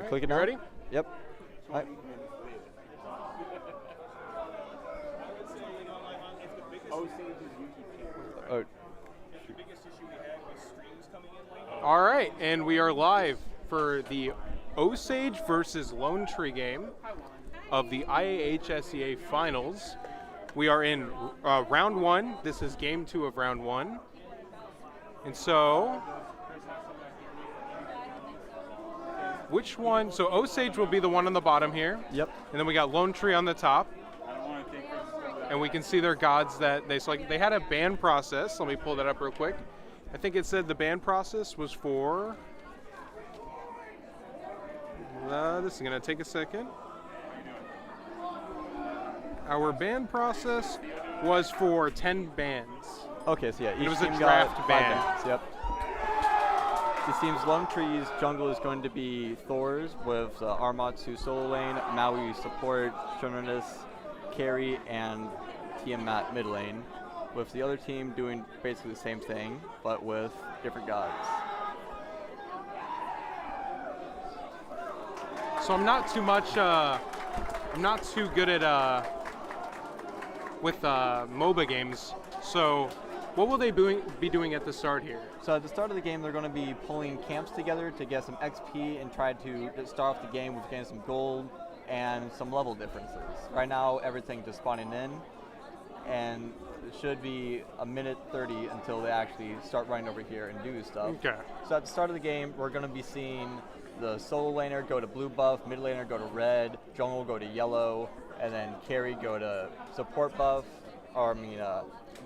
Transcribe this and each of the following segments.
Click it You now. ready? Yep. All right. Oh, All right, and we are live for the Osage versus Lone Tree game of the IAHSEA finals. We are in round one. This is game 2 of round 1. And so, which one? So Osage will be the one on the bottom here. Yep. And then we got Lone Tree on the top. And we can see their gods that they select. They had a ban process. Let me pull that up real quick. I think it said the ban process was for. This is going to take a second. Our ban process was for 10 bans. Okay, so yeah, each It was a team draft got 5 ban. bans. Yep. It seems Lone Tree's jungle is going to be Thor's with Armatsu solo lane, Maui support, Shononis carry, and Tiamat mid lane, with the other team doing basically the same thing, but with different gods. So I'm not too much. I'm not too good at with MOBA games. So what will they be doing at the start here? So at the start of the game, they're going to be pulling camps together to get some XP and try to start off the game with getting some gold and some level differences. Right now, everything's just spawning in, and it should be a minute 30 until they actually start running over here and do stuff. Okay. So at the start of the game, we're going to be seeing the solo laner go to blue buff, mid laner go to red, jungle go to yellow, and then carry go to support buff,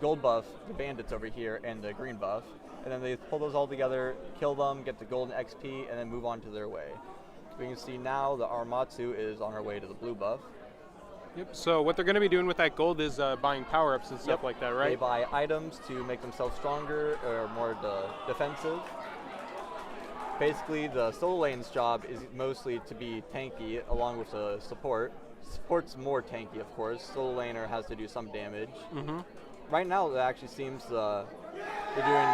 gold buff, the bandits over here, and the green buff. And then they pull those all together, kill them, get the golden XP, and then move on to their way. We can see now the Armatsu is on her way to the blue buff. Yep. So what they're going to be doing with that gold is buying power-ups and stuff like that, right? They buy items to make themselves stronger or more defensive. Basically, the solo lane's job is mostly to be tanky along with the support. Support's more tanky, of course. Solo laner has to do some damage. Mm-hmm. Right now, it actually seems they're doing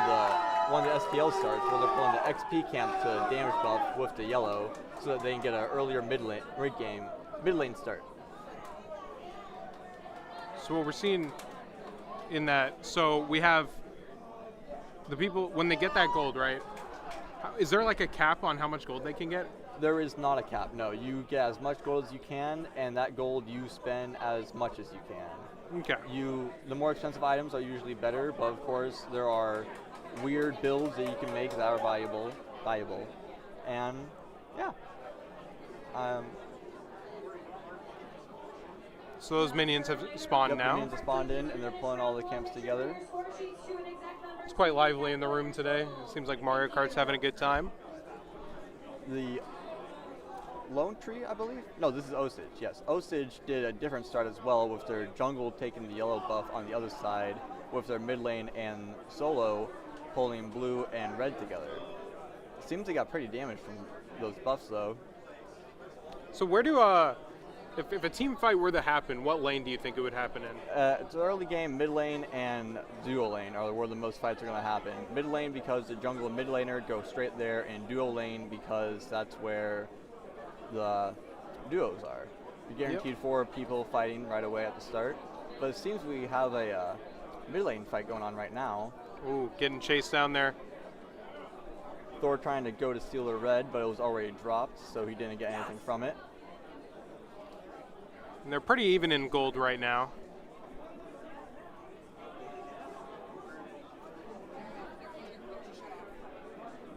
one of the SPL starts where they're pulling the XP camp to damage buff with the yellow so that they can get an earlier mid lane start. So what we're seeing in that, so we have the people, when they get that gold, right? Is there like a cap on how much gold they can get? There is not a cap, no. You get as much gold as you can, and that gold you spend as much as you can. Okay. The more expensive items are usually better, but of course there are weird builds that you can make that are valuable. And yeah. So those minions have spawned now? Minions have spawned in, and they're pulling all the camps together. It's quite lively in the room today. It seems like Mario Kart's having a good time. The Lone Tree, I believe? No, this is Osage, yes. Osage did a different start as well with their jungle taking the yellow buff on the other side, with their mid lane and solo pulling blue and red together. It seems they got pretty damaged from those buffs though. So where do, if a team fight were to happen, what lane do you think it would happen in? It's an early game, mid lane and duo lane are where the most fights are going to happen. Mid lane because the jungle and mid laner go straight there, and duo lane because that's where the duos are. You're guaranteed 4 people fighting right away at the start, but it seems we have a mid lane fight going on right now. Ooh, getting chased down there. Thor trying to go to steal the red, but it was already dropped, so he didn't get anything from it. And they're pretty even in gold right now.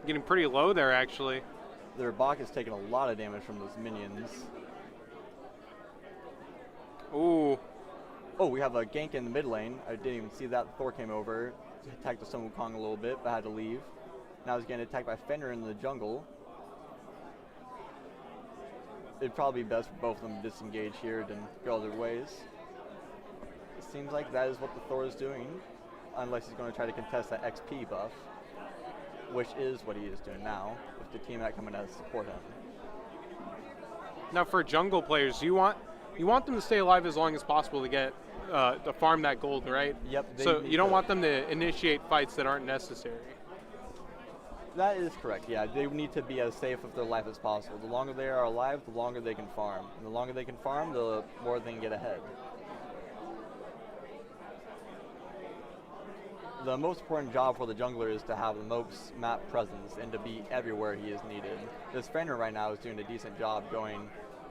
Getting pretty low there, actually. Their Bach is taking a lot of damage from those minions. Ooh. Oh, we have a gank in the mid lane. I didn't even see that. Thor came over, attacked the Sun Wukong a little bit, but had to leave. Now he's getting attacked by Fenrir in the jungle. It'd probably be best for both of them to disengage here than go their ways. It seems like that is what the Thor is doing, unless he's going to try to contest that XP buff, which is what he is doing now, with the team that coming to support him. Now for jungle players, you want them to stay alive as long as possible to get to farm that gold, right? Yep. So you don't want them to initiate fights that aren't necessary. That is correct, yeah. They need to be as safe with their life as possible. The longer they are alive, the longer they can farm. And the longer they can farm, the more they can get ahead. The most important job for the jungler is to have the most map presence and to be everywhere he is needed. This Fenrir right now is doing a decent job going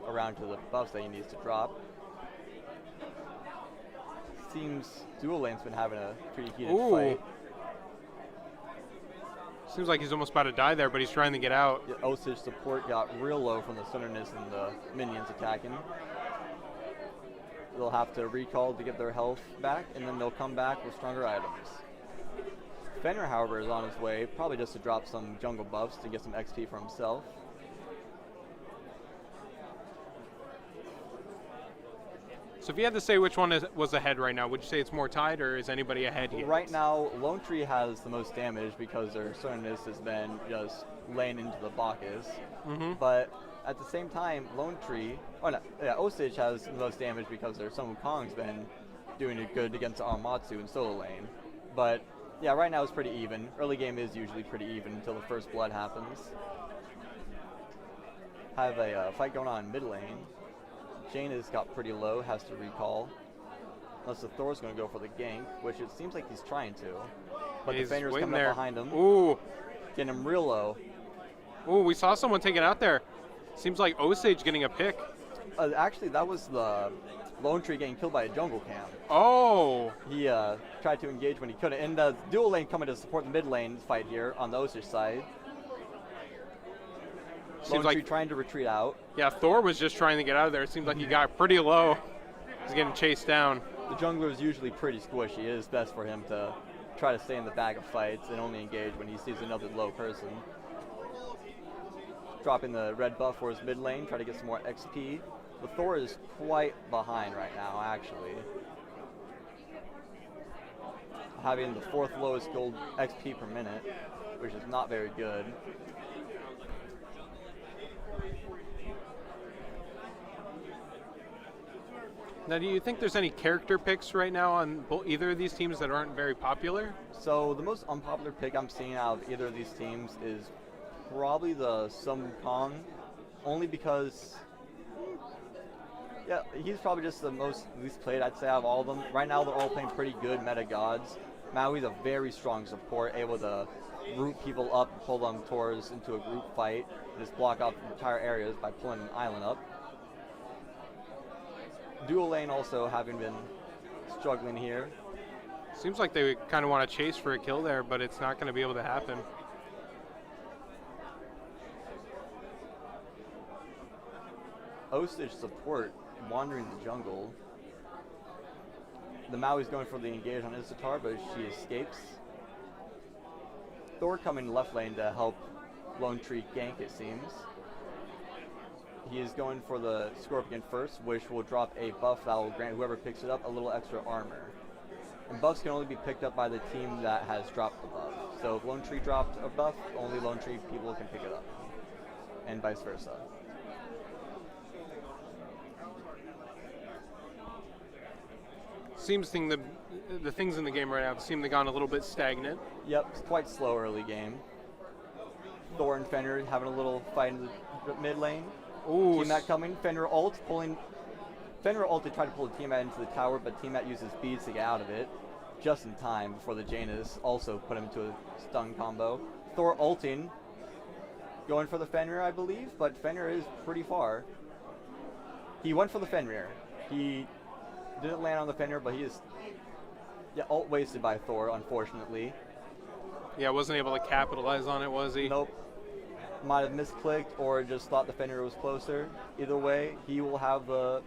around to the buffs that he needs to drop. Seems Dual Lane's been having a pretty heated fight. Seems like he's almost about to die there, but he's trying to get out. The Osage support got real low from the Sunnerness and the minions attacking. They'll have to recall to get their health back, and then they'll come back with stronger items. Fenrir, however, is on his way, probably just to drop some jungle buffs to get some XP for himself. So if you had to say which one was ahead right now, would you say it's more tied, or is anybody ahead here? Right now, Lone Tree has the most damage because their Sunnerness has been just laying into the Bacchus. But at the same time, Osage has the most damage because their Sun Wukong's been doing it good against Amatsu in solo lane. But yeah, right now it's pretty even. Early game is usually pretty even until the first blood happens. Have a fight going on in mid lane. Jaina's got pretty low, has to recall. Unless the Thor's going to go for the gank, which it seems like he's trying to. But the Fenrir's coming up behind him. Ooh. Getting him real low. Ooh, we saw someone take it out there. Seems like Osage getting a pick. Actually, that was the Lone Tree getting killed by a jungle camp. Oh. He tried to engage when he couldn't. And the Dual Lane coming to support the mid lane fight here on the Osage side. Seems like trying to retreat out. Yeah, Thor was just trying to get out of there. It seems like he got pretty low. He's getting chased down. The jungler is usually pretty squishy. It is best for him to try to stay in the bag of fights and only engage when he sees another low person. Dropping the red buff for his mid lane, try to get some more XP. The Thor is quite behind right now, actually. Having the 4th lowest gold XP per minute, which is not very good. Now, do you think there's any character picks right now on either of these teams that aren't very popular? So the most unpopular pick I'm seeing out of either of these teams is probably the Sun Wukong, only because, yeah, he's probably just the least played, I'd say, out of all of them. Right now, they're all playing pretty good meta gods. Maui's a very strong support, able to root people up, pull them towards into a group fight, and just block off entire areas by pulling an island up. Dual Lane also having been struggling here. Seems like they kind of want to chase for a kill there, but it's not going to be able to happen. Osage support wandering the jungle. The Maui's going for the engage on Isatar, but she escapes. Thor coming left lane to help Lone Tree gank, it seems. He is going for the Scorpion first, which will drop a buff that will grant whoever picks it up a little extra armor. And buffs can only be picked up by the team that has dropped the buff. So if Lone Tree dropped a buff, only Lone Tree people can pick it up. And vice versa. Seems the things in the game right now seem to have gone a little bit stagnant. Yep, it's quite slow early game. Thor and Fenrir having a little fight in the mid lane. Ooh. Tiamat coming, Fenrir ult to try to pull the Tiamat into the tower, but Tiamat uses beads to get out of it just in time before the Janus also put him into a stun combo. Thor ulting, going for the Fenrir, I believe, but Fenrir is pretty far. He went for the Fenrir. He didn't land on the Fenrir, but he is ult wasted by Thor, unfortunately. Yeah, wasn't able to capitalize on it, was he? Nope. Might have misclicked or just thought the Fenrir was closer. Either way, he will have the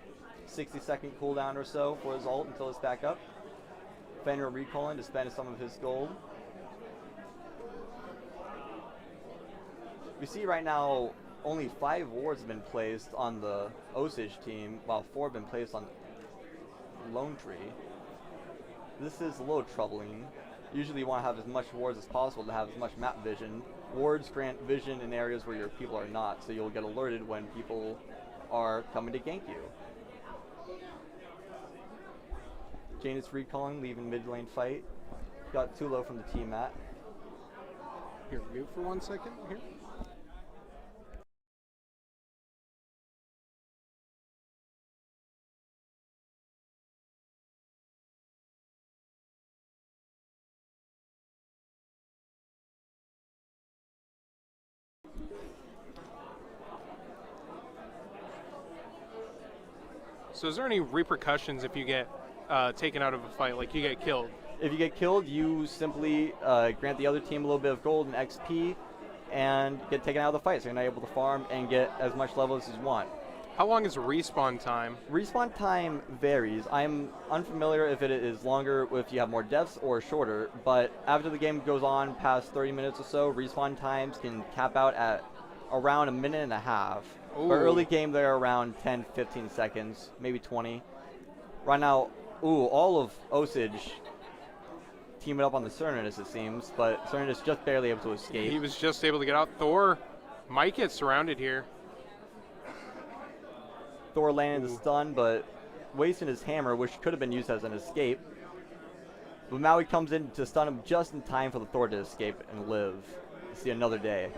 60-second cooldown or so for his ult until it's back up. Fenrir recalling to spend some of his gold. We see right now only 5 wards have been placed on the Osage team, while 4 have been placed on Lone Tree. This is a little troubling. Usually you want to have as much wards as possible to have as much map vision. Wards grant vision in areas where your people are not, so you'll get alerted when people are coming to gank you. Janus recalling, leaving mid lane fight. Got too low from the Tiamat. Here, mute for 1 second. Here. So is there any repercussions if you get taken out of a fight, like you get killed? If you get killed, you simply grant the other team a little bit of gold and XP and get taken out of the fight, so you're not able to farm and get as much levels as you want. How long is respawn time? Respawn time varies. I'm unfamiliar if it is longer if you have more deaths or shorter, but after the game goes on past 30 minutes or so, respawn times can cap out at around 1.5 minutes. Ooh. But early game, they're around 10, 15 seconds, maybe 20. Right now, all of Osage teaming up on the Cernunnos, it seems, but Cernunnos just barely able to escape. He was just able to get out. Thor might get surrounded here. Thor landed the stun, but wasting his hammer, which could have been used as an escape. But Maui comes in to stun him just in time for the Thor to escape and live to see another day.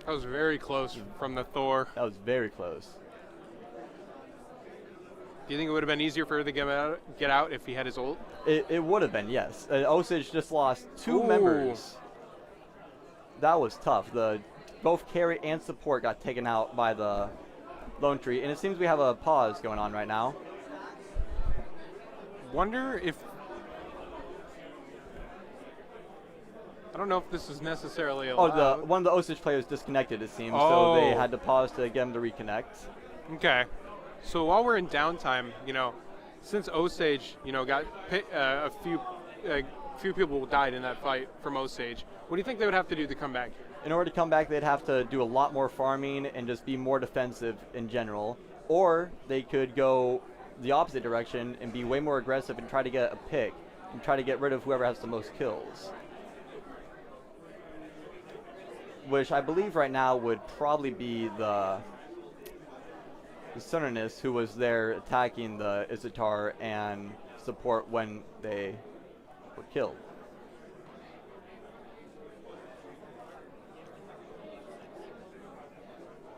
That was very close from the Thor. That was very close. Do you think it would have been easier for her to get out if he had his ult? It would have been, yes. Osage just lost 2 Ooh. members. That was tough. Both carry and support got taken out by the Lone Tree, and it seems we have a pause going on right now. Wonder if... I don't know if this is necessarily allowed. One of the Osage players disconnected, it seems, Oh. so they had to pause to get him to reconnect. Okay. So while we're in downtime, since Osage, got a few people died in that fight from Osage, what do you think they would have to do to come back? In order to come back, they'd have to do a lot more farming and just be more defensive in general. Or they could go the opposite direction and be way more aggressive and try to get a pick and try to get rid of whoever has the most kills. Which I believe right now would probably be the Cernunnos, who was there attacking the Izitar and support when they were killed.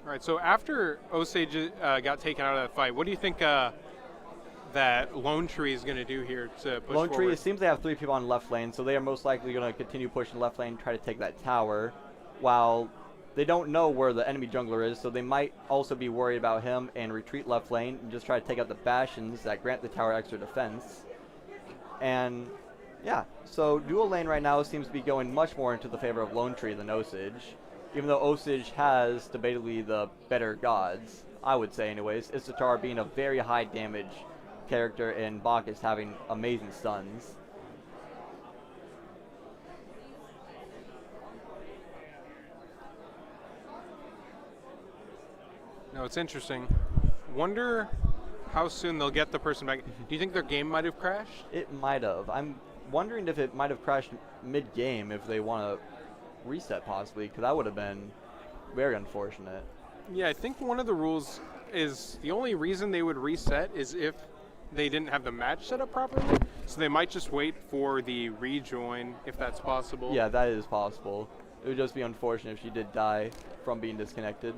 All right, so after Osage got taken out of that fight, what do you think that Lone Tree is going to do here to push Lone forward? Tree, it seems they have 3 people on left lane, so they are most likely going to continue pushing left lane, try to take that tower, while they don't know where the enemy jungler is, so they might also be worried about him and retreat left lane and just try to take out the Bastions that grant the tower extra defense. And yeah, so dual lane right now seems to be going much more into the favor of Lone Tree than Osage, even though Osage has debatably the better gods, I would say anyways, Izitar being a very high damage character and Bacchus having amazing stuns. No, it's interesting. Wonder how soon they'll get the person back. Do you think their game might have crashed? It might have. I'm wondering if it might have crashed mid-game if they want to reset possibly, because that would have been very unfortunate. Yeah, I think one of the rules is the only reason they would reset is if they didn't have the match set up properly. So they might just wait for the rejoin if that's possible. Yeah, that is possible. It would just be unfortunate if she did die from being disconnected.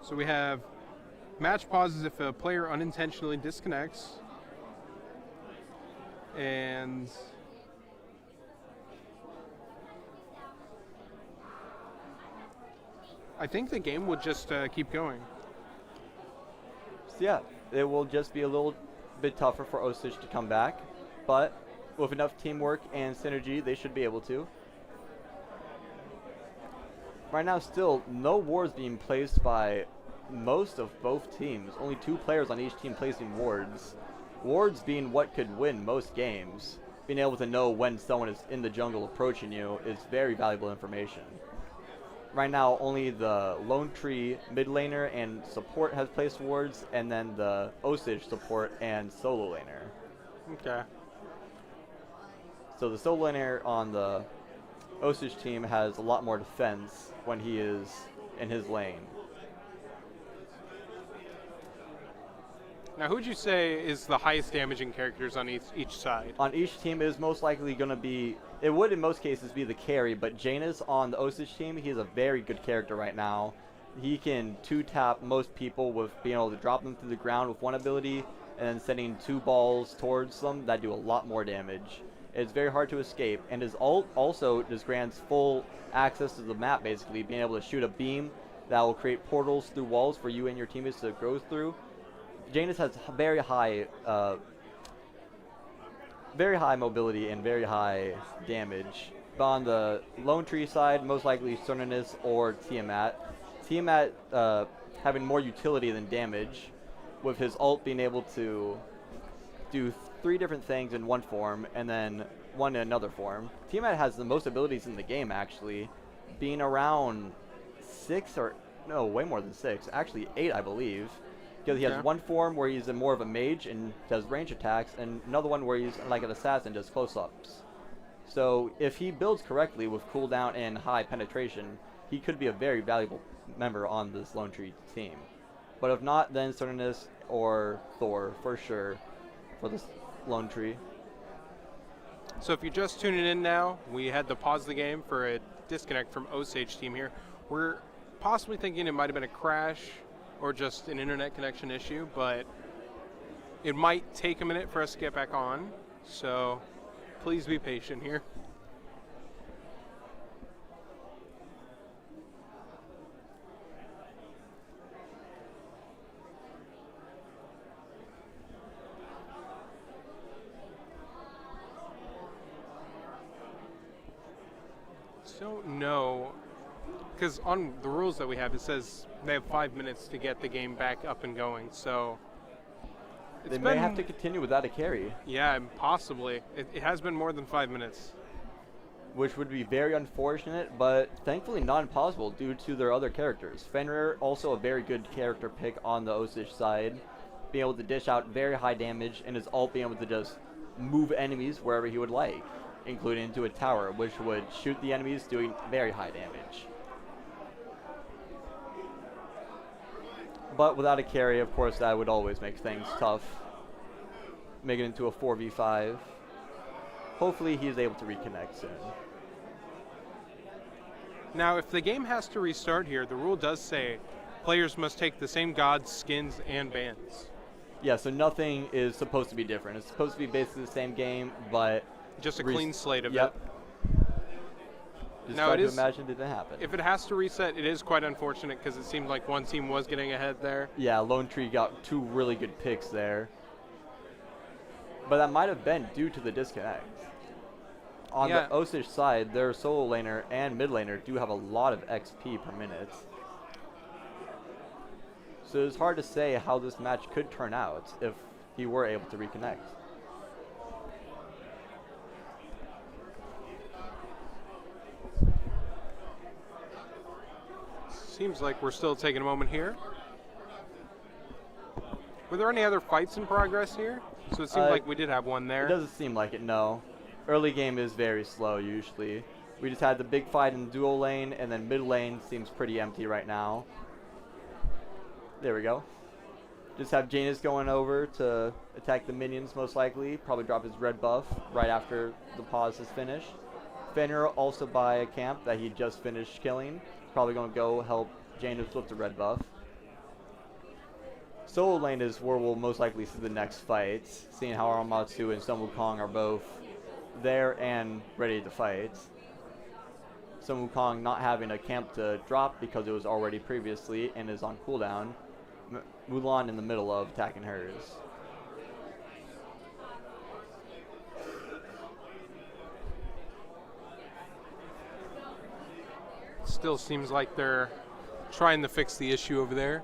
So we have match pauses if a player unintentionally disconnects. And I think the game would just keep going. So yeah, it will just be a little bit tougher for Osage to come back, but with enough teamwork and synergy, they should be able to. Right now, still, no wards being placed by most of both teams. Only 2 players on each team placing wards. Wards being what could win most games. Being able to know when someone is in the jungle approaching you is very valuable information. Right now, only the Lone Tree mid laner and support has placed wards, and then the Osage support and solo laner. Okay. So the solo laner on the Osage team has a lot more defense when he is in his lane. Now, who would you say is the highest damaging characters on each side? On each team, it is most likely going to be, it would in most cases be the carry, but Janus on the Osage team, he is a very good character right now. He can 2-tap most people with being able to drop them through the ground with one ability, and then sending 2 balls towards them that do a lot more damage. It's very hard to escape, and his ult also just grants full access to the map, basically, being able to shoot a beam that will create portals through walls for you and your teammates to go through. Janus has very high mobility and very high damage. But on the Lone Tree side, most likely Cernunnos or Tiamat. Tiamat having more utility than damage, with his ult being able to do 3 different things in one form and then one in another form. Tiamat has the most abilities in the game, actually, being around 6 or no, way more than 6, actually 8, I believe. Because he has one form where he's more of a mage and does range attacks, and another one where he's like an assassin, does close-ups. So if he builds correctly with cooldown and high penetration, he could be a very valuable member on this Lone Tree team. But if not, then Cernunnos or Thor for sure for this Lone Tree. So if you're just tuning in now, we had to pause the game for a disconnect from Osage team here. We're possibly thinking it might have been a crash or just an internet connection issue, but it might take a minute for us to get back on, so please be patient here. Don't know, because on the rules that we have, it says they have 5 minutes to get the game back up and going, so they may have to continue without a carry. Yeah, possibly. It has been more than 5 minutes. Which would be very unfortunate, but thankfully not impossible due to their other characters. Fenrir, also a very good character pick on the Osage side, being able to dish out very high damage, and his ult being able to just move enemies wherever he would like, including into a tower, which would shoot the enemies, doing very high damage. But without a carry, of course, that would always make things tough. Make it into a 4v5. Hopefully he's able to reconnect soon. Now, if the game has to restart here, the rule does say players must take the same gods, skins, and bands. Yeah, so nothing is supposed to be different. It's supposed to be basically the same game, but just a clean slate of it. Just now try to imagine it didn't happen. If it has to reset, it is quite unfortunate because it seemed like one team was getting ahead there. Yeah, Lone Tree got 2 really good picks there. But that might have been due to the disconnect. On the Osage side, their solo laner and mid laner do have a lot of XP per minute. So it's hard to say how this match could turn out if he were able to reconnect. Seems like we're still taking a moment here. Were there any other fights in progress here? So it seemed like we did have one there. It doesn't seem like it, no. Early game is very slow usually. We just had the big fight in dual lane, and then mid lane seems pretty empty right now. There we go. Just have Janus going over to attack the minions most likely. Probably drop his red buff right after the pause is finished. Fenrir also by a camp that he just finished killing. Probably going to go help Janus with the red buff. Solo lane is where we'll most likely see the next fight, seeing how Aramatsu and Sun Wukong are both there and ready to fight. Sun Wukong not having a camp to drop because it was already previously and is on cooldown. Mulan in the middle of attacking hers. Still seems like they're trying to fix the issue over there.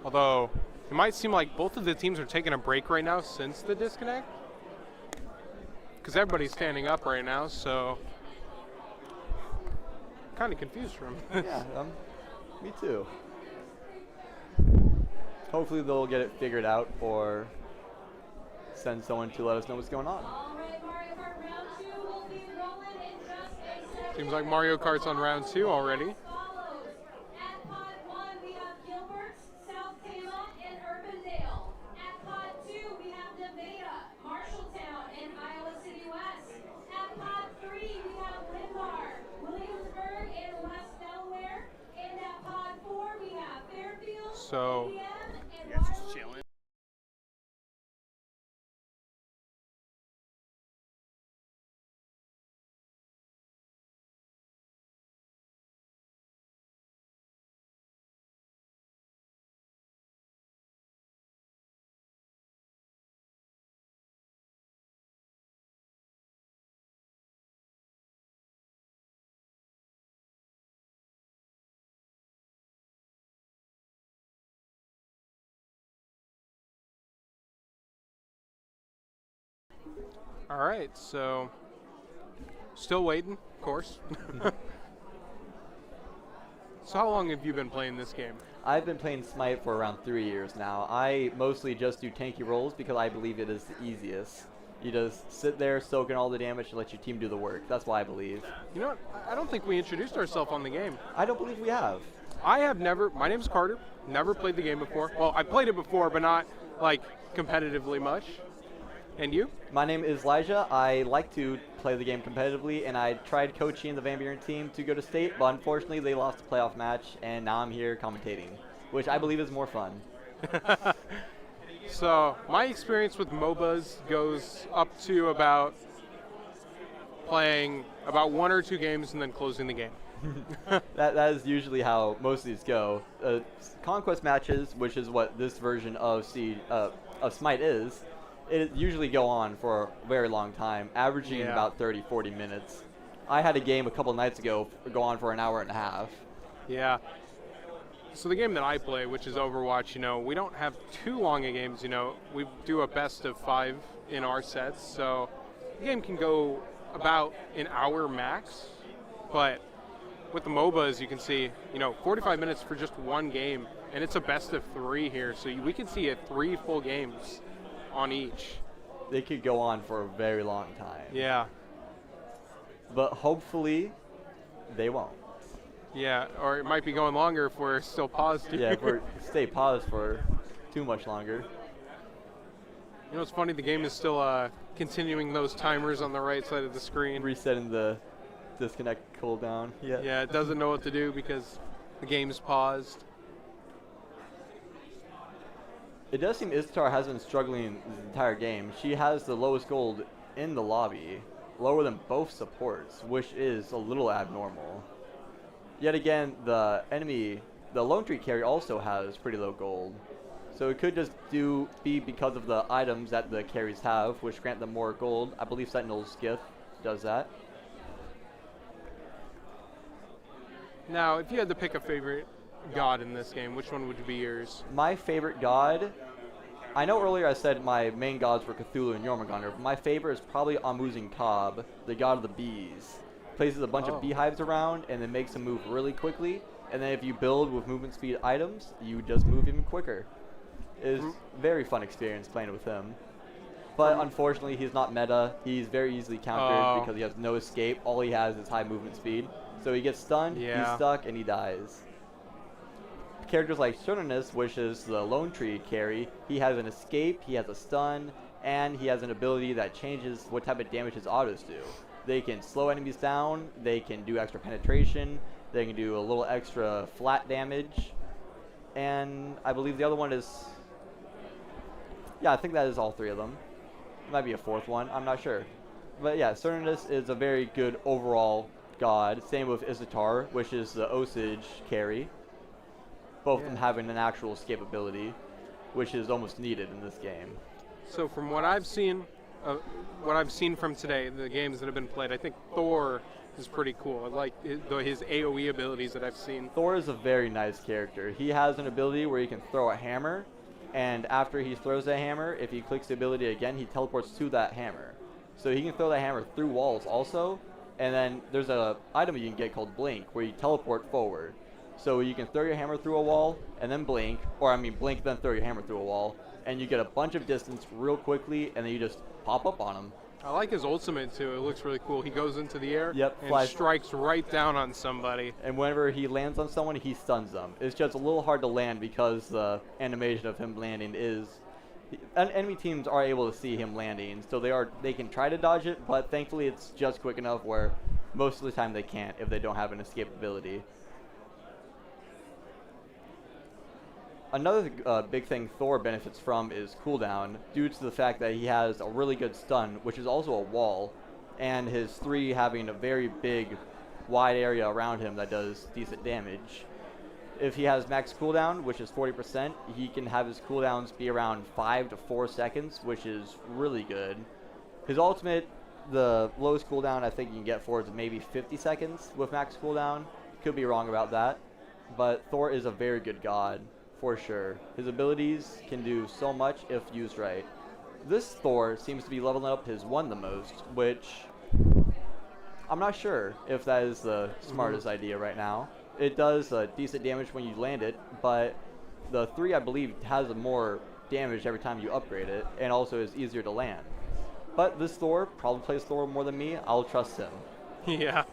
Although, it might seem like both of the teams are taking a break right now since the disconnect. Because everybody's standing up right now, so kind of confused from. Yeah, me too. Hopefully they'll get it figured out or send someone to let us know what's going on. Seems like Mario Kart's on round 2 already. So, you guys just chilling. All right, so still waiting, of course. So how long have you been playing this game? I've been playing Smite for around 3 years now. I mostly just do tanky rolls because I believe it is the easiest. You just sit there, soak in all the damage, and let your team do the work. That's what I believe. You know what? I don't think we introduced ourselves on the game. I don't believe we have. I have never, my name's Carter, never played the game before. Well, I played it before, but not like competitively much. And you? My name is Elijah. I like to play the game competitively, and I tried coaching the Van Buren team to go to state, but unfortunately they lost a playoff match, and now I'm here commentating, which I believe is more fun. So my experience with MOBAs goes up to about playing about 1 or 2 games and then closing the game. That is usually how most of these go. Conquest matches, which is what this version of Smite is, it usually go on for a very long time, averaging about 30, 40 minutes. I had a game a couple nights ago go on for an hour and a half. Yeah. So the game that I play, which is Overwatch, we don't have too long of games, we do a best of 5 in our sets, so the game can go about an hour max, but with the MOBAs, you can see, 45 minutes for just one game, and it's a best of 3 here, so we can see 3 full games on each. They could go on for a very long time. Yeah. But hopefully, they won't. Yeah, or it might be going longer if we're still paused. Yeah, if we stay paused for too much longer. It's funny, the game is still continuing those timers on the right side of the screen. Resetting the disconnect cooldown. Yeah, it doesn't know what to do because the game's paused. It does seem Istar has been struggling the entire game. She has the lowest gold in the lobby, lower than both supports, which is a little abnormal. Yet again, the Lone Tree carry also has pretty low gold. So it could just be because of the items that the carries have, which grant them more gold. I believe Sentinel's gift does that. Now, if you had to pick a favorite god in this game, which one would be yours? My favorite god, I know earlier I said my main gods were Cthulhu and Jormungandr, but my favorite is probably Amuzing Cobb, the god of the bees. Places a bunch of beehives around and then makes them move really quickly, and then if you build with movement speed items, you just move even quicker. It's a very fun experience playing with him. But unfortunately, he's not meta. He's very easily countered because he has no escape. All he has is high movement speed. So he gets stunned, he's stuck, and he dies. Characters like Sternus, which is the Lone Tree carry, he has an escape, he has a stun, and he has an ability that changes what type of damage his autos do. They can slow enemies down, they can do extra penetration, they can do a little extra flat damage, and I believe the other one is... Yeah, I think that is all 3 of them. There might be a 4th one, I'm not sure. But yeah, Sternus is a very good overall god. Same with Isitar, which is the Osage carry. Both of them having an actual escape ability, which is almost needed in this game. So from what I've seen from today, the games that have been played, I think Thor is pretty cool. I like his AoE abilities that I've seen. Thor is a very nice character. He has an ability where he can throw a hammer, and after he throws that hammer, if he clicks the ability again, he teleports to that hammer. So he can throw that hammer through walls also, and then there's an item you can get called Blink, where you teleport forward. So you can throw your hammer through a wall, and then blink, blink then throw your hammer through a wall, and you get a bunch of distance real quickly, and then you just pop up on him. I like his ultimate too. It looks really cool. He goes into the air and strikes right down on somebody. And whenever he lands on someone, he stuns them. It's just a little hard to land because the animation of him landing is... Enemy teams are able to see him landing, so they can try to dodge it, but thankfully it's just quick enough where most of the time they can't if they don't have an escape ability. Another big thing Thor benefits from is cooldown, due to the fact that he has a really good stun, which is also a wall, and his 3 having a very big, wide area around him that does decent damage. If he has max cooldown, which is 40%, he can have his cooldowns be around 5 to 4 seconds, which is really good. His ultimate, the lowest cooldown I think you can get for is maybe 50 seconds with max cooldown. Could be wrong about that, but Thor is a very good god, for sure. His abilities can do so much if used right. This Thor seems to be leveling up his 1 the most, which I'm not sure if that is the smartest idea right now. It does decent damage when you land it, but the 3 I believe has more damage every time you upgrade it, and also is easier to land. But this Thor probably plays Thor more than me. I'll trust him. Yeah.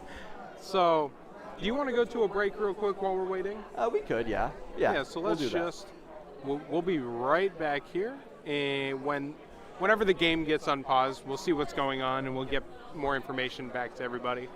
So, do you want to go to a break real quick while we're waiting? We could, yeah. Yeah, So let's we'll be right back here, and whenever the game gets unpaused, we'll see what's going on, and we'll get more information back to everybody.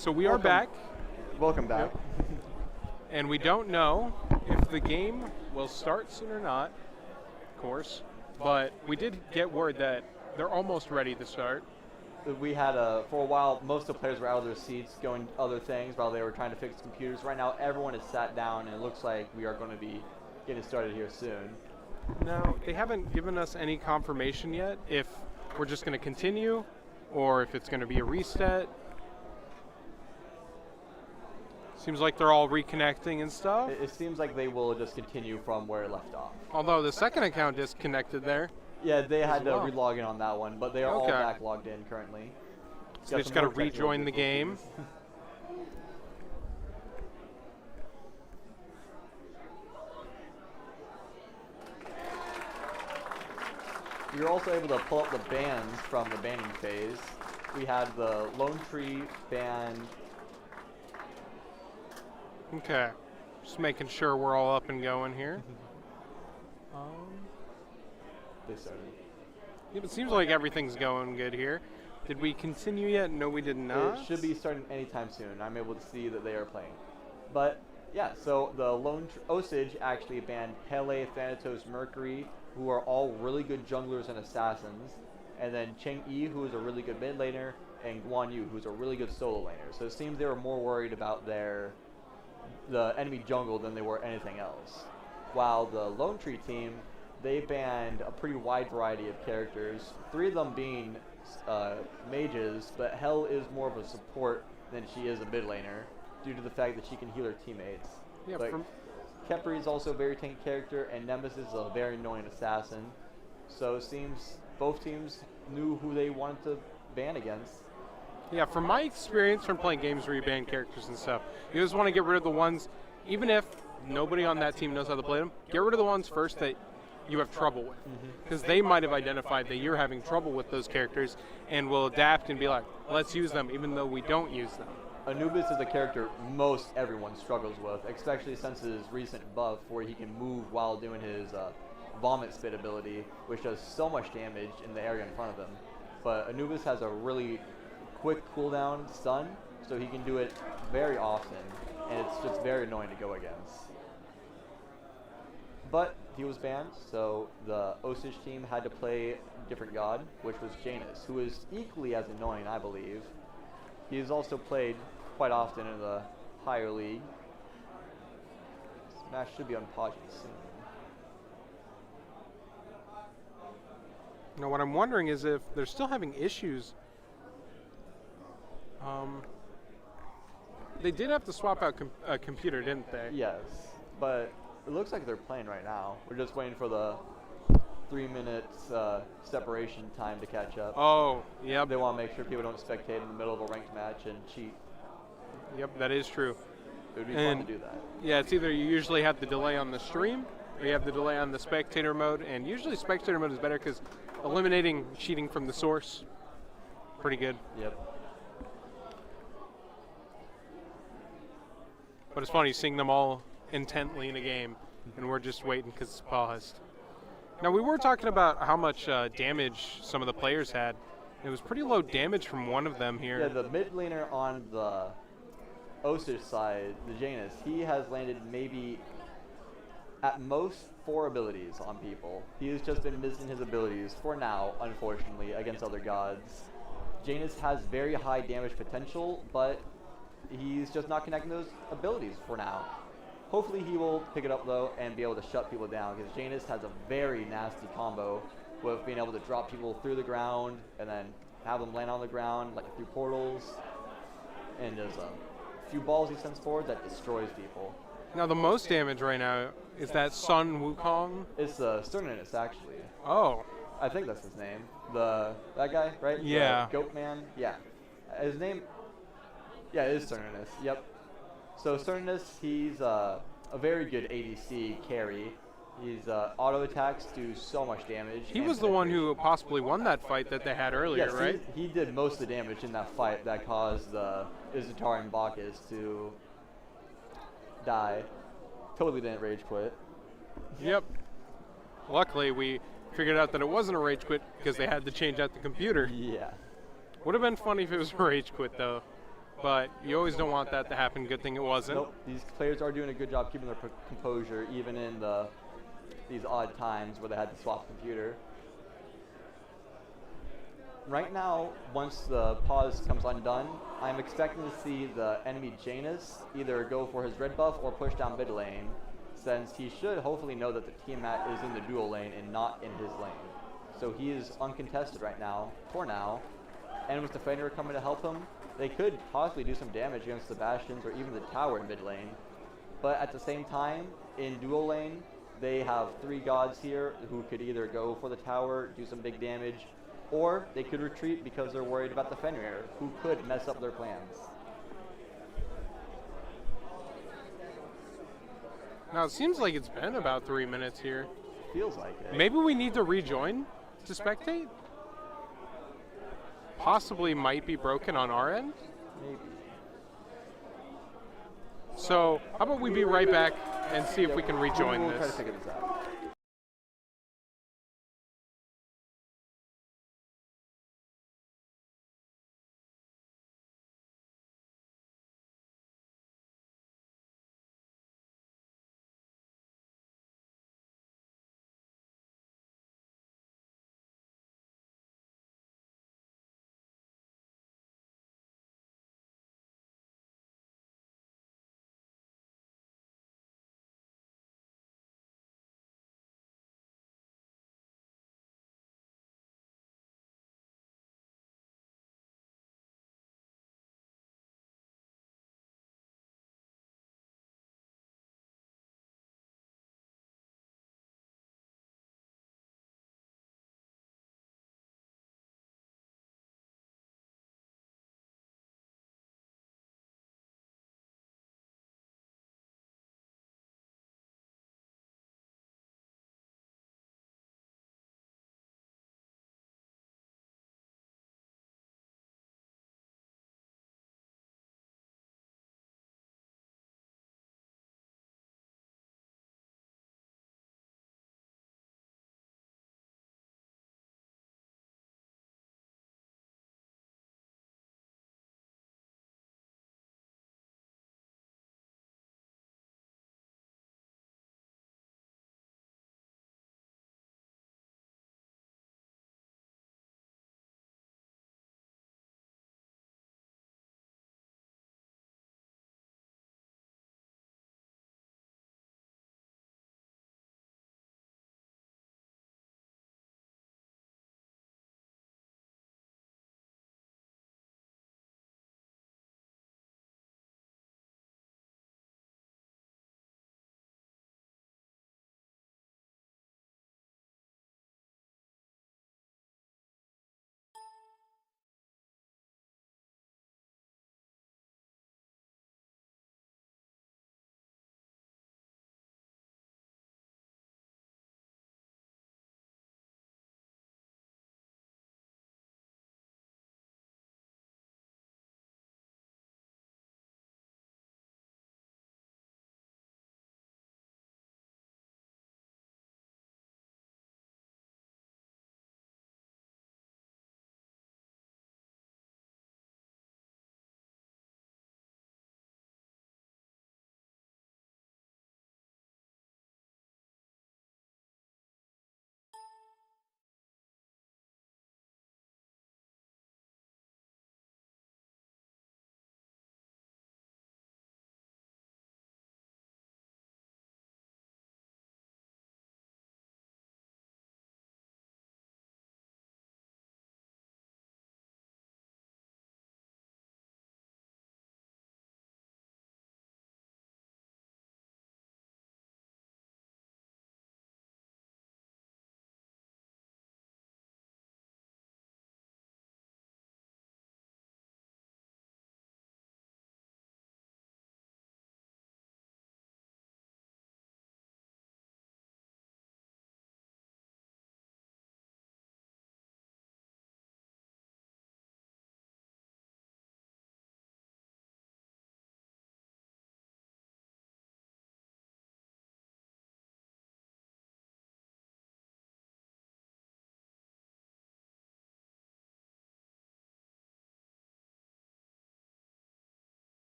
So we are back, Welcome back. and we don't know if the game will start soon or not, of course, but we did get word that they're almost ready to start. We had for a while, most of the players were out of their seats doing other things while they were trying to fix computers. Right now, everyone is sat down, and it looks like we are going to be getting started here soon. Now, they haven't given us any confirmation yet if we're just going to continue or if it's going to be a reset. Seems like they're all reconnecting and stuff. It seems like they will just continue from where it left off. Although the second account disconnected there. Yeah, they had to relog in on that one, but they are all Okay. back logged in currently. So they just got to rejoin the game. You're also able to pull up the bans from the banning phase. We had the Lone Tree ban. Okay. Just making sure we're all up and going here. They started. Yeah, it seems like everything's going good here. Did we continue yet? No, we did not. It should be starting anytime soon. I'm able to see that they are playing. But yeah, so the Osage actually banned Pele, Thanatos, Mercury, who are all really good junglers and assassins, and then Cheng Yi, who is a really good mid laner, and Guan Yu, who's a really good solo laner. So it seems they were more worried about the enemy jungle than they were anything else. While the Lone Tree team, they banned a pretty wide variety of characters, 3 of them being mages, but Hell is more of a support than she is a mid laner, due to the fact that she can heal her teammates. Yeah, but Kepri is also a very tanky character, and Nemesis is a very annoying assassin. So it seems both teams knew who they wanted to ban against. Yeah, from my experience from playing games where you ban characters and stuff, you just want to get rid of the ones, even if nobody on that team knows how to play them, get rid of the ones first that you have trouble with. Because they might have identified that you're having trouble with those characters and will adapt and be like, let's use them even though we don't use them. Anubis is a character most everyone struggles with, especially since his recent buff where he can move while doing his vomit spit ability, which does so much damage in the area in front of him. But Anubis has a really quick cooldown stun, so he can do it very often, and it's just very annoying to go against. But he was banned, so the Osage team had to play a different god, which was Janus, who is equally as annoying, I believe. He is also played quite often in the higher league. This match should be on pause soon. Now what I'm wondering is if they're still having issues. They did have to swap out a computer, didn't they? Yes, but it looks like they're playing right now. We're just waiting for the 3 minutes separation time to catch up. Oh, yep. They want to make sure people don't spectate in the middle of a ranked match and cheat. Yep, that is true. It would be fun to do that. Yeah, it's either you usually have the delay on the stream or you have the delay on the spectator mode, and usually spectator mode is better because eliminating cheating from the source, pretty good. Yep. But it's funny seeing them all intently in a game, and we're just waiting because it's paused. Now, we were talking about how much damage some of the players had. It was pretty low damage from one of them here. Yeah, the mid laner on the Osage side, the Janus, he has landed maybe at most 4 abilities on people. He has just been missing his abilities for now, unfortunately, against other gods. Janus has very high damage potential, but he's just not connecting those abilities for now. Hopefully he will pick it up though and be able to shut people down, because Janus has a very nasty combo with being able to drop people through the ground and then have them land on the ground like through portals, and there's a few balls he sends forward that destroys people. Now the most damage right now is that Sun Wukong. It's Sterninus actually. Oh. I think that's his name. That guy, right? Yeah. The Goat Man. Yeah. His name. Yeah, it is Sterninus. Yep. So Sterninus, he's a very good ADC carry. His auto attacks do so much damage. He was the one who possibly won that fight that they had earlier, yes, right? He did most of the damage in that fight that caused Izutar and Bacchus to die. Totally didn't rage quit. Yep. Luckily, we figured out that it wasn't a rage quit because they had to change out the computer. Yeah. Would have been funny if it was a rage quit, though. but you always don't want that to happen. Good thing it wasn't. Nope, these players are doing a good job keeping their composure, even in these odd times where they had to swap computer. Right now, once the pause comes undone, I'm expecting to see the enemy Janus either go for his red buff or push down mid lane, since he should hopefully know that the Tiamat is in the dual lane and not in his lane. So he is uncontested right now, for now, and with the Fenrir coming to help him, they could possibly do some damage against the Bastions or even the tower in mid lane. But at the same time, in dual lane, they have 3 gods here who could either go for the tower, do some big damage, or they could retreat because they're worried about the Fenrir, who could mess up their plans. Now it seems like it's been about 3 minutes here. Feels like it. Maybe we need to rejoin to spectate? Possibly might be broken on our end. Maybe. So how about we be right back and see if we can rejoin We'll try to this. figure this out.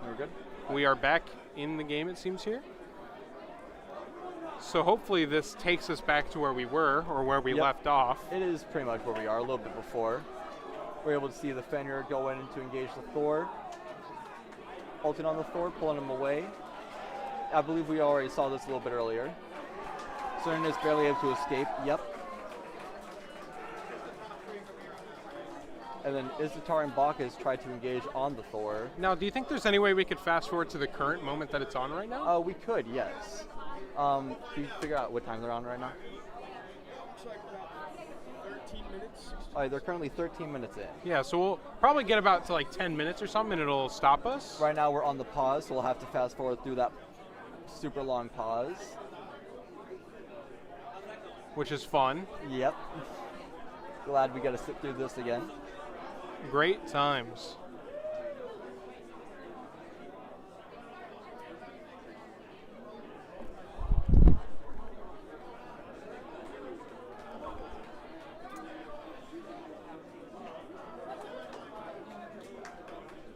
We're good. We are back in the game, it seems, here. So hopefully this takes us back to where we were, or where we left off. It is pretty much where we are, a little bit before. We're able to see the Fenrir go in to engage the Thor. Ulting on the Thor, pulling him away. I believe we already saw this a little bit earlier. Cern is barely able to escape. Yep. And then Izitar and Bacchus try to engage on the Thor. Now, do you think there's any way we could fast forward to the current moment that it's on right now? We could, yes. Can you figure out what time they're on right now? Looks like about 13 minutes. All right, they're currently 13 minutes in. Yeah, so we'll probably get about to like 10 minutes or something and it'll stop us. Right now we're on the pause, so we'll have to fast forward through that super long pause. Which is fun. Yep. Glad we got to sit through this again. Great times.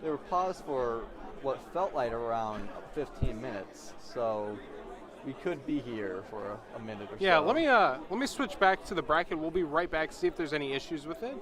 They were paused for what felt like around 15 minutes, so we could be here for a minute or so. Yeah, let me switch back to the bracket. We'll be right back to see if there's any issues with it.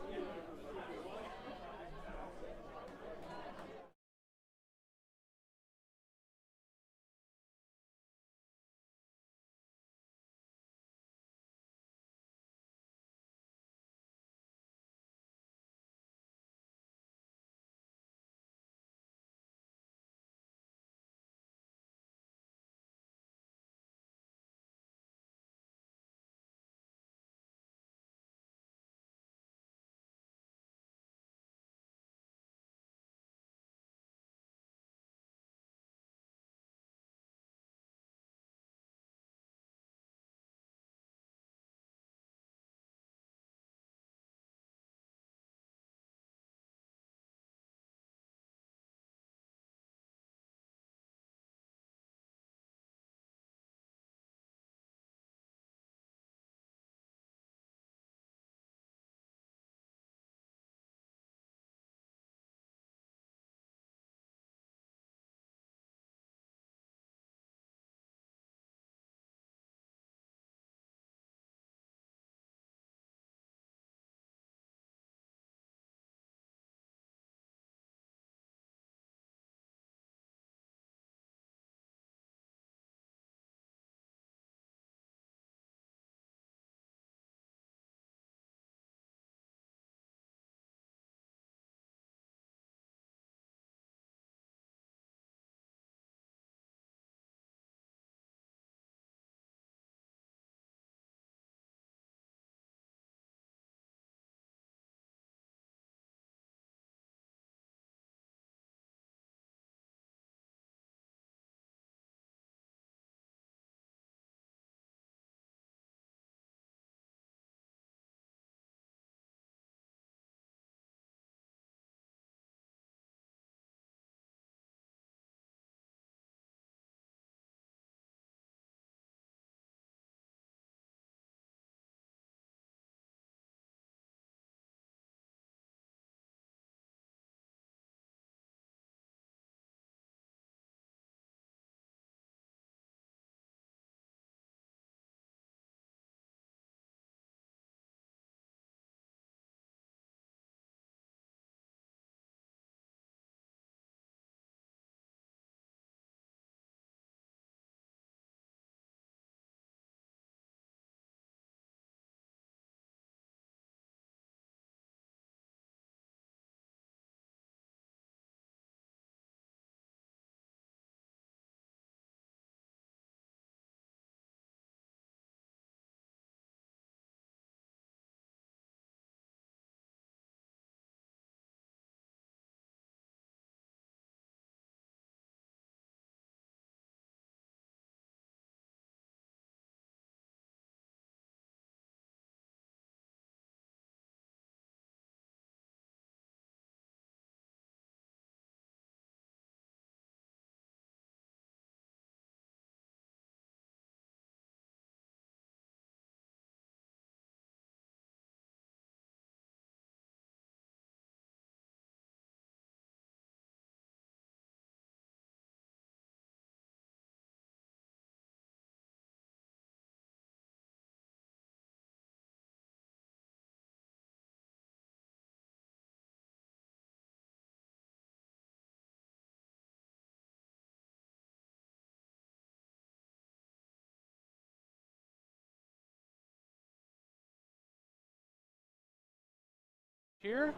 Here,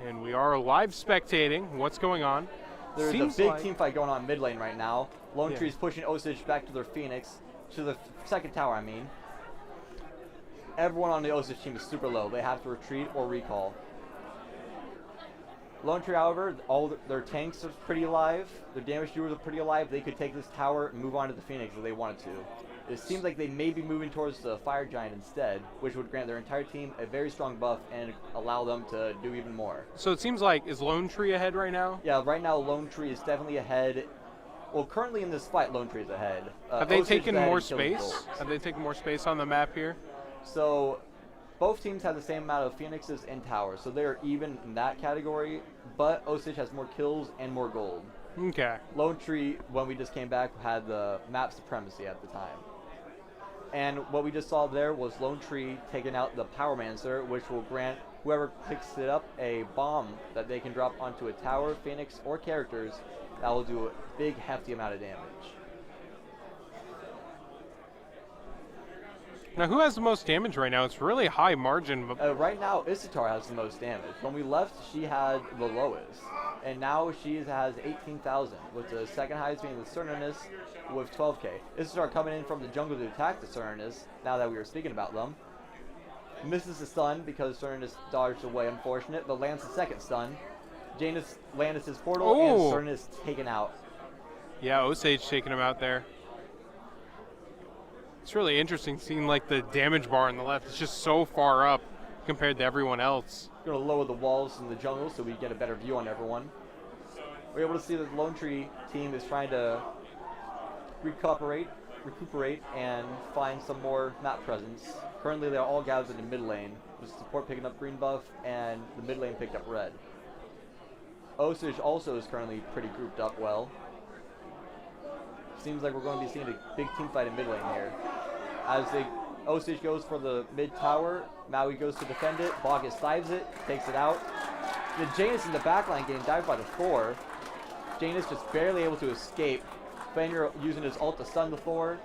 and we are live spectating what's going on. There's Seems a big like- team fight going on mid lane right now. Lone Yeah. Tree's pushing Osage back to their Phoenix, to the second tower, I mean. Everyone on the Osage team is super low. They have to retreat or recall. Lone Tree, however, all their tanks are pretty alive. Their damage doers are pretty alive. They could take this tower and move on to the Phoenix if they wanted to. It seems like they may be moving towards the Fire Giant instead, which would grant their entire team a very strong buff and allow them to do even more. So it seems like, is Lone Tree ahead right now? Yeah, right now Lone Tree is definitely ahead. Well, currently in this fight, Lone Tree is ahead. Have they Osage is taken ahead more in killing space? goals. Have they taken more space on the map here? So both teams have the same amount of Phoenixes and towers, so they're even in that category, but Osage has more kills and more gold. Okay. Lone Tree, when we just came back, had the map supremacy at the time. And what we just saw there was Lone Tree taking out the Powermancer, which will grant whoever picks it up a bomb that they can drop onto a tower, Phoenix, or characters that will do a big, hefty amount of damage. Now, who has the most damage right now? It's really high margin. But Right now, Isatar has the most damage. When we left, she had the lowest. And now she has 18,000, with the second highest being the Cernunnos with 12k. Isatar coming in from the jungle to attack the Cernunnos, now that we were speaking about them. Misses the stun because Cernunnos dodged away, unfortunate, but lands the second stun. Janus landed his portal, and Oh. Cernunnos taken out. yeah, Osage taking him out there. It's really interesting seeing like the damage bar on the left. It's just so far up compared to everyone else. Going to lower the walls in the jungle so we get a better view on everyone. We're able to see that the Lone Tree team is trying to recuperate, and find some more map presence. Currently, they're all gathered in mid lane, with support picking up green buff, and the mid lane picked up red. Osage also is currently pretty grouped up well. Seems like we're going to be seeing a big team fight in mid lane here. As Osage goes for the mid tower, Maui goes to defend it, Bogus dives it, takes it out. The Janus in the backline getting dived by the Thor. Janus just barely able to escape. Fenrir using his ult to stun the Thor.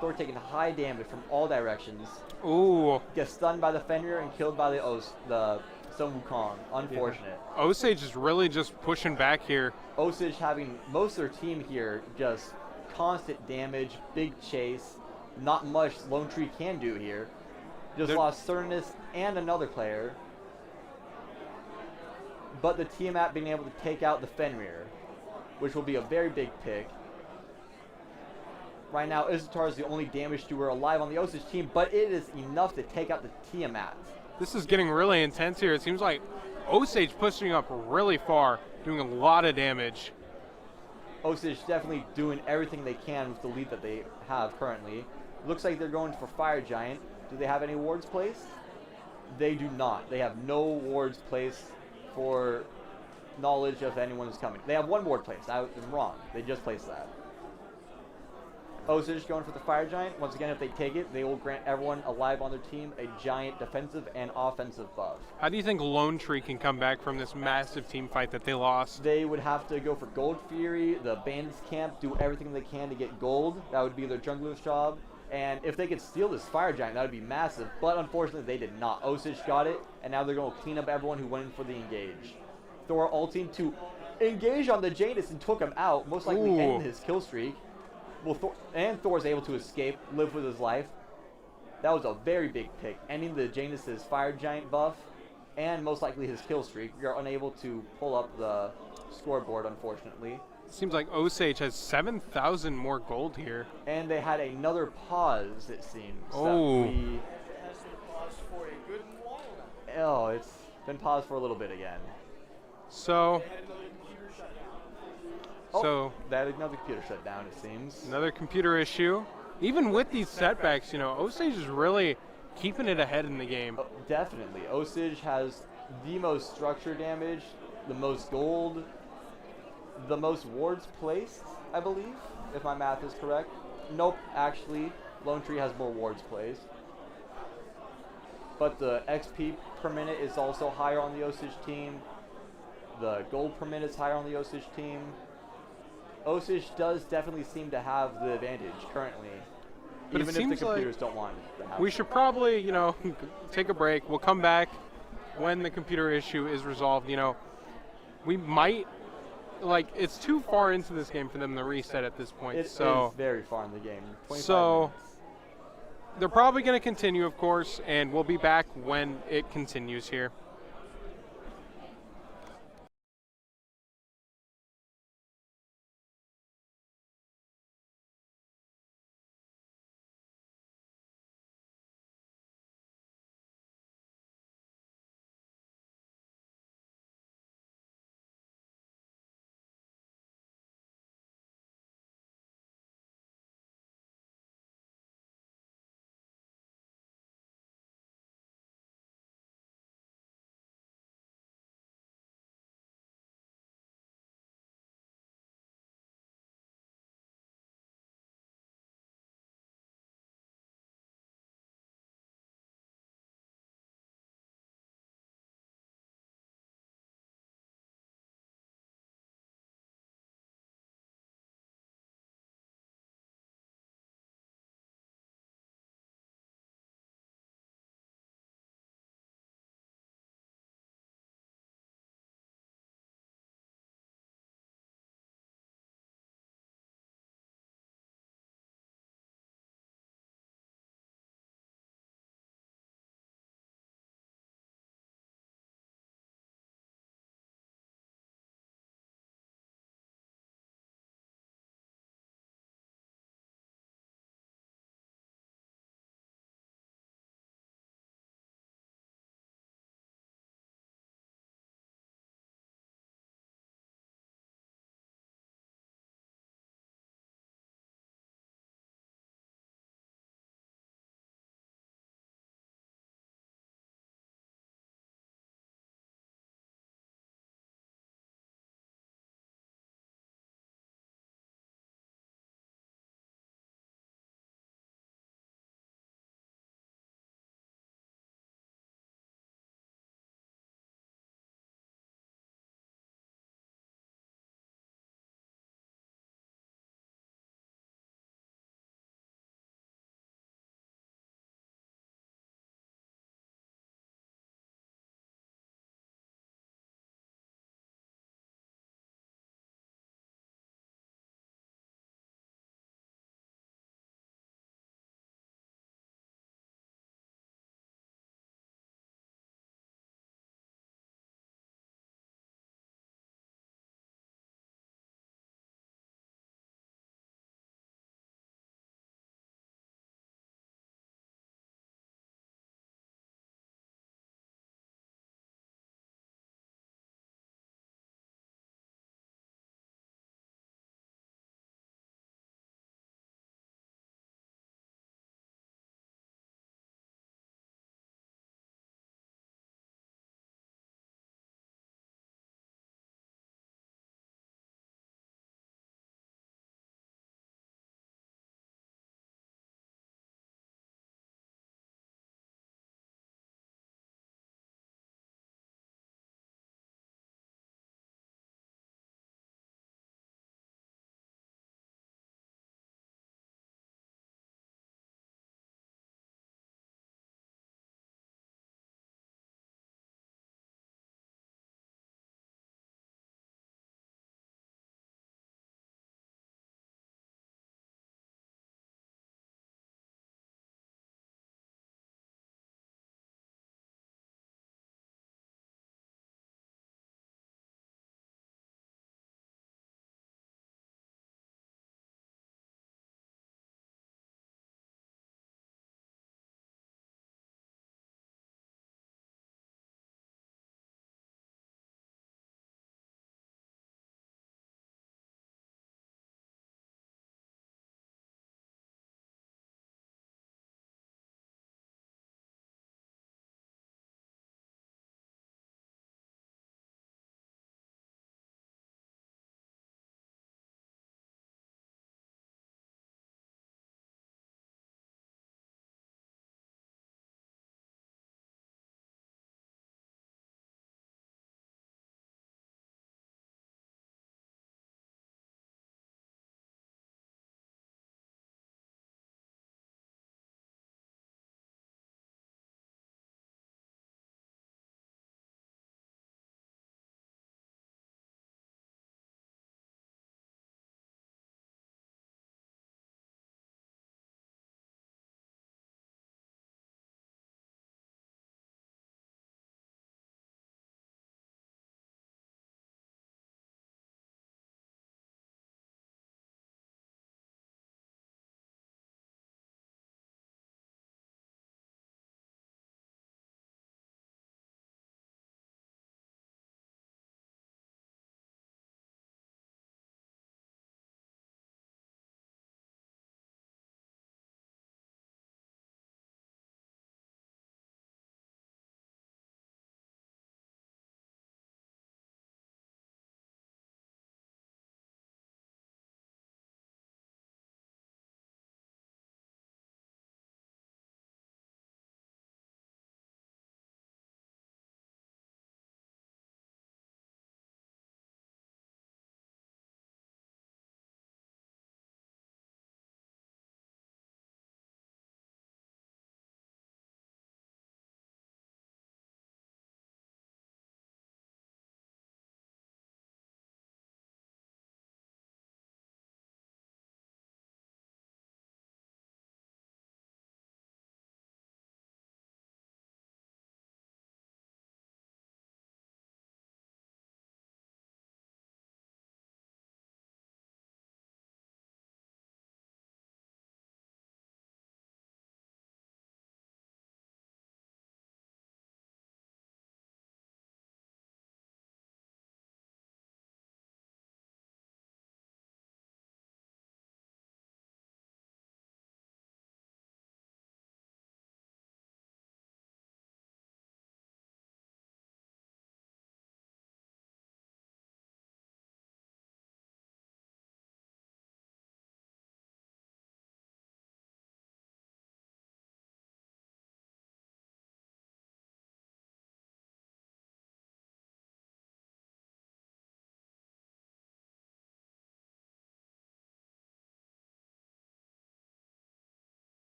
Thor taking high damage from all directions. Ooh. Gets stunned by the Fenrir and killed by the Sun Wukong. Unfortunate. Osage is really just pushing back here. Osage having most of their team here just constant damage, big chase. Not much Lone Tree can do here. Just They're- lost Cernunnos and another player. But the Tiamat being able to take out the Fenrir, which will be a very big pick. Right now, Isatar is the only damage doer alive on the Osage team, but it is enough to take out the Tiamat. This is getting really intense here. It seems like Osage pushing up really far, doing a lot of damage. Osage definitely doing everything they can with the lead that they have currently. Looks like they're going for Fire Giant. Do they have any wards placed? They do not. They have no wards placed for knowledge of anyone who's coming. They have one ward placed. I was wrong. They just placed that. Osage going for the Fire Giant. Once again, if they take it, they will grant everyone alive on their team a giant defensive and offensive buff. How do you think Lone Tree can come back from this massive team fight that they lost? They would have to go for Gold Fury, the Bandits camp, do everything they can to get gold. That would be their jungler's job. And if they could steal this Fire Giant, that would be massive. But unfortunately, they did not. Osage got it, and now they're going to clean up everyone who went in for the engage. Thor ulting to engage on the Janus and took him out, most likely Ooh. ending his kill streak. Well, Thor's able to escape, live with his life. That was a very big pick, ending the Janus's Fire Giant buff, and most likely his kill streak. We are unable to pull up the scoreboard, unfortunately. Seems like Osage has 7,000 more gold here. And they had another pause, it seems. Oh. It has been paused for a good while now. Oh, it's been paused for a little bit again. So, They had another computer shutdown. so That another computer shut down, it seems. another computer issue. Even with these setbacks, Osage is really keeping it ahead in the game. Oh, definitely. Osage has the most structure damage, the most gold, the most wards placed, I believe, if my math is correct. Nope, actually, Lone Tree has more wards placed. But the XP per minute is also higher on the Osage team. The gold per minute is higher on the Osage team. Osage does definitely seem to have the advantage currently, But it even if the seems like computers don't want it to happen. We should probably, take a break. We'll come back when the computer issue is resolved, we might, it's too far into this game for them to reset at this point. It is very far in the game. 25 So minutes. they're probably going to continue, of course, and we'll be back when it continues here.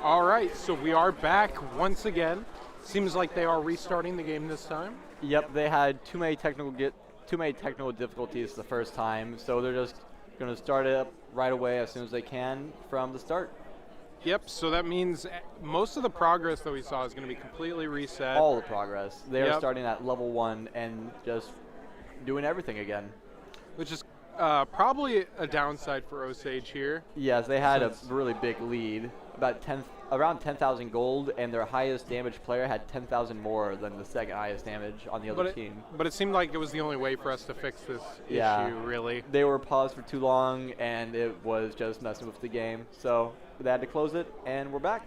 All right, so we are back once again. Seems like they are restarting the game this time. Yep, they had too many technical difficulties the first time, so they're just going to start it up right away as soon as they can from the start. Yep, so that means most of the progress that we saw is going to be completely reset. All the progress. They are Yep. starting at level 1 and just doing everything again. Which is probably a downside for Osage here. Yes, they had a really big lead, around 10,000 gold, and their highest damage player had 10,000 more than the second highest damage on the other team. But it seemed like it was the only way for us to fix this issue, really. They were paused for too long, and it was just messing with the game. So they had to close it, and we're back.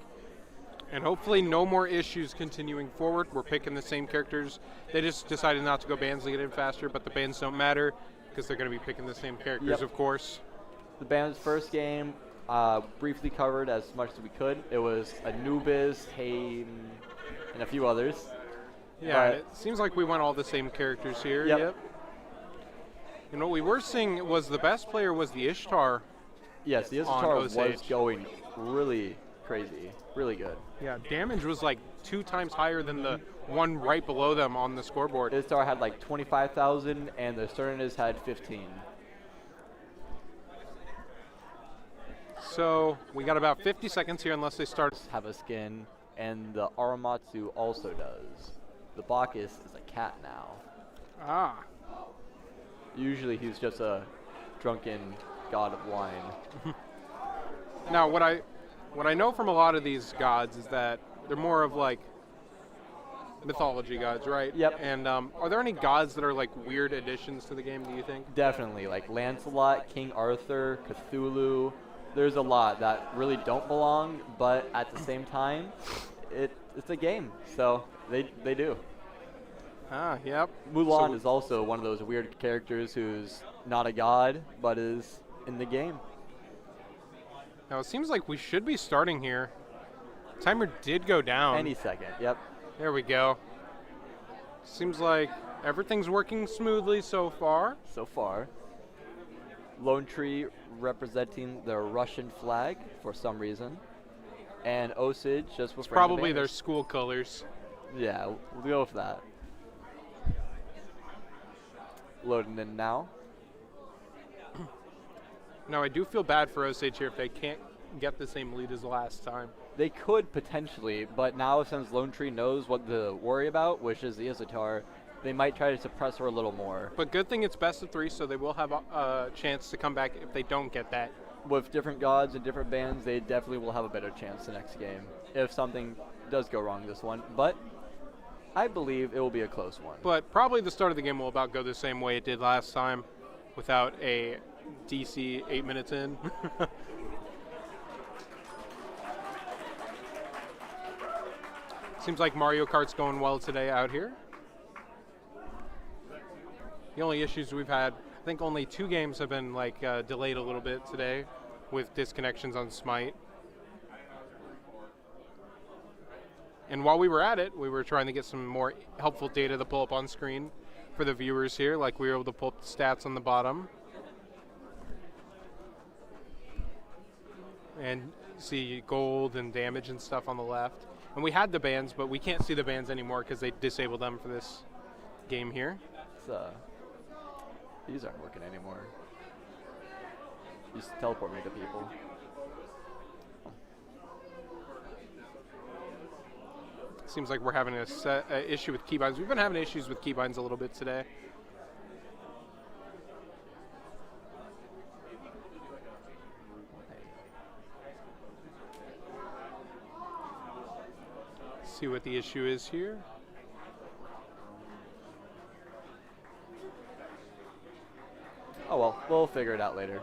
And hopefully no more issues continuing forward. We're picking the same characters. They just decided not to go bans to get in faster, but the bans don't matter because they're going to be picking the same characters, Yep. of course. The band's first game, briefly covered as much as we could. It was Anubis, Hayden, and a few others. Yeah, But- it seems like we went all the same characters here. Yep. And what we were seeing was the best player was the Ishtar. Yes, the On Ishtar was Osage. going really crazy, really good. Yeah, damage was like 2 times higher than the one right below them on the scoreboard. Ishtar had like 25,000, and the Sternus had 15. So we got about 50 seconds here unless they start. Have a skin, and the Aramatsu also does. The Bacchus is a cat now. Ah, Usually he's just a drunken god of wine. now what I know from a lot of these gods is that they're more of like mythology gods, right? Yep. And are there any gods that are like weird additions to the game, do you think? Definitely, like Lancelot, King Arthur, Cthulhu. There's a lot that really don't belong, but at the same time, it's a game, so they do. Ah, yep. Mulan So- is also one of those weird characters who's not a god, but is in the game. Now it seems like we should be starting here. Timer did go down. Any second, yep. There we go. Seems like everything's working smoothly so far. So far. Lone Tree representing the Russian flag for some reason. And Osage just with random Probably their banners. school colors. Yeah, we'll go with that. Loading in now. Now I do feel bad for Osage here if they can't get the same lead as last time. They could potentially, but now since Lone Tree knows what to worry about, which is the Isatar, they might try to suppress her a little more. But good thing it's best of 3, so they will have a chance to come back if they don't get that. With different gods and different bands, they definitely will have a better chance the next game if something does go wrong this one. But I believe it will be a close one. But probably the start of the game will about go the same way it did last time without a DC 8 minutes in. Seems like Mario Kart's going well today out here. The only issues we've had, I think only 2 games have been like delayed a little bit today with disconnections on Smite. And while we were at it, we were trying to get some more helpful data to pull up on screen for the viewers here, like we were able to pull up the stats on the bottom. And see gold and damage and stuff on the left. And we had the bans, but we can't see the bans anymore because they disabled them for this game here. It's, these aren't working anymore. Just teleport me to people. Seems like we're having a issue with keybinds. We've been having issues with keybinds a little bit today. See what the issue is here. Oh well, we'll figure it out later.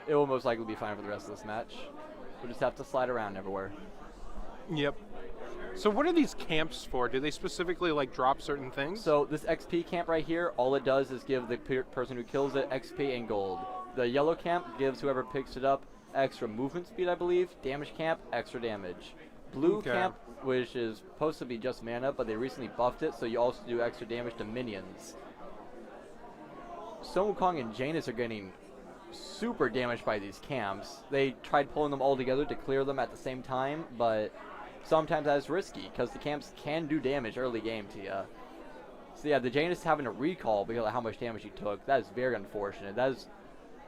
It will most likely be fine for the rest of this match. We'll just have to slide around everywhere. Yep. So what are these camps for? Do they specifically like drop certain things? So this XP camp right here, all it does is give the person who kills it XP and gold. The yellow camp gives whoever picks it up extra movement speed, I believe. Damage camp, extra damage. Blue Okay. camp, which is supposed to be just mana, but they recently buffed it, so you also do extra damage to minions. Sun Wukong and Janus are getting super damaged by these camps. They tried pulling them all together to clear them at the same time, but sometimes that's risky because the camps can do damage early game to you. So yeah, the Janus having a recall because of how much damage he took, that is very unfortunate. That is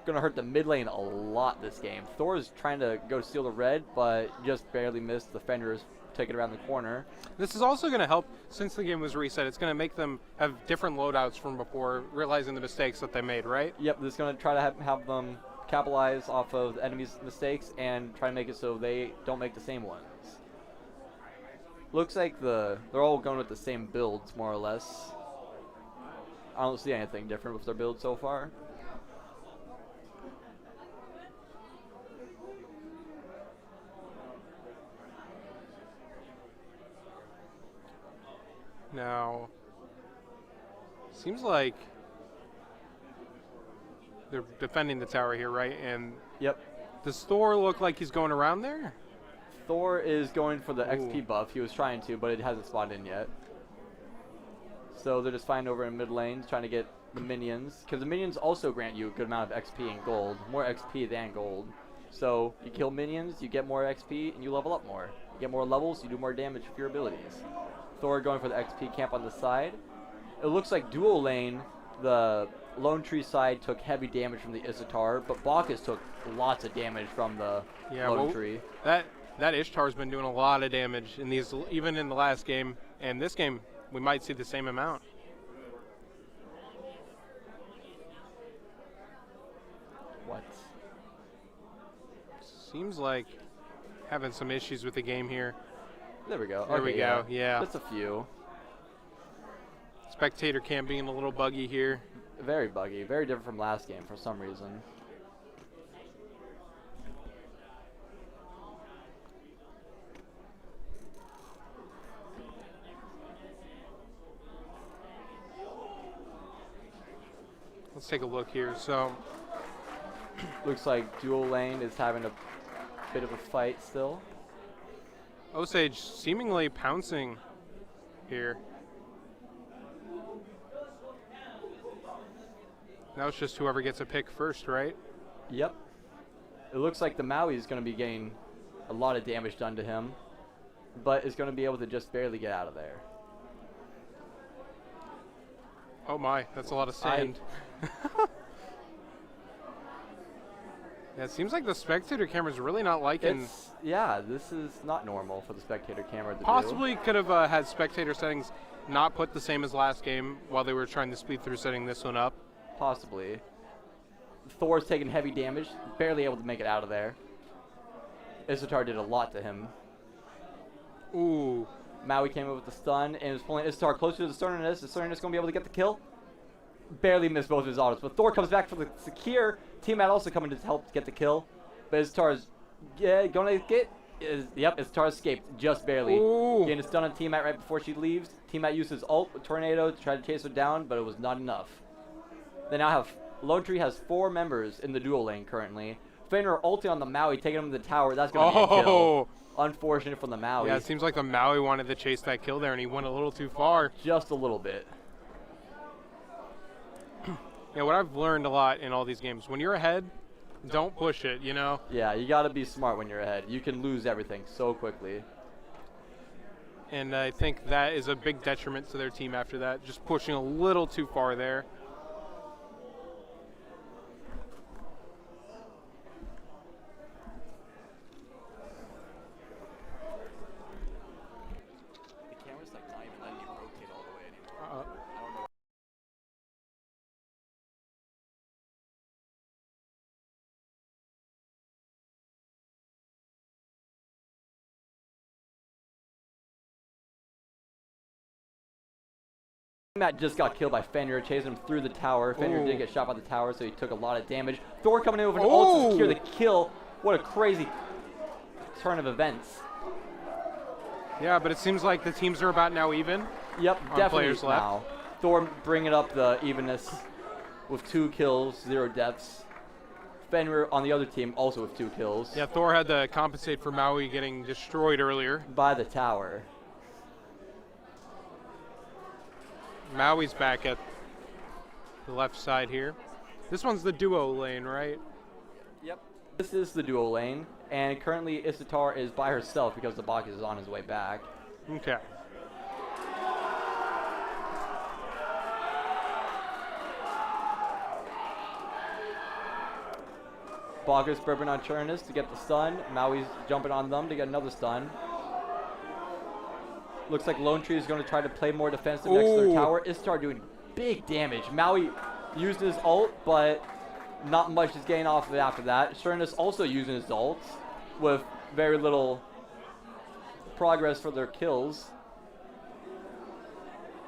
going to hurt the mid lane a lot this game. Thor is trying to go steal the red, but just barely missed. The Fenrir's taking it around the corner. This is also going to help, since the game was reset, it's going to make them have different loadouts from before, realizing the mistakes that they made, right? Yep, this is going to try to have them capitalize off of the enemy's mistakes and try to make it so they don't make the same ones. Looks like they're all going with the same builds, more or less. I don't see anything different with their build so far. Now, seems like they're defending the tower here, right? And Yep. does Thor look like he's going around there? Thor is going for the Ooh. XP buff. He was trying to, but it hasn't spawned in yet. So they're just fighting over in mid lane, trying to get the minions. Because the minions also grant you a good amount of XP and gold. More XP than gold. So you kill minions, you get more XP, and you level up more. You get more levels, you do more damage with your abilities. Thor going for the XP camp on the side. It looks like dual lane, the Lone Tree side took heavy damage from the Isatar, but Bacchus took lots of damage from the Lone Tree. That Ishtar's been doing a lot of damage in these, even in the last game, and this game we might see the same amount. What? Seems like having some issues with the game here. There we go. There we go, yeah. Just a few. Spectator cam being a little buggy here. Very buggy. Very different from last game for some reason. Let's take a look here. So, Looks like dual lane is having a bit of a fight still. Osage seemingly pouncing here. Now it's just whoever gets a pick first, right? Yep. It looks like the Maui is going to be getting a lot of damage done to him, but is going to be able to just barely get out of there. Oh my, that's a lot of sand. Yeah, it seems like the spectator camera's really not liking. Yeah, this is not normal for the spectator camera to Possibly could have had spectator settings not put the same as last game while they were trying to speed through setting this one up. Possibly. Thor's taking heavy damage, barely able to make it out of there. Isatar did a lot to him. Ooh. Maui came in with the stun and was pulling Isatar closer to the Sternus. Is Sternus going to be able to get the kill? Barely missed both of his autos, but Thor comes back for the secure. Teamat also coming to help get the kill, but Isatar's going to get. Yep, Isatar escaped just barely. Ooh. Getting a stun on Teamat right before she leaves. Teamat used his ult with Tornado to try to chase her down, but it was not enough. They now have Lone Tree has 4 members in the dual lane currently. Fenrir ulting on the Maui, taking him to the tower. That's going to be a kill. Unfortunate from the Maui. Yeah, it seems like the Maui wanted to chase that kill there, and he went a little too far. Just a little bit. Yeah, what I've learned a lot in all these games, when you're ahead, don't push it, you know? Yeah, you got to be smart when you're ahead. You can lose everything so quickly. And I think that is a big detriment to their team after that, just pushing a little too far there. The camera's like not even letting you rotate all the way anymore. I don't know. Matt just got killed by Fenrir, chasing him through the tower. Fenrir did get shot by the tower, so he took a lot of damage. Thor coming in with an ult to secure the kill. What a crazy turn of events. Yeah, but it seems like the teams are about now even. Yep, on definitely players left. now. Thor bringing up the evenness with 2 kills, 0 deaths. Fenrir on the other team also with 2 kills. Yeah, Thor had to compensate for Maui getting destroyed earlier. By the tower. Maui's back at the left side here. This one's the duo lane, right? Yep. This is the duo lane, and currently Isitar is by herself because the Bacchus is on his way back. Okay. Bacchus burping on Chernus to get the stun. Maui's jumping on them to get another stun. Looks like Lone Tree is going to try to play more defensive next to their tower. Isitar doing big damage. Maui used his ult, but not much is getting off of it after that. Chernus also using his ult with very little progress for their kills.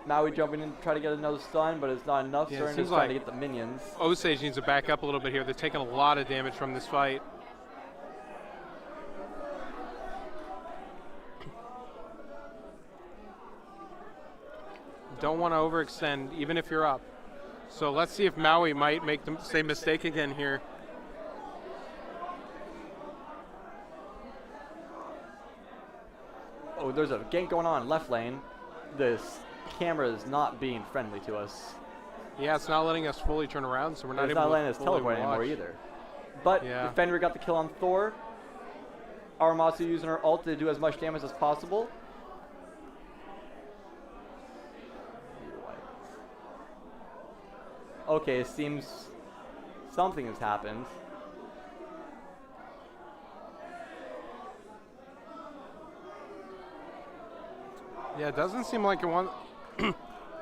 Maui jumping in to try to get another stun, but it's not enough. Yeah, Chernus trying to get the minions. Osage needs to back up a little bit here. They're taking a lot of damage from this fight. Don't want to overextend, even if you're up. So let's see if Maui might make the same mistake again here. Oh, there's a gank going on in left lane. This camera is not being friendly to us. Yeah, it's not letting us fully turn around, so we're not It's able not to letting us fully teleport watch. anymore either. But Yeah. Defender got the kill on Thor. Aramatsu using her ult to do as much damage as possible. Okay, it seems something has happened. Yeah, it doesn't seem like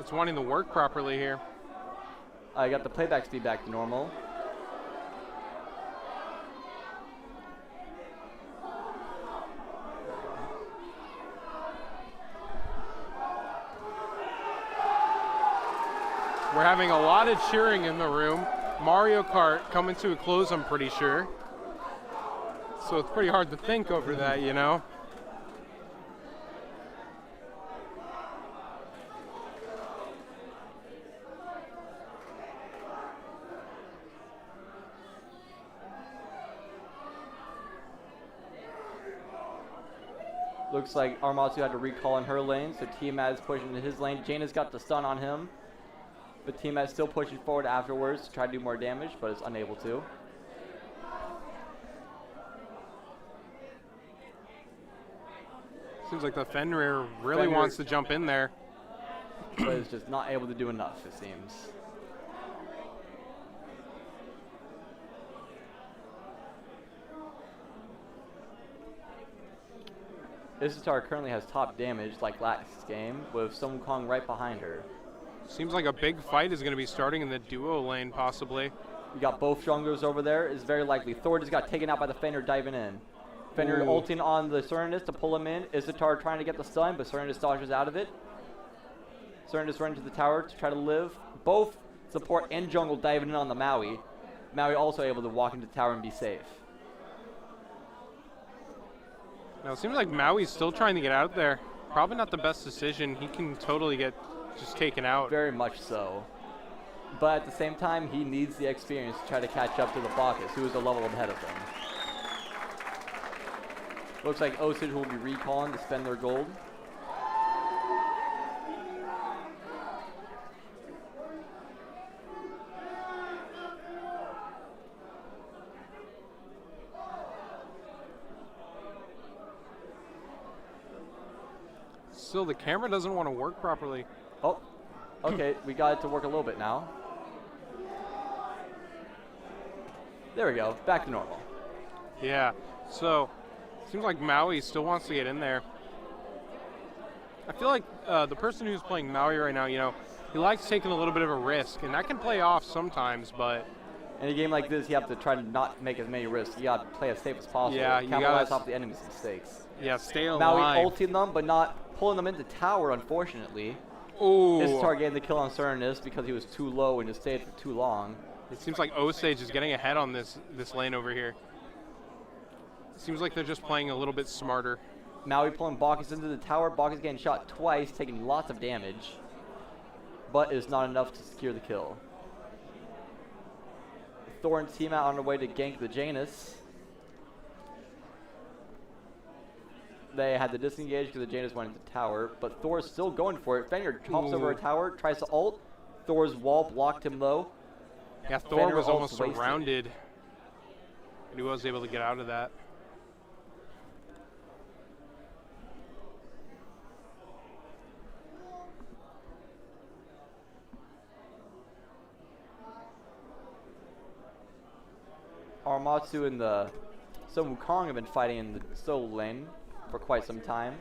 it's wanting to work properly here. I got the playback speed back to normal. We're having a lot of cheering in the room. Mario Kart coming to a close, I'm pretty sure. So it's pretty hard to think over that, you know? Looks like Aramatsu had to recall in her lane, so Tiamat is pushing into his lane. Jaina's got the stun on him, but Tiamat's still pushing forward afterwards to try to do more damage, but is unable to. Seems like the Fenrir really Fenrir- wants to jump in there. But is just not able to do enough, it seems. Isitar currently has top damage like last game, with Sun Wukong right behind her. Seems like a big fight is going to be starting in the duo lane, possibly. We got both junglers over there. It's very likely. Thor just got taken out by the Fenrir diving in. Fenrir ulting on the Cernus to pull him in. Isitar trying to get the stun, but Cernus dodges out of it. Cernus running to the tower to try to live. Both support and jungle diving in on the Maui. Maui also able to walk into the tower and be safe. Now, it seems like Maui's still trying to get out there. Probably not the best decision. He can totally get just taken out. Very much so. But at the same time, he needs the experience to try to catch up to the Bacchus, who is a level ahead of him. Looks like Osage will be recalling to spend their gold. Still, the camera doesn't want to work properly. Oh, okay, we got it to work a little bit now. There we go, back to normal. Yeah, so seems like Maui still wants to get in there. I feel like the person who's playing Maui right now, you know, he likes taking a little bit of a risk, and that can play off sometimes, but... In a game like this, you have to try to not make as many risks. You got to play as safe as possible. Yeah, you capitalize gotta off the enemy's mistakes. Yeah, stay alive. Maui ulting them, but not pulling them into tower, unfortunately. Ooh. Isitar getting the kill on Cernus because he was too low and just stayed for too long. It seems like Osage is getting ahead on this lane over here. Seems like they're just playing a little bit smarter. Maui pulling Bacchus into the tower. Bacchus getting shot twice, taking lots of damage, but is not enough to secure the kill. Thor and Tiamat on their way to gank the Janus. They had to disengage because the Janus went into the tower, but Thor is still going for it. Fenrir hops over a tower, tries to ult. Thor's wall blocked him low. Yeah, Thor Fenrir was ult almost wasted. surrounded, but he was able to get out of that. Armatsu and the Sun Wukong have been fighting in the solo lane for quite some time.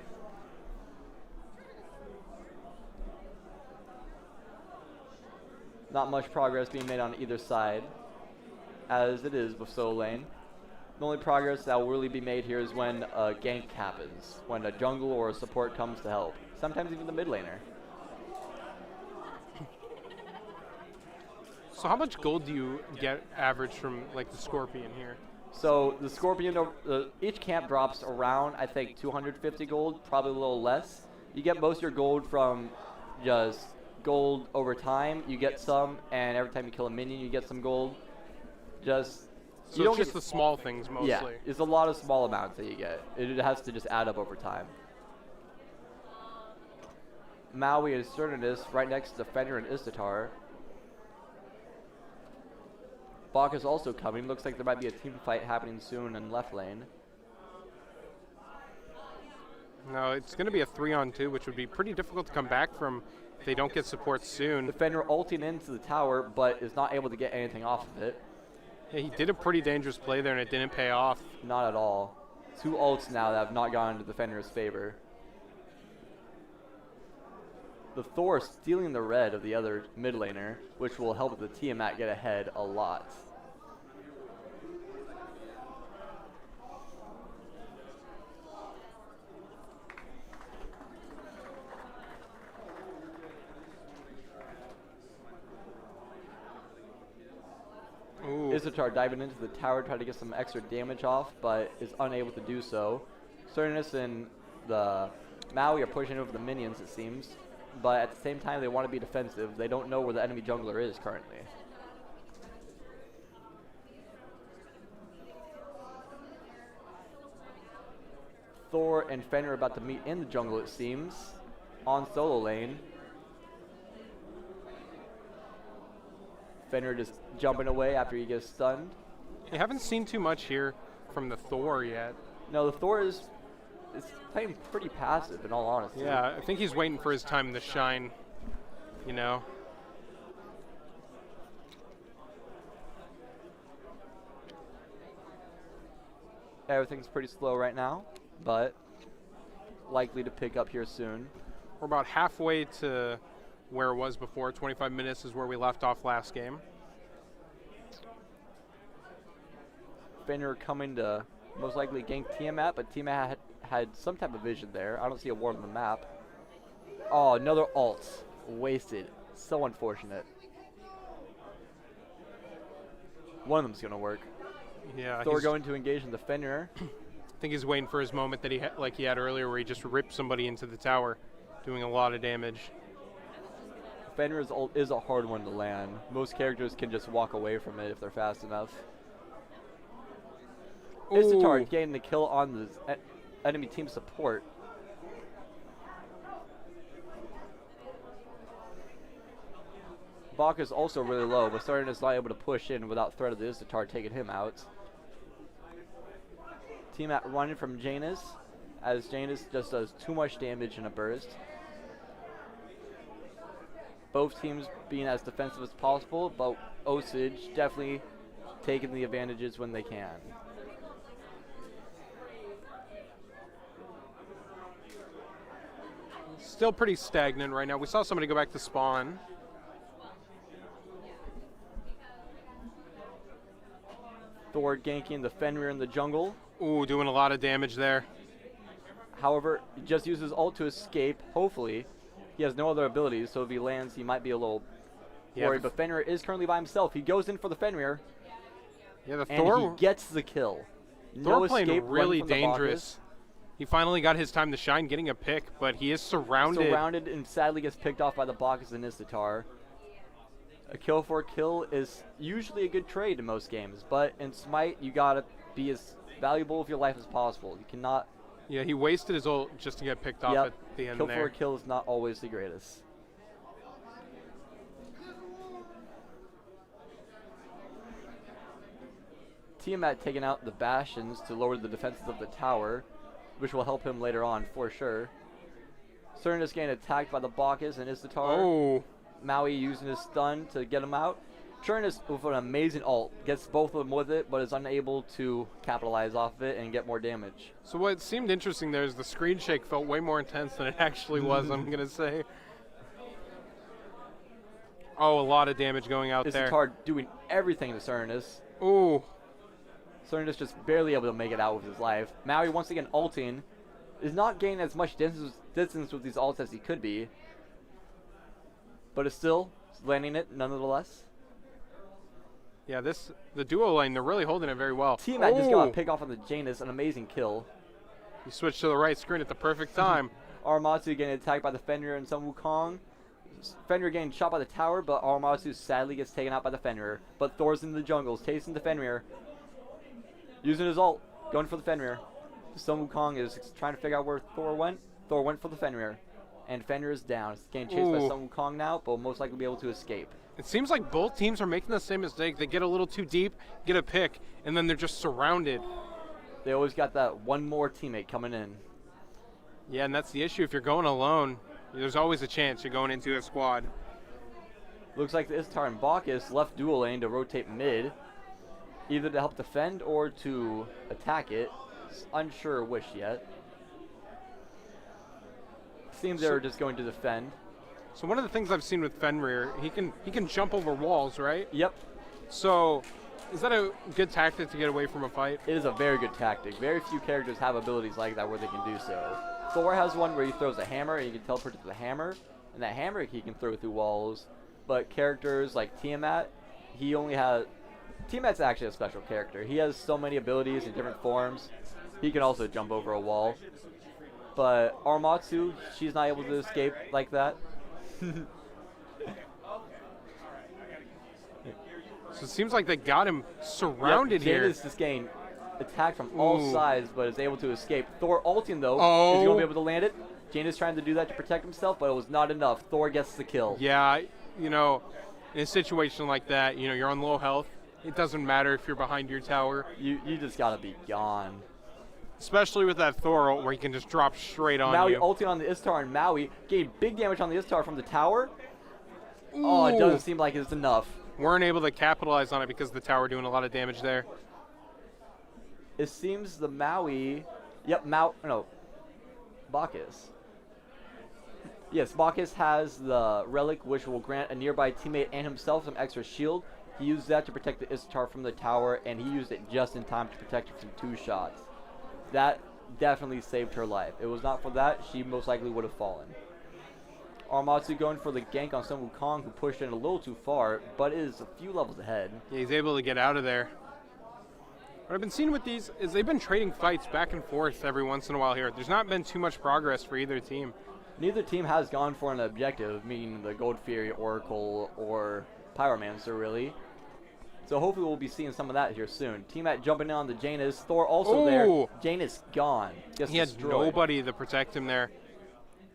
Not much progress being made on either side, as it is with solo lane. The only progress that will really be made here is when a gank happens, when a jungle or a support comes to help. Sometimes even the mid laner. So how much gold do you get average from like the Scorpion here? So the Scorpion, each camp drops around, I think, 250 gold, probably a little less. You get most of your gold from just gold over time. You get some, and every time you kill a minion, you get some gold. Just So you don't it's just get, the small things mostly. yeah, it's a lot of small amounts that you get. It has to just add up over time. Maui and Cernunnos right next to Fenrir and Istatar. Bach is also coming. Looks like there might be a team fight happening soon in left lane. No, it's going to be a 3-on-2, which would be pretty difficult to come back from if they don't get support soon. Defender ulting into the tower, but is not able to get anything off of it. Yeah, he did a pretty dangerous play there, and it didn't pay off. Not at all. 2 ults now that have not gone into Defender's favor. The Thor stealing the red of the other mid laner, which will help the Tiamat get ahead a lot. Ooh. Isotar diving into the tower, trying to get some extra damage off, but is unable to do so. Cernunnos and the Maui are pushing over the minions, it seems, but at the same time they want to be defensive. They don't know where the enemy jungler is currently. Thor and Fenrir are about to meet in the jungle, it seems, on solo lane. Fenrir just jumping away after he gets stunned. You haven't seen too much here from the Thor yet. No, the Thor is playing pretty passive, in all honesty. Yeah, I think he's waiting for his time to shine, you know. Everything's pretty slow right now, but likely to pick up here soon. We're about halfway to where it was before. 25 minutes is where we left off last game. Fenrir coming to most likely gank Tiamat, but Tiamat had some type of vision there. I don't see a ward on the map. Oh, another ult. Wasted. So unfortunate. One of them's going to work. Yeah, Thor going to engage in the Fenrir. I think he's waiting for his moment that like he had earlier, where he just ripped somebody into the tower, doing a lot of damage. Fenrir's ult is a hard one to land. Most characters can just walk away from it if they're fast enough. Istatar getting the kill on the enemy team support. Bach is also really low, but Starting is not able to push in without threat of the Istatar taking him out. Tiamat running from Janus, as Janus just does too much damage in a burst. Both teams being as defensive as possible, but Osage definitely taking the advantages when they can. Still pretty stagnant right now. We saw somebody go back to spawn. Thor ganking the Fenrir in the jungle. Ooh, doing a lot of damage there. However, he just uses ult to escape, hopefully. He has no other abilities, so if he lands, he might be a little worried. But Fenrir is currently by himself. He goes in for the Fenrir, Yeah, the and Thor he gets the kill. Thor No playing escape, really run from the dangerous. He finally got his time to shine, getting a pick, but he is surrounded. Surrounded and sadly gets picked off by the Bacchus and Istatar. A kill for a kill is usually a good trade in most games, but in Smite, you gotta be as valuable with your life as possible. You cannot. Yeah, he wasted his ult just to get picked off Yep. at the end Kill there. for a kill is not always the greatest. Tiamat taking out the Bastions to lower the defenses of the tower, which will help him later on for sure. Cernus getting attacked by the Bacchus and Istatar. Oh. Maui using his stun to get him out. Cernus with an amazing ult gets both of them with it, but is unable to capitalize off of it and get more damage. So what seemed interesting there is the screen shake felt way more intense than it actually was, I'm going to say. Oh, a lot of damage going out there. Istatar doing everything to Cernus. Ooh. Cernus just barely able to make it out with his life. Maui once again ulting. Is not gaining as much distance with these ults as he could be. But is still landing it nonetheless. Yeah, the duo lane, they're really holding it very well. Tiamat just got a pick off on the Janus, an amazing kill. He switched to the right screen at the perfect time. Aramatsu getting attacked by the Fenrir and Sun Wukong. Fenrir getting shot by the tower, but Aramatsu sadly gets taken out by the Fenrir. But Thor's in the jungles, chasing the Fenrir. Using his ult, going for the Fenrir. Sun Wukong is trying to figure out where Thor went. Thor went for the Fenrir. And Fenrir is down. He's getting chased by Sun Wukong now, but will most likely be able to escape. It seems like both teams are making the same mistake. They get a little too deep, get a pick, and then they're just surrounded. They always got that one more teammate coming in. Yeah, and that's the issue. If you're going alone, there's always a chance you're going into a squad. Looks like the Istar and Bacchus left dual lane to rotate mid, either to help defend or to attack it. Unsure which yet. Seems they were just going to defend. So one of the things I've seen with Fenrir, he can jump over walls, right? Yep. So is that a good tactic to get away from a fight? It is a very good tactic. Very few characters have abilities like that where they can do so. Thor has one where he throws a hammer and he can teleport to the hammer, and that hammer he can throw through walls. But characters like Tiamat, he only has... Tiamat's actually a special character. He has so many abilities in different forms. He can also jump over a wall. But Aramatsu, she's not able to escape like that. So it seems like they got him surrounded here. Jade is just getting attacked from all sides, but is able to escape. Thor ulting though, is he going to be able to land it? Jane is trying to do that to protect himself, but it was not enough. Thor gets the kill. Yeah, you know, in a situation like that, you know, you're on low health. It doesn't matter if you're behind your tower. You just got to be gone. Especially with that Thor ult where he can just drop straight on Maui you. ulting on the Istar, and Maui getting big damage on the Istar from the tower. Ooh. Oh, it doesn't seem like it's enough. Weren't able to capitalize on it because the tower doing a lot of damage there. It seems the Maui... Yep, Bacchus. Yes, Bacchus has the relic, which will grant a nearby teammate and himself some extra shield. He used that to protect the Istar from the tower, and he used it just in time to protect her from 2 shots. That definitely saved her life. If it was not for that, she most likely would have fallen. Aramatsu going for the gank on Sun Wukong, who pushed in a little too far, but is a few levels ahead. Yeah, he's able to get out of there. What I've been seeing with these is they've been trading fights back and forth every once in a while here. There's not been too much progress for either team. Neither team has gone for an objective, meaning the Gold Fury, Oracle, or Pyromancer, really. So hopefully we'll be seeing some of that here soon. Tiamat jumping in on the Janus. Thor also there. Janus gone. He had nobody to protect him there.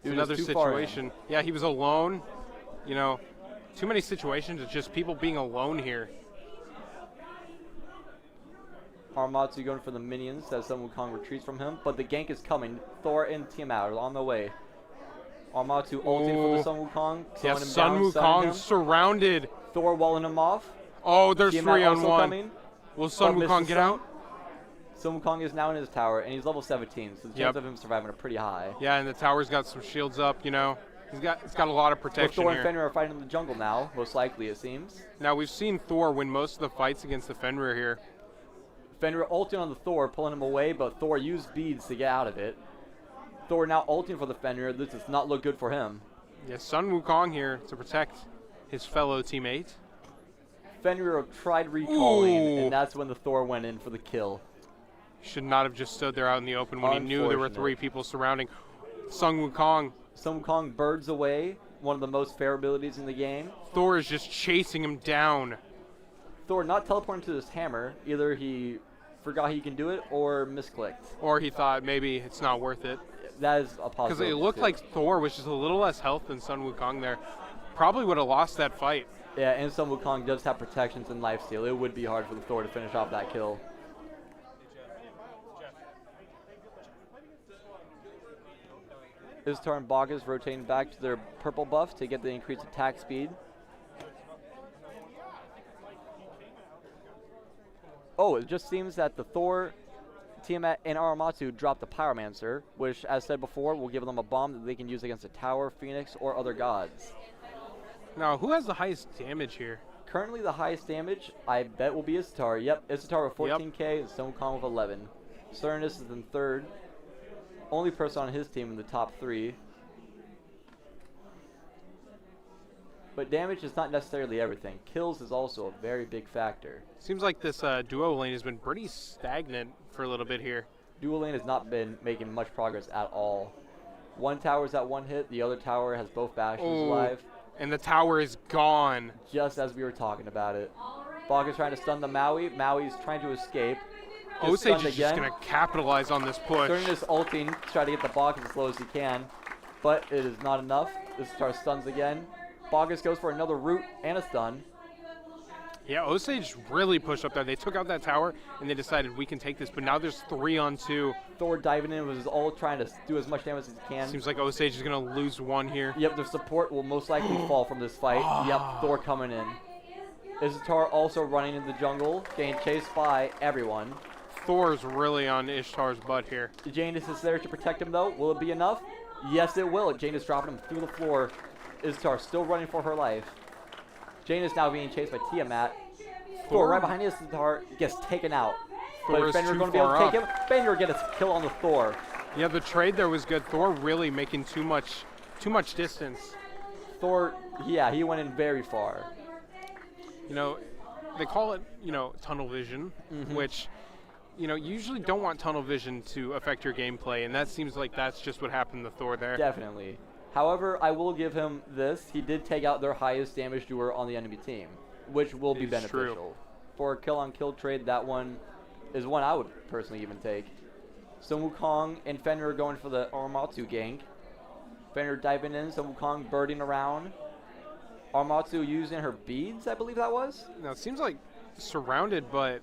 It's another situation. Yeah, he was alone. You know, too many situations. It's just people being alone here. Aramatsu going for the minions as Sun Wukong retreats from him, but the gank is coming. Thor and Tiamat are on the way. Aramatsu ulting for the Sun Wukong. Yeah, Sun Wukong surrounded. Thor walling him off. Oh, there's Tiamat 3 on 1. Coming, Will Sun Wukong get out? Sun Wukong is now in his tower, and he's level 17, so the chance of him surviving are pretty high. Yeah, and the tower's got some shields up, you know. It's got a lot of protection Thor here. and Fenrir are fighting in the jungle now, most likely it seems. Now, we've seen Thor win most of the fights against the Fenrir here. Fenrir ulting on the Thor, pulling him away, but Thor used beads to get out of it. Thor now ulting for the Fenrir. This does not look good for him. Yeah, Sun Wukong here to protect his fellow teammate. Fenrir tried recalling, and that's when the Thor went in for the kill. Should not have just stood there out in the open when he knew there were 3 people surrounding. Sun Wukong. Sun Wukong birds away, one of the most fair abilities in the game. Thor is just chasing him down. Thor not teleporting to this hammer. Either he forgot he can do it or misclicked. Or he thought maybe it's not worth it. That is a possibility. Because it looked like Thor was just a little less health than Sun Wukong there. Probably would have lost that fight. Yeah, and Sun Wukong does have protections and lifesteal. It would be hard for the Thor to finish off that kill. Istar and Bacchus rotating back to their purple buff to get the increased attack speed. Oh, it just seems that the Thor, Tiamat, and Aramatsu dropped the Pyromancer, which, as said before, will give them a bomb that they can use against a tower, phoenix, or other gods. Now, who has the highest damage here? Currently, the highest damage, I bet, will be Istar. Yep, Istar with 14k and Stone Kong with 11. Cernus is in third. Only person on his team in the top 3. But damage is not necessarily everything. Kills is also a very big factor. Seems like this duo lane has been pretty stagnant for a little bit here. Duo lane has not been making much progress at all. One tower's at 1 hit, the other tower has both bastions alive. And the tower is gone. Just as we were talking about it. Bacchus trying to stun the Maui. Maui's trying to escape. Osage is just going to capitalize on this push. Cernus ulting to try to get the Bacchus as low as he can. But it is not enough. This star stuns again. Bacchus goes for another root and a stun. Yeah, Osage really pushed up there. They took out that tower, and they decided we can take this, but now there's 3 on 2. Thor diving in with his ult, trying to do as much damage as he can. Seems like Osage is going to lose 1 here. Yep, their support will most likely fall from this fight. Yep, Thor coming in. Ishtar also running in the jungle, getting chased by everyone. Thor's really on Ishtar's butt here. Janus is there to protect him, though. Will it be enough? Yes, it will. Janus dropping him through the floor. Ishtar still running for her life. Janus now being chased by Tiamat. Thor right behind Ishtar gets taken out. Thor but is Fenrir too going to be able to far take him. Fenrir gets a kill on the Thor. Yeah, the trade there was good. Thor really making too much distance. Thor, yeah, he went in very far. You know, they call it, tunnel vision, which, you usually don't want tunnel vision to affect your gameplay, and that seems like that's just what happened to Thor there. Definitely. However, I will give him this. He did take out their highest damage doer on the enemy team, which will be beneficial. True. For a kill-on-kill trade, that one is one I would personally even take. Sun Wukong and Fenrir going for the Aramatsu gank. Fenrir diving in, Sun Wukong birding around. Aramatsu using her beads, I believe that was. Now, it seems like surrounded, but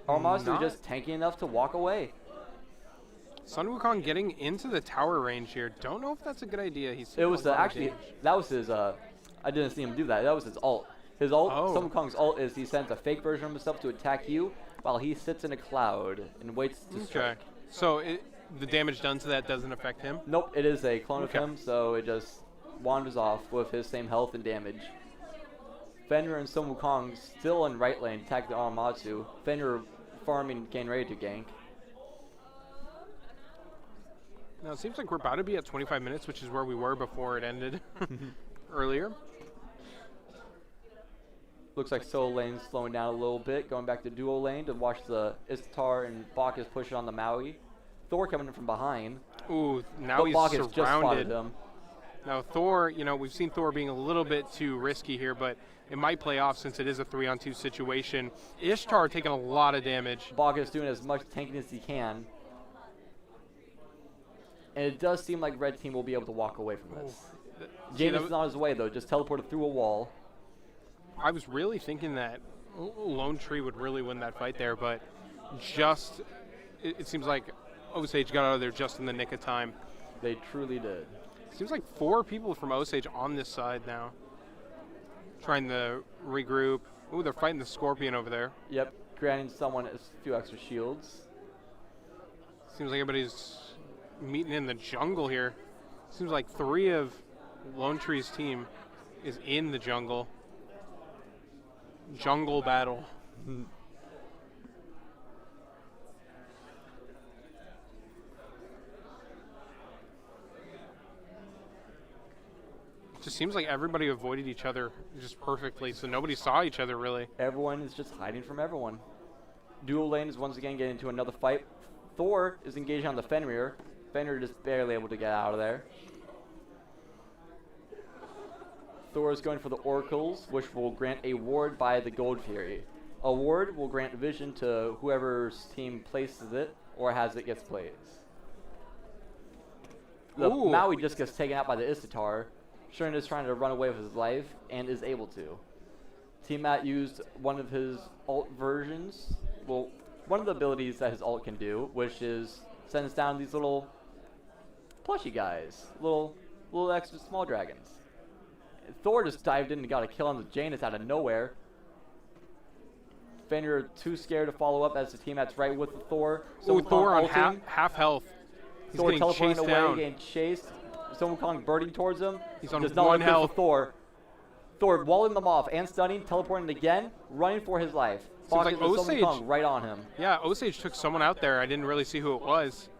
Aramatsu just tanky enough to walk away. Sun Wukong getting into the tower range here. Don't know if that's a good idea. It was actually, that was his, I didn't see him do that. That was his ult. His ult, Sun Wukong's ult is he sends a fake version of himself to attack you while he sits in a cloud and waits to strike. So the damage done to that doesn't affect him? Nope, it is a clone of him, so it just wanders off with his same health and damage. Fenrir and Sun Wukong still in right lane, attack the Aramatsu. Fenrir farming, getting ready to gank. Now, it seems like we're about to be at 25 minutes, which is where we were before it ended earlier. Looks like solo lane's slowing down a little bit, going back to duo lane to watch the Ishtar and Bacchus push on the Maui. Thor coming in from behind. Ooh, now he's Bacchus surrounded. just spotted him. Now, Thor, we've seen Thor being a little bit too risky here, but it might play off since it is a 3-on-2 situation. Ishtar taking a lot of damage. Bacchus doing as much tanking as he can. And it does seem like Red Team will be able to walk away from this. Janus is on his way, though, just teleported through a wall. I was really thinking that Lone Tree would really win that fight there, but just it seems like Osage got out of there just in the nick of time. They truly did. Seems like 4 people from Osage on this side now. Trying to regroup. Ooh, they're fighting the Scorpion over there. Yep, granting someone a few extra shields. Seems like everybody's meeting in the jungle here. Seems like 3 of Lone Tree's team is in the jungle. Jungle battle. It just seems like everybody avoided each other just perfectly, so nobody saw each other really. Everyone is just hiding from everyone. Dual lane is once again getting into another fight. Thor is engaging on the Fenrir. Fenrir just barely able to get out of there. Thor is going for the Oracles, which will grant a ward by the Gold Fury. A ward will grant vision to whoever's team places it or has it gets placed. The Maui just gets taken out by the Ishtar. Shern is trying to run away with his life and is able to. Tiamat used one of his ult versions. Well, one of the abilities that his ult can do, which is sends down these little plushy guys, little extra small dragons. Thor just dived in and got a kill on the Janus out of nowhere. Fenrir too scared to follow up as the team that's right with the Thor. So Thor on ulting. half health. He's Thor getting teleporting chased away, down. getting chased. Sun Wukong birding towards him. He's on Does not one look good for health. Thor. Thor walling them off and stunning, teleporting again, running for his life. Seems like Pocket with Sun Osage- Wukong right on him. Yeah, Osage took someone out there. I didn't really see who it was.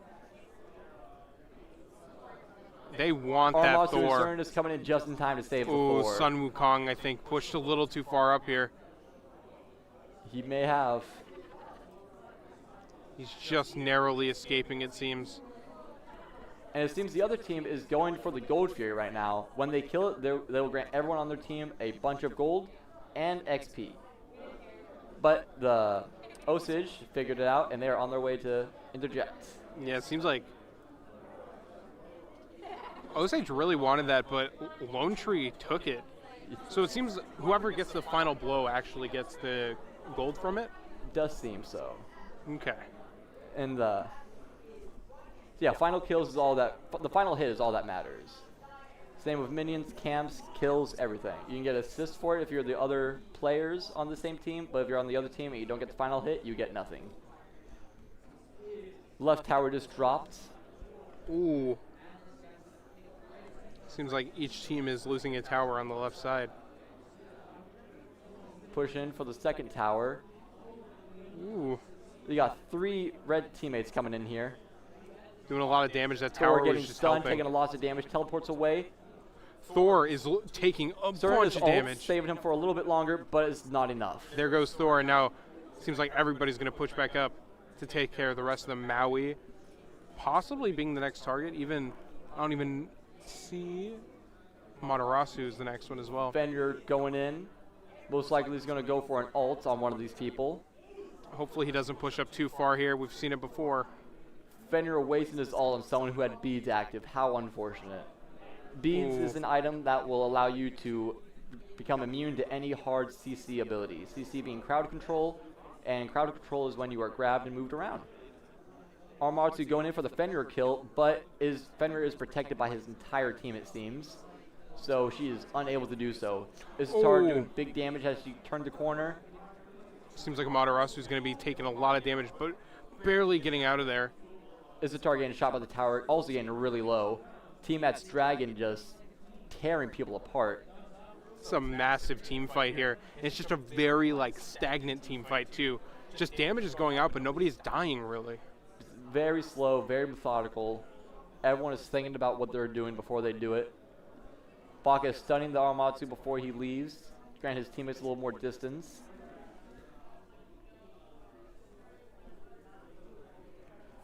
They want that Armatsu Thor. Cern is coming in just in time to save the Ooh, Thor. Sun Wukong, I think, pushed a little too far up here. He may have. He's just narrowly escaping, it seems. And it seems the other team is going for the Gold Fury right now. When they kill it, they will grant everyone on their team a bunch of gold and XP. But the Osage figured it out, and they are on their way to interject. Yeah, it seems like Osage really wanted that, but Lone Tree took it. So it seems whoever gets the final blow actually gets the gold from it? Does seem so. Okay. And yeah, final kills is all that. The final hit is all that matters. Same with minions, camps, kills, everything. You can get assists for it if you're the other players on the same team, but if you're on the other team and you don't get the final hit, you get nothing. Left tower just dropped. Ooh. Seems like each team is losing a tower on the left side. Push in for the second tower. Ooh. You got 3 red teammates coming in here. Doing a lot of damage. That Thor tower getting was just stunned, helping. taking a lots of damage, teleports away. Thor is taking a bunch of damage. Saving him for a little bit longer, but it's not enough. There goes Thor, and now seems like everybody's going to push back up to take care of the rest of the Maui. Possibly being the next target. Even, I don't even see Matarasu is the next one as well. Fenrir going in. Most likely he's going to go for an ult on one of these people. Hopefully he doesn't push up too far here. We've seen it before. Fenrir wasting his ult on someone who had beads active. How unfortunate. Beads Ooh. is an item that will allow you to become immune to any hard CC ability. CC being crowd control, and crowd control is when you are grabbed and moved around. Armatsu going in for the Fenrir kill, but Fenrir is protected by his entire team, it seems. So she is unable to do so. Istar Ooh. doing big damage as she turned the corner. Seems like Amaterasu is going to be taking a lot of damage, but barely getting out of there. Istar getting shot by the tower, also getting really low. Team At's Dragon just tearing people apart. It's a massive team fight here. And it's just a very stagnant team fight too. Just damage is going out, but nobody's dying really. Very slow, very methodical. Everyone is thinking about what they're doing before they do it. Baka is stunning the Armatsu before he leaves. Grant his teammates a little more distance.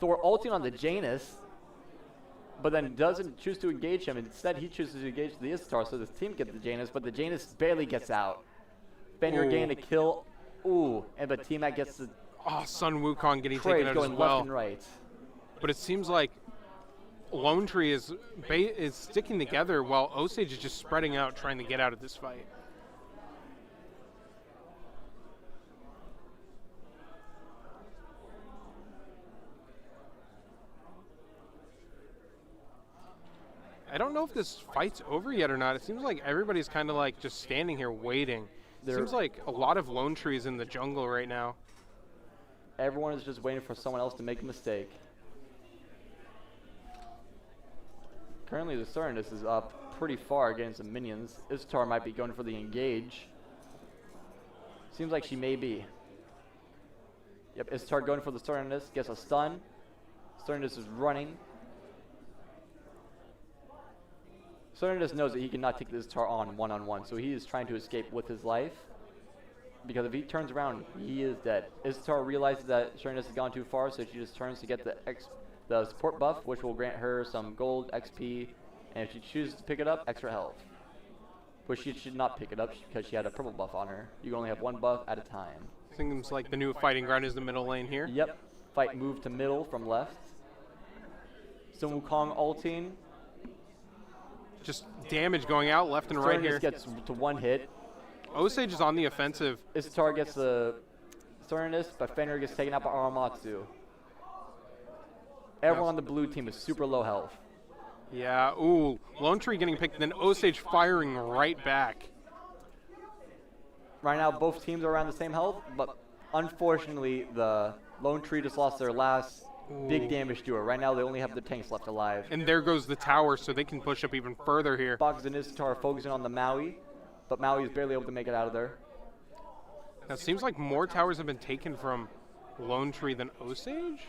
Thor ulting on the Janus, but then doesn't choose to engage him. Instead, he chooses to engage the Istar, so this team gets the Janus, but the Janus barely gets out. Fenrir Ooh. getting a kill. Ooh, and but Team At gets the Oh, Sun Wukong getting trade taken out going as well. left and right. But it seems like Lone Tree is sticking together while Osage is just spreading out trying to get out of this fight. I don't know if this fight's over yet or not. It seems like everybody's kind of just standing here waiting. Seems like a lot of Lone Trees in the jungle right now. Everyone is just waiting for someone else to make a mistake. Currently, the Cernus is up pretty far against some minions. Istar might be going for the engage. Seems like she may be. Yep, Istar going for the Cernus, gets a stun. Cernus is running. Cernus knows that he cannot take this Istar on one-on-one, so he is trying to escape with his life. Because if he turns around, he is dead. Istar realizes that Cernus has gone too far, so she just turns to get the support buff, which will grant her some gold, XP, and if she chooses to pick it up, extra health. But she should not pick it up because she had a purple buff on her. You can only have one buff at a time. Seems like the new fighting ground is the middle lane here. Yep. Fight move to middle from left. Sun Wukong ulting. Just damage going out left and right here. Gets to one hit. Osage is on the offensive. Istar gets the Cernus, but Fenrir gets taken out by Aramatsu. Everyone on the blue team is super low health. Yeah, ooh, Lone Tree getting picked, then Osage firing right back. Right now, both teams are around the same health, but unfortunately, the Lone Tree just lost their last big damage doer. Right now, they only have the tanks left alive. And there goes the tower, so they can push up even further here. Box and Istatar are focusing on the Maui, but Maui is barely able to make it out of there. Now, it seems like more towers have been taken from Lone Tree than Osage?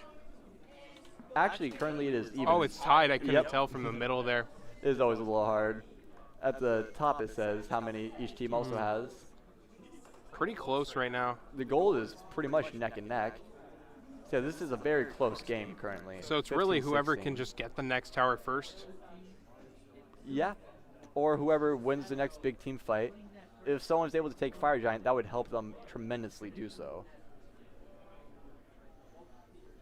Actually, currently it is even. Oh, it's tied. I couldn't Yep. tell from the middle there. It is always a little hard. At the top, it says how many each team also has. Pretty close right now. The goal is pretty much neck and neck. So this is a very close game currently. So it's really 15-16. whoever can just get the next tower first. Yeah, or whoever wins the next big team fight. If someone's able to take Fire Giant, that would help them tremendously do so.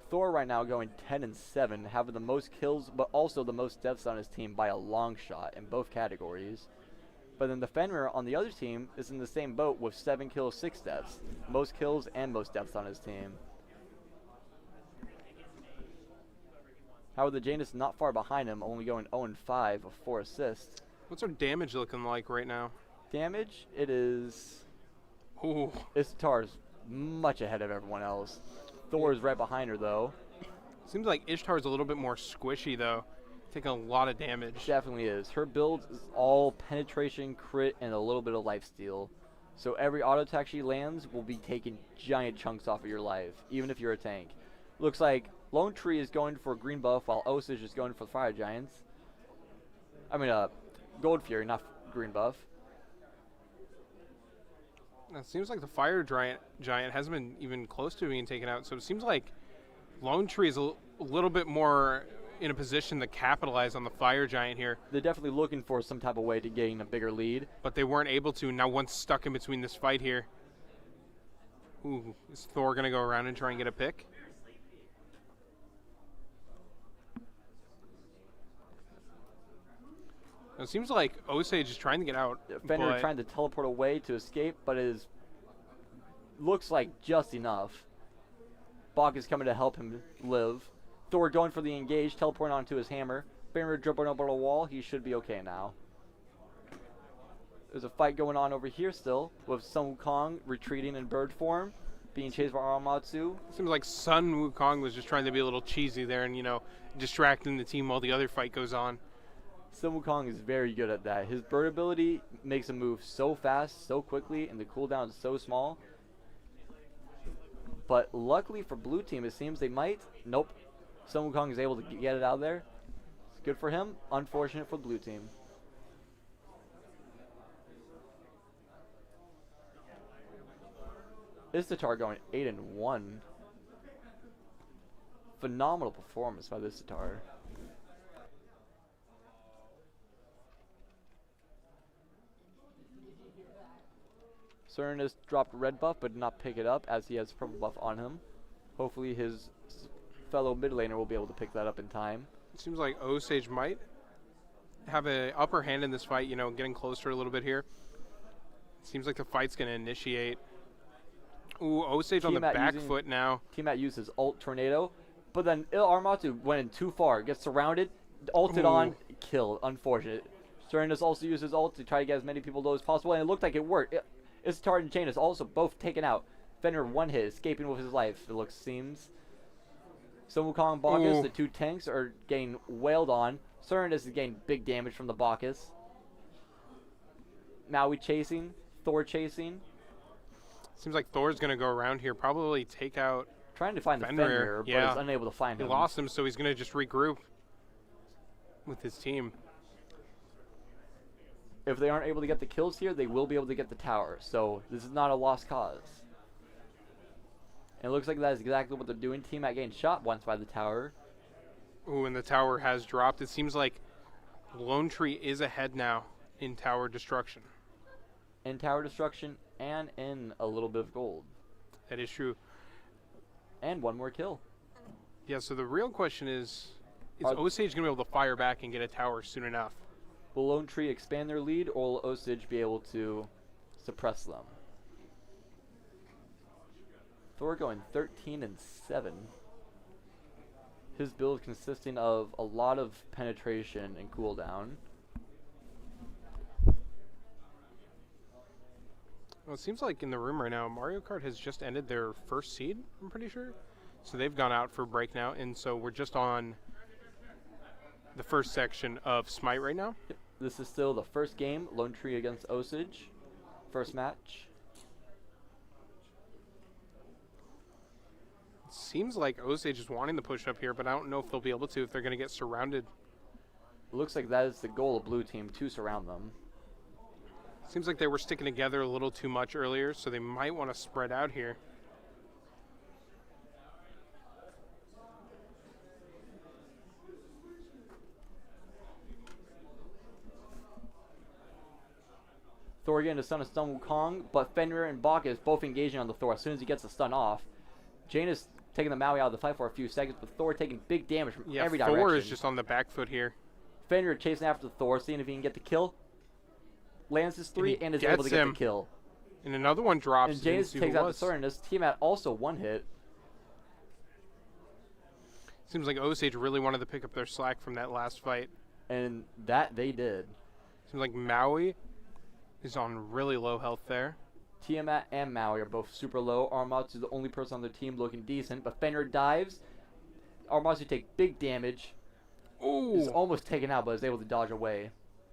Thor right now going 10-7, having the most kills, but also the most deaths on his team by a long shot in both categories. But then the Fenrir on the other team is in the same boat with 7 kills, 6 deaths. Most kills and most deaths on his team. However, the Janus not far behind him, only going 0-5 with 4 assists. What's our damage looking like right now? Damage, it is... Ooh. Istatar's much ahead of everyone else. Thor is right behind her, though. Seems like Ishtar's a little bit more squishy, though. Taking a lot of damage. Definitely is. Her build is all penetration, crit, and a little bit of lifesteal. So every auto attack she lands will be taking giant chunks off of your life, even if you're a tank. Looks like Lone Tree is going for green buff while Osage is going for Fire Giants. I mean, Gold Fury, not green buff. It seems like the Fire Giant hasn't been even close to being taken out, so it seems like Lone Tree is a little bit more in a position to capitalize on the Fire Giant here. They're definitely looking for some type of way to gain a bigger lead. But they weren't able to. Now one's stuck in between this fight here. Ooh, is Thor going to go around and try and get a pick? It seems like Osage is trying to get out. Fenrir trying to teleport away to escape, but it looks like just enough. Bach is coming to help him live. Thor going for the engage, teleporting onto his hammer. Fenrir dribbling over the wall. He should be okay now. There's a fight going on over here still, with Sun Wukong retreating in bird form, being chased by Aramatsu. Seems like Sun Wukong was just trying to be a little cheesy there and, distracting the team while the other fight goes on. Sun Wukong is very good at that. His bird ability makes him move so fast, so quickly, and the cooldown is so small. But luckily for blue team, it seems they might. Nope. Sun Wukong is able to get it out of there. It's good for him. Unfortunate for blue team. Istatar going 8-1. Phenomenal performance by this Istatar. Cernus dropped red buff but did not pick it up as he has purple buff on him. Hopefully his fellow mid laner will be able to pick that up in time. It seems like Osage might have an upper hand in this fight, getting closer a little bit here. Seems like the fight's going to initiate. Ooh, Osage on the back foot now. Tiamat used his ult Tornado, but then Aramatsu went in too far, gets surrounded, ulted on, killed. Unfortunate. Cernus also used his ult to try to get as many people low as possible, and it looked like it worked. Istatar and Janus also both taken out. Fenrir one hit, escaping with his life, it seems. Sun Wukong and Bacchus, the two tanks, are getting wailed on. Cernus is getting big damage from the Bacchus. Maui chasing, Thor chasing. Seems like Thor's going to go around here, probably take out trying to find the Fenrir, but is unable to find him. He lost him, so he's going to just regroup with his team. If they aren't able to get the kills here, they will be able to get the tower. So this is not a lost cause. And it looks like that is exactly what they're doing. Tiamat getting shot once by the tower. Ooh, and the tower has dropped. It seems like Lone Tree is ahead now in tower destruction. In tower destruction and in a little bit of gold. That is true. And one more kill. Yeah, so the real question is Osage going to be able to fire back and get a tower soon enough? Will Lone Tree expand their lead, or will Osage be able to suppress them? Thor going 13-7. His build consisting of a lot of penetration and cooldown. Well, it seems like in the room right now, Mario Kart has just ended their first seed, I'm pretty sure. So they've gone out for break now, and so we're just on the first section of Smite right now. Yep. This is still the first game, Lone Tree against Osage. First match. It seems like Osage is wanting to push up here, but I don't know if they'll be able to if they're going to get surrounded. It looks like that is the goal of blue team, to surround them. Seems like they were sticking together a little too much earlier, so they might want to spread out here. Thor getting a stun of Stun Wukong, but Fenrir and Baka is both engaging on the Thor as soon as he gets the stun off. Janus taking the Maui out of the fight for a few seconds, but Thor taking big damage from every direction. Thor is just on the back foot here. Fenrir chasing after the Thor, seeing if he can get the kill. Lands his 3 and is able to get the kill. And another one drops. And Janus takes out the Thor, and his teammate also one hit. Seems like Osage really wanted to pick up their slack from that last fight. And that they did. Seems like Maui is on really low health there. Tiamat and Maui are both super low. Aramatsu is the only person on their team looking decent, but Fenrir dives. Aramatsu take big damage. Ooh. Is almost taken out, but is able to dodge away.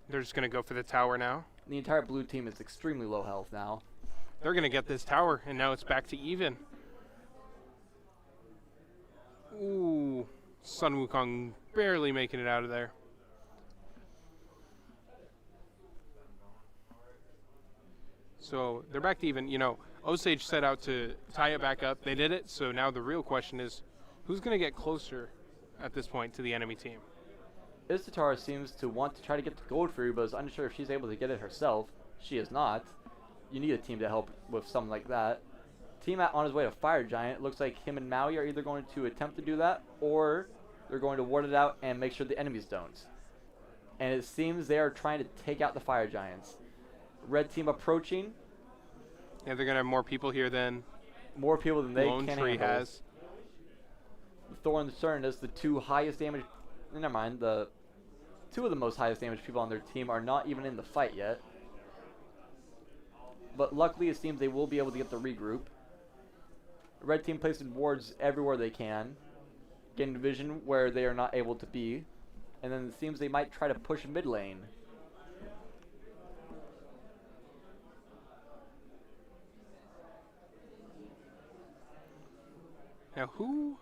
They're just going to go for the tower now. The entire blue team is extremely low health now. They're going to get this tower, and now it's back to even. Ooh. Sun Wukong barely making it out of there. So they're back to even. You know, Osage set out to tie it back up. They did it, so now the real question is, who's going to get closer at this point to the enemy team? Istatara seems to want to try to get the gold for you, but is unsure if she's able to get it herself. She is not. You need a team to help with something like that. Tiamat on his way to Fire Giant. Looks like him and Maui are either going to attempt to do that, or they're going to ward it out and make sure the enemies don't. And it seems they are trying to take out the Fire Giants. Red team approaching. Yeah, they're going to have more people here than more people than they Lone can Tree handle. has. Thor and the Cernus, the two highest damage. Never mind, the two of the most highest damage people on their team are not even in the fight yet. But luckily, it seems they will be able to get the regroup. Red team placing wards everywhere they can, getting vision where they are not able to be, and then it seems they might try to push mid lane. Now who?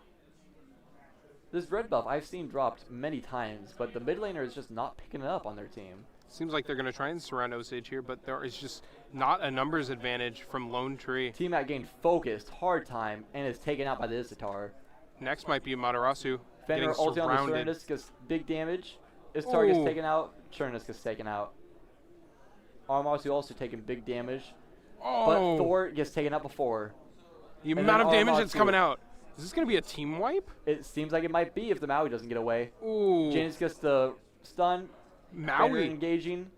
This red buff I've seen dropped many times, but the mid laner is just not picking it up on their team. Seems like they're going to try and surround Osage here, but there is just not a numbers advantage from Lone Tree. Tiamat gained focused, hard time, and is taken out by the Istatar. Next might be Matarasu Fenrir getting ulti on the surrounded. Cernus gets big damage. Istatar gets Ooh. taken out. Cernus gets taken out. Armasu also taking big damage. But Oh, Thor gets taken out before. the and amount then of damage that's Armasu. coming out. Is this going to be a team wipe? It seems like it might be if the Maui doesn't get away. Ooh, Janus gets the stun. Fenrir Maui. engaging.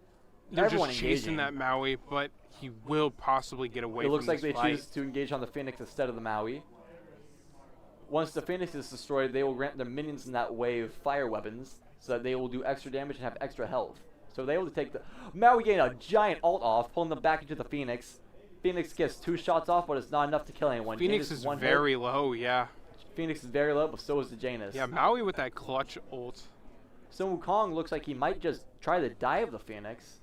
They're Everyone just chasing engaging. that Maui, but he will possibly get away It from looks like this they fight. choose to engage on the Phoenix instead of the Maui. Once the Phoenix is destroyed, they will grant their minions in that wave fire weapons, so that they will do extra damage and have extra health. So they're able to take the Maui getting a giant ult off, pulling them back into the Phoenix. Phoenix gets 2 shots off, but it's not enough to kill anyone. Phoenix Janus is one very hit. low, yeah. Phoenix is very low, but so is the Janus. Yeah, Maui with that clutch ult. So Wukong looks like he might just try to dive the Phoenix.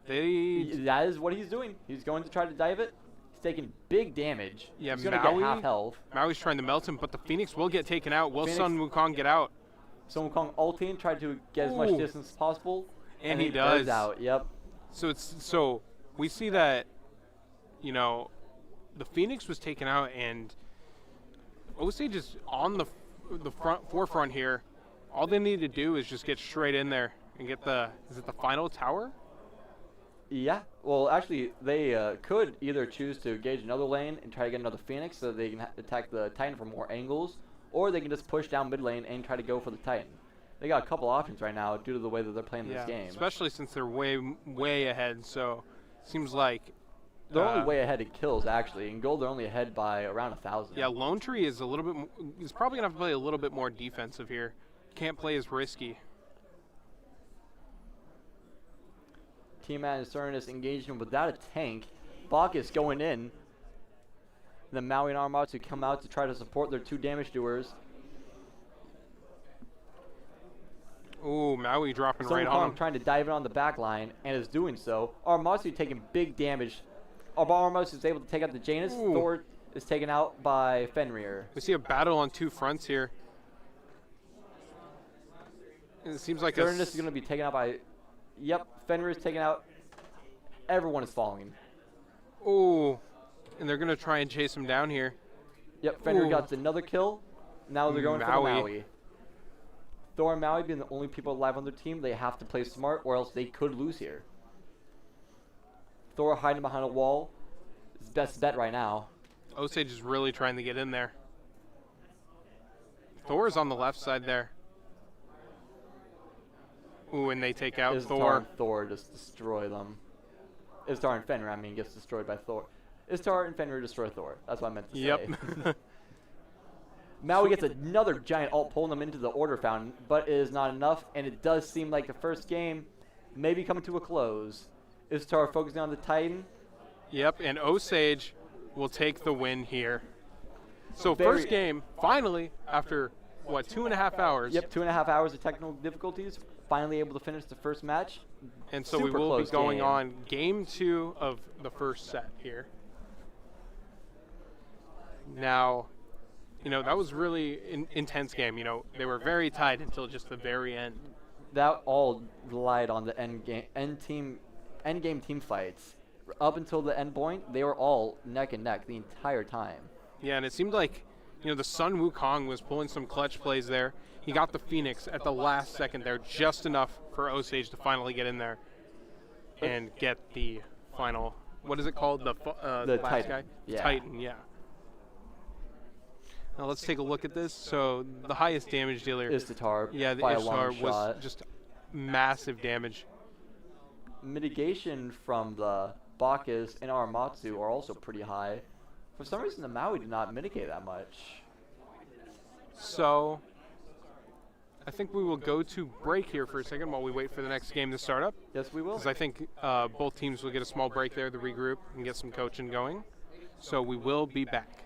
They, That is what he's doing. He's going to try to dive it. He's taking big damage. yeah, He's going to get half Maui, health. Maui's trying to melt him, but the Phoenix will get taken out. Will Phoenix- Sun Wukong get out? So Wukong ulting, tried to get as much Ooh. distance as possible. And he he burns does. out. Yep. So we see that, you know, the Phoenix was taken out, and Osage is on the forefront here. All they need to do is just get straight in there and get the, is it the final tower? Yeah. Well, actually, they could either choose to engage another lane and try to get another Phoenix so that they can attack the Titan from more angles, or they can just push down mid lane and try to go for the Titan. They got a couple options right now due to the way that they're playing this game. Especially since they're way ahead. So seems like They're only way ahead in kills, actually. In gold, they're only ahead by around 1,000. Yeah, Lone Tree is a little bit. He's probably gonna have to play a little bit more defensive here. Can't play as risky. Team Man and Cernus engaging without a tank. Bacchus going in. The Maui and Aramatsu come out to try to support their 2 damage doers. Ooh, Maui dropping right on him. Trying to dive in on the back line and is doing so. Aramatsu taking big damage. Aramatsu is able to take out the Janus. Ooh. Thor is taken out by Fenrir. We see a battle on 2 fronts here. And it seems like Cernus is going to be taken out by... Yep, Fenrir is taken out. Everyone is falling. Ooh, and they're going to try and chase him down here. Yep, Fenrir Ooh. got another kill. Now they're going for the Maui. Thor and Maui being the only people alive on their team, they have to play smart or else they could lose here. Thor hiding behind a wall is best bet right now. Osage is really trying to get in there. Thor is on the left side there. Ooh, and they take out Istar Thor. and Thor just destroy them. Istar and Fenrir, I mean, gets destroyed by Thor. Istar and Fenrir destroy Thor. That's what I meant to say. Yep. Maui gets another giant ult pulling them into the order fountain, but it is not enough, and it does seem like the first game may be coming to a close. Istar focusing on the Titan. Yep, and Osage will take the win here. So Very- first game, finally, after, what, 2.5 hours? Yep, 2.5 hours of technical difficulties. Finally able to finish the first match. And so we Super will be close going game. on game 2 of the first set here. Now, you know, that was really intense game. You know, they were very tight until just the very end. That all relied on the end game team fights. Up until the end point, they were all neck and neck the entire time. Yeah, and it seemed like, you know, the Sun Wukong was pulling some clutch plays there. He got the Phoenix at the last second there, just enough for Osage to finally get in there and get the final, what is it called? The last Titan. guy? Yeah. Titan, yeah. Now let's take a look at this. So the highest damage dealer, Is Tatar yeah, the by a long Ishtar was shot. just massive damage. Mitigation from the Bacchus and Aramatsu are also pretty high. For some reason, the Maui did not mitigate that much. So I think we will go to break here for a second while we wait for the next game to start up. Yes, we will. Because I think both teams will get a small break there to regroup and get some coaching going. So we will be back.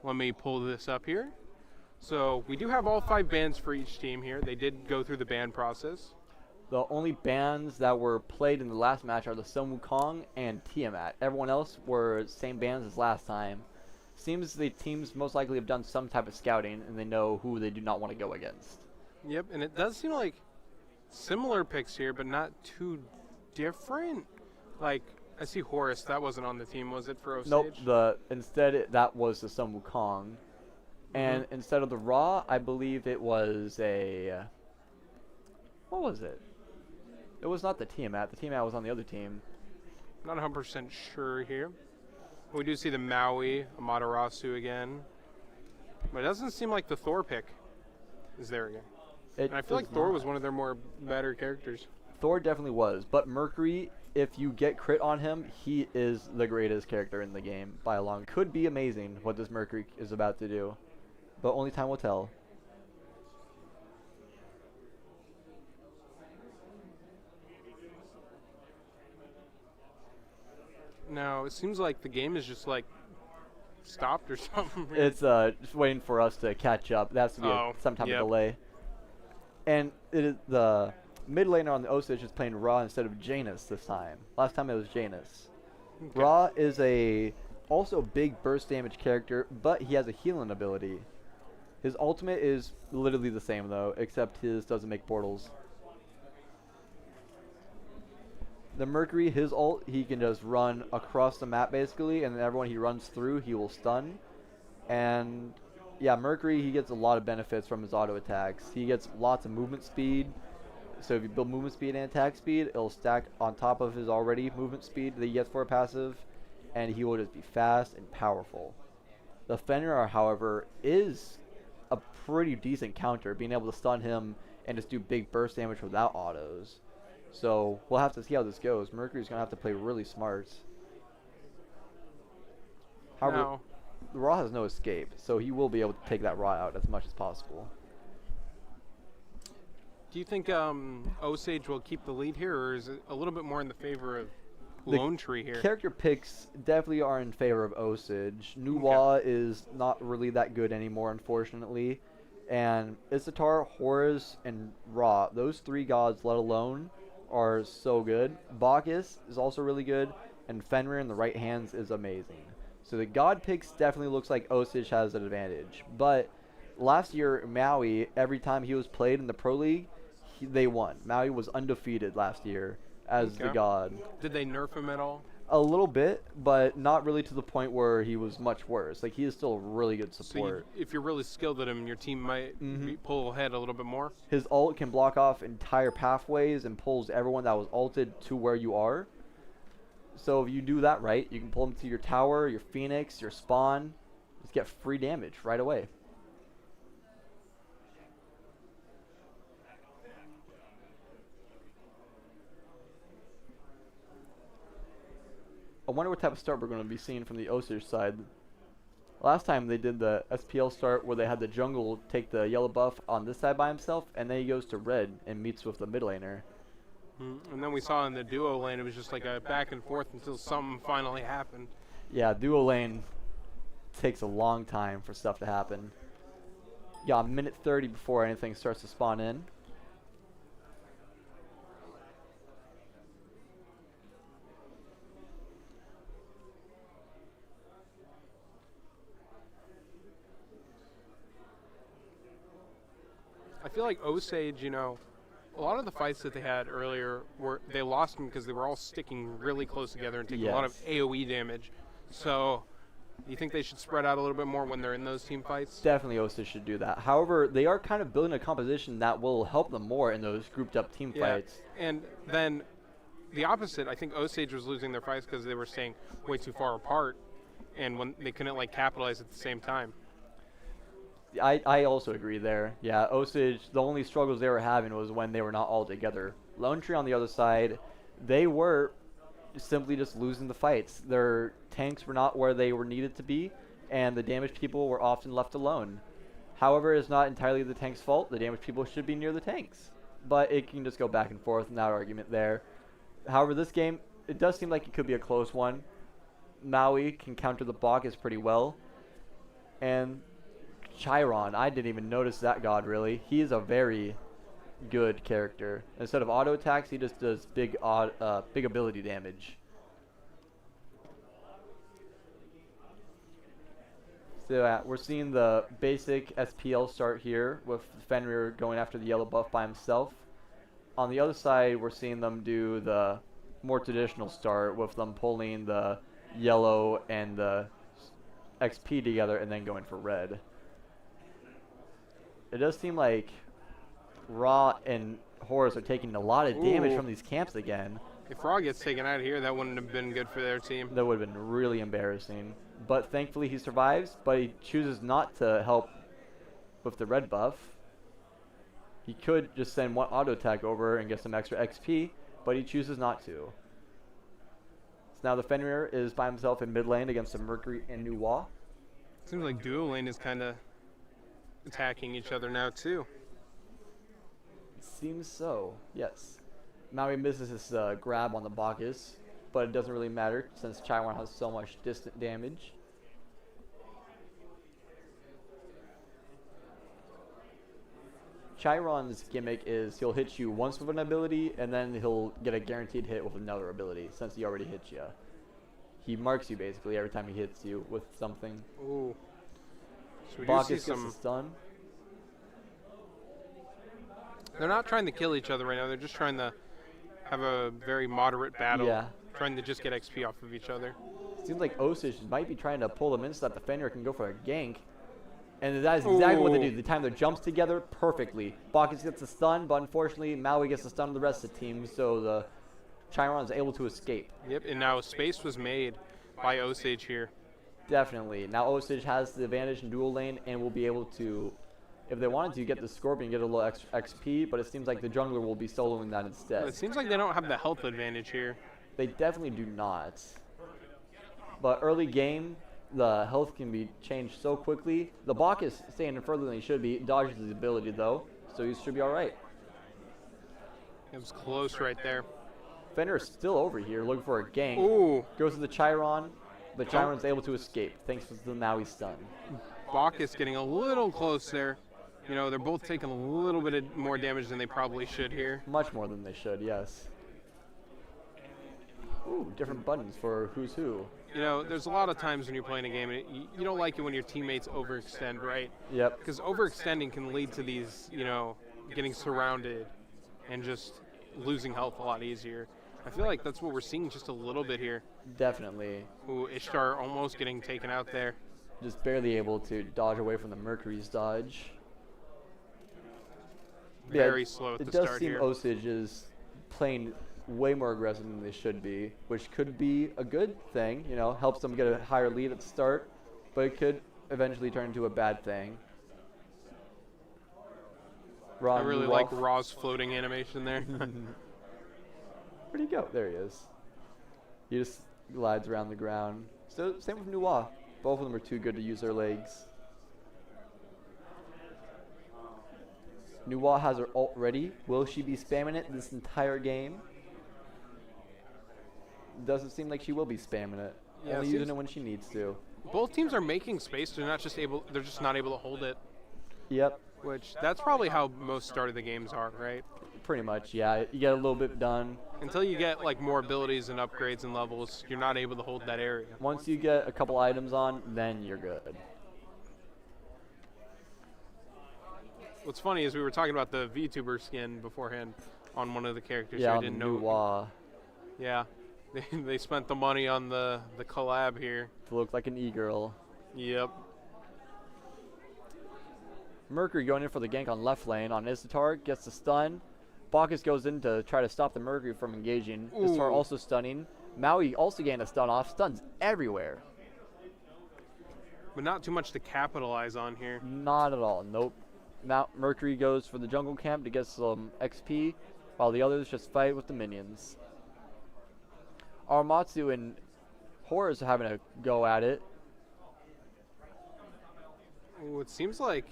Let me pull this up here. So we do have all 5 bans for each team here. They did go through the ban process. The only bans that were played in the last match are the Sun Wukong and Tiamat. Everyone else were same bans as last time. Seems the teams most likely have done some type of scouting and they know who they do not want to go against. Yep, and it does seem like similar picks here, but not too different. Like, I see Horus, that wasn't on the team, was it, for Osage? Nope, that was the Sun Wukong. And instead of the Ra, I believe it was a... what was it? It was not the Tiamat. The Tiamat was on the other team. Not 100% sure here. We do see the Maui, Amaterasu again. But it doesn't seem like the Thor pick is there again. And I feel like Thor was one of their more better characters. Thor definitely was. But Mercury, if you get crit on him, he is the greatest character in the game by a long. Could be amazing what this Mercury is about to do. But only time will tell. Now, it seems like the game is just like stopped or something. It's just waiting for us to catch up. That has to be some type of delay. And it is the mid laner on the Osage is playing Ra instead of Janus this time. Last time it was Janus. Okay. Ra is also big burst damage character, but he has a healing ability. His ultimate is literally the same though, except his doesn't make portals. The Mercury, his ult, he can just run across the map basically, and then everyone he runs through, he will stun. And yeah, Mercury, he gets a lot of benefits from his auto attacks. He gets lots of movement speed. So if you build movement speed and attack speed, it'll stack on top of his already movement speed that he gets for a passive, and he will just be fast and powerful. The Fenrir, however, is a pretty decent counter, being able to stun him and just do big burst damage without autos. So we'll have to see how this goes. Mercury's going to have to play really smart. However, the Ra has no escape, so he will be able to take that Ra out as much as possible. Do you think Osage will keep the lead here, or is it a little bit more in the favor of Lone Tree here? Character picks definitely are in favor of Osage. Nuwa is not really that good anymore, unfortunately. And Isatar, Horus, and Ra, those 3 gods, let alone, are so good. Bacchus is also really good, and Fenrir in the right hands is amazing. So the god picks definitely looks like Osage has an advantage. But last year, Maui, every time he was played in the Pro League, they won. Maui was undefeated last year as the god. Did they nerf him at all? A little bit, but not really to the point where he was much worse. Like, he is still a really good support. So if you're really skilled at him, your team might pull ahead a little bit more? His ult can block off entire pathways and pulls everyone that was ulted to where you are. So if you do that right, you can pull them to your tower, your Phoenix, your spawn. Just get free damage right away. I wonder what type of start we're going to be seeing from the Osage side. Last time they did the SPL start where they had the jungle take the yellow buff on this side by himself, and then he goes to red and meets with the mid laner. And then we saw in the duo lane, it was just like a back and forth until something finally happened. Yeah, duo lane takes a long time for stuff to happen. Yeah, a minute 30 before anything starts to spawn in. I feel like Osage, you know, a lot of the fights that they had earlier, they lost them because they were all sticking really close together and taking a lot of AoE damage. So, do you think they should spread out a little bit more when they're in those team fights? Definitely Osage should do that. However, they are kind of building a composition that will help them more in those grouped up team fights. And then the opposite, I think Osage was losing their fights because they were staying way too far apart and when they couldn't like capitalize at the same time. I also agree there. Yeah, Osage, the only struggles they were having was when they were not all together. Lone Tree on the other side, they were simply just losing the fights. Their tanks were not where they were needed to be, and the damaged people were often left alone. However, it's not entirely the tank's fault. The damaged people should be near the tanks. But it can just go back and forth in that argument there. However, this game, it does seem like it could be a close one. Maui can counter the Bacchus pretty well. And Chiron, I didn't even notice that god really. He is a very good character. Instead of auto attacks, he just does big ability damage. So we're seeing the basic SPL start here with Fenrir going after the yellow buff by himself. On the other side, we're seeing them do the more traditional start with them pulling the yellow and the XP together and then going for red. It does seem like Ra and Horus are taking a lot of damage from these camps again. If Ra gets taken out of here, that wouldn't have been good for their team. That would have been really embarrassing. But thankfully he survives, but he chooses not to help with the red buff. He could just send one auto attack over and get some extra XP, but he chooses not to. So now the Fenrir is by himself in mid lane against the Mercury and Nuwa. Seems like duo lane is kind of attacking each other now too. Seems so, yes. Maui misses his grab on the Bacchus, but it doesn't really matter since Chiron has so much distant damage. Chiron's gimmick is he'll hit you once with an ability, and then he'll get a guaranteed hit with another ability since he already hit you. He marks you basically every time he hits you with something. Ooh. So Bacchus gets a stun. They're not trying to kill each other right now. They're just trying to have a very moderate battle. Yeah. Trying to just get XP off of each other. Seems like Osage might be trying to pull them in so that the Fenrir can go for a gank. And that is exactly what they do. They time their jumps together perfectly. Bacchus gets a stun, but unfortunately Maui gets a stun of the rest of the team, so the Chiron is able to escape. Yep, and now space was made by Osage here. Definitely. Now Osage has the advantage in dual lane and will be able to, if they wanted to, get the Scorpion, get a little extra XP, but it seems like the jungler will be soloing that instead. It seems like they don't have the health advantage here. They definitely do not. But early game, the health can be changed so quickly. The Bacchus is staying in further than he should be. Dodges his ability though, so he should be alright. It was close right there. Fenrir is still over here looking for a gank. Ooh. Goes to the Chiron. The Chiron's able to escape thanks to the Maui stun. Bacchus getting a little close there. You know, they're both taking a little bit more damage than they probably should here. Much more than they should, yes. Ooh, different buttons for who's who. You know, there's a lot of times when you're playing a game, and you don't like it when your teammates overextend, right? Yep. Because overextending can lead to these, you know, getting surrounded and just losing health a lot easier. I feel like that's what we're seeing just a little bit here. Definitely. Ooh, Ishtar almost getting taken out there. Just barely able to dodge away from the Mercury's dodge. Very slow at the start here. It does seem Osage is playing way more aggressive than they should be, which could be a good thing, you know, helps them get a higher lead at the start, but it could eventually turn into a bad thing. I really like Ra's floating animation there. Where'd he go? There he is. He just glides around the ground. So same with Nuwa. Both of them are too good to use their legs. Nuwa has her ult ready. Will she be spamming it this entire game? Doesn't seem like she will be spamming it. Yeah, Only using it when she needs to. Both teams are making space. They're just not able to hold it. Yep. Which that's probably how most start of the games are, right? Pretty much, yeah. You get a little bit done. Until you get like more abilities and upgrades and levels, you're not able to hold that area. Once you get a couple items on, then you're good. What's funny is we were talking about the VTuber skin beforehand on one of the characters. Yeah, I didn't know. Nuwa. Yeah, they spent the money on the collab here. To look like an e-girl. Yep. Mercury going in for the gank on left lane on Isatar, gets the stun. Bacchus goes in to try to stop the Mercury from engaging. Isatar also stunning. Maui also getting a stun off. Stuns everywhere. But not too much to capitalize on here. Not at all, nope. Mercury goes for the jungle camp to get some XP, while the others just fight with the minions. Aramatsu and Horus are having a go at it. Ooh, it seems like,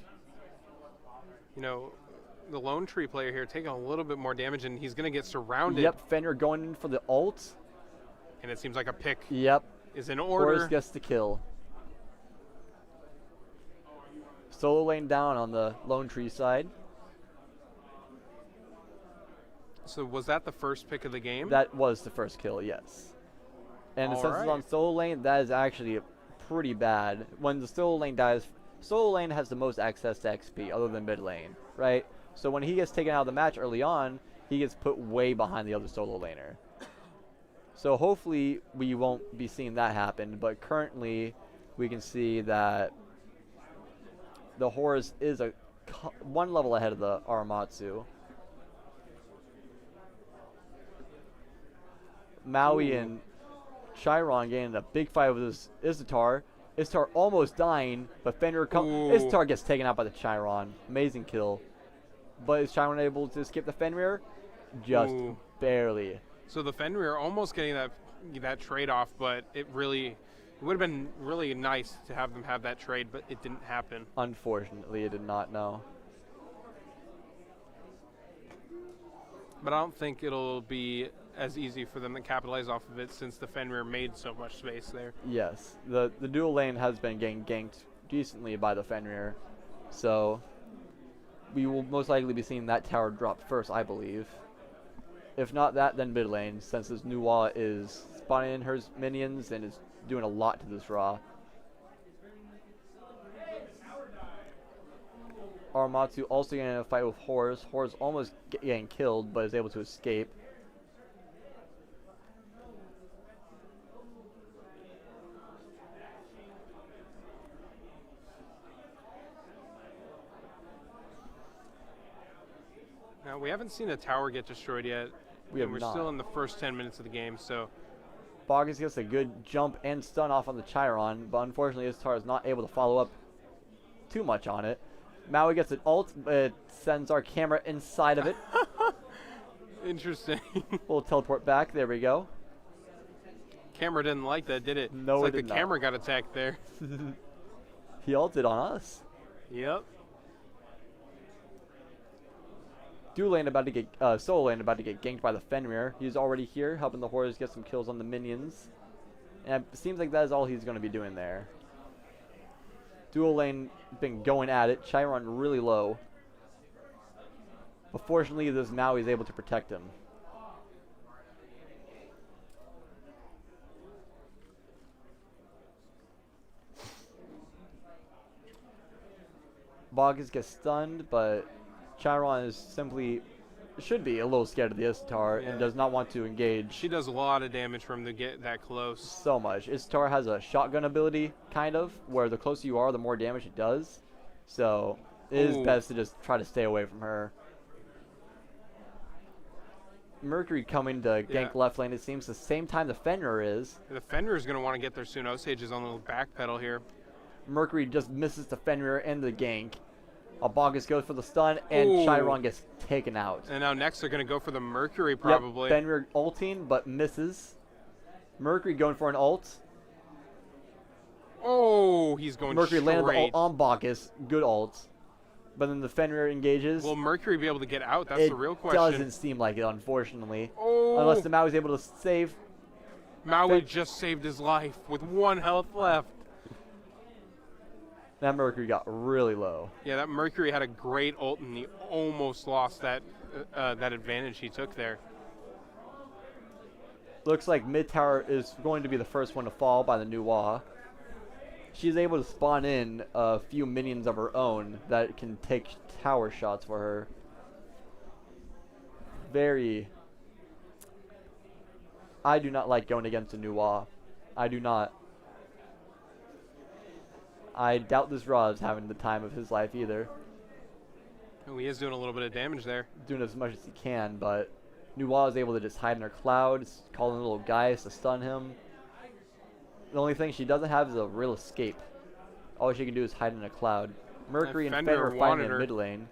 you know, the Lone Tree player here taking a little bit more damage, and he's going to get surrounded. Yep, Fenrir going in for the ult. And it seems like a pick Yep. is in order. Horus gets the kill. Solo lane down on the Lone Tree side. So was that the first pick of the game? That was the first kill, yes. And since it's on solo lane, that is actually pretty bad. When the solo lane dies, solo lane has the most access to XP other than mid lane, right? So when he gets taken out of the match early on, he gets put way behind the other solo laner. So hopefully we won't be seeing that happen, but currently we can see that the Horus is one level ahead of the Aramatsu. Maui and Chiron getting a big fight with this Izitar. Izitar almost dying, but Fenrir comes. Izitar gets taken out by the Chiron. Amazing kill. But is Chiron able to skip the Fenrir? Just barely. So the Fenrir almost getting that trade off, but it would have been really nice to have them have that trade, but it didn't happen. Unfortunately, it did not, no. But I don't think it'll be as easy for them to capitalize off of it since the Fenrir made so much space there. Yes, the dual lane has been getting ganked decently by the Fenrir, so we will most likely be seeing that tower drop first, I believe. If not that, then mid lane, since this Nuwa is spawning in her minions and is doing a lot to this Ra. Aramatsu also getting in a fight with Horus. Horus almost getting killed, but is able to escape. Now, we haven't seen a tower get destroyed yet. We're still in the first 10 minutes of the game, so... Bogus gets a good jump and stun off on the Chiron, but unfortunately Izitar is not able to follow up too much on it. Maui gets an ult, but it sends our camera inside of it. Interesting. We'll teleport back. There we go. Camera didn't like that, did it? No, it's like it did the camera got attacked there. He ulted on us. Yep. Dual lane about to get solo lane about to get ganked by the Fenrir. He's already here, helping the Horus get some kills on the minions. And it seems like that is all he's going to be doing there. Dual lane been going at it. Chiron really low. But fortunately, this Maui is able to protect him. Bogus gets stunned, but Chiron is should be a little scared of the Izitar and does not want to engage. She does a lot of damage for him to get that close. So much. Izitar has a shotgun ability, kind of, where the closer you are, the more damage it does. So it is best to just try to stay away from her. Mercury coming to gank left lane, it seems, the same time the Fenrir is. The Fenrir is going to want to get there soon. Osage is on the back pedal here. Mercury just misses the Fenrir and the gank. Bogus goes for the stun, and Chiron gets taken out. And now next they're going to go for the Mercury, probably. Yep, Fenrir ulting, but misses. Mercury going for an ult. Oh, he's going Mercury straight. landed the ult on Bogus. Good ult. But then the Fenrir engages. Will Mercury be able to get out? That's the real question. It doesn't seem like it, unfortunately. Unless the Maui is able to save. Maui just saved his life with 1 health left. That Mercury got really low. Yeah, that Mercury had a great ult, and he almost lost that advantage he took there. Looks like mid tower is going to be the first one to fall by the Nuwa. She's able to spawn in a few minions of her own that can take tower shots for her. I do not like going against a Nuwa. I do not. I doubt this Ra is having the time of his life either. Oh, he is doing a little bit of damage there. Doing as much as he can, but Nuwa is able to just hide in her clouds, calling little guys to stun him. The only thing she doesn't have is a real escape. All she can do is hide in a cloud. Mercury and Fenrir fighting in mid lane.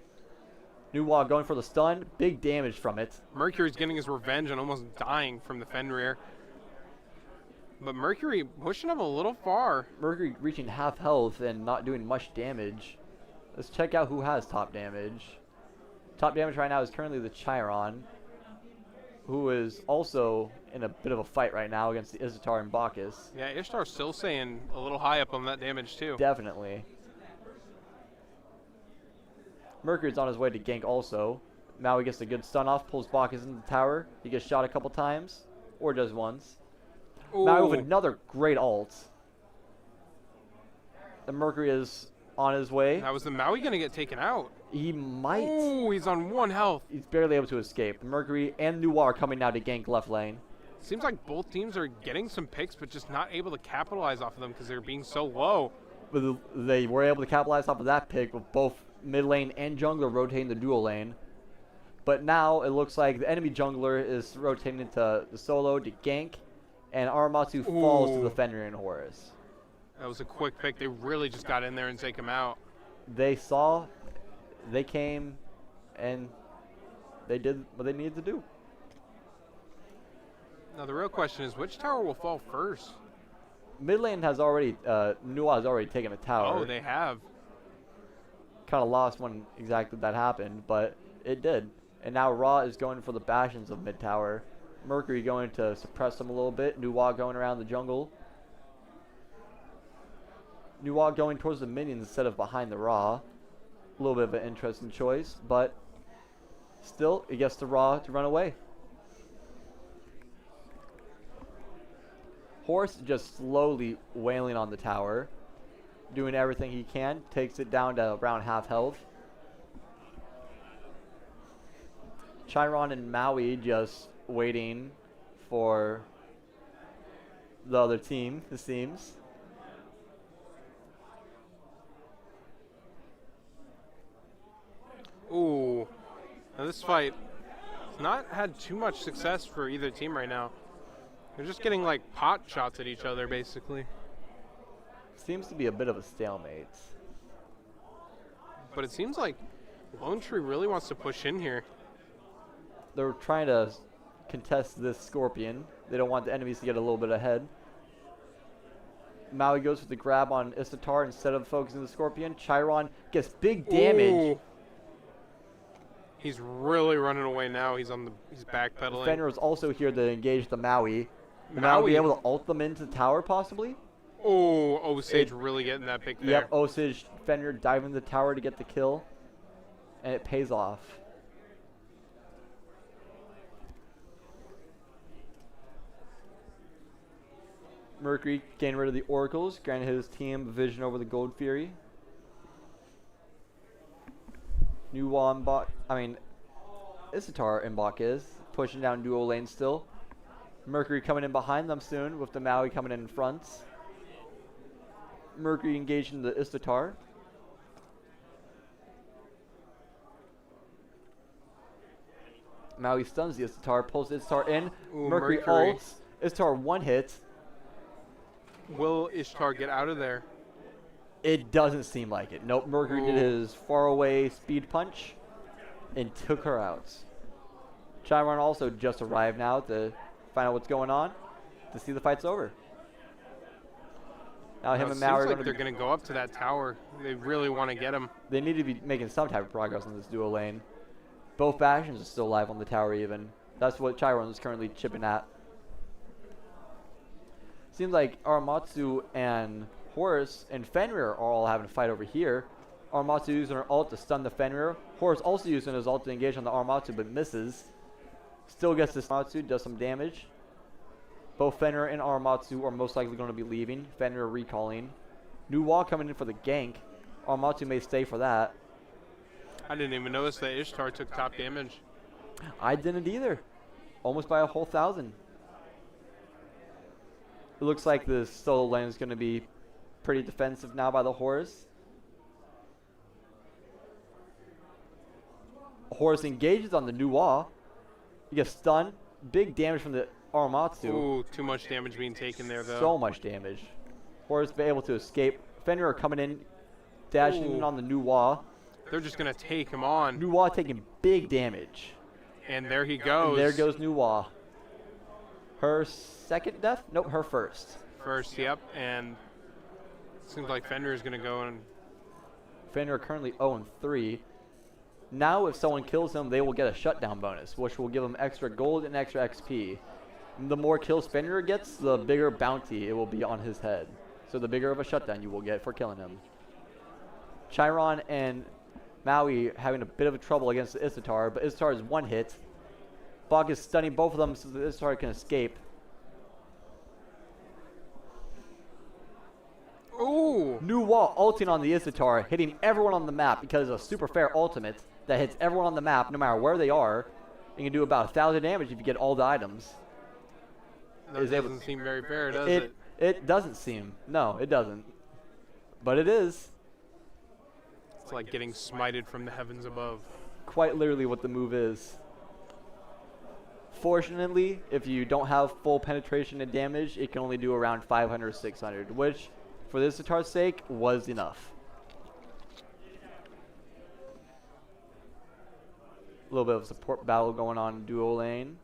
Nuwa going for the stun. Big damage from it. Mercury's getting his revenge and almost dying from the Fenrir. But Mercury pushing him a little far. Mercury reaching half health and not doing much damage. Let's check out who has top damage. Top damage right now is currently the Chiron, who is also in a bit of a fight right now against the Izitar and Bacchus. Yeah, Ishtar's still staying a little high up on that damage too. Definitely. Mercury's on his way to gank also. Maui gets a good stun off, pulls Bacchus into the tower. He gets shot a couple times, or just once. Maui with another great ult. The Mercury is on his way. Now, is the Maui going to get taken out? He might. Oh, he's on 1 health. He's barely able to escape. The Mercury and Nuwa are coming now to gank left lane. Seems like both teams are getting some picks, but just not able to capitalize off of them because they're being so low. But they were able to capitalize off of that pick with both mid lane and jungler rotating the dual lane. But now it looks like the enemy jungler is rotating into the solo to gank, and Aramatsu falls to the Fenrir and Horus. That was a quick pick. They really just got in there and take him out. They saw, they came, and they did what they needed to do. Now the real question is, which tower will fall first? Mid lane has already, Nuwa has already taken a tower. Oh, they have. Kind of lost when exactly that happened, but it did. And now Ra is going for the bastions of mid tower. Mercury going to suppress them a little bit. Nuwa going around the jungle. Nuwa going towards the minions instead of behind the Ra. A little bit of an interesting choice, but still, it gets the Ra to run away. Horse just slowly wailing on the tower, doing everything he can, takes it down to around half health. Chiron and Maui just waiting for the other team, it seems. Ooh. Now this fight has not had too much success for either team right now. They're just getting like pot shots at each other, basically. Seems to be a bit of a stalemate. But it seems like Lone Tree really wants to push in here. They're trying to contest this Scorpion. They don't want the enemies to get a little bit ahead. Maui goes for the grab on Isatar instead of focusing the Scorpion. Chiron gets big damage. Ooh. He's really running away now. He's backpedaling. Fenrir is also here to engage the Maui. Maui will be able to ult them into the tower, possibly. Oh, Osage really getting that pick there. Yep, Osage, Fenrir diving the tower to get the kill. And it pays off. Mercury getting rid of the Oracles, granted his team vision over the Gold Fury. Isatar and Bach is pushing down dual lane still. Mercury coming in behind them soon with the Maui coming in front. Mercury engaging the Isatar. Maui stuns the Isatar, pulls the Isatar in. Ooh, Mercury ults. Isatar one hit. Will Ishtar get out of there? It doesn't seem like it. Nope, Mercury did his far away speed punch and took her out. Chiron also just arrived now to find out what's going on, to see the fight's over. Now him and Maui are they're going to go up to that tower. They really want to get him. They need to be making some type of progress on this dual lane. Both bastions are still alive on the tower even. That's what Chiron is currently chipping at. Seems like Aramatsu and Horus and Fenrir are all having a fight over here. Aramatsu using her ult to stun the Fenrir. Horus also using his ult to engage on the Aramatsu but misses. Still gets this Aramatsu, does some damage. Both Fenrir and Aramatsu are most likely going to be leaving. Fenrir recalling. Nuwa coming in for the gank. Aramatsu may stay for that. I didn't even notice that Ishtar took top damage. I didn't either. Almost by a whole 1,000. It looks like the solo lane is going to be pretty defensive now by the Horus. Horus engages on the Nuwa. He gets stunned. Big damage from the Aramatsu. Ooh, too much damage being taken there, though. So much damage. Horus be able to escape. Fenrir coming in, dashing in on the Nuwa. They're just going to take him on. Nuwa taking big damage. And there he goes. And there goes Nuwa. Her second death? Nope, her first. First, yep. And it seems like Fenrir is going to go and... Fenrir currently 0-3. Now if someone kills him, they will get a shutdown bonus, which will give them extra gold and extra XP. And the more kills Fenrir gets, the bigger bounty it will be on his head. So the bigger of a shutdown you will get for killing him. Chiron and Maui having a bit of a trouble against the Isatar, but Isatar is one hit. Bog is stunning both of them so the Isatar can escape. Ooh! New Wall ulting on the Isatar, hitting everyone on the map because of a super fair ultimate that hits everyone on the map no matter where they are. You can do about 1,000 damage if you get all the items. That doesn't seem very fair, does it? It doesn't seem. No, it doesn't. But it is. It's like getting smited from the heavens above. Quite literally what the move is. Fortunately, if you don't have full penetration and damage, it can only do around 500 or 600, which, for this Isatar's sake, was enough. A little bit of support battle going on in duo lane.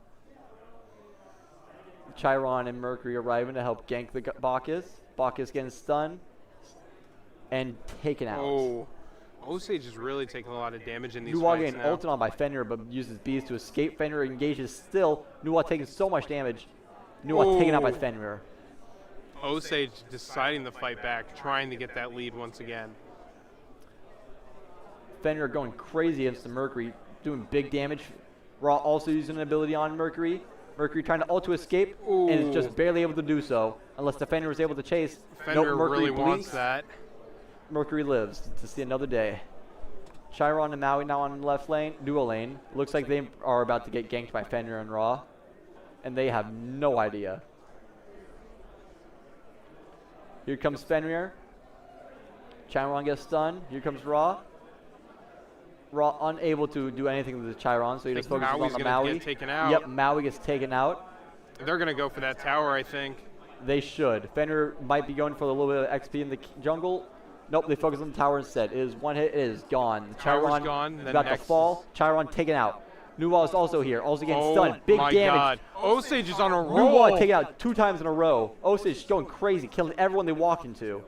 Chiron and Mercury arriving to help gank the Bacchus. Bacchus getting stunned and taken out. Oh, Osage is really taking a lot of damage in these Nuwa fights getting now. ulted on by Fenrir, but uses bees to escape. Fenrir engages still. Nuwa taking so much damage. Nuwa taken out by Fenrir. Osage deciding to fight back, trying to get that lead once again. Fenrir going crazy against the Mercury, doing big damage. Raw also using an ability on Mercury. Mercury trying to ult to escape, and is just barely able to do so. Unless the Fenrir is able to chase. Fenrir Mercury really blinks. wants that. Mercury lives to see another day. Chiron and Maui now on the left lane, dual lane. Looks like they are about to get ganked by Fenrir and Raw. And they have no idea. Here comes Fenrir. Chiron gets stunned. Here comes Raw. Raw unable to do anything with the Chiron, so he just focuses Maui's on the gonna Maui. get taken out. Yep, Maui gets taken out. They're going to go for that tower, I think. They should. Fenrir might be going for a little bit of XP in the jungle. Nope, they focus on the tower instead. It is one hit, it is gone. The Tower's Chiron gone, is then about to next fall. Chiron taken out. Nuwa is also here, also getting stunned. Big my damage. God. Osage is on a roll. Nuwa taken out 2 times in a row. Osage is going crazy, killing everyone they walk into.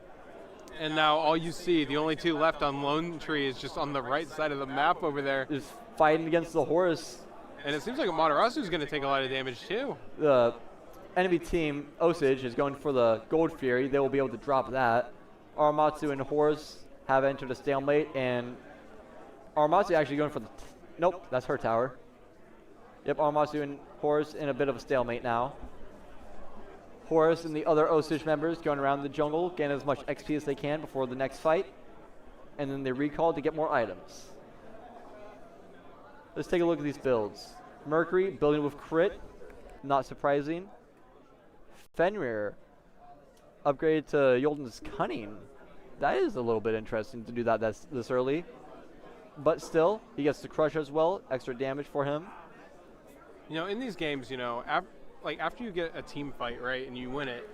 And now all you see, the only 2 left on Lone Tree is just on the right side of the map over there. Is fighting against the Horus. And it seems like Amaterasu is going to take a lot of damage too. The enemy team, Osage, is going for the Gold Fury. They will be able to drop that. Aramatsu and Horus have entered a stalemate, and Aramatsu actually going for the... nope, that's her tower. Yep, Aramatsu and Horus in a bit of a stalemate now. Horus and the other Osage members going around the jungle, getting as much XP as they can before the next fight. And then they recall to get more items. Let's take a look at these builds. Mercury building with crit, not surprising. Fenrir upgraded to Yolden's Cunning. That is a little bit interesting to do that this early. But still, he gets to crush as well, extra damage for him. You know, in these games, you know, after you get a team fight, right, and you win it,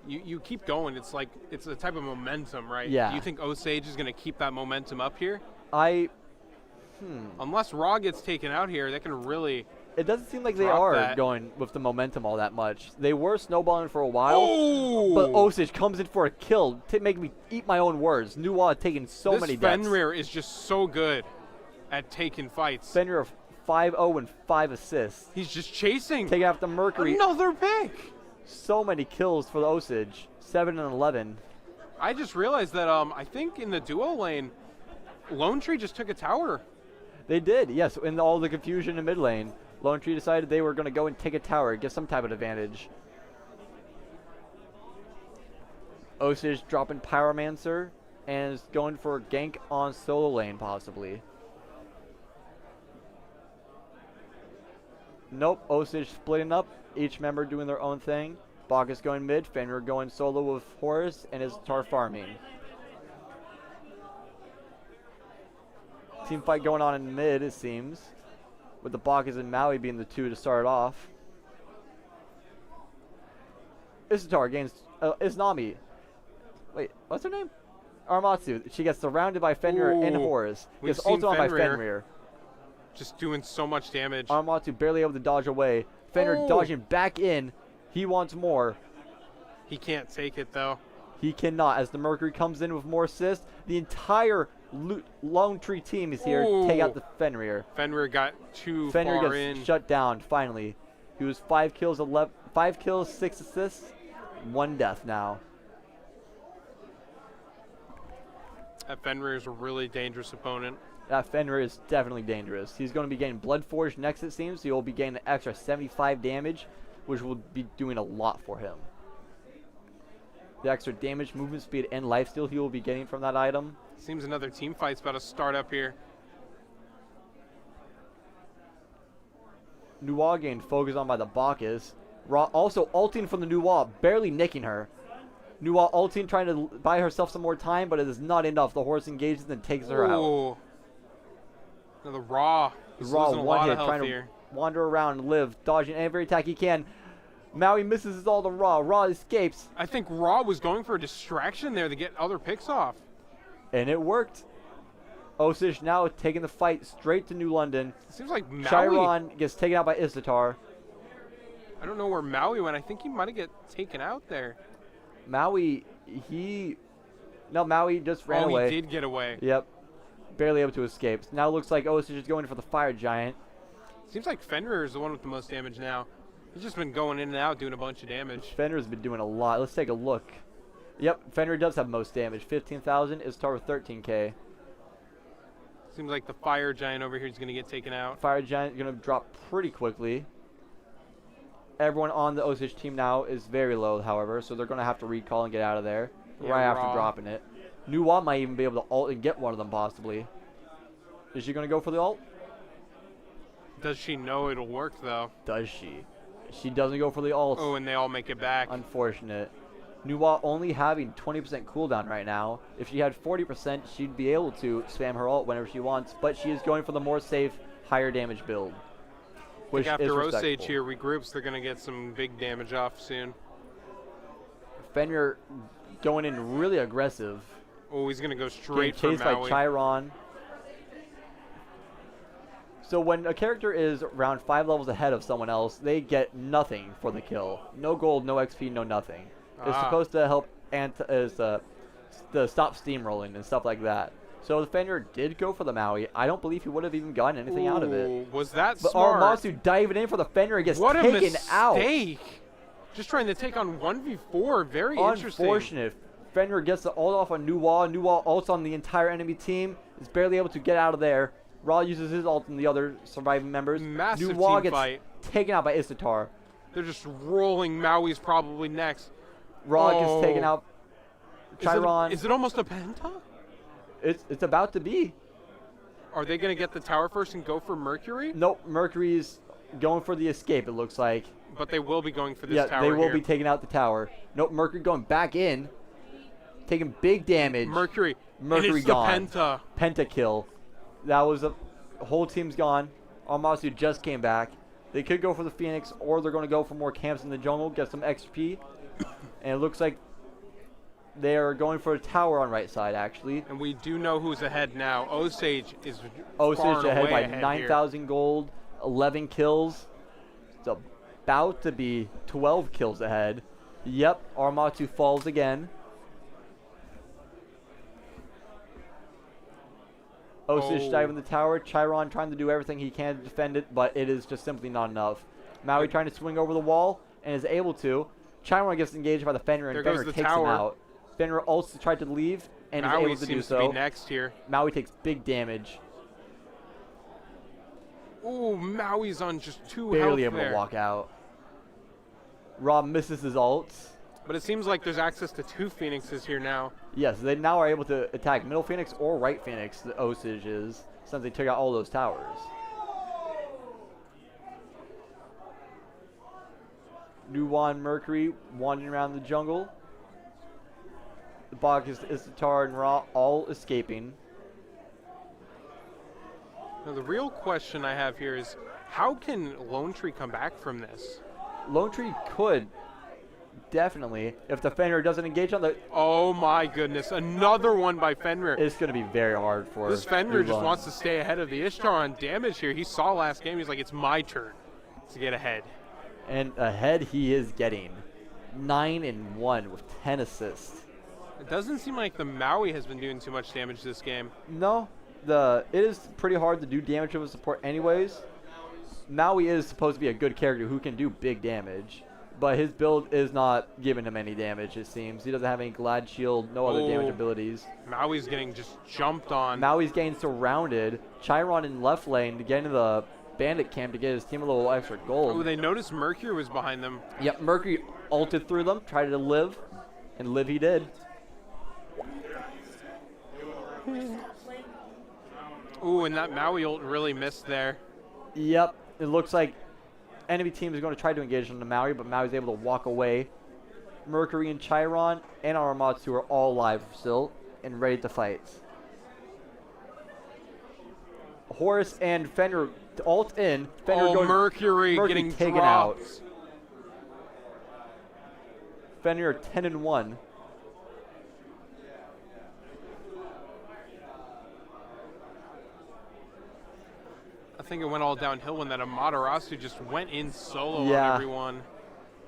you keep going. It's like, it's a type of momentum, right? Yeah. Do you think Osage is going to keep that momentum up here? Unless Raw gets taken out here, that can really... It doesn't seem like they drop are that. going with the momentum all that much. They were snowballing for a while, Oh! but Osage comes in for a kill to make me eat my own words. Nuwa taking so many deaths. Fenrir is just so good at taking fights. Fenrir 5-0 and 5 assists. He's just chasing. Taking after Mercury. Another pick. So many kills for the Osage. 7 and 11. I just realized that I think in the duo lane, Lone Tree just took a tower. They did, yes. In all the confusion in mid lane, Lone Tree decided they were going to go and take a tower, get some type of advantage. Osage dropping Pyromancer and is going for a gank on solo lane, possibly. Nope, Osage splitting up, each member doing their own thing. Bacchus going mid, Fenrir going solo with Horus, and his tar farming. Team fight going on in mid, it seems, with the Bacchus and Maui being the 2 to start off. Isatar against Izanami. Wait, what's her name? Aramatsu. She gets surrounded by Fenrir and Ooh, Horus. we've Gets seen ulted on by Fenrir. Fenrir. Just doing so much damage. Aramatsu barely able to dodge away. Fenrir dodging back in. He wants more. He can't take it though. He cannot. As the Mercury comes in with more assists, the entire Lone Tree team is here to take out the Fenrir. Fenrir got too Fenrir far gets in. shut down finally. He was 5 kills, 6 assists, 1 death now. That Fenrir is a really dangerous opponent. That Fenrir is definitely dangerous. He's going to be getting Blood Forge next, it seems, so he'll be getting an extra 75 damage, which will be doing a lot for him. The extra damage, movement speed, and lifesteal he will be getting from that item. Seems another team fight's about to start up here. Nuwa getting focused on by the Bacchus. Ra also ulting from the Nuwa, barely nicking her. Nuwa ulting, trying to buy herself some more time, but it is not enough. The horse engages and takes her out. Ooh. Now the Ra. He's Ra losing a one lot hit, of health trying here. to wander around and live, dodging every attack he can. Maui misses his all to Ra. Ra escapes. I think Ra was going for a distraction there to get other picks off. And it worked. Osage now taking the fight straight to New London. Seems like Maui. Chiron gets taken out by Isatar. I don't know where Maui went. I think he might have get taken out there. Maui just ran away. Oh, he did get away. Yep. Barely able to escape. So now it looks like Osage is going for the Fire Giant. Seems like Fenrir is the one with the most damage now. He's just been going in and out doing a bunch of damage. Fenrir's been doing a lot. Let's take a look. Yep, Fenrir does have most damage. 15,000. Isatar with 13k. Seems like the Fire Giant over here is going to get taken out. Fire Giant going to drop pretty quickly. Everyone on the Osage team now is very low, however, so they're going to have to recall and get out of there Yeah, right after Ra. dropping it. Nuwa might even be able to ult and get one of them, possibly. Is she going to go for the ult? Does she know it'll work, though? Does she? She doesn't go for the ult. Oh, and they all make it back. Unfortunate. Nuwa only having 20% cooldown right now. If she had 40%, she'd be able to spam her ult whenever she wants, but she is going for the more safe, higher damage build. I Which think is after Osage respectable. here regroups, they're going to get some big damage off soon. Fenrir going in really aggressive. Oh, he's going to go Getting straight for chased by Maui. Chiron. So when a character is around 5 levels ahead of someone else, they get nothing for the kill. No gold, no XP, no nothing. It's supposed to help to stop steamrolling and stuff like that. So the Fenrir did go for the Maui. I don't believe he would have even gotten anything out of it. Ooh, was that But smart? Armasu diving in for the Fenrir gets What a taken out. mistake. Just trying to take on 1v4. Very interesting. Unfortunate. Fenrir gets the ult off on Nuwa. Nuwa ults on the entire enemy team. Is barely able to get out of there. Ra uses his ult on the other surviving members. Massive Nuwa team gets fight. taken out by Isatar. They're just rolling. Maui's probably next. Ra Oh. gets taken out. Chiron. Is it almost a penta? It's about to be. Are they going to get the tower first and go for Mercury? Nope. Mercury's going for the escape, it looks like. But they will be going for this Yeah, tower they will here. be taking out the tower. Nope. Mercury going back in. Taking big damage. Mercury. Mercury and it's gone. the penta. Pentakill. That was the whole team's gone. Armasu just came back. They could go for the Phoenix, or they're going to go for more camps in the jungle, get some XP. And it looks like they are going for a tower on right side, actually. And we do know who's ahead now. Osage is Osage far and ahead away by ahead 9,000 gold, 11 kills. It's about to be 12 kills ahead. Yep, Armatu falls again. Osage diving the tower. Chiron trying to do everything he can to defend it, but it is just simply not enough. Maui trying to swing over the wall and is able to. Chiron gets engaged by the Fenrir, and There goes Fenrir the takes him tower. out. Fenrir also tried to leave and Maui is able to do seems so. to be next here. Maui takes big damage. Ooh, Maui's on just 2 Barely health able there. to walk out. Rob misses his ults. But it seems like there's access to 2 Phoenixes here now. Yes, they now are able to attack middle Phoenix or right Phoenix, the Osage is, since they took out all those towers. Nuwan Mercury wandering around the jungle. The Bacchus, Isatar, and Ra all escaping. Now the real question I have here is, how can Lone Tree come back from this? Lone Tree could, definitely, if the Fenrir doesn't engage on the... Oh my goodness, another one by Fenrir. It's going to be very hard for This Fenrir just Nuwan. wants to stay ahead of the Ishtar on damage here. He saw last game, he's like, it's my turn to get ahead. And ahead he is getting 9-1 with 10 assists. It doesn't seem like the Maui has been doing too much damage this game. No, it is pretty hard to do damage with a support anyways. Maui is supposed to be a good character who can do big damage. but his build is not giving him any damage, it seems. He doesn't have any Glad Shield, no other damage abilities. Maui's getting just jumped on. Maui's getting surrounded. Chiron in left lane to get into the bandit camp to get his team a little extra gold. Oh, they noticed Mercury was behind them. Yep, Mercury ulted through them, tried to live, and live he did. Ooh, and that Maui ult really missed there. Yep, it looks like enemy team is going to try to engage on the Maui, but Maui's able to walk away. Mercury and Chiron and Aramatsu are all alive still and ready to fight. Horus and Fenrir ult in. Fenrir Mercury getting taken dropped. out. Fenrir 10-1. I think it went all downhill when that Amaterasu just went in solo on Yeah. everyone.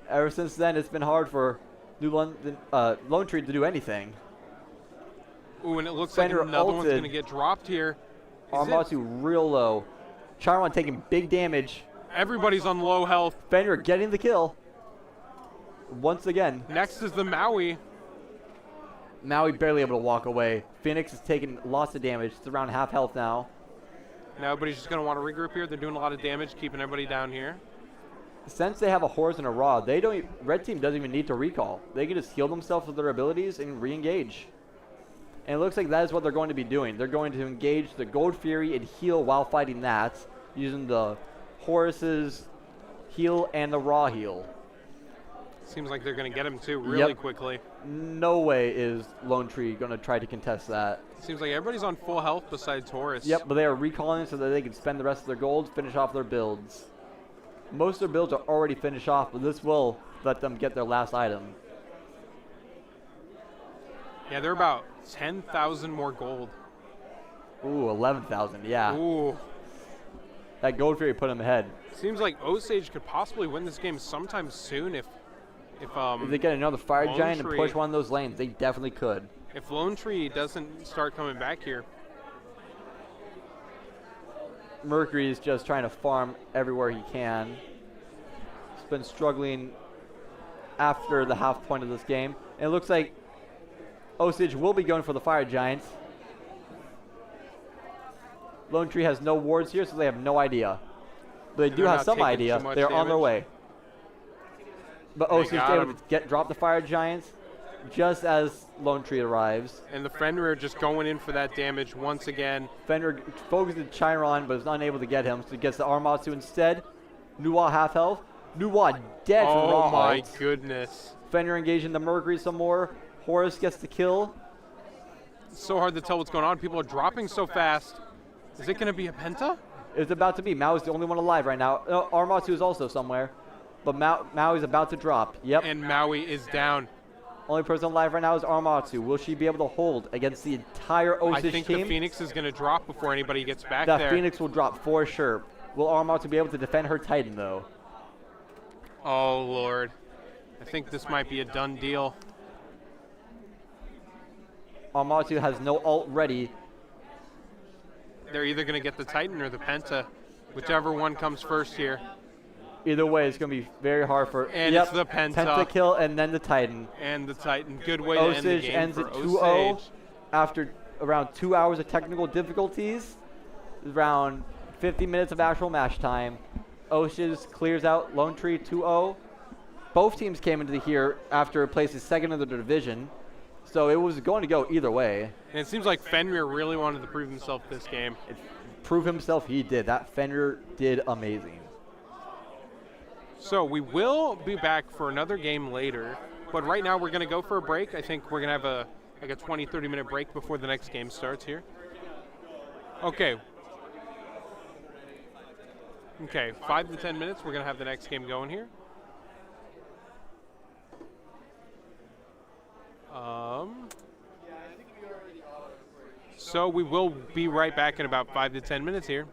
Ever since then, it's been hard for Lone Tree to do anything. Ooh, and it looks Fenrir like another one's ulted. going to get dropped here. Aramatsu real low. Chiron taking big damage. Everybody's on low health. Fenrir getting the kill. Once again. Next is the Maui. Maui barely able to walk away. Phoenix is taking lots of damage. It's around half health now. Now everybody's just going to want to regroup here. They're doing a lot of damage, keeping everybody down here. Since they have a Horus and a Ra, Red Team doesn't even need to recall. They can just heal themselves with their abilities and re-engage. And it looks like that is what they're going to be doing. They're going to engage the Gold Fury and heal while fighting that, using the Horus's heal and the Ra heal. Seems like they're going to get him too really quickly. No way is Lone Tree going to try to contest that. Seems like everybody's on full health besides Horus. Yep, but they are recalling so that they can spend the rest of their gold, finish off their builds. Most of their builds are already finished off, but this will let them get their last item. Yeah, they're about 10,000 more gold. Ooh, 11,000, yeah. Ooh. That Gold Fury put them ahead. Seems like Osage could possibly win this game sometime soon if they get another Fire Lone Giant Tree, and push one of those lanes, they definitely could. If Lone Tree doesn't start coming back here. Mercury is just trying to farm everywhere he can. He's been struggling after the half point of this game. And it looks like Osage will be going for the Fire Giants. Lone Tree has no wards here, so they have no idea. But they do have some idea. They're on their way. But Osage is able to drop the Fire Giants just as Lone Tree arrives. And the Fenrir just going in for that damage once again. Fenrir focuses Chiron, but is unable to get him, so he gets the Aramatsu instead. Nuwa half health. Nuwa dead from Raw. Oh my goodness. Fenrir engaging the Mercury some more. Horus gets the kill. It's so hard to tell what's going on. People are dropping so fast. Is it going to be a Penta? It's about to be. Mao is the only one alive right now. Aramatsu is also somewhere. But Mao is about to drop. Yep. And Maui is down. Only person alive right now is Aramatsu. Will she be able to hold against the entire Osage team? I think the Phoenix is going to drop before anybody gets back there. there. The Phoenix will drop for sure. Will Aramatsu be able to defend her Titan, though? Oh, Lord. I think this might be a done deal. Aramatsu has no ult ready. They're either going to get the Titan or the Penta, whichever one comes first here. Either way, it's going to be very hard for... And it's the Penta. Penta kill and then the Titan. And the Titan. Good way to end the game ends for at 2-0 Osage. after around 2 hours of technical difficulties. Around 50 minutes of actual match time. Osage clears out Lone Tree 2-0. Both teams came into here after placing second in the division. So it was going to go either way. And it seems like Fenrir really wanted to prove himself this game. Prove himself, he did. That Fenrir did amazing. So we will be back for another game later, but right now we're going to go for a break. I think we're going to have a 20, 30-minute break before the next game starts here. Okay. Okay, 5 to 10 minutes. We're going to have the next game going here. So we will be right back in about 5 to 10 minutes here.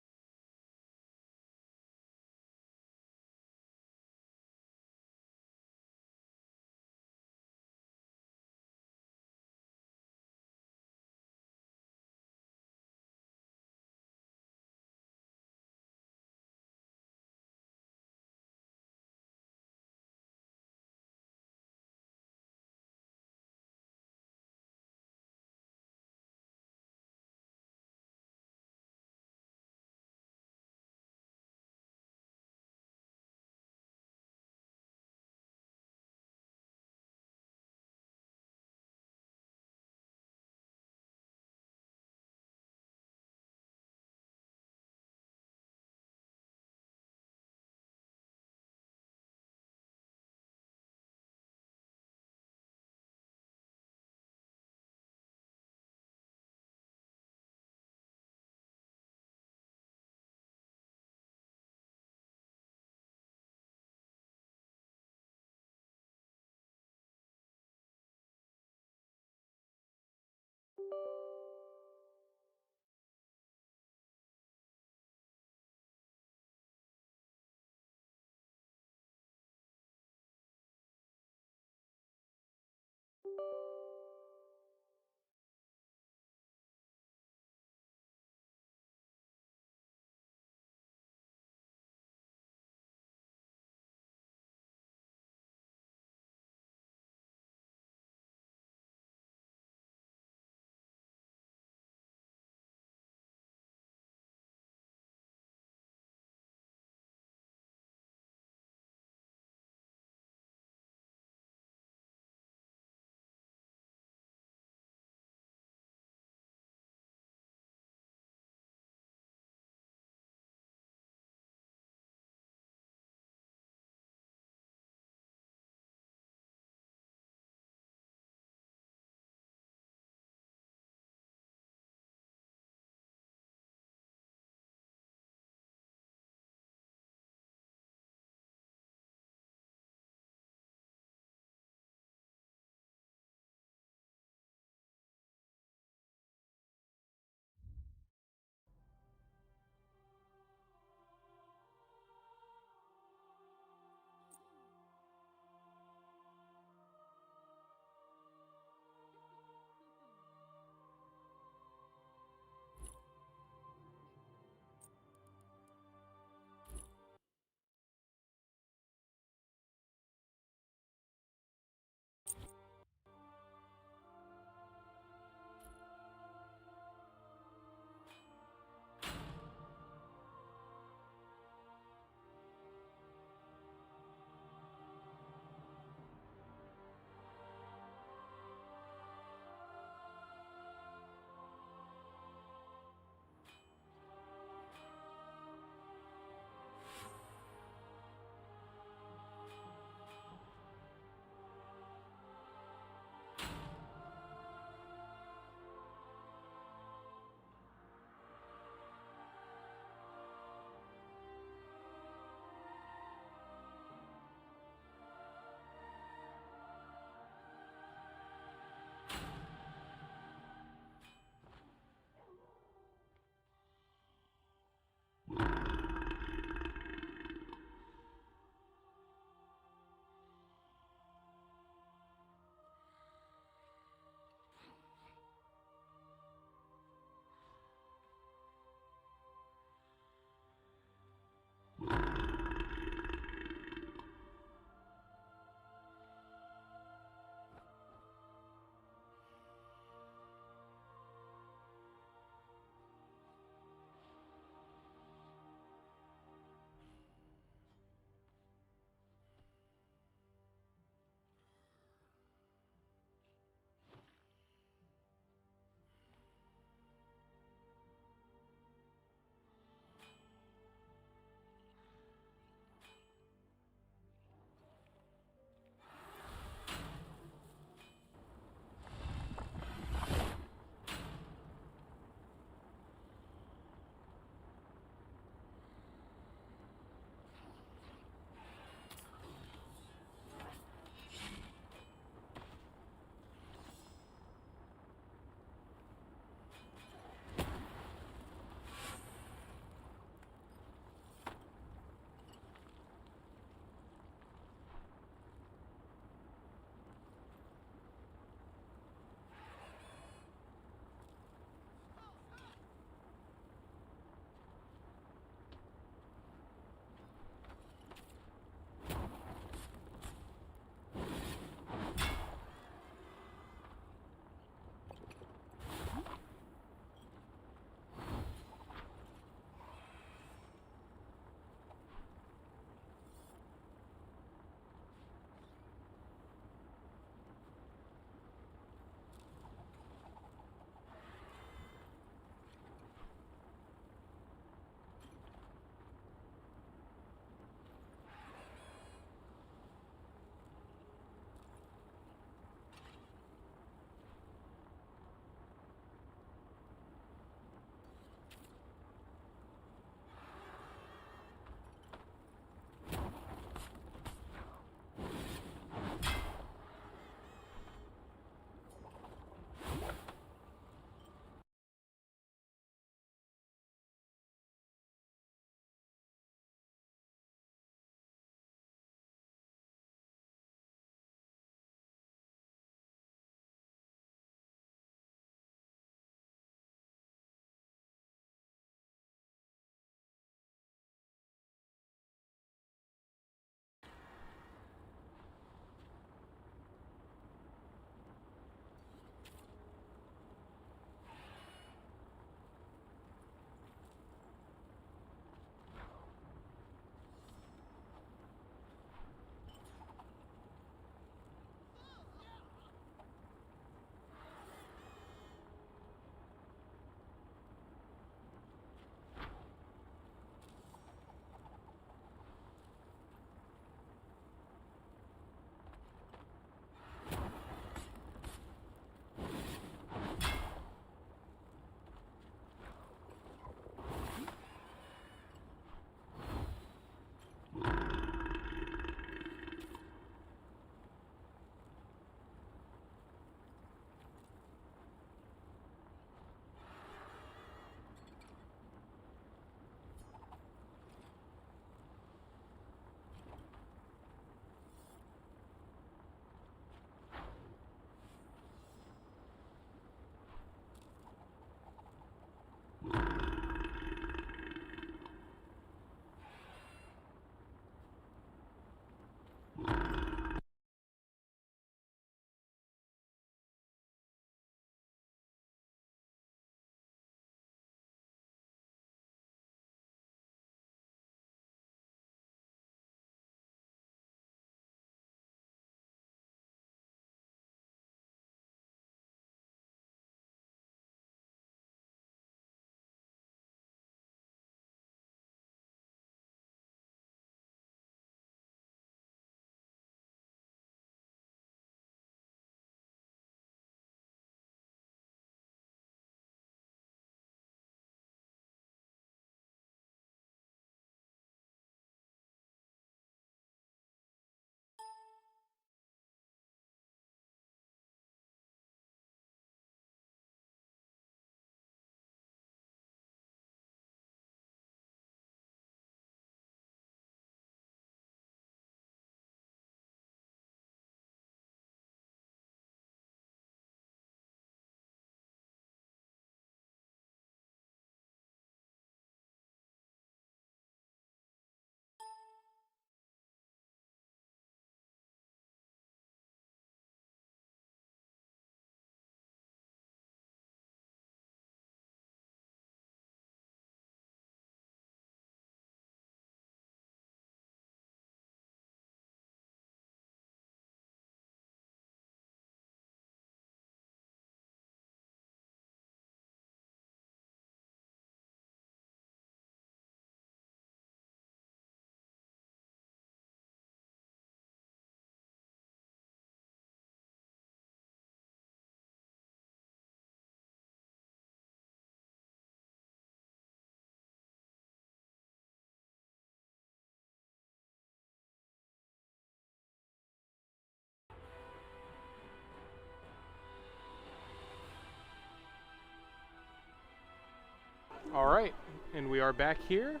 All right, and we are back here.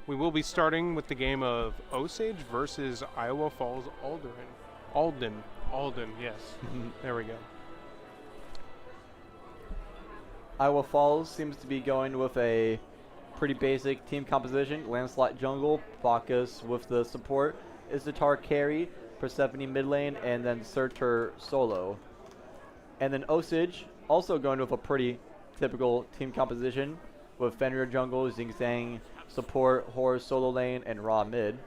We will be starting with the game of Osage versus Iowa Falls Alden, yes. There we go. Iowa Falls seems to be going with a pretty basic team composition. Landslot jungle, Bacchus with the support, Istatar carry, Persephone mid lane, and then Surtur solo. And then Osage also going with a pretty typical team composition with Fenrir jungle, Xing Sang support, Horus solo lane, and Ra mid.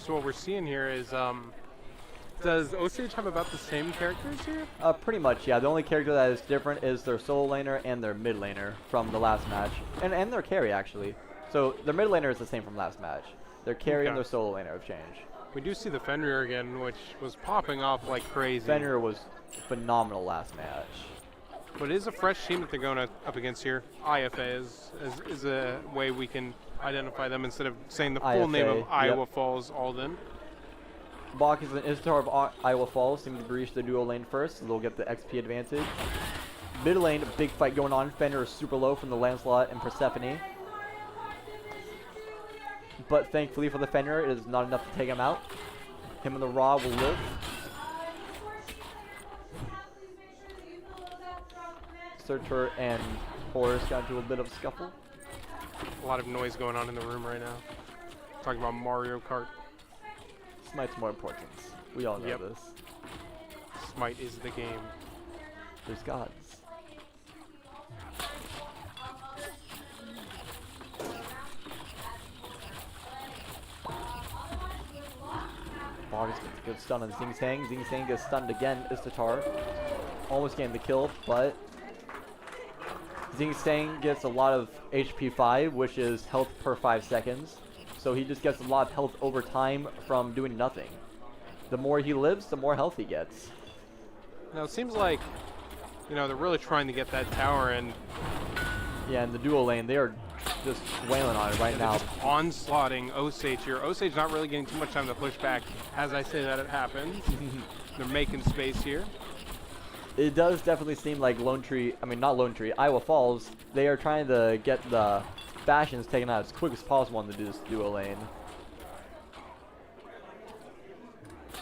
So what we're seeing here is, does Osage have about the same characters here? Pretty much, yeah. The only character that is different is their solo laner and their mid laner from the last match. And their carry, actually. So their mid laner is the same from last match. Their carry and their solo laner have changed. We do see the Fenrir again, which was popping off like crazy. Fenrir was phenomenal last match. But it is a fresh team that they're going up against here. IFA is a way we can identify them instead of saying the full name of Iowa Falls Alden. Bacchus and Istar of Iowa Falls seem to reach the duo lane first, so they'll get the XP advantage. Mid lane, a big fight going on. Fenrir is super low from the Lancelot and Persephone. But thankfully for the Fenrir, it is not enough to take him out. Him and the Ra will live. Surtur and Horus got into a bit of a scuffle. A lot of noise going on in the room right now. Talking about Mario Kart. Smite's more important. We all know this. Smite is the game. There's gods. Bacchus gets a good stun on Xing Sang. Xing Sang gets stunned again. Istatar almost getting the kill, but Xing Sang gets a lot of HP 5, which is health per 5 seconds. So he just gets a lot of health over time from doing nothing. The more he lives, the more health he gets. Now it seems like, you know, they're really trying to get that tower, and yeah, in the duo lane, they are just wailing on it right now. Just onslaughting Osage here. Osage not really getting too much time to push back. As I say that, it happens. They're making space here. It does definitely seem like Iowa Falls, they are trying to get the Bastions taken out as quick as possible in this duo lane.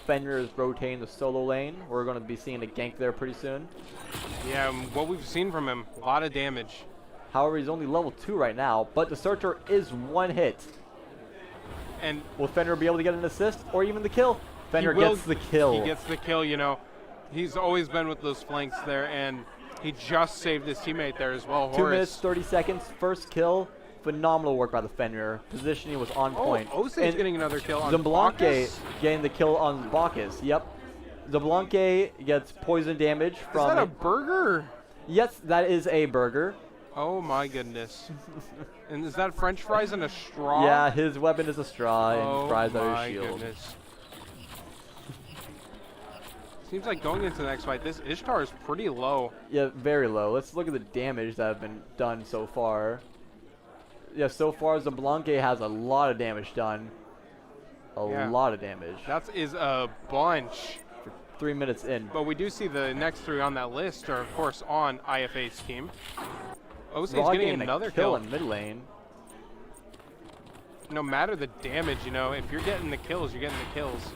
Fenrir is rotating the solo lane. We're going to be seeing a gank there pretty soon. Yeah, what we've seen from him, a lot of damage. However, he's only level 2 right now, but the Surtur is one hit. And will Fenrir be able to get an assist or even the kill? Fenrir gets the kill. He gets the kill, you know. He's always been with those flanks there, and he just saved his teammate there as well. 2 minutes, 30 seconds, first kill. Phenomenal work by the Fenrir. Positioning was on point. Osage getting another kill on Bacchus getting the kill on Bacchus. Yep. Zablanque gets poison damage from... Is that a burger? Yes, that is a burger. Oh my goodness. And is that French fries in a straw? Yeah, his weapon is a straw and fries are his shield. Oh my goodness. Seems like going into the next fight, this Ishtar is pretty low. Yeah, very low. Let's look at the damage that have been done so far. Yeah, so far Zablanque has a lot of damage done. A lot of damage. That is a bunch. For 3 minutes in. But we do see the next 3 on that list are, of course, on IFA's team. Osage getting another kill in mid lane. No matter the damage, you know, if you're getting the kills, you're getting the kills.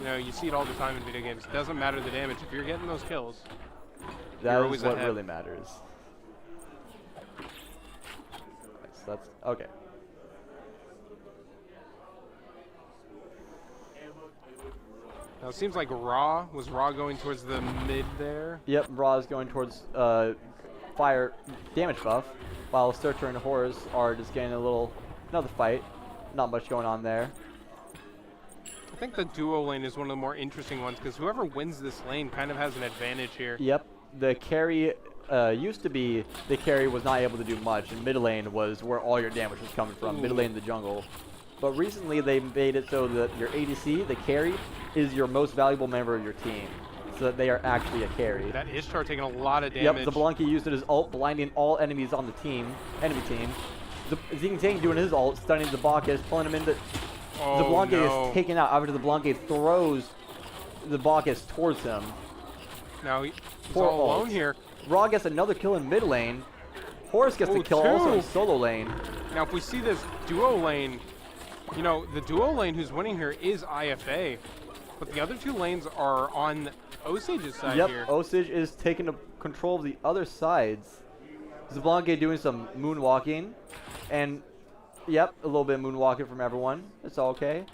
You know, you see it all the time in video games. It doesn't matter the damage. If you're getting those kills, that is what really matters. So that's okay. Now it seems like Ra going towards the mid there. Yep, Ra is going towards fire damage buff, while Surtur and Horus are just getting another fight. Not much going on there. I think the duo lane is one of the more interesting ones because whoever wins this lane kind of has an advantage here. Yep, the carry used to be the carry was not able to do much, and mid lane was where all your damage was coming from. Mid lane, the jungle. But recently they made it so that your ADC, the carry, is your most valuable member of your team, so that they are actually a carry. That Ishtar taking a lot of damage. Yep, Zablanque used it as ult, blinding all enemies on the enemy team. Xing Sang doing his ult, stunning the Bacchus, pulling him into Oh, Zablanque no. is taken out after Zablanque throws the Bacchus towards him. Now he's Poor all alone ult. here. Raw gets another kill in mid lane. Horus gets the kill also in two. solo lane. Now, if we see this duo lane, you know, the duo lane who's winning here is IFA, but the other two lanes are on Osage's side Yep, here. Osage is taking control of the other sides. Zablanque doing some moonwalking, and yep, a little bit of moonwalking from everyone. It's all okay.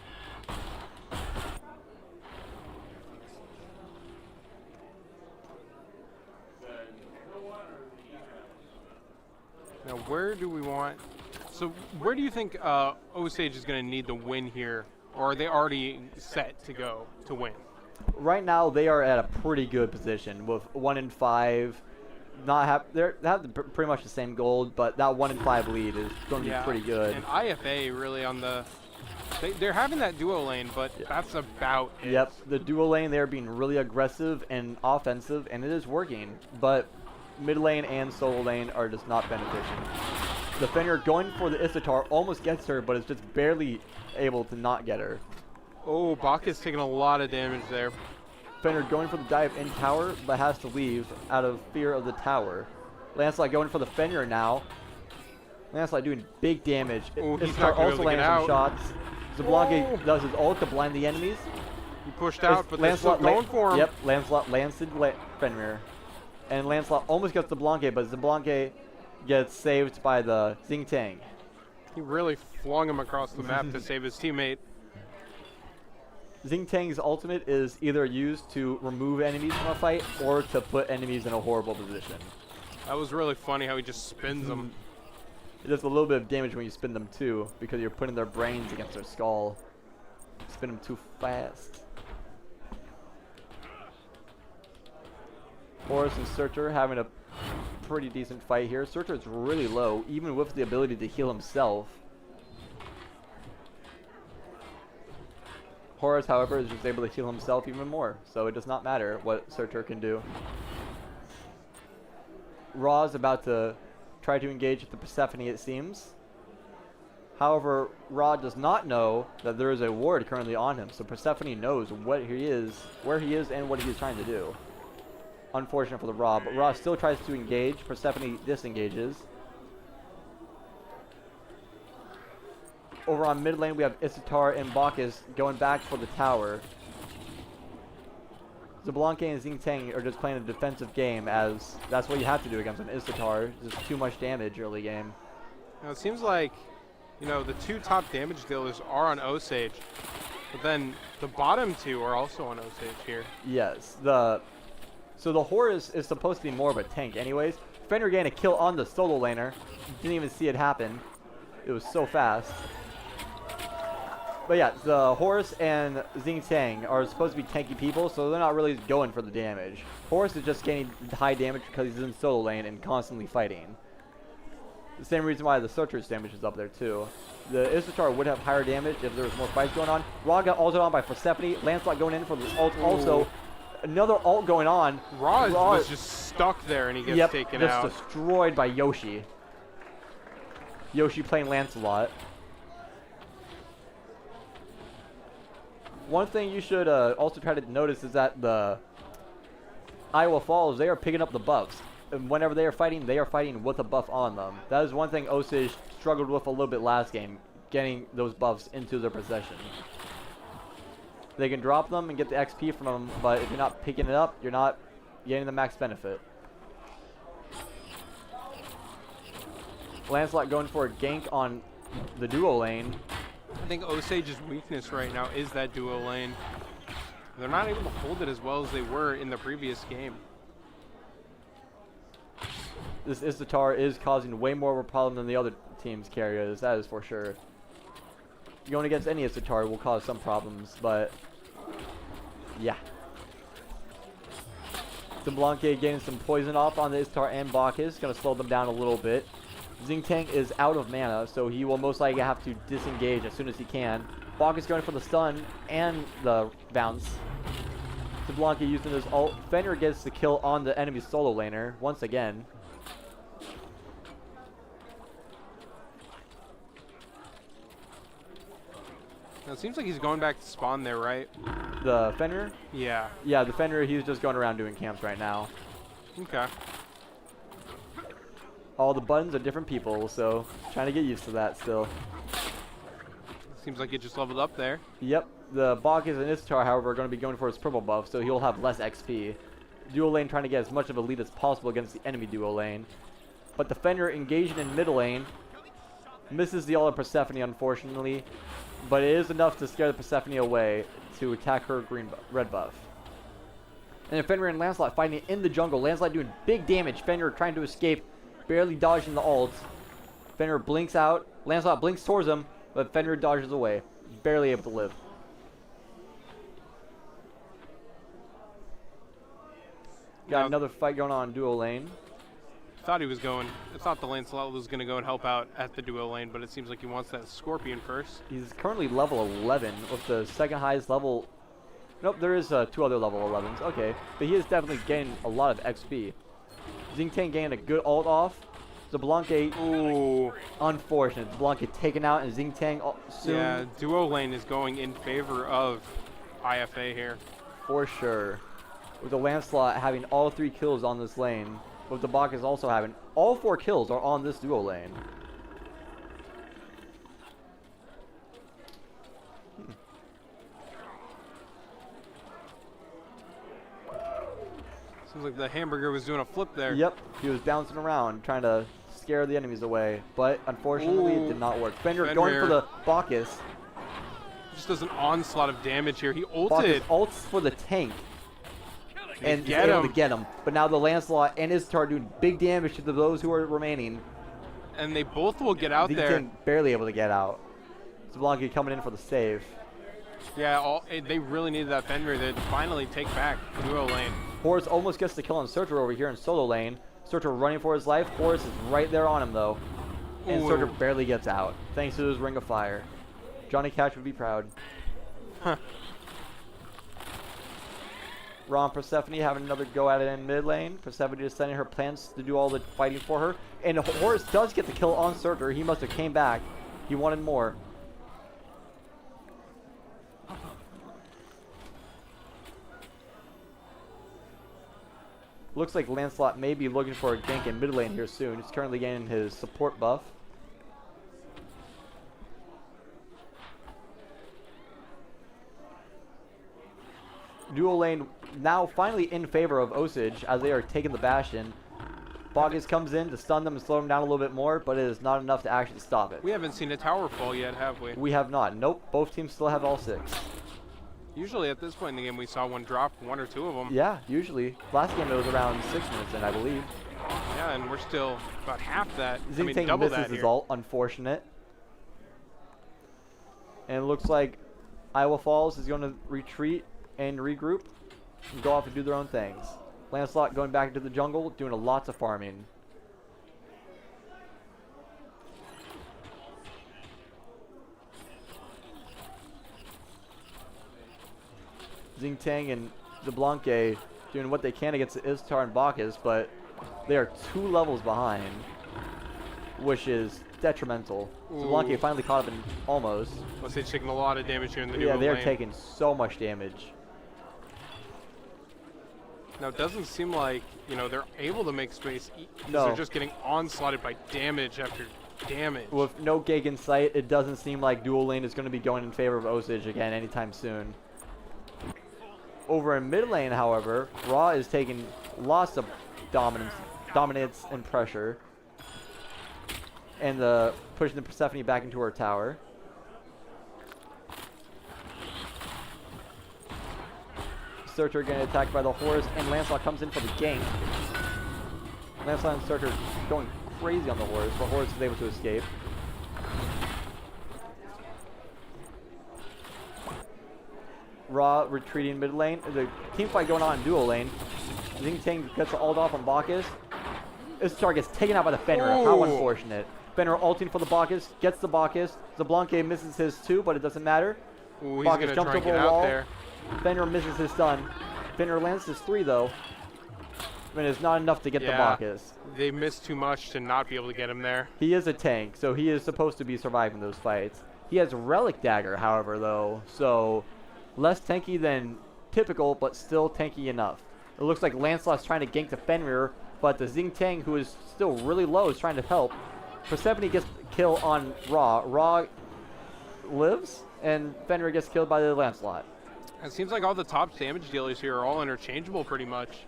Now, where do we want? So, where do you think Osage is going to need the win here, or are they already set to go to win? Right now, they are at a pretty good position with 1 in 5. They have pretty much the same gold, but that 1 in 5 lead is going to be pretty good. And IFA really on the. They're having that duo lane, but that's about it. Yep, the duo lane, they're being really aggressive and offensive, and it is working. But mid lane and solo lane are just not beneficial. The Fenrir going for the Isatar almost gets her, but is just barely able to not get her. Oh, Bacchus taking a lot of damage there. Fenrir going for the dive in tower, but has to leave out of fear of the tower. Lancelot going for the Fenrir now. Lancelot doing big damage. Oh, he's Isatar not gonna also be able to landing get some out. shots. Zablanque does his ult to blind the enemies. He pushed out, but they're still going for him. Yep, Lancelot landed Fenrir. And Lancelot almost gets Zablanque, but Zablanque gets saved by the Xing Tang. He really flung him across the map to save his teammate. Xing Tang's ultimate is either used to remove enemies from a fight or to put enemies in a horrible position. That was really funny how he just spins them. It does a little bit of damage when you spin them too, because you're putting their brains against their skull. Spin them too fast. Horus and Surtur having a pretty decent fight here. Surtur's really low, even with the ability to heal himself. Horus, however, is just able to heal himself even more, so it does not matter what Surtur can do. Ra is about to try to engage with the Persephone, it seems. However, Ra does not know that there is a ward currently on him, so Persephone knows what he is, where he is, and what he is trying to do. Unfortunate for the Ra, but Ra still tries to engage. Persephone disengages. Over on mid lane, we have Isatar and Bacchus going back for the tower. Zablanque and Xing Tang are just playing a defensive game, as that's what you have to do against an Isatar. Just too much damage early game. Now it seems like, you know, the two top damage dealers are on Osage, but then the bottom two are also on Osage here. Yes, so the Horus is supposed to be more of a tank anyways. Fenrir getting a kill on the solo laner. Didn't even see it happen. It was so fast. But yeah, the Horus and Xing Tang are supposed to be tanky people, so they're not really going for the damage. Horus is just getting high damage because he's in solo lane and constantly fighting. The same reason why the Surtur's damage is up there too. The Isatar would have higher damage if there was more fights going on. Ra got ulted on by Persephone. Lancelot going in for the ult also. Another ult going on. Ra was just stuck there and he gets taken out. Just destroyed by Yoshi. Yoshi playing Lancelot. One thing you should also try to notice is that the Iowa Falls, they are picking up the buffs. And whenever they are fighting with a buff on them. That is one thing Osage struggled with a little bit last game, getting those buffs into their possession. They can drop them and get the XP from them, but if you're not picking it up, you're not getting the max benefit. Lancelot going for a gank on the duo lane. I think Osage's weakness right now is that duo lane. They're not able to hold it as well as they were in the previous game. This Isatar is causing way more of a problem than the other team's carriers, that is for sure. Going against any Isatar will cause some problems, but yeah. Zablanque getting some poison off on the Isatar and Bacchus, gonna slow them down a little bit. Xing Tang is out of mana, so he will most likely have to disengage as soon as he can. Bacchus going for the stun and the bounce. Zablanque using his ult. Fenrir gets the kill on the enemy solo laner once again. It seems like he's going back to spawn there, right? The Fenrir? Yeah. Yeah, the Fenrir, he's just going around doing camps right now. Okay. All the buttons are different people, so trying to get used to that still. Seems like it just leveled up there. Yep, the Bacchus and Ishtar, however, are going to be going for his purple buff, so he'll have less XP. Duo lane trying to get as much of a lead as possible against the enemy duo lane. But the Fenrir engaging in middle lane misses the ult of Persephone, unfortunately, but it is enough to scare the Persephone away to attack her red buff. And then Fenrir and Lancelot fighting in the jungle. Lancelot doing big damage. Fenrir trying to escape, barely dodging the ult. Fenrir blinks out. Lancelot blinks towards him, but Fenrir dodges away, barely able to live. Got another fight going on in duo lane. I thought the Lancelot was going to go and help out at the duo lane, but it seems like he wants that Scorpion first. He's currently level 11 with the second highest level. Nope, there is 2 other level 11s. Okay, but he is definitely getting a lot of XP. Xingtian getting a good ult off. Zablanque, ooh, unfortunate. Zablanque taken out and Xingtian soon. Yeah, duo lane is going in favor of IFA here. For sure. With the Lancelot having all 3 kills on this lane. With the Bacchus also having all 4 kills are on this duo lane. Seems like the hamburger was doing a flip there. Yep, he was bouncing around trying to scare the enemies away, but unfortunately it did not work. Fenrir going for the Bacchus. Just does an onslaught of damage here. He ulted. Bacchus ults for the tank. And get able him. to get him. But now the Lancelot and Ishtar doing big damage to those who are remaining. And they both will get out there. Barely able to get out. Zablanque coming in for the save. Yeah, they really needed that Fenrir to finally take back duo lane. Horus almost gets the kill on Surtur over here in solo lane. Surtur running for his life. Horus is right there on him though. And Surtur barely gets out, thanks to his Ring of Fire. Johnny Cash would be proud. Huh. Ra and Persephone having another go at it in mid lane. Persephone is sending her plants to do all the fighting for her. And Horus does get the kill on Surtur. He must have came back. He wanted more. Looks like Lancelot may be looking for a gank in mid lane here soon. He's currently getting his support buff. Dual lane now finally in favor of Osage as they are taking the Bastion. Bacchus comes in to stun them and slow them down a little bit more, but it is not enough to actually stop it. We haven't seen a tower fall yet, have we? We have not. Nope. Both teams still have all 6. Usually at this point in the game, we saw one drop, 1 or 2 of them. Yeah, usually. Last game it was around 6 minutes in, I believe. Yeah, and we're still about half that. Xingtian misses his ult, unfortunate. And it looks like Iowa Falls is going to retreat and regroup and go off and do their own things. Lancelot going back into the jungle, doing lots of farming. Xingtian and Zablanque doing what they can against the Ishtar and Bacchus, but they are 2 levels behind, which is detrimental. Zablanque finally caught up in almost. Osage taking a lot of damage here in the duo Yeah, they're lane. taking so much damage. Now, it doesn't seem like, they're able to make space. No. They're just getting onslaughted by damage after damage. With no gig in sight, it doesn't seem like dual lane is going to be going in favor of Osage again anytime soon. Over in mid lane, however, Ra is taking lots of dominance and pressure. And pushing the Persephone back into her tower. Surtur getting attacked by the Horus, and Lancelot comes in for the gank. Lancelot and Surtur going crazy on the Horus, but Horus is able to escape. Ra retreating mid lane. The team fight going on in duo lane. Xingtian gets the ult off on Bacchus. Ishtar gets taken out by the Fenrir. How unfortunate. Fenrir ulting for the Bacchus, gets the Bacchus. Zablanque misses his 2, but it doesn't matter. Ooh, he's Bacchus gonna jumps try and over get a wall. out there. Fenrir misses his stun. Fenrir lands his 3 though. But it's not enough to get the Bacchus. They missed too much to not be able to get him there. He is a tank, so he is supposed to be surviving those fights. He has Relic Dagger, however, though, so less tanky than typical, but still tanky enough. It looks like Lancelot's trying to gank the Fenrir, but the Xingtang, who is still really low, is trying to help. Persephone gets the kill on Ra. Ra lives, and Fenrir gets killed by the Lancelot. It seems like all the top damage dealers here are all interchangeable pretty much.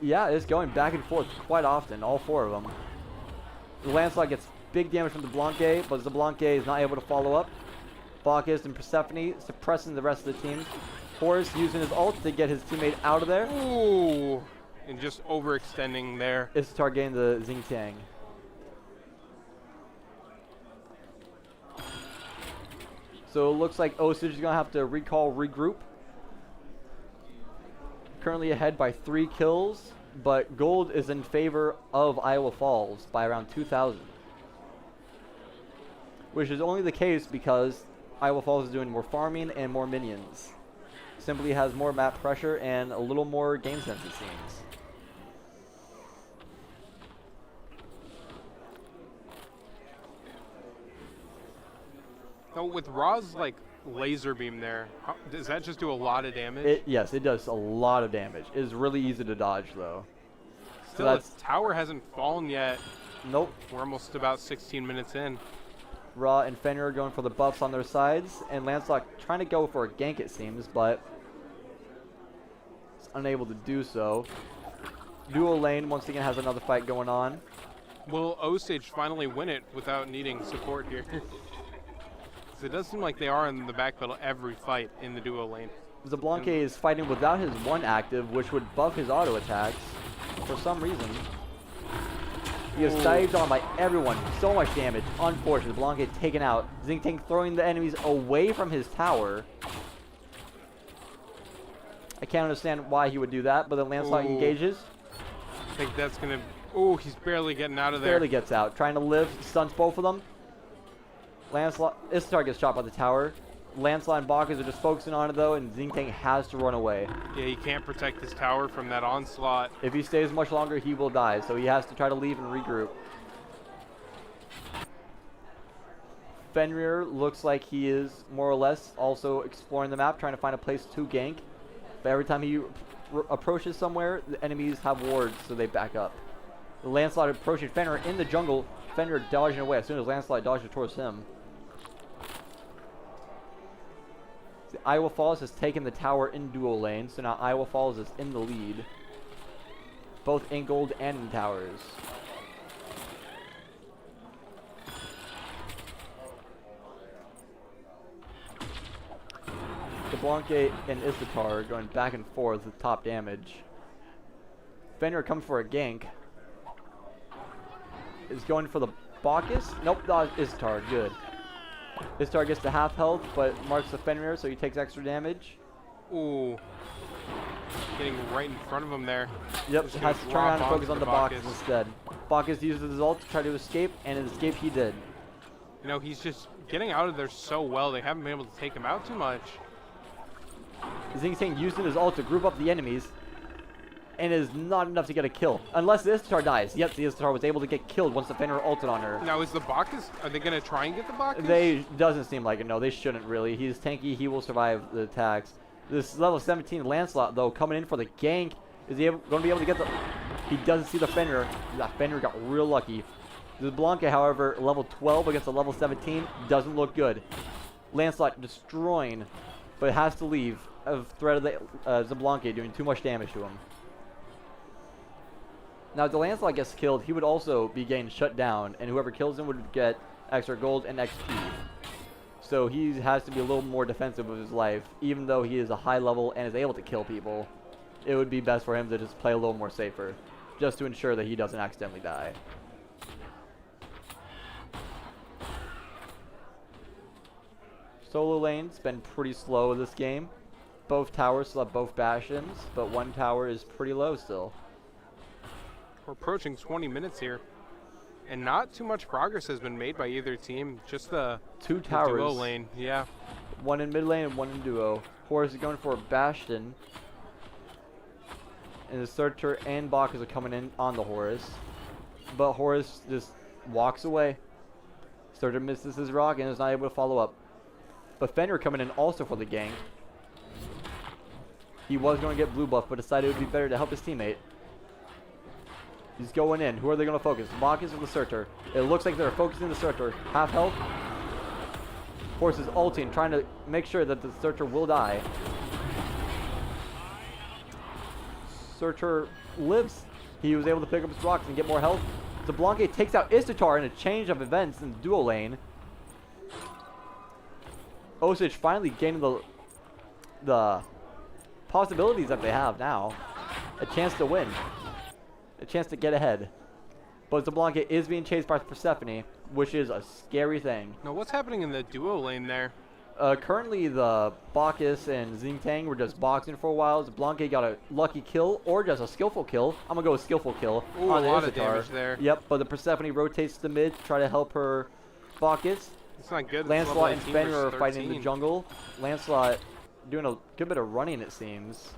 Yeah, it's going back and forth quite often, all 4 of them. The Lancelot gets big damage from the Blanque, but the Blanque is not able to follow up. Bacchus and Persephone suppressing the rest of the team. Horus using his ult to get his teammate out of there. Ooh, and just overextending there. Ishtar getting the Xingtang. So it looks like Osage is going to have to regroup. Currently ahead by 3 kills, but gold is in favor of Iowa Falls by around 2,000. Which is only the case because Iowa Falls is doing more farming and more minions. Simply has more map pressure and a little more game sense, it seems. Oh, with Ra's like laser beam there, does that just do a lot of damage? Yes, it does a lot of damage. It is really easy to dodge, though. Still, So its tower hasn't fallen yet. Nope. We're almost about 16 minutes in. Ra and Fenrir are going for the buffs on their sides, and Lancelot trying to go for a gank, it seems, but is unable to do so. Duo lane once again has another fight going on. Will Osage finally win it without needing support here? 'Cause it does seem like they are in the backpedal every fight in the duo lane. Zablanque is fighting without his 1 active, which would buff his auto attacks for some reason. He is dived on by everyone. So much damage. Unfortunate. Blanque taken out. Xingtang throwing the enemies away from his tower. I can't understand why he would do that, but then Lancelot engages. I think that's going to... Oh, he's barely getting out of there. Barely gets out. Trying to live. Stuns both of them. Lancelot... Ishtar gets shot by the tower. Lancelot and Bacchus are just focusing on it, though, and Xingtang has to run away. Yeah, he can't protect his tower from that onslaught. If he stays much longer, he will die, so he has to try to leave and regroup. Fenrir looks like he is more or less also exploring the map, trying to find a place to gank. But every time he approaches somewhere, the enemies have wards, so they back up. The Lancelot approaching Fenrir in the jungle. Fenrir dodging away as soon as Lancelot dodges towards him. The Iowa Falls has taken the tower in duo lane, so now Iowa Falls is in the lead. Both in gold and in towers. The Blanque and Istatar going back and forth with top damage. Fenrir comes for a gank. Is going for the Bacchus? Nope, Istatar, good. Ishtar gets to half health, but marks the Fenrir, so he takes extra damage. Ooh. Getting right in front of him there. Yep, has to turn around and focus on the Bacchus instead. Bacchus uses his ult to try to escape, and an escape he did. You know, he's just getting out of there so well. They haven't been able to take him out too much. Xingtang using his ult to group up the enemies, and it is not enough to get a kill. Unless the Ishtar dies. Yep, the Ishtar was able to get killed once the Fenrir ulted on her. Now, is the Bacchus, are they going to try and get the Bacchus? They, doesn't seem like it, no. They shouldn't really. He's tanky, he will survive the attacks. This level 17 Lancelot, though, coming in for the gank. Is he going to be able to get the... He doesn't see the Fenrir. That Fenrir got real lucky. The Blanque, however, level 12 against a level 17, doesn't look good. Lancelot destroying, but has to leave. Of threat of the Zablanque doing too much damage to him. Now, if the Lancelot gets killed, he would also be getting shut down, and whoever kills him would get extra gold and XP. So he has to be a little more defensive of his life, even though he is a high level and is able to kill people. It would be best for him to just play a little more safer, just to ensure that he doesn't accidentally die. Solo lane's been pretty slow this game. Both towers still have both bastions, but one tower is pretty low still. We're approaching 20 minutes here, and not too much progress has been made by either team. Just the two towers. Duo lane, yeah. One in mid lane and one in duo. Horus is going for a bastion. And the Searcher and Bacchus are coming in on the Horus. But Horus just walks away. Searcher misses his rock and is not able to follow up. But Fenrir coming in also for the gank. He was going to get blue buff, but decided it would be better to help his teammate. He's going in. Who are they going to focus? Marcus or the Searcher? It looks like they're focusing the Searcher. Half health. Horse is ulting, trying to make sure that the Searcher will die. Searcher lives. He was able to pick up his rocks and get more health. Zablanke takes out Istatar in a change of events in the duo lane. Osage finally gaining the possibilities that they have now. A chance to win. A chance to get ahead. But Zablanke is being chased by Persephone, which is a scary thing. Now, what's happening in the duo lane there? Currently, the Bacchus and Xingtang were just boxing for a while. Zablanke got a lucky kill, or just a skillful kill. I'm going to go with skillful kill. Ooh, on a the lot Izitar. of damage there. Yep, but the Persephone rotates to mid to try to help her Bacchus. It's not good. Lancelot and 18 Fenrir are versus fighting in the 13. jungle. Lancelot doing a good bit of running, it seems.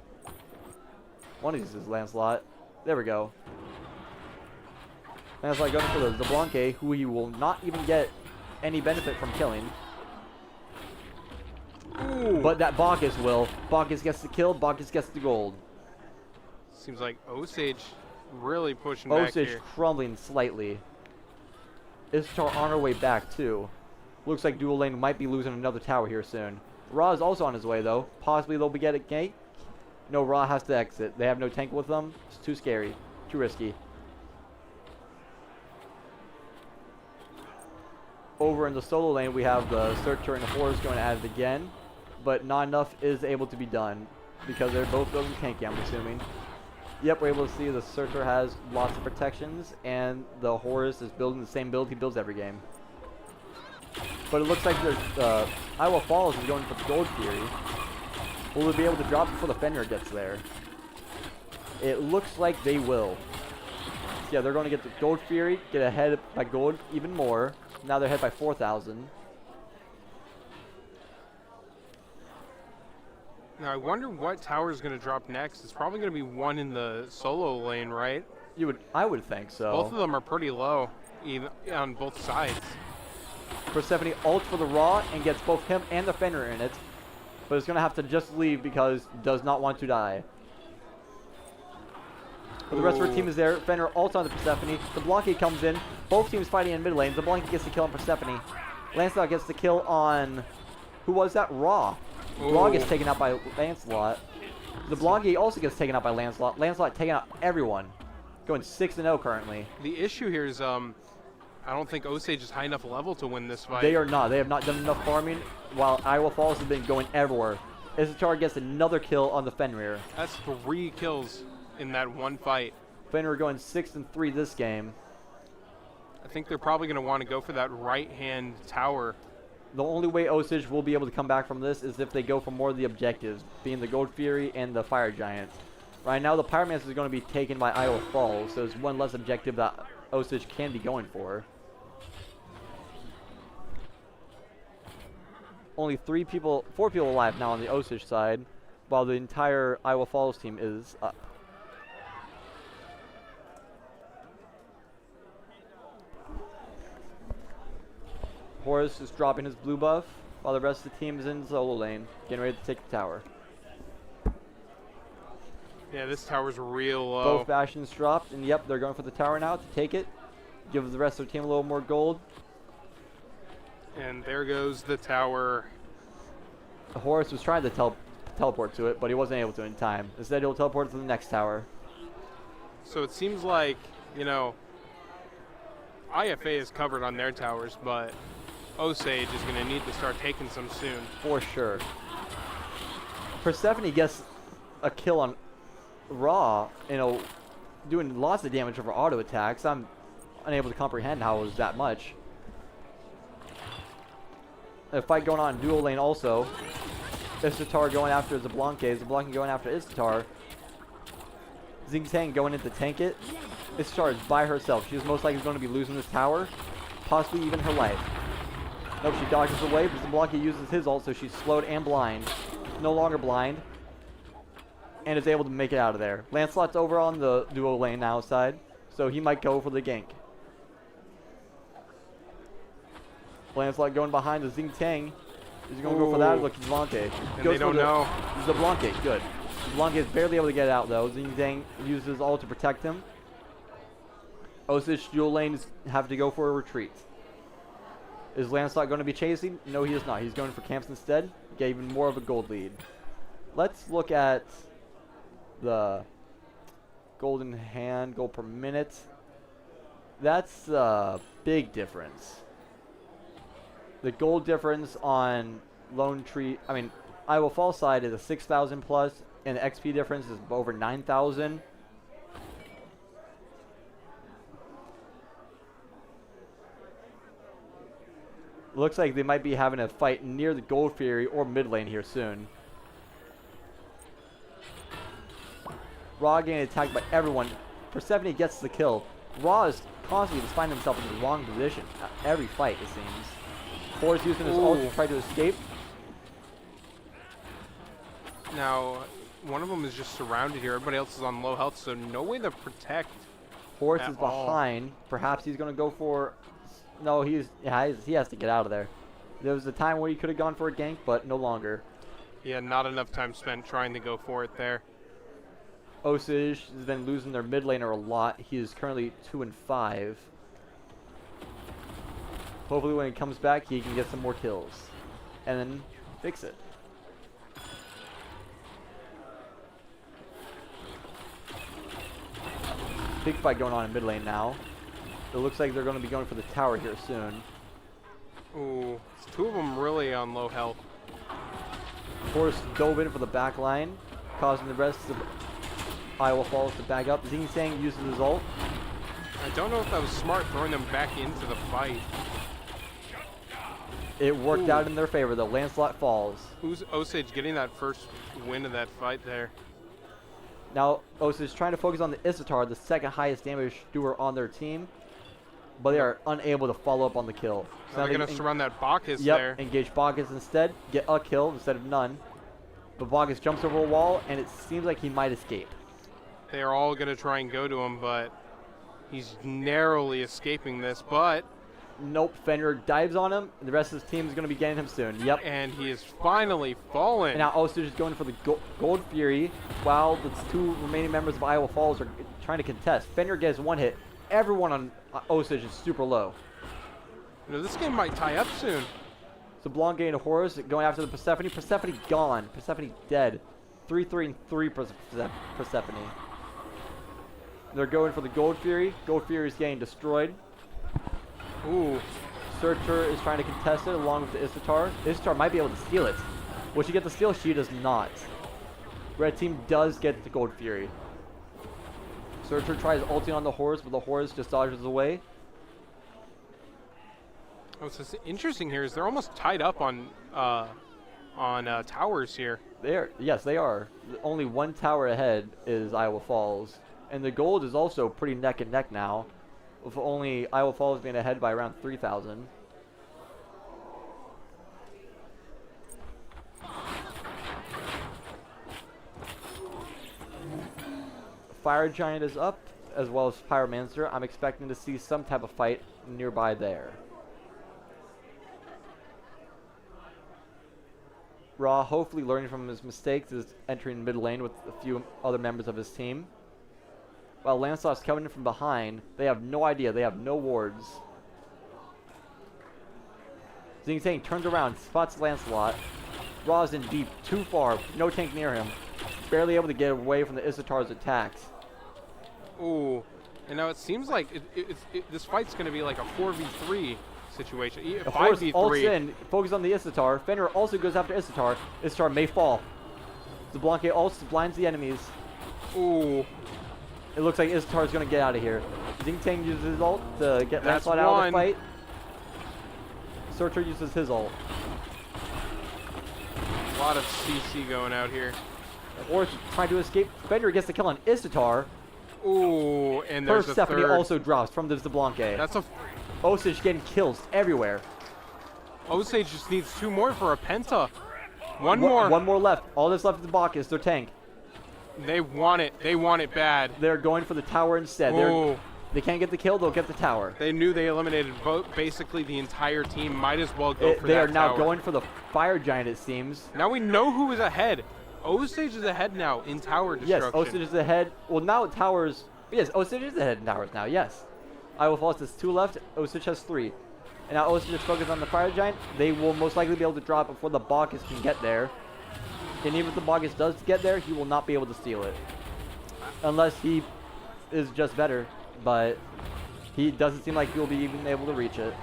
One of these is Lancelot. There we go. Lancelot going for the Zablanke, who he will not even get any benefit from killing. Ooh. But that Bacchus will. Bacchus gets the kill, Bacchus gets the gold. Seems like Osage really pushing back Osage here. crumbling slightly. Ishtar on her way back too. Looks like dual lane might be losing another tower here soon. Ra is also on his way though. Possibly they'll be getting gate. No, Ra has to exit. They have no tank with them. It's too scary. Too risky. Over in the solo lane, we have the Searcher and the Horus going at it again. But not enough is able to be done because they're both building tanky, I'm assuming. Yep, we're able to see the Searcher has lots of protections and the Horus is building the same build he builds every game. But it looks like the Iowa Falls is going for the Gold Fury. Will they be able to drop before the Fenrir gets there? It looks like they will. So yeah, they're going to get the Gold Fury, get ahead by gold even more. Now they're ahead by 4,000. Now I wonder what tower is going to drop next. It's probably going to be one in the solo lane, right? I would think so. Both of them are pretty low, even on both sides. Persephone ults for the Raw and gets both him and the Fenrir in it. But it's going to have to just leave because does not want to die. But the rest of her team is there. Fenrir ults on the Persephone. The Zablanke comes in. Both teams fighting in mid lane. Zablanke gets the kill on Persephone. Lancelot gets the kill on... Who was that? Raw. Raw gets taken out by Lancelot. The Zablanke also gets taken out by Lancelot. Lancelot taking out everyone. Going 6-0 currently. The issue here is I don't think Osage is high enough level to win this fight. They are not. They have not done enough farming, while Iowa Falls has been going everywhere. Izitar gets another kill on the Fenrir. That's 3 kills in that one fight. Fenrir going 6-3 this game. I think they're probably going to want to go for that right-hand tower. The only way Osage will be able to come back from this is if they go for more of the objectives, being the Gold Fury and the Fire Giant. Right now, the Pyromancer is going to be taken by Iowa Falls, so there's one less objective that Osage can be going for. Only 4 people alive now on the Osage side, while the entire Iowa Falls team is up. Horus is dropping his blue buff, while the rest of the team is in solo lane, getting ready to take the tower. Yeah, this tower's real low. Both Bastions dropped, and yep, they're going for the tower now to take it. Give the rest of their team a little more gold. And there goes the tower. Horus was trying to teleport to it, but he wasn't able to in time. Instead, he'll teleport to the next tower. So it seems like, you know, IFA is covered on their towers, but Osage is going to need to start taking some soon. For sure. Persephone gets a kill on Raw, doing lots of damage over auto attacks. I'm unable to comprehend how it was that much. A fight going on in dual lane also. Istatar going after Zablanke. Zablanke going after Istatar. Xingtang going in to tank it. Istatar is by herself. She's most likely going to be losing this tower. Possibly even her life. Nope, she dodges away, but Zablanke uses his ult, so she's slowed and blind. No longer blind. And is able to make it out of there. Lancelot's over on the duo lane now side, so he might go for the gank. Lancelot going behind the Xingtang. Is he going to go for that or look at Blanque? And they don't know. The Blanque, good. Blanque is barely able to get it out though. Xing Zhang uses all to protect him. Osage dual lanes have to go for a retreat. Is Lancelot going to be chasing? No, he is not. He's going for camps instead. Get even more of a gold lead. Let's look at the golden hand, gold per minute. That's a big difference. The gold difference on Iowa Falls side is a 6,000 plus, and the XP difference is over 9,000. Looks like they might be having a fight near the Gold Fury or mid lane here soon. Ra getting attacked by everyone. Persephone gets the kill. Ra is constantly just finding himself in the wrong position every fight, it seems. Horus using his ult to try to escape. Now, one of them is just surrounded here. Everybody else is on low health, so no way to protect. Horus is behind. Perhaps he's going to go for... No, he has to get out of there. There was a time where he could have gone for a gank, but no longer. Yeah, not enough time spent trying to go for it there. Osage has been losing their mid laner a lot. He is currently 2 and 5. Hopefully when he comes back, he can get some more kills. And then fix it. Big fight going on in mid lane now. It looks like they're going to be going for the tower here soon. Ooh, two of them really on low health. Horus dove in for the back line, causing the rest of Iowa Falls to back up. Xing Zhang uses his ult. I don't know if that was smart throwing them back into the fight. It worked out in their favor though. Lancelot falls. Who's Osage getting that first win of that fight there? Now Osage is trying to focus on the Isatar, the second highest damage doer on their team, but they are unable to follow up on the kill. So they're going to surround that Bacchus Yep, there. engage Bacchus instead, get a kill instead of none. But Bacchus jumps over a wall, and it seems like he might escape. They are all going to try and go to him, but he's narrowly escaping this, but... Nope, Fenrir dives on him, and the rest of his team is going to be getting him soon. Yep. And he is finally fallen. And now Osage is going for the Gold Fury, while the two remaining members of Iowa Falls are trying to contest. Fenrir gets one hit. Everyone on Osage is super low. You know, this game might tie up soon. So Blanque and Horus going after the Persephone. Persephone gone. Persephone dead. 3-3 and 3 Persephone. They're going for the Gold Fury. Gold Fury is getting destroyed. Ooh. Searcher is trying to contest it along with the Isatar. Isatar might be able to steal it. Will she get the steal? She does not. Red team does get the Gold Fury. Searcher tries ulting on the Horus, but the Horus just dodges away. What's interesting here is they're almost tied up on towers here. Yes, they are. Only one tower ahead is Iowa Falls. And the gold is also pretty neck and neck now, with only Iowa Falls being ahead by around 3,000. Fire Giant is up, as well as Pyromancer. I'm expecting to see some type of fight nearby there. Ra, hopefully learning from his mistakes, is entering mid lane with a few other members of his team. While Lancelot's coming in from behind, they have no idea. They have no wards. Xing Zhang turns around, spots Lancelot. Ra's in deep, too far, no tank near him. Barely able to get away from the Isatar's attacks. Ooh, and now it seems like this fight's going to be like a 4v3 situation. 5v3. Ults in, focus on the Isatar. Fenrir also goes after Isatar. Isatar may fall. The Blanque ults blinds the enemies. Ooh. It looks like Isatar is going to get out of here. Xing Zhang uses his ult to get Lancelot out of the fight. Searcher uses his ult. A lot of CC going out here. Or trying to escape. Fenrir gets the kill on Isatar. Ooh, and there's Persephone a third. also drops from the Blanque. That's a... Osage getting kills everywhere. Osage just needs 2 more for a penta. One more. One more left. All that's left is the Bacchus, their tank. They want it. They want it bad. They're going for the tower instead. Ooh. They can't get the kill, they'll get the tower. They knew they eliminated basically the entire team. Might as well go for that They are now tower. going for the fire giant, it seems. Now we know who is ahead. Osage is ahead now in tower destruction. Yes, Osage is ahead. Well, now towers. Yes, Osage is ahead in towers now. Yes. Iowa Falls has 2 left. Osage has 3. And now Osage is focused on the fire giant. They will most likely be able to drop before the Bacchus can get there. And even if the Bacchus does get there, he will not be able to steal it. Unless he is just better. But he doesn't seem like he'll be even able to reach it.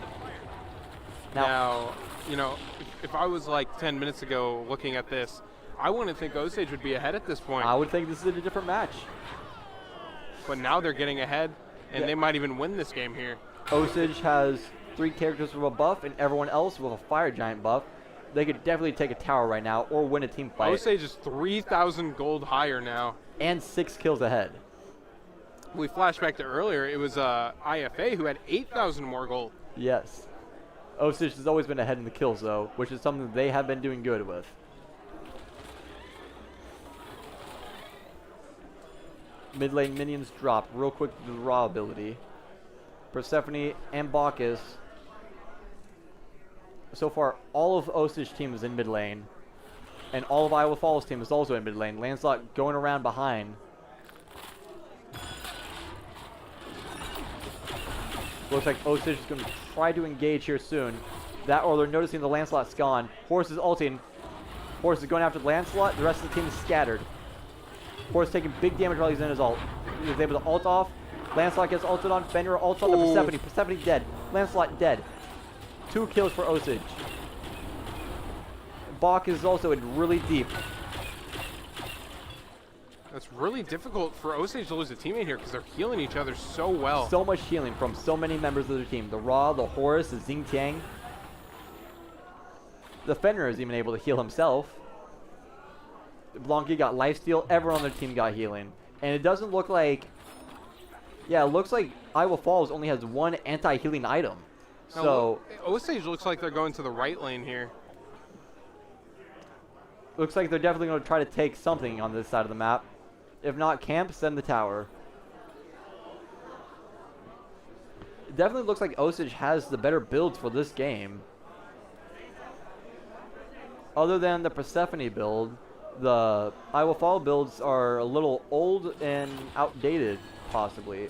Now, you know, if I was like 10 minutes ago looking at this, I wouldn't think Osage would be ahead at this point. I would think this is a different match. But now they're getting ahead, and Yeah. they might even win this game here. Osage has 3 characters with a buff and everyone else with a fire giant buff. They could definitely take a tower right now or win a team fight. Osage is 3,000 gold higher now. And 6 kills ahead. We flash back to earlier, it was IFA who had 8,000 more gold. Yes. Osage has always been ahead in the kills though, which is something that they have been doing good with. Mid lane minions drop real quick to the raw ability. Persephone and Bacchus. So far, all of Osage team is in mid lane. And all of Iowa Falls team is also in mid lane. Lancelot going around behind. Looks like Osage is going to try to engage here soon. That or they're noticing the Lancelot's gone. Horse is ulting. Horse is going after Lancelot. The rest of the team is scattered. Horse taking big damage while he's in his ult. He's able to ult off. Lancelot gets ulted on. Fenrir ults on the Persephone. Persephone dead. Lancelot dead. 2 kills for Osage. Bach is also in really deep. That's really difficult for Osage to lose a teammate here because they're healing each other so well. So much healing from so many members of their team. The Ra, the Horus, the Xingtiang. The Fenrir is even able to heal himself. Blanky got lifesteal. Everyone on their team got healing. And it doesn't look like... Yeah, it looks like Iowa Falls only has 1 anti-healing item. Now, So... Osage looks like they're going to the right lane here. Looks like they're definitely going to try to take something on this side of the map. If not camp, send the tower. It definitely looks like Osage has the better builds for this game. Other than the Persephone build, the Iowa Fall builds are a little old and outdated, possibly.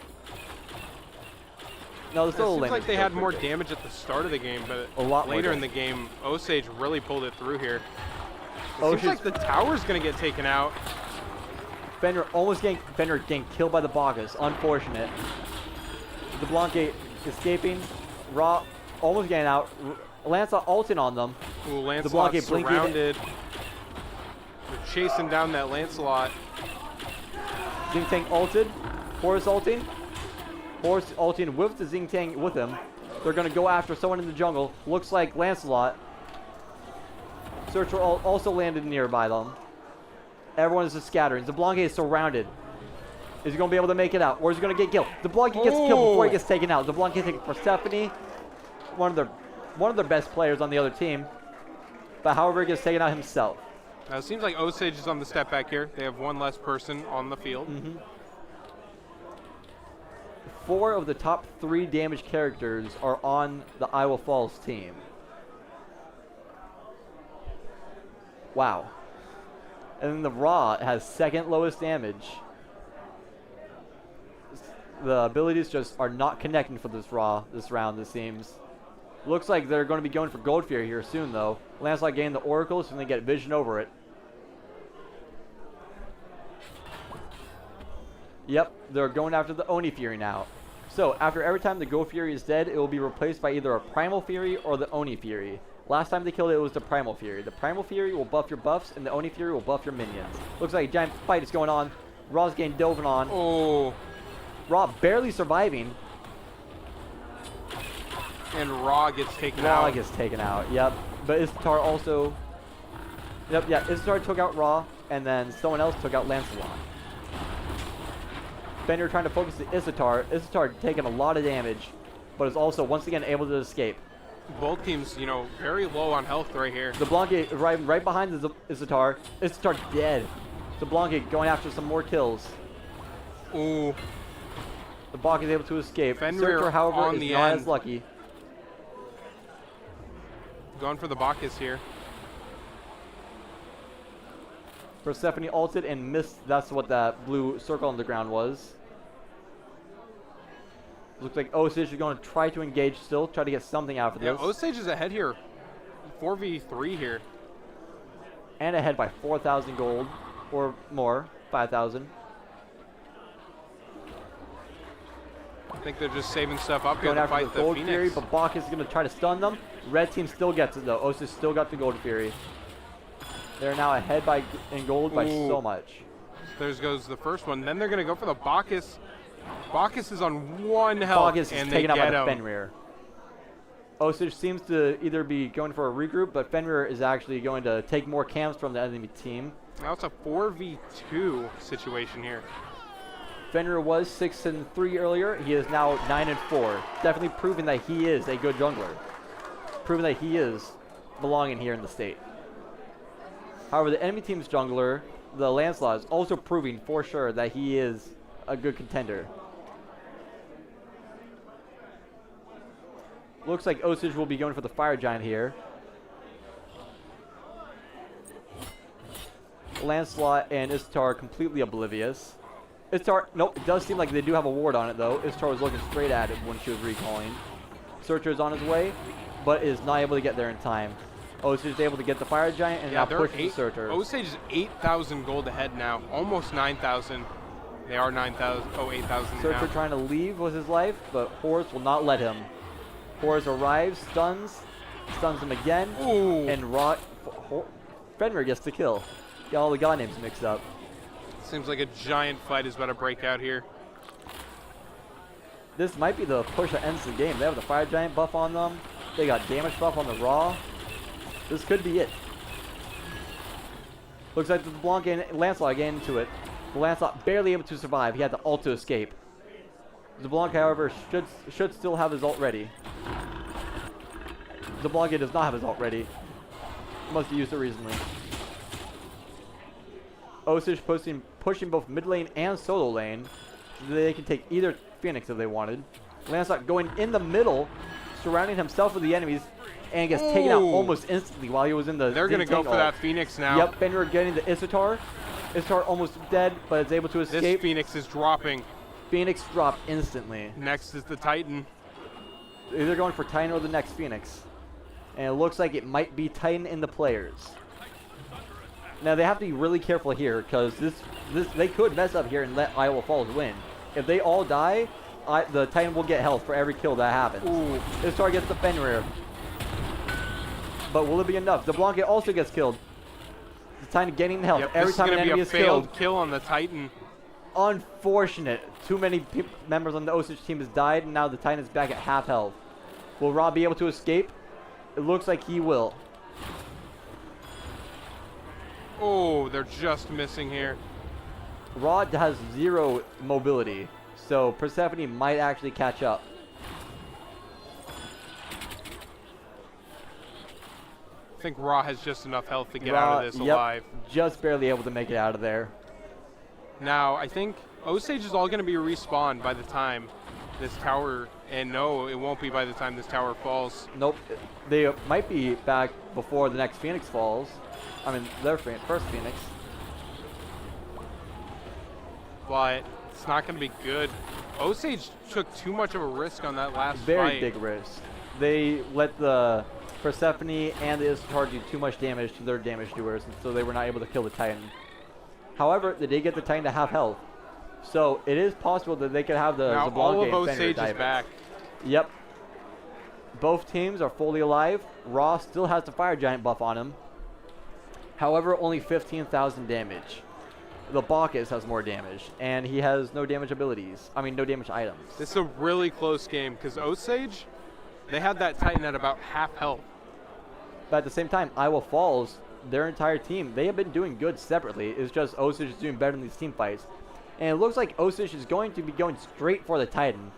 No, the It solo seems lane like is they still had pretty more good. damage at the start of the game, but A lot more later in the damage. game, Osage really pulled it through here. It Osage- seems like the tower's going to get taken out. Fenrir getting killed by the Bacchus. Unfortunate. The Blanque escaping. Ra almost getting out. Lancelot ulting on them. Ooh, Blanque Lancelot's blinking. surrounded. They're chasing down that Lancelot. Xingtiang ulted. Horus ulting. Horus ulting with the Xingtiang with him. They're going to go after someone in the jungle. Looks like Lancelot. Searcher also landed nearby them. Everyone is just scattering. Zablanque is surrounded. Is he going to be able to make it out? Or is he going to get killed? Zablanque gets killed before he gets taken out. Zablanque taking Persephone. One of their best players on the other team. But however, he gets taken out himself. It seems like Osage is on the step back here. They have 1 less person on the field. 4 of the top 3 damage characters are on the Iowa Falls team. Wow. And then the Ra has 2nd lowest damage. The abilities just are not connecting for this Ra this round, it seems. Looks like they're going to be going for Gold Fury here soon, though. Lancelot gained the Oracle, so they get vision over it. Yep, they're going after the Oni Fury now. So, after every time the Gold Fury is dead, it will be replaced by either a Primal Fury or the Oni Fury. Last time they killed it, it was the Primal Fury. The Primal Fury will buff your buffs, and the Oni Fury will buff your minions. Looks like a giant fight is going on. Ra's getting dove on. Oh, Ra barely surviving. and Ra gets taken Ra out. gets taken out, yep. But Istatar also... Yep, yeah, Istatar took out Ra, and then someone else took out Lancelot. Fenrir trying to focus the Istatar. Istatar taking a lot of damage, but is also once again able to escape. Both teams, you know, very low on health right here. Zablanque arriving right behind the Istatar. Istatar dead. Zablanque going after some more kills. Ooh. The Bach is able to escape. Fenrir Searcher, however, on is the not end. as lucky. Going for the Bacchus here. Persephone ulted and missed. That's what that blue circle on the ground was. Looks like Osage is going to try to engage still, try to get something out of Yeah, this. Osage is ahead here. 4v3 here. And ahead by 4,000 gold or more, 5,000. I think they're just saving stuff up here Going to after fight the Gold Phoenix. Fury, but Bacchus is going to try to stun them. Red team still gets it though. Osage still got the Gold Fury. They're now ahead by in gold by so much. There goes the first one. Then they're going to go for the Bacchus. Bacchus is on 1 health, Bacchus is and they taken out by get the him. Fenrir. Osage seems to either be going for a regroup, but Fenrir is actually going to take more camps from the enemy team. Now it's a 4v2 situation here. Fenrir was 6-3 earlier. He is now 9-4. Definitely proving that he is a good jungler. Proving that he is belonging here in the state. However, the enemy team's jungler, the Lancelot, is also proving for sure that he is a good contender. Looks like Osage will be going for the Fire Giant here. Lancelot and Istar are completely oblivious. Istar, nope, it does seem like they do have a ward on it though. Istar was looking straight at it when she was recalling. Searcher is on his way, but is not able to get there in time. Osage is able to get the Fire Giant and now push the Searcher. Osage is 8,000 gold ahead now, almost 9,000. They are 9,000, 8,000 Searcher now. trying to leave with his life, but Horus will not let him. Horus arrives, stuns him again, Ooh. and Fenrir gets the kill. Got all the god names mixed up. Seems like a giant fight is about to break out here. This might be the push that ends the game. They have the Fire Giant buff on them. They got damage buff on the Raw. This could be it. Looks like the Blanc and Lancelot get into it. The Lancelot barely able to survive. He had the ult to escape. ZeBlanc, however, should still have his ult ready. ZeBlanc does not have his ult ready. He must have used it recently. Osage pushing both mid lane and solo lane. So they can take either Phoenix if they wanted. Lancelot going in the middle, surrounding himself with the enemies, and gets taken out almost instantly while he was in the They're going to go for that Phoenix now. Yep, Fenrir getting the Isatar. Isatar almost dead, but is able to escape. This Phoenix is dropping. Phoenix dropped instantly. Next is the Titan. Either going for Titan or the next Phoenix. And it looks like it might be Titan in the players. Now they have to be really careful here because they could mess up here and let Iowa Falls win. If they all die, the Titan will get health for every kill that happens. Ooh. Isatar gets the Fenrir. But will it be enough? ZeBlanc also gets killed. The Titan getting health. Yep, Every time an enemy is killed. failed kill on the Titan. Unfortunate. Too many members on the Osage team has died, and now the Titan is back at half health. Will Rob be able to escape? It looks like he will. Oh, they're just missing here. Rod has 0 mobility, so Persephone might actually catch up. I think Ra has just enough health to get out of this alive. Just barely able to make it out of there. Now, I think Osage is all going to be respawned by the time this tower, and no, it won't be by the time this tower falls. Nope. They might be back before the next Phoenix falls. I mean, their first Phoenix. But it's not going to be good. Osage took too much of a risk on that last Very fight. big risk. They let the Persephone and the Isatar do too much damage to their damage doers, and so they were not able to kill the Titan. However, they did get the Titan to half health. So it is possible that they could have the Now ZeBlanc all of and Fenrir Osage is dive. back. Yep. Both teams are fully alive. Raw still has the Fire Giant buff on him. However, only 15,000 damage. The Bacchus has more damage, and he has no damage abilities. I mean, no damage items. This is a really close game because Osage, they had that Titan at about half health. But at the same time, Iowa Falls, their entire team, they have been doing good separately. It's just Osage is doing better in these team fights. And it looks like Osage is going to be going straight for the Titan.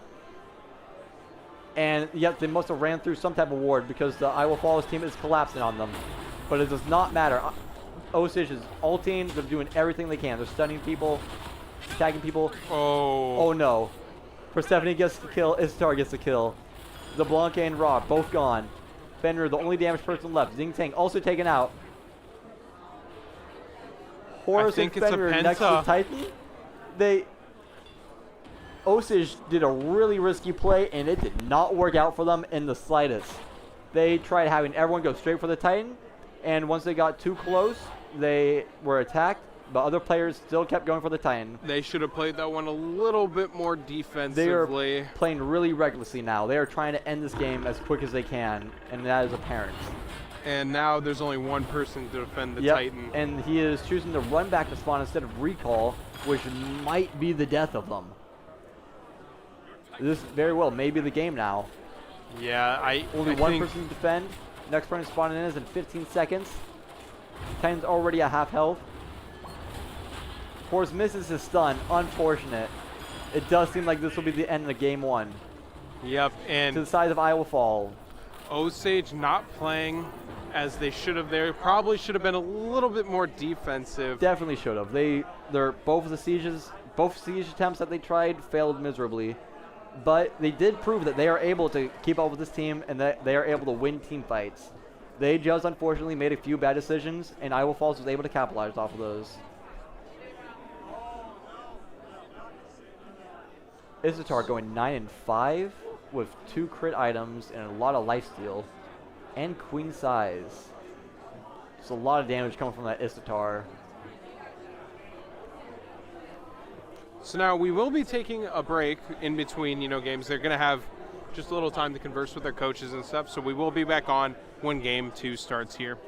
And yet they must have ran through some type of ward because the Iowa Falls team is collapsing on them. But it does not matter. Osage is ulting. They're doing everything they can. They're stunning people, tagging people. Oh. Oh no. Persephone gets the kill. Ishtar gets the kill. Zablanka and Ra both gone. Fenrir, the only damaged person left. Xing Tang also taken out. Horus and think it's a Fenrir next to the penta. Titan. Osage did a really risky play, and it did not work out for them in the slightest. They tried having everyone go straight for the Titan, and once they got too close, they were attacked, but other players still kept going for the Titan. They should have played that one a little bit more They defensively. are playing really recklessly now. They are trying to end this game as quick as they can, and that is apparent. And now there's only one person to defend the Yep, Titan. and he is choosing to run back to spawn instead of recall, which might be the death of them. This very well may be the game now. Yeah, Only I one think person to defend. Next person spawning in is in 15 seconds. Titan's already at half health. Horus misses his stun. Unfortunate. It does seem like this will be the end of game one. Yep, To and the side of Iowa Fall. Osage not playing as they should have there. Probably should have been a little bit more defensive. Definitely should have. They're both siege attempts that they tried failed miserably. But they did prove that they are able to keep up with this team and that they are able to win team fights. They just unfortunately made a few bad decisions, and Iowa Falls was able to capitalize off of those. Ishtar going 9-5 with 2 crit items and a lot of lifesteal and queen size. Just a lot of damage coming from that Ishtar. So now we will be taking a break in between, games. They're going to have just a little time to converse with their coaches and stuff. So we will be back on when game 2 starts here.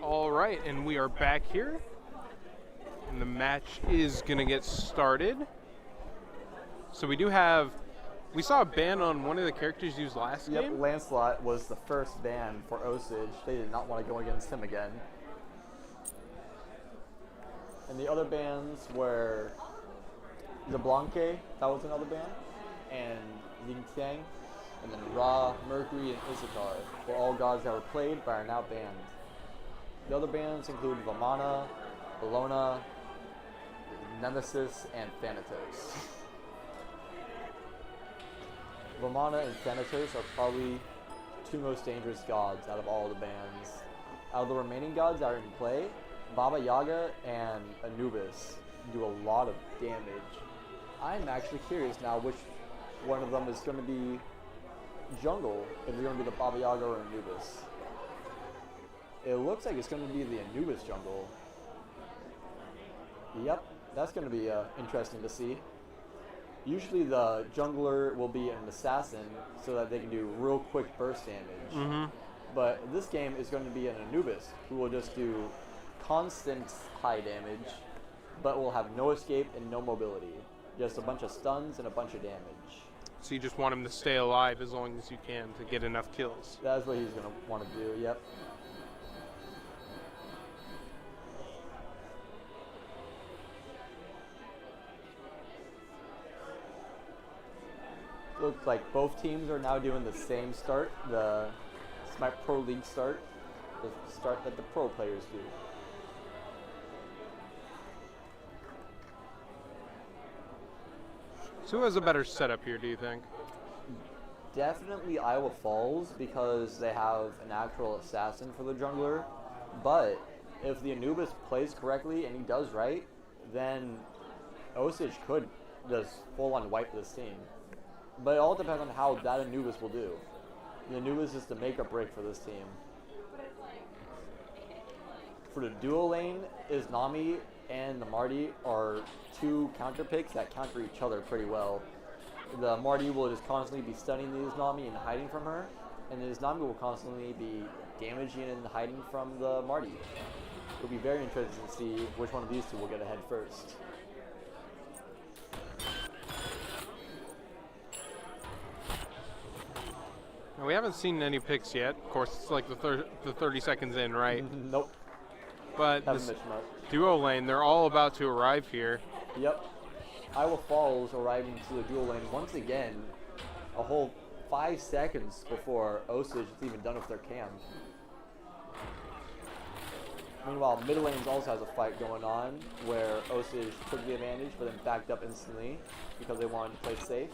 All right, and we are back here. And the match is going to get started. So we saw a ban on one of the characters used last Yep, game. Lancelot was the first ban for Osage. They did not want to go against him again. And the other bans were Zablanque, that was another ban, and Ling Tiang, and then Ra, Mercury, and Issachar were all gods that were played but are now banned. The other bans include Vamana, Bellona, Nemesis, and Thanatos. Vamana and Thanatos are probably two most dangerous gods out of all the bans. Out of the remaining gods that are in play, Baba Yaga and Anubis do a lot of damage. I'm actually curious now which one of them is going to be jungle, if it's going to be the Baba Yaga or Anubis. It looks like it's going to be the Anubis jungle. Yep, that's going to be interesting to see. Usually the jungler will be an assassin so that they can do real quick burst damage. But this game is going to be an Anubis who will just do constant high damage, but will have no escape and no mobility. Just a bunch of stuns and a bunch of damage. So you just want him to stay alive as long as you can to get enough kills. That's what he's going to want to do, yep. Looks like both teams are now doing the same start, the Smite Pro League start, the start that the pro players do. So who has a better setup here, do you think? Definitely Iowa Falls, because they have an actual assassin for the jungler, but if the Anubis plays correctly and he does right, then Osage could just full-on wipe this team. But it all depends on how that Anubis will do. The Anubis is the make or break for this team. For the duo lane, Iznami and the Marty are two counter picks that counter each other pretty well. The Marty will just constantly be stunning the Iznami and hiding from her, and the Iznami will constantly be damaging and hiding from the Marty. It'll be very interesting to see which one of these two will get ahead first. Now, we haven't seen any picks yet. Of course, it's like the 30 seconds in, right? Nope. But Haven't this missed much. duo lane, they're all about to arrive here. Yep. Iowa Falls arriving to the dual lane once again, a whole 5 seconds before Osage is even done with their camp. Meanwhile, mid lanes also has a fight going on where Osage took the advantage but then backed up instantly because they wanted to play safe.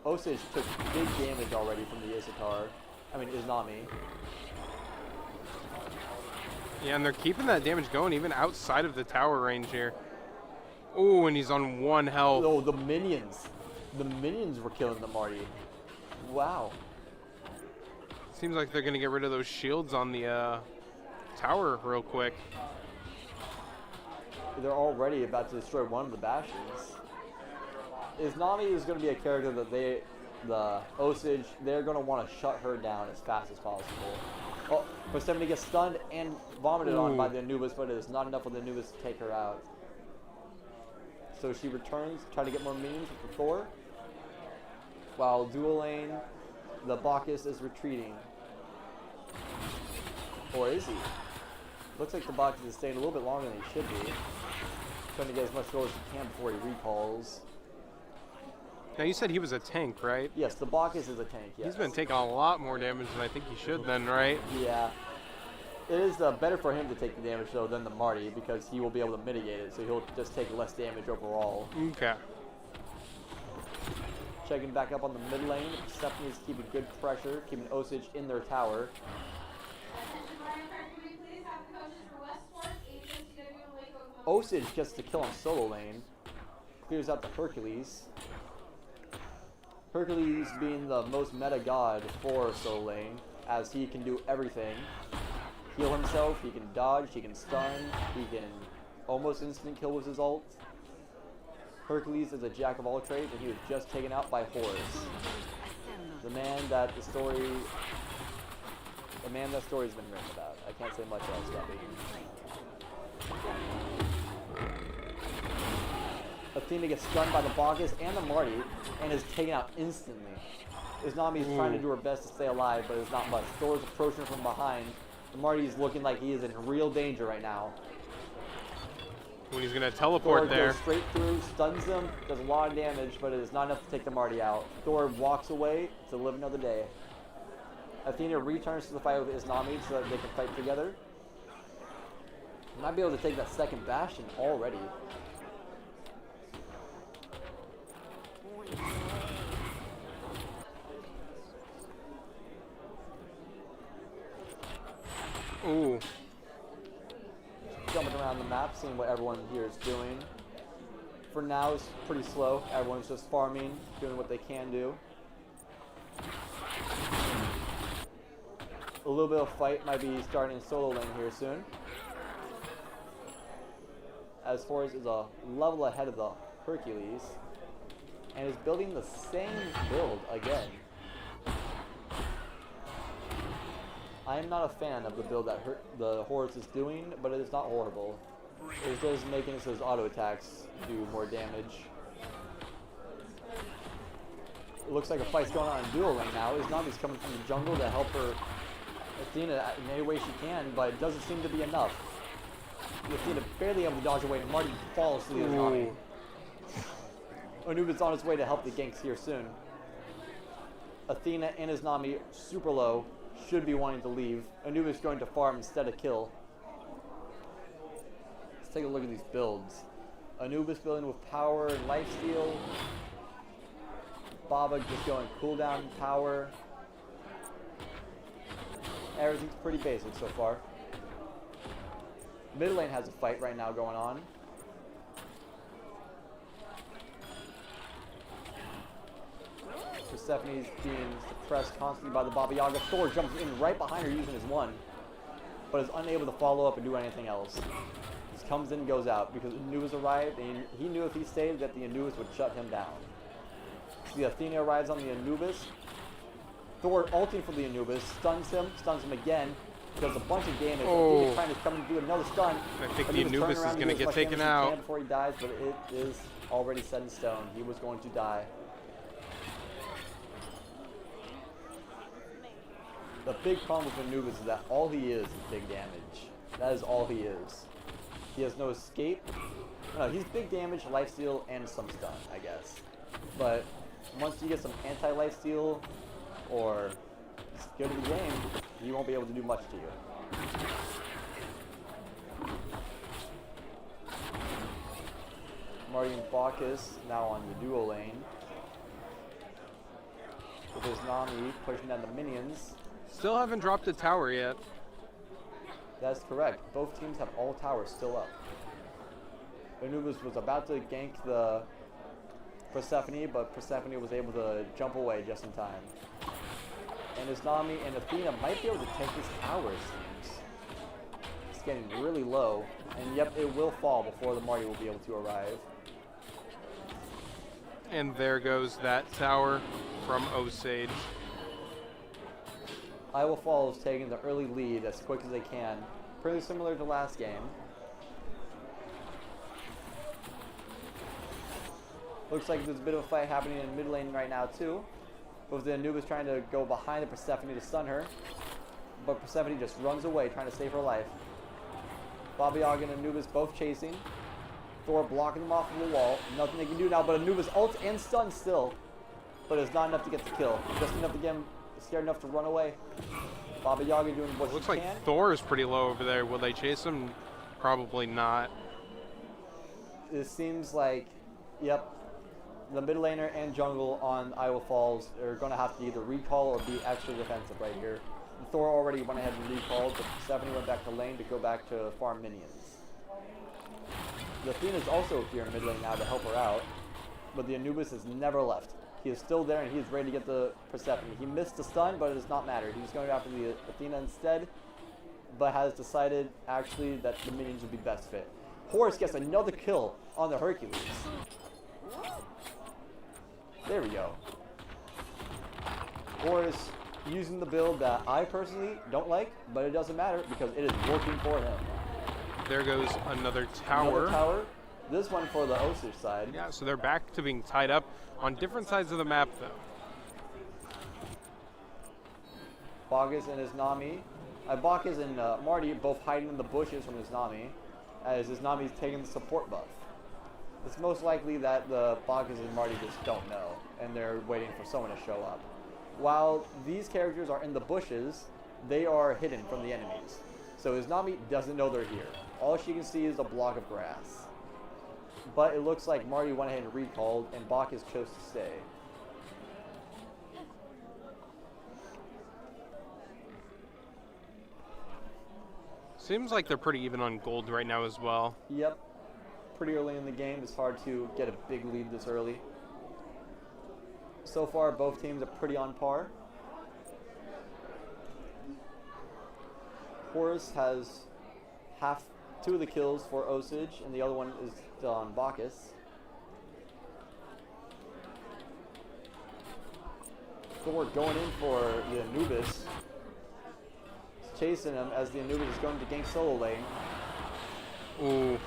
Osage took big damage already from the Iznami. Yeah, and they're keeping that damage going even outside of the tower range here. Oh, and he's on 1 health. Oh, the minions. The minions were killing the Marty. Wow. Seems like they're going to get rid of those shields on the tower real quick. They're already about to destroy one of the bastions. Iznami is going to be a character that the Osage, they're going to want to shut her down as fast as possible. Oh, for Stephanie gets stunned and vomited on by the Anubis, but it is not enough for the Anubis to take her out. So she returns, trying to get more minions with the Thor. While dual lane, the Bacchus is retreating. Or is he? Looks like the Bacchus is staying a little bit longer than he should be. Trying to get as much gold as he can before he recalls. Now, you said he was a tank, right? Yes, the Bacchus is a tank, yes. He's been taking a lot more damage than I think he should then, right? Yeah. It is better for him to take the damage, though, than the Marty, because he will be able to mitigate it, so he'll just take less damage overall. Okay. Checking back up on the mid lane. Stephanie is keeping good pressure, keeping Osage in their tower. Osage gets to kill on solo lane. Clears out the Hercules. Hercules being the most meta god for solo lane, as he can do everything. Heal himself, he can dodge, he can stun, he can almost instant kill with his ult. Hercules is a jack of all trades, and he was just taken out by Horus. The man that the story A man that story's been written about. I can't say much else about it. Athena gets stunned by the Bacchus and the Marty and is taken out instantly. Izanami is trying to do her best to stay alive, but it's not much. Thor's approaching from behind. The Marty is looking like he is in real danger right now. When he's going to teleport Thor there. goes straight through, stuns him, does a lot of damage, but it is not enough to take the Marty out. Thor walks away to live another day. Athena returns to the fight with Izanami so that they can fight together. Might be able to take that second Bastion already. Ooh. Jumping around the map, seeing what everyone here is doing. For now, it's pretty slow. Everyone's just farming, doing what they can do. A little bit of fight might be starting in solo lane here soon. As Forrest is a level ahead of the Hercules and is building the same build again. I am not a fan of the build that the Horus is doing, but it is not horrible. It's just making his auto attacks do more damage. It looks like a fight's going on in duo right now. Izanami's coming from the jungle to help her Athena in any way she can, but it doesn't seem to be enough. Athena barely able to dodge away, and Marty falls to the Izanami. Anubis on his way to help the ganks here soon. Athena and Izanami super low, should be wanting to leave. Anubis going to farm instead of kill. Let's take a look at these builds. Anubis building with power and lifesteal. Baba just going cooldown and power. Everything's pretty basic so far. Mid lane has a fight right now going on. Persephone's being suppressed constantly by the Baba Yaga. Thor jumps in right behind her using his one, but is unable to follow up and do anything else. Just comes in and goes out because Anubis arrived, and he knew if he stayed that the Anubis would shut him down. So the Athena arrives on the Anubis. Thor ulting for the Anubis, stuns him again, does a bunch of damage. Athena trying to come and do another stun. I think the Anubis is going to get taken out before he dies, but it is already set in stone. He was going to die. The big problem with Anubis is that all he is big damage. That is all he is. He has no escape. No, he's big damage, lifesteal, and some stun, I guess. But once you get some anti-lifesteal or skill to the game, he won't be able to do much to you. Marty and Bacchus now on the duo lane. With his Nami pushing down the minions. Still haven't dropped a tower yet. That's correct. Both teams have all towers still up. Anubis was about to gank the Persephone, but Persephone was able to jump away just in time. And Izanami and Athena might be able to take this tower, it seems. It's getting really low, and yep, it will fall before the Marty will be able to arrive. And there goes that tower from Osage. Iowa Falls taking the early lead as quick as they can. Pretty similar to last game. Looks like there's a bit of a fight happening in mid lane right now too. With the Anubis trying to go behind the Persephone to stun her. But Persephone just runs away trying to save her life. Baba Yaga and Anubis both chasing. Thor blocking them off of the wall. Nothing they can do now, but Anubis ults and stuns still. But it's not enough to get the kill. Just enough to get him scared enough to run away. Baba Yaga doing what Looks she like can. Thor is pretty low over there. Will they chase him? Probably not. It seems like, yep, the mid laner and jungle on Iowa Falls are going to have to either recall or be extra defensive right here. Thor already went ahead and recalled, but Stephanie went back to lane to go back to farm minions. The Athena is also here in mid lane now to help her out, but the Anubis has never left. He is still there and he is ready to get the Persephone. He missed the stun, but it does not matter. He's going after the Athena instead, but has decided actually that the minions would be best fit. Horus gets another kill on the Hercules. There we go. Horus using the build that I personally don't like, but it doesn't matter because it is working for him. There goes another tower. Another tower. This one for the Osage side. Yeah, so they're back to being tied up on different sides of the map, though. Bacchus and his Nami. Bacchus and Marty both hiding in the bushes from his Nami, as his Nami's taking the support buff. It's most likely that the Bacchus and Marty just don't know, and they're waiting for someone to show up. While these characters are in the bushes, they are hidden from the enemies. So his Nami doesn't know they're here. All she can see is a block of grass. But it looks like Marty went ahead and recalled, and Bacchus chose to stay. Seems like they're pretty even on gold right now as well. Yep. Pretty early in the game. It's hard to get a big lead this early. So far, both teams are pretty on par. Horus has two of the kills for Osage, and the other one is still on Bacchus. Thor going in for the Anubis. He's chasing him as the Anubis is going to gank solo lane. Ooh.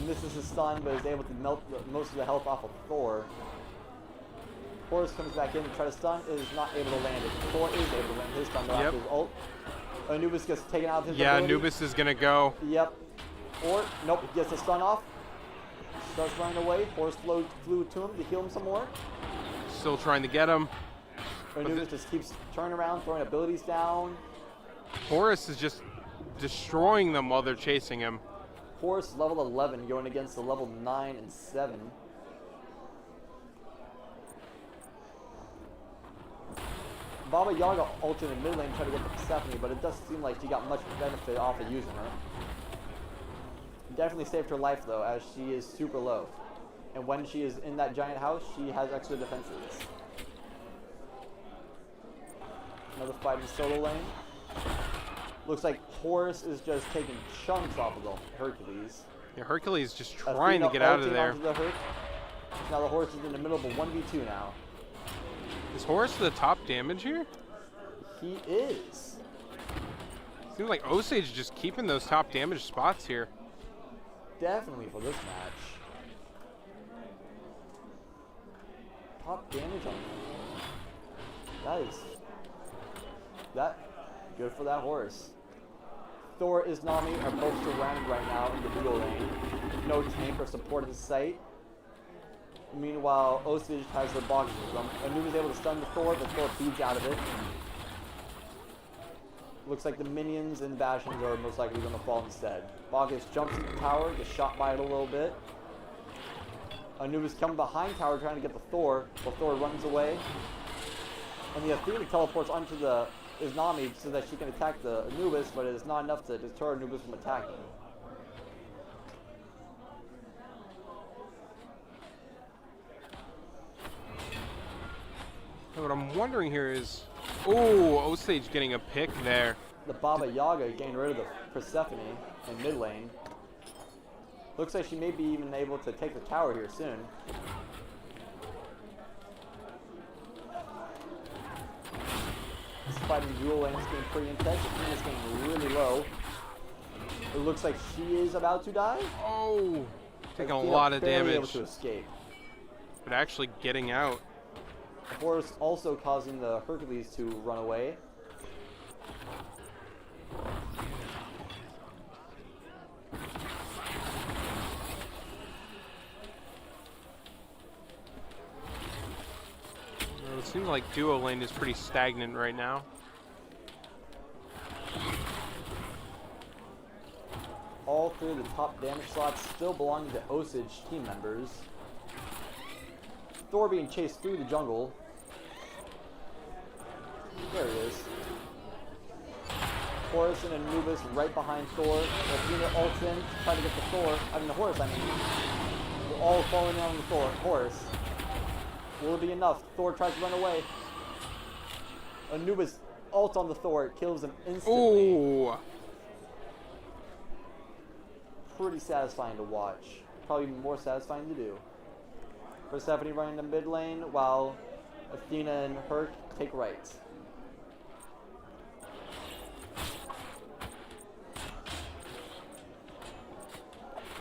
Misses his stun, but is able to melt most of the health off of Thor. Horus comes back in to try to stun, is not able to land it. Thor is able to land his stun after his ult. Anubis gets taken out of his ability. Anubis is gonna go. Yep. Or, nope, he gets the stun off. Starts running away. Horus flew to him to heal him some more. Still trying to get him. Anubis just keeps turning around, throwing abilities down. Horus is just destroying them while they're chasing him. Horus level 11 going against the level 9 and 7. Baba Yaga ulted in mid lane trying to get the Persephone, but it doesn't seem like she got much benefit off of using her. Definitely saved her life though, as she is super low. And when she is in that giant house, she has extra defenses. Another fight in solo lane. Looks like Horus is just taking chunks off of the Hercules. Yeah, Hercules just trying to get out of there. Now the Horus is in the middle of a 1v2 now. Is Horus the top damage here? He is. Seems like Osage just keeping those top damage spots here. Definitely for this match. Top damage on him. That good for that Horus. Thor is Nami are both surrounded right now in the duo lane. No tank or support in sight. Meanwhile, Osage has their boxes with them. Anubis is able to stun the Thor, but Thor feeds out of it. Looks like the minions and Bastions are most likely going to fall instead. Bacchus jumps in the tower, gets shot by it a little bit. Anubis coming behind tower trying to get the Thor, but Thor runs away. And the Athena teleports onto the Nami so that she can attack the Anubis, but it is not enough to deter Anubis from attacking. What I'm wondering here is, oh, Osage getting a pick there. The Baba Yaga getting rid of the Persephone in mid lane. Looks like she may be even able to take the tower here soon. This fighting dual lane is getting pretty intense. Athena's getting really low. It looks like she is about to die. Oh, taking a Athena lot of barely damage. able to escape. But actually getting out. Horus also causing the Hercules to run away. It seems like duo lane is pretty stagnant right now. All three of the top damage slots still belong to Osage team members. Thor being chased through the jungle. There he is. Horus and Anubis right behind Thor. Athena ults in to try to get the Horus, I mean. They're all falling down on the Horus. Will it be enough? Thor tries to run away. Anubis ults on the Thor, kills him instantly. Ooh. Pretty satisfying to watch. Probably more satisfying to do. Persephone running the mid lane while Athena and Herc take right.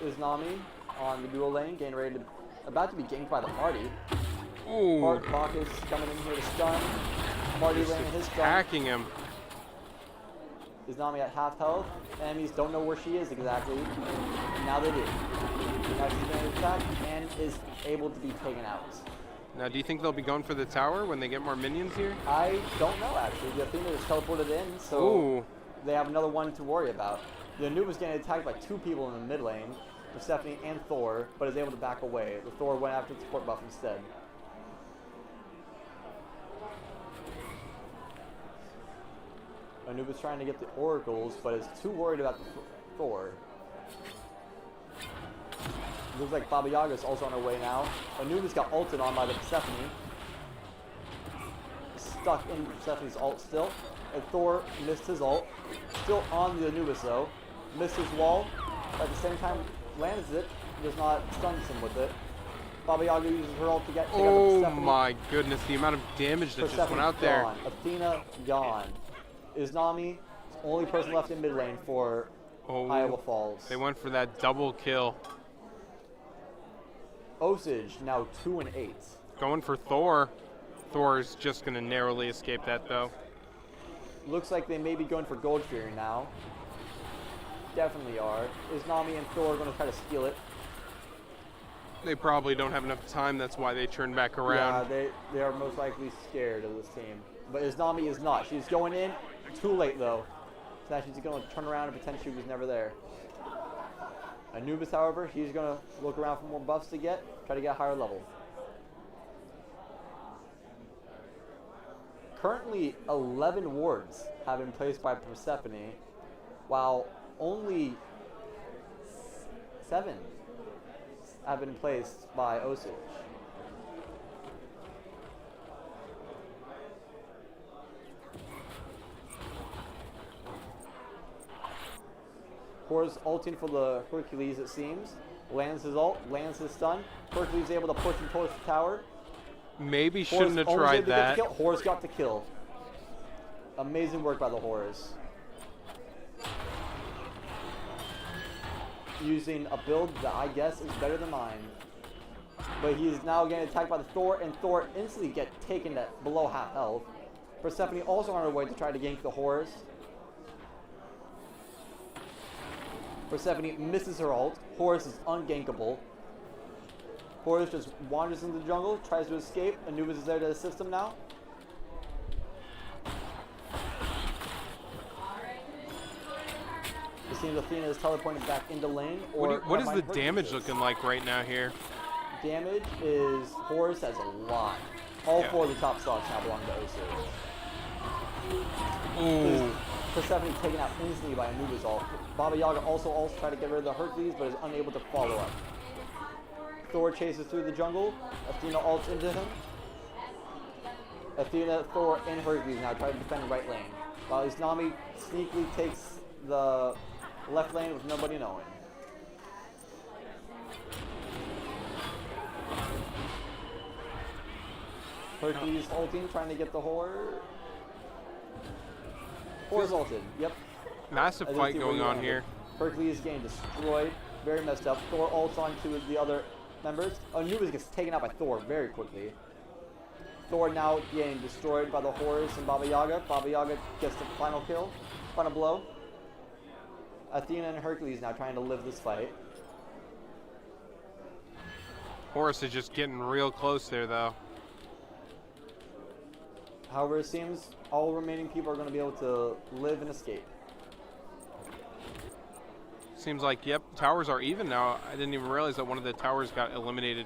Iznami on the dual lane, getting ready to, about to be ganked by the party. Ooh. Bacchus coming in here to stun. Party laying his stun. Hacking him. Iznami at half health. Enemies don't know where she is exactly. Now they do. Now she's going to attack and is able to be taken out. Now, do you think they'll be going for the tower when they get more minions here? I don't know actually. The Athena is teleported in, so Ooh. they have another one to worry about. The Anubis getting attacked by 2 people in the mid lane, Persephone and Thor, but is able to back away. The Thor went after the support buff instead. Anubis trying to get the oracles, but is too worried about the Thor. Looks like Baba Yaga is also on her way now. Anubis got ulted on by the Persephone. Stuck in Persephone's ult still. And Thor missed his ult. Still on the Anubis though. Missed his wall. At the same time lands it. Does not stun him with it. Baba Yaga uses her ult to take out the Persephone. Oh my goodness, the amount of damage that just went out there. Gone. Athena gone. Iznami, only person left in mid lane for Iowa Falls. They went for that double kill. Osage now 2 and 8. Going for Thor. Thor is just going to narrowly escape that though. Looks like they may be going for Gold Fury now. Definitely are. Iznami and Thor are going to try to steal it. They probably don't have enough time. That's why they turned back around. Yeah, they are most likely scared of this team. But Iznami is not. She's going in. Too late though. So now she's going to turn around and pretend she was never there. Anubis, however, he's going to look around for more buffs to get, try to get a higher level. Currently, 11 wards have been placed by Persephone, while only 7 have been placed by Osage. Horus ulting for the Hercules, it seems. Lands his ult, lands his stun. Hercules able to push him towards the tower. Maybe shouldn't have tried that. Horus got the kill. Amazing work by the Horus. Using a build that I guess is better than mine. But he's now getting attacked by the Thor, and Thor instantly get taken at below half health. Persephone also on her way to try to gank the Horus. Persephone misses her ult. Horus is ungankable. Horus just wanders into the jungle, tries to escape. Anubis is there to assist him now. It seems Athena is teleporting back into lane. What is the damage looking like right now here? Damage is Horus has a lot. All 4 of the top stocks now belong to Osage. Ooh. Persephone taken out instantly by Anubis ult. Baba Yaga also tried to get rid of the Hercules, but is unable to follow up. Thor chases through the jungle. Athena ults into him. Athena, Thor, and Hercules now try to defend the right lane, while Iznami sneakily takes the left lane with nobody knowing. Hercules ulting, trying to get the Horde. Horus ulted, yep. Massive fight going on here. Hercules getting destroyed, very messed up. Thor ults onto the other members. Anubis gets taken out by Thor very quickly. Thor now getting destroyed by the Horus and Baba Yaga. Baba Yaga gets the final kill, final blow. Athena and Hercules now trying to live this fight. Horus is just getting real close there though. However, it seems all remaining people are going to be able to live and escape. Seems like, yep, towers are even now. I didn't even realize that one of the towers got eliminated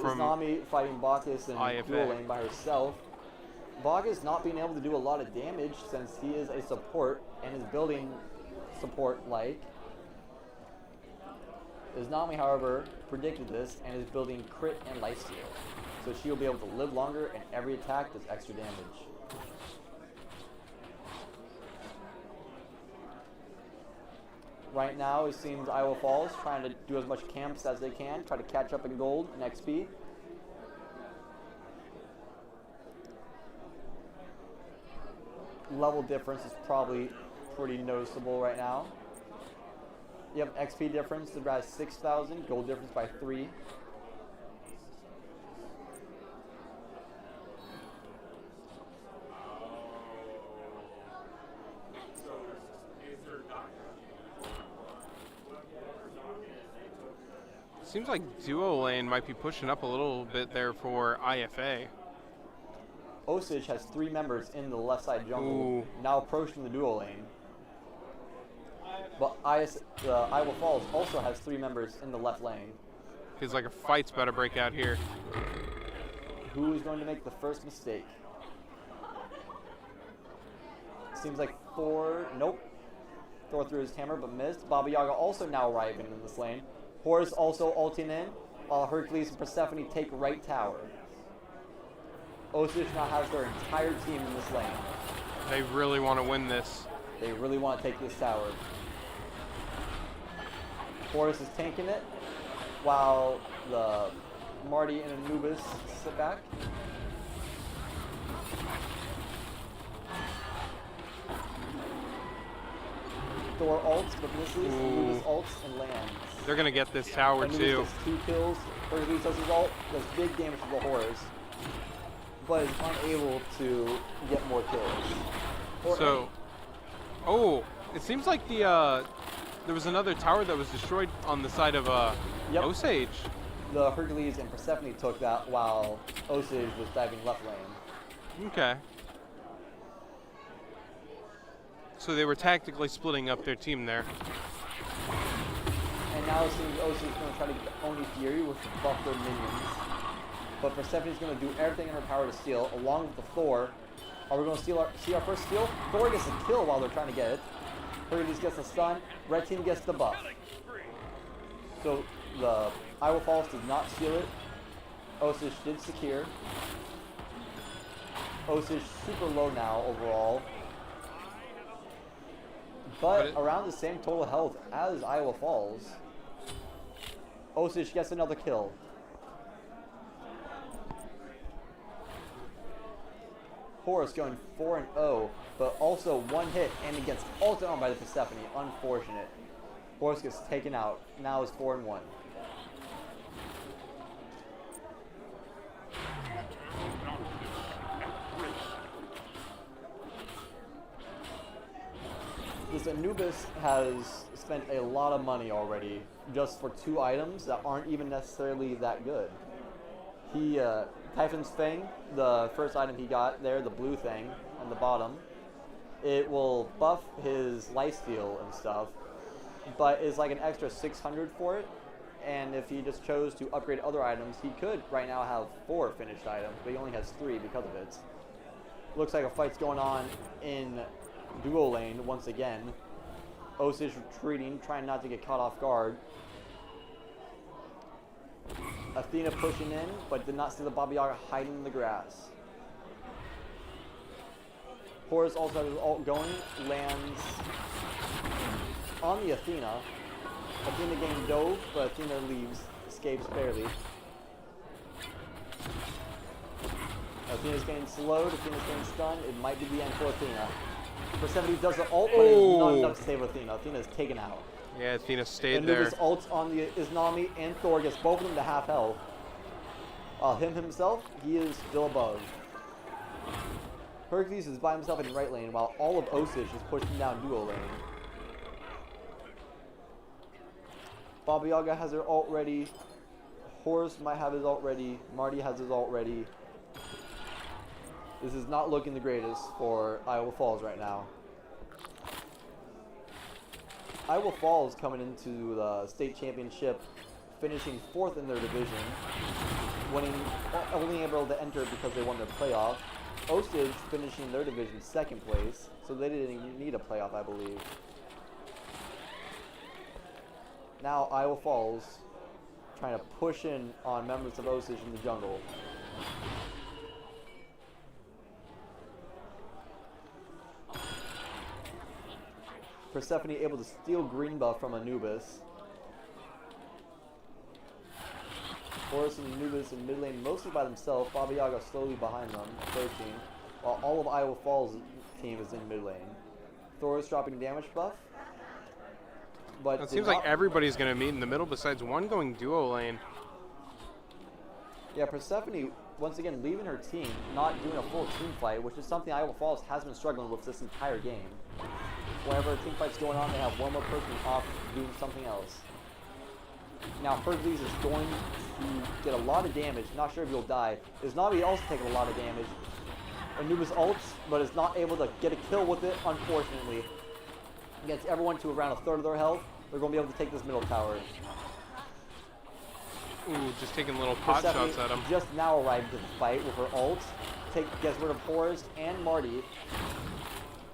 from Iznami fighting Bacchus and IFA. dual lane by herself. Bacchus not being able to do a lot of damage since he is a support and is building support-like. Iznami, however, predicted this and is building crit and lifesteal. So she'll be able to live longer and every attack does extra damage. Right now, it seems Iowa Falls trying to do as much camps as they can, try to catch up in gold and XP. level difference is probably pretty noticeable right now. Yep, XP difference is about 6,000, gold difference by 3. Seems like duo lane might be pushing up a little bit there for IFA. Osage has 3 members in the left side jungle, Ooh. now approaching the duo lane. But Iowa Falls also has 3 members in the left lane. Feels like a fight's about to break out here. Who is going to make the first mistake? Seems like Thor, nope. Thor threw his hammer but missed. Baba Yaga also now arriving in this lane. Horus also ulting in, while Hercules and Persephone take right tower. Osage now has their entire team in this lane. They really want to win this. They really want to take this tower. Horus is tanking it, while the Marty and Anubis sit back. Thor ults, but misses. Anubis ults and lands. They're going to get this tower Anubis too. gets 2 kills. Hercules does his ult, does big damage to the Horus, but is unable to get more kills. So, oh, it seems like there was another tower that was destroyed on the side of Yep. Osage. The Hercules and Persephone took that while Osage was diving left lane. Okay. So they were tactically splitting up their team there. And now it seems Osage is going to try to get Oni Fury with the buff their minions. But Persephone's going to do everything in her power to steal, along with the Thor. Are we going to see our first steal? Thor gets a kill while they're trying to get it. Hercules gets a stun. Red team gets the buff. So the Iowa Falls did not steal it. Osage did secure. Osage super low now overall. But around the same total health as Iowa Falls. Osage gets another kill. Horus going 4-0, but also 1 hit and it gets ulted on by the Persephone. Unfortunate. Horus gets taken out. Now is 4-1. This Anubis has spent a lot of money already just for 2 items that aren't even necessarily that good. He, Typhon's Fang, the first item he got there, the blue thing on the bottom, it will buff his lifesteal and stuff, but it's like an extra 600 for it. And if he just chose to upgrade other items, he could right now have 4 finished items, but he only has 3 because of it. Looks like a fight's going on in duo lane once again. Osage retreating, trying not to get caught off guard. Athena pushing in, but did not see the Baba Yaga hiding in the grass. Horus also has his ult going, lands on the Athena. Athena getting dove, but Athena leaves, escapes barely. Athena's getting slowed, Athena's getting stunned. It might be the end for Athena. Persephone does the ult, but it is not enough to save Athena. Athena is taken out. Yeah, Athena stayed Anubis there. ults on the Iznami, and Thor gets both of them to half health. Him himself, he is still above. Hercules is by himself in right lane, while all of Osage is pushing down duo lane. Baba Yaga has her ult ready. Horus might have his ult ready. Marty has his ult ready. This is not looking the greatest for Iowa Falls right now. Iowa Falls coming into the state championship, finishing 4th in their division, only able to enter because they won their playoff. Osage finishing their division 2nd place, so they didn't even need a playoff, I believe. Now Iowa Falls trying to push in on members of Osage in the jungle. Persephone able to steal green buff from Anubis. Horus and Anubis in mid lane mostly by themselves. Baba Yaga slowly behind them, approaching. While all of Iowa Falls team is in mid lane. Thor is dropping damage buff. But It seems like everybody's going to meet in the middle besides one going duo lane. Yeah, Persephone, once again, leaving her team, not doing a full team fight, which is something Iowa Falls has been struggling with this entire game. Whenever a team fight's going on, they have one more person off doing something else. Now, Hercules is going to get a lot of damage. Not sure if he'll die. Iznavi also taking a lot of damage. Anubis ults, but is not able to get a kill with it, unfortunately. Gets everyone to around a third of their health. They're going to be able to take this middle tower. Ooh, just taking little pot shots at him. Just now arrived to the fight with her ult. Gets rid of Forrest and Marty.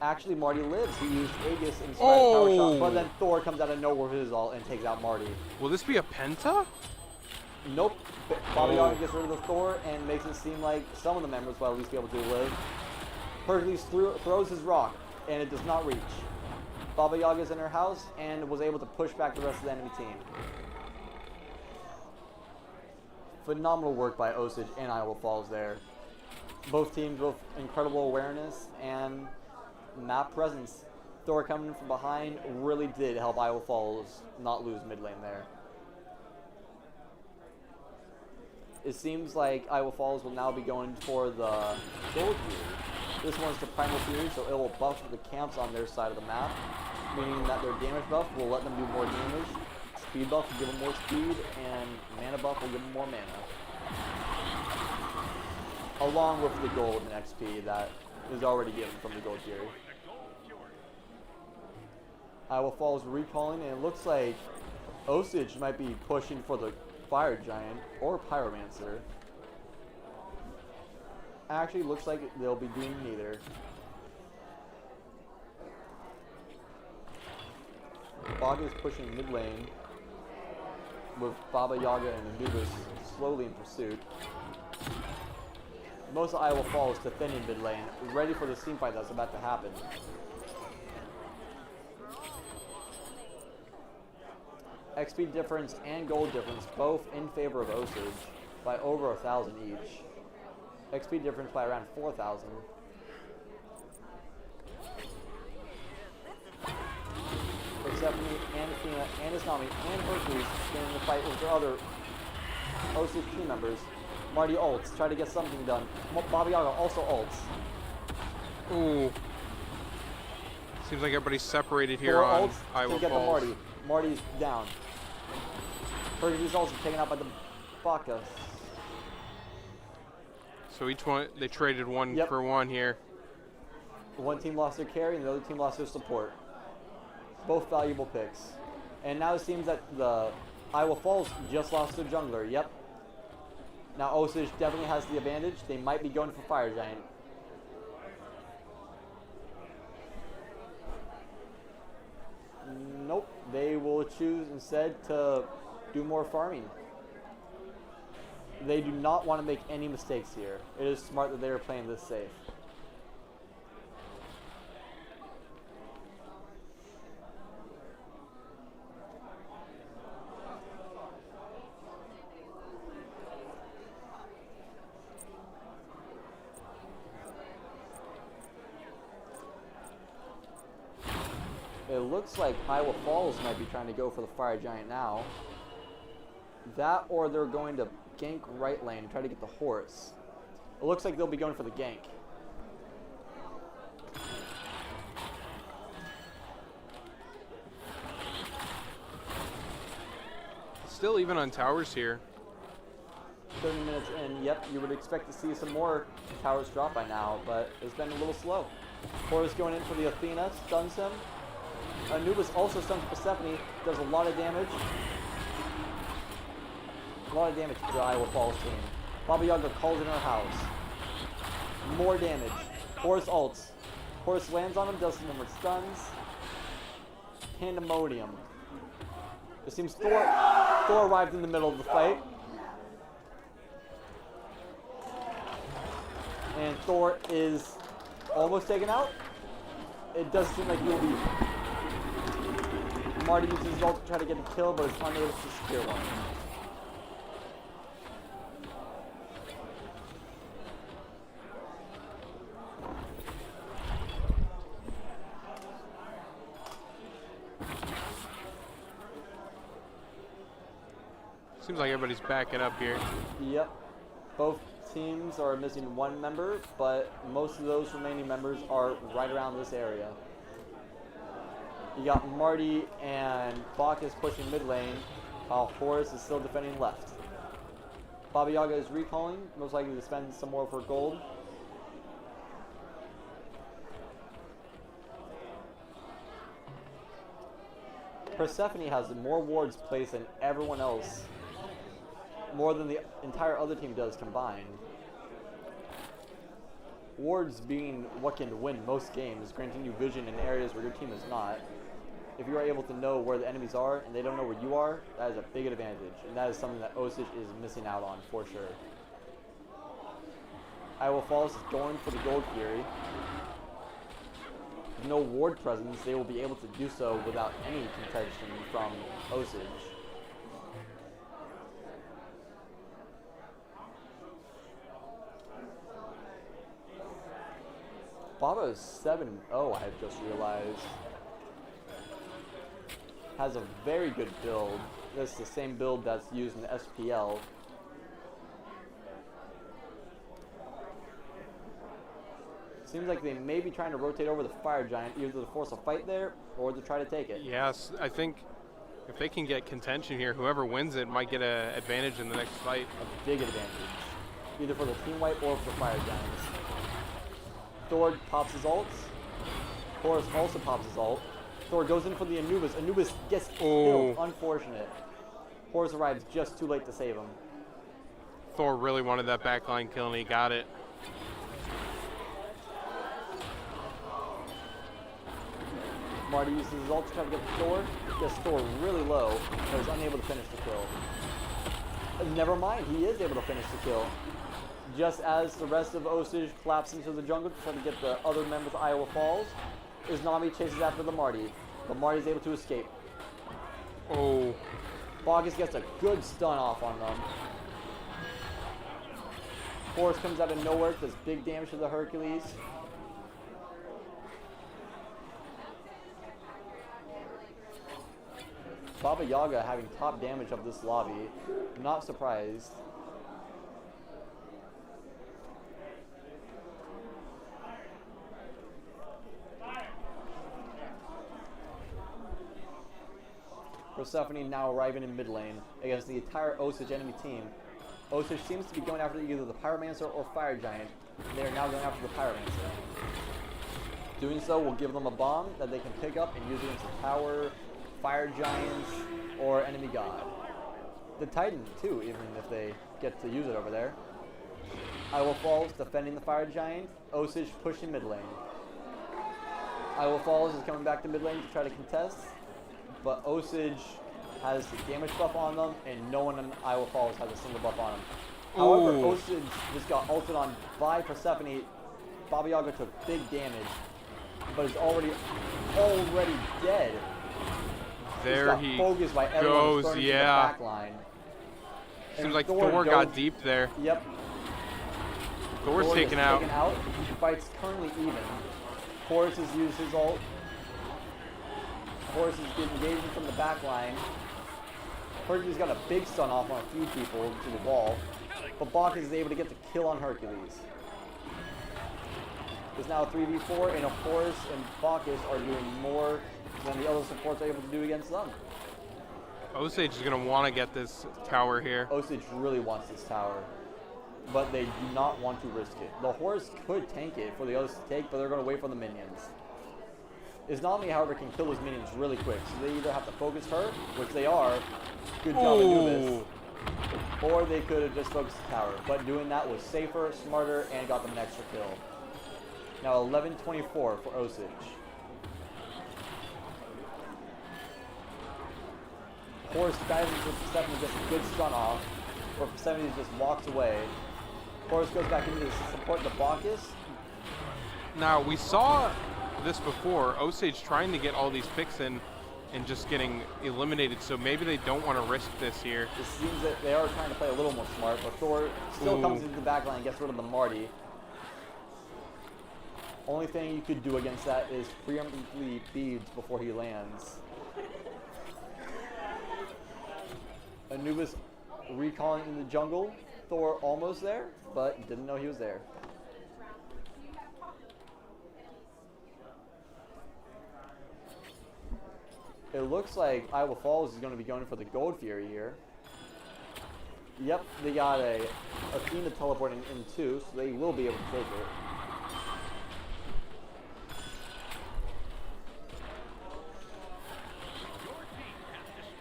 Actually, Marty lives. He used Aegis and power shot, but then Thor comes out of nowhere with his ult and takes out Marty. Will this be a penta? Nope. Baba Yaga gets rid of the Thor and makes it seem like some of the members will at least be able to live. Hercules throws his rock, and it does not reach. Baba Yaga's in her house and was able to push back the rest of the enemy team. Phenomenal work by Osage and Iowa Falls there. Both teams with incredible awareness and map presence. Thor coming from behind really did help Iowa Falls not lose mid lane there. It seems like Iowa Falls will now be going for the Gold Fury. This one's the Primal Fury, so it will buff the camps on their side of the map, meaning that their damage buff will let them do more damage. Speed buff will give them more speed, and mana buff will give them more mana. Along with the gold and XP that is already given from the Gold Fury. Iowa Falls recalling, and it looks like Osage might be pushing for the Fire Giant or Pyromancer. Actually, looks like they'll be doing neither. Baga is pushing mid lane with Baba Yaga and Anubis slowly in pursuit. Most of Iowa Falls defending mid lane, ready for the team fight that's about to happen. XP difference and gold difference both in favor of Osage by over 1,000 each. XP difference by around 4,000. Persephone and Athena and Islami and Hercules in the fight with their other Osage team members. Marty ults, try to get something done. Baba Yaga also ults. Ooh. Seems like everybody's separated here Thor on ults Iowa to get Falls. the Marty. Marty's down. Hercules also taken out by the Baka. So each one, they traded one for one here. One team lost their carry and the other team lost their support. Both valuable picks. And now it seems that the Iowa Falls just lost their jungler. Yep. Now Osage definitely has the advantage. They might be going for Fire Giant. Nope. They will choose instead to do more farming. They do not want to make any mistakes here. It is smart that they are playing this safe. It looks like Iowa Falls might be trying to go for the Fire Giant now. That or they're going to gank right lane and try to get the horse. It looks like they'll be going for the gank. Still even on towers here. 30 minutes in, yep, you would expect to see some more towers drop by now, but it's been a little slow. Horus going in for the Athena, stuns him. Anubis also stuns Persephone, does a lot of damage. A lot of damage to the Iowa Falls team. Baba Yaga calls in her house. More damage. Horus ults. Horus lands on him, does some more stuns. Pandemonium. It seems Thor arrived in the middle of the fight. And Thor is almost taken out. It does seem like he will be. Marty uses his ult to try to get a kill, but is unable to secure one. Seems like everybody's backing up here. Yep. Both teams are missing one member, but most of those remaining members are right around this area. You got Marty and Bacchus pushing mid lane, while Horace is still defending left. Baba Yaga is recalling, most likely to spend some more for gold. Persephone has more wards placed than everyone else, more than the entire other team does combined. Wards being what can win most games, granting you vision in areas where your team is not. If you are able to know where the enemies are and they don't know where you are, that is a big advantage, and that is something that Osage is missing out on for sure. Iowa Falls is going for the gold Fury. With no ward presence, they will be able to do so without any contention from Osage. Baba is 7-0, I have just realized. Has a very good build. This is the same build that's used in the SPL. Seems like they may be trying to rotate over the Fire Giant, either to force a fight there or to try to take it. Yes, I think if they can get contention here, whoever wins it might get an advantage in the next fight. A big advantage, either for the team wipe or for the Fire Giants. Thor pops his ults. Horus also pops his ult. Thor goes in for the Anubis. Anubis gets killed. Unfortunate. Horus arrives just too late to save him. Thor really wanted that backline kill and he got it. Marty uses his ult to try to get the Thor. Gets Thor really low, but is unable to finish the kill. Never mind, he is able to finish the kill. Just as the rest of Osage collapse into the jungle to try to get the other members of Iowa Falls, Iznami chases after the Marty, but Marty is able to escape. Oh. Bacchus gets a good stun off on them. Horus comes out of nowhere, does big damage to the Hercules. Baba Yaga having top damage of this lobby. Not surprised. Persephone now arriving in mid lane against the entire Osage enemy team. Osage seems to be going after either the Pyromancer or Fire Giant. They are now going after the Pyromancer. Doing so will give them a bomb that they can pick up and use against the tower, Fire Giants, or enemy god. The Titan too, even if they get to use it over there. Iowa Falls defending the Fire Giant, Osage pushing mid lane. Iowa Falls is coming back to mid lane to try to contest, but Osage has the damage buff on them, and no one in Iowa Falls has a single buff on them. However, Osage just got ulted on by Persephone. Baba Yaga took big damage, but is already dead. There he focused by goes, yeah. The back Seems like Thor got deep there. Yep. Thor's taken out. The fight's currently even. Horus has used his ult. Horus is getting engaged from the back line. Hercules got a big stun off on a few people to the wall, but Bacchus is able to get the kill on Hercules. It's now a 3v4, and Horus and Bacchus are doing more than the other supports are able to do against them. Osage is going to want to get this tower here. Osage really wants this tower, but they do not want to risk it. The Horus could tank it for the others to take, but they're going to wait for the minions. Iznami, however, can kill his minions really quick, so they either have to focus her, which they are, good job Anubis, or they could have just focused the tower. But doing that was safer, smarter, and got them an extra kill. Now 11-24 for Osage. Horus dives into Persephone, gets a good stun off, where Persephone just walks away. Horus goes back into to support the Bacchus. Now, we saw this before, Osage trying to get all these picks in and just getting eliminated, so maybe they don't want to risk this here. It seems that they are trying to play a little more smart, but Thor still comes into the back line and gets rid of the Marty. Only thing you could do against that is preemptively beads before he lands. Anubis recalling in the jungle. Thor almost there, but didn't know he was there. It looks like Iowa Falls is going to be going for the Gold Fury here. Yep, they got a Athena teleporting in too, so they will be able to take it.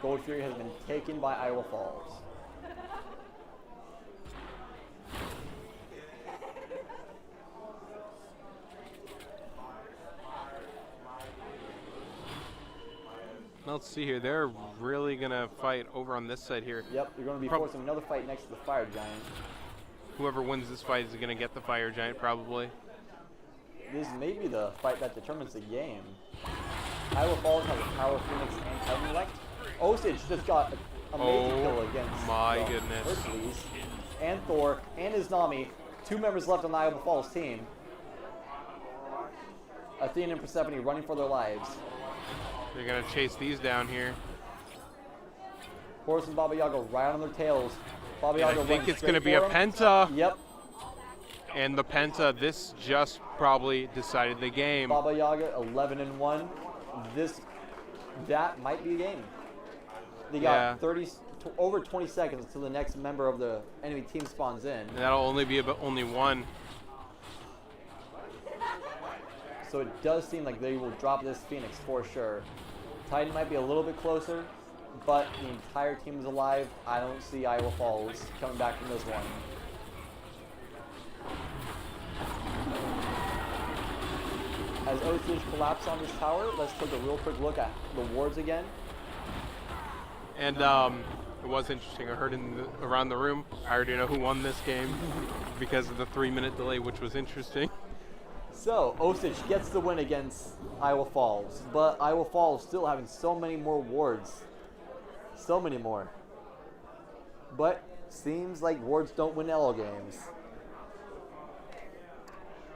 Gold Fury has been taken by Iowa Falls. Let's see here. They're really going to fight over on this side here. Yep, you're going to be forcing another fight next to the Fire Giant. Whoever wins this fight is going to get the Fire Giant, probably. This may be the fight that determines the game. Iowa Falls has a Power Phoenix and Titan left. Osage just got an amazing kill against my goodness. Hercules and Thor and Izanami. 2 members left on the Iowa Falls team. Athena and Persephone running for their lives. They're going to chase these down here. Horus and Baba Yaga right on their tails. Baba Yaga I think it's going to to be a penta. Yep. And the penta, this just probably decided the game. Baba Yaga 11-1. That might be a game. They got over 20 seconds until the next member of the enemy team spawns in. And that'll only be about only one. So it does seem like they will drop this Phoenix for sure. Titan might be a little bit closer, but the entire team is alive. I don't see Iowa Falls coming back from this one. As Osage collapses on this tower, let's take a real quick look at the wards again. And it was interesting. I heard around the room, I already know who won this game because of the 3-minute delay, which was interesting. So, Osage gets the win against Iowa Falls, but Iowa Falls still having so many more wards. So many more. But seems like wards don't win LO games.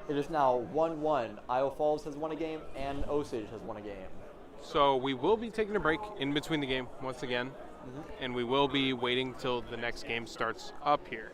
It is now 1-1. Iowa Falls has won a game and Osage has won a game. So we will be taking a break in between the game once again, and we will be waiting till the next game starts up here.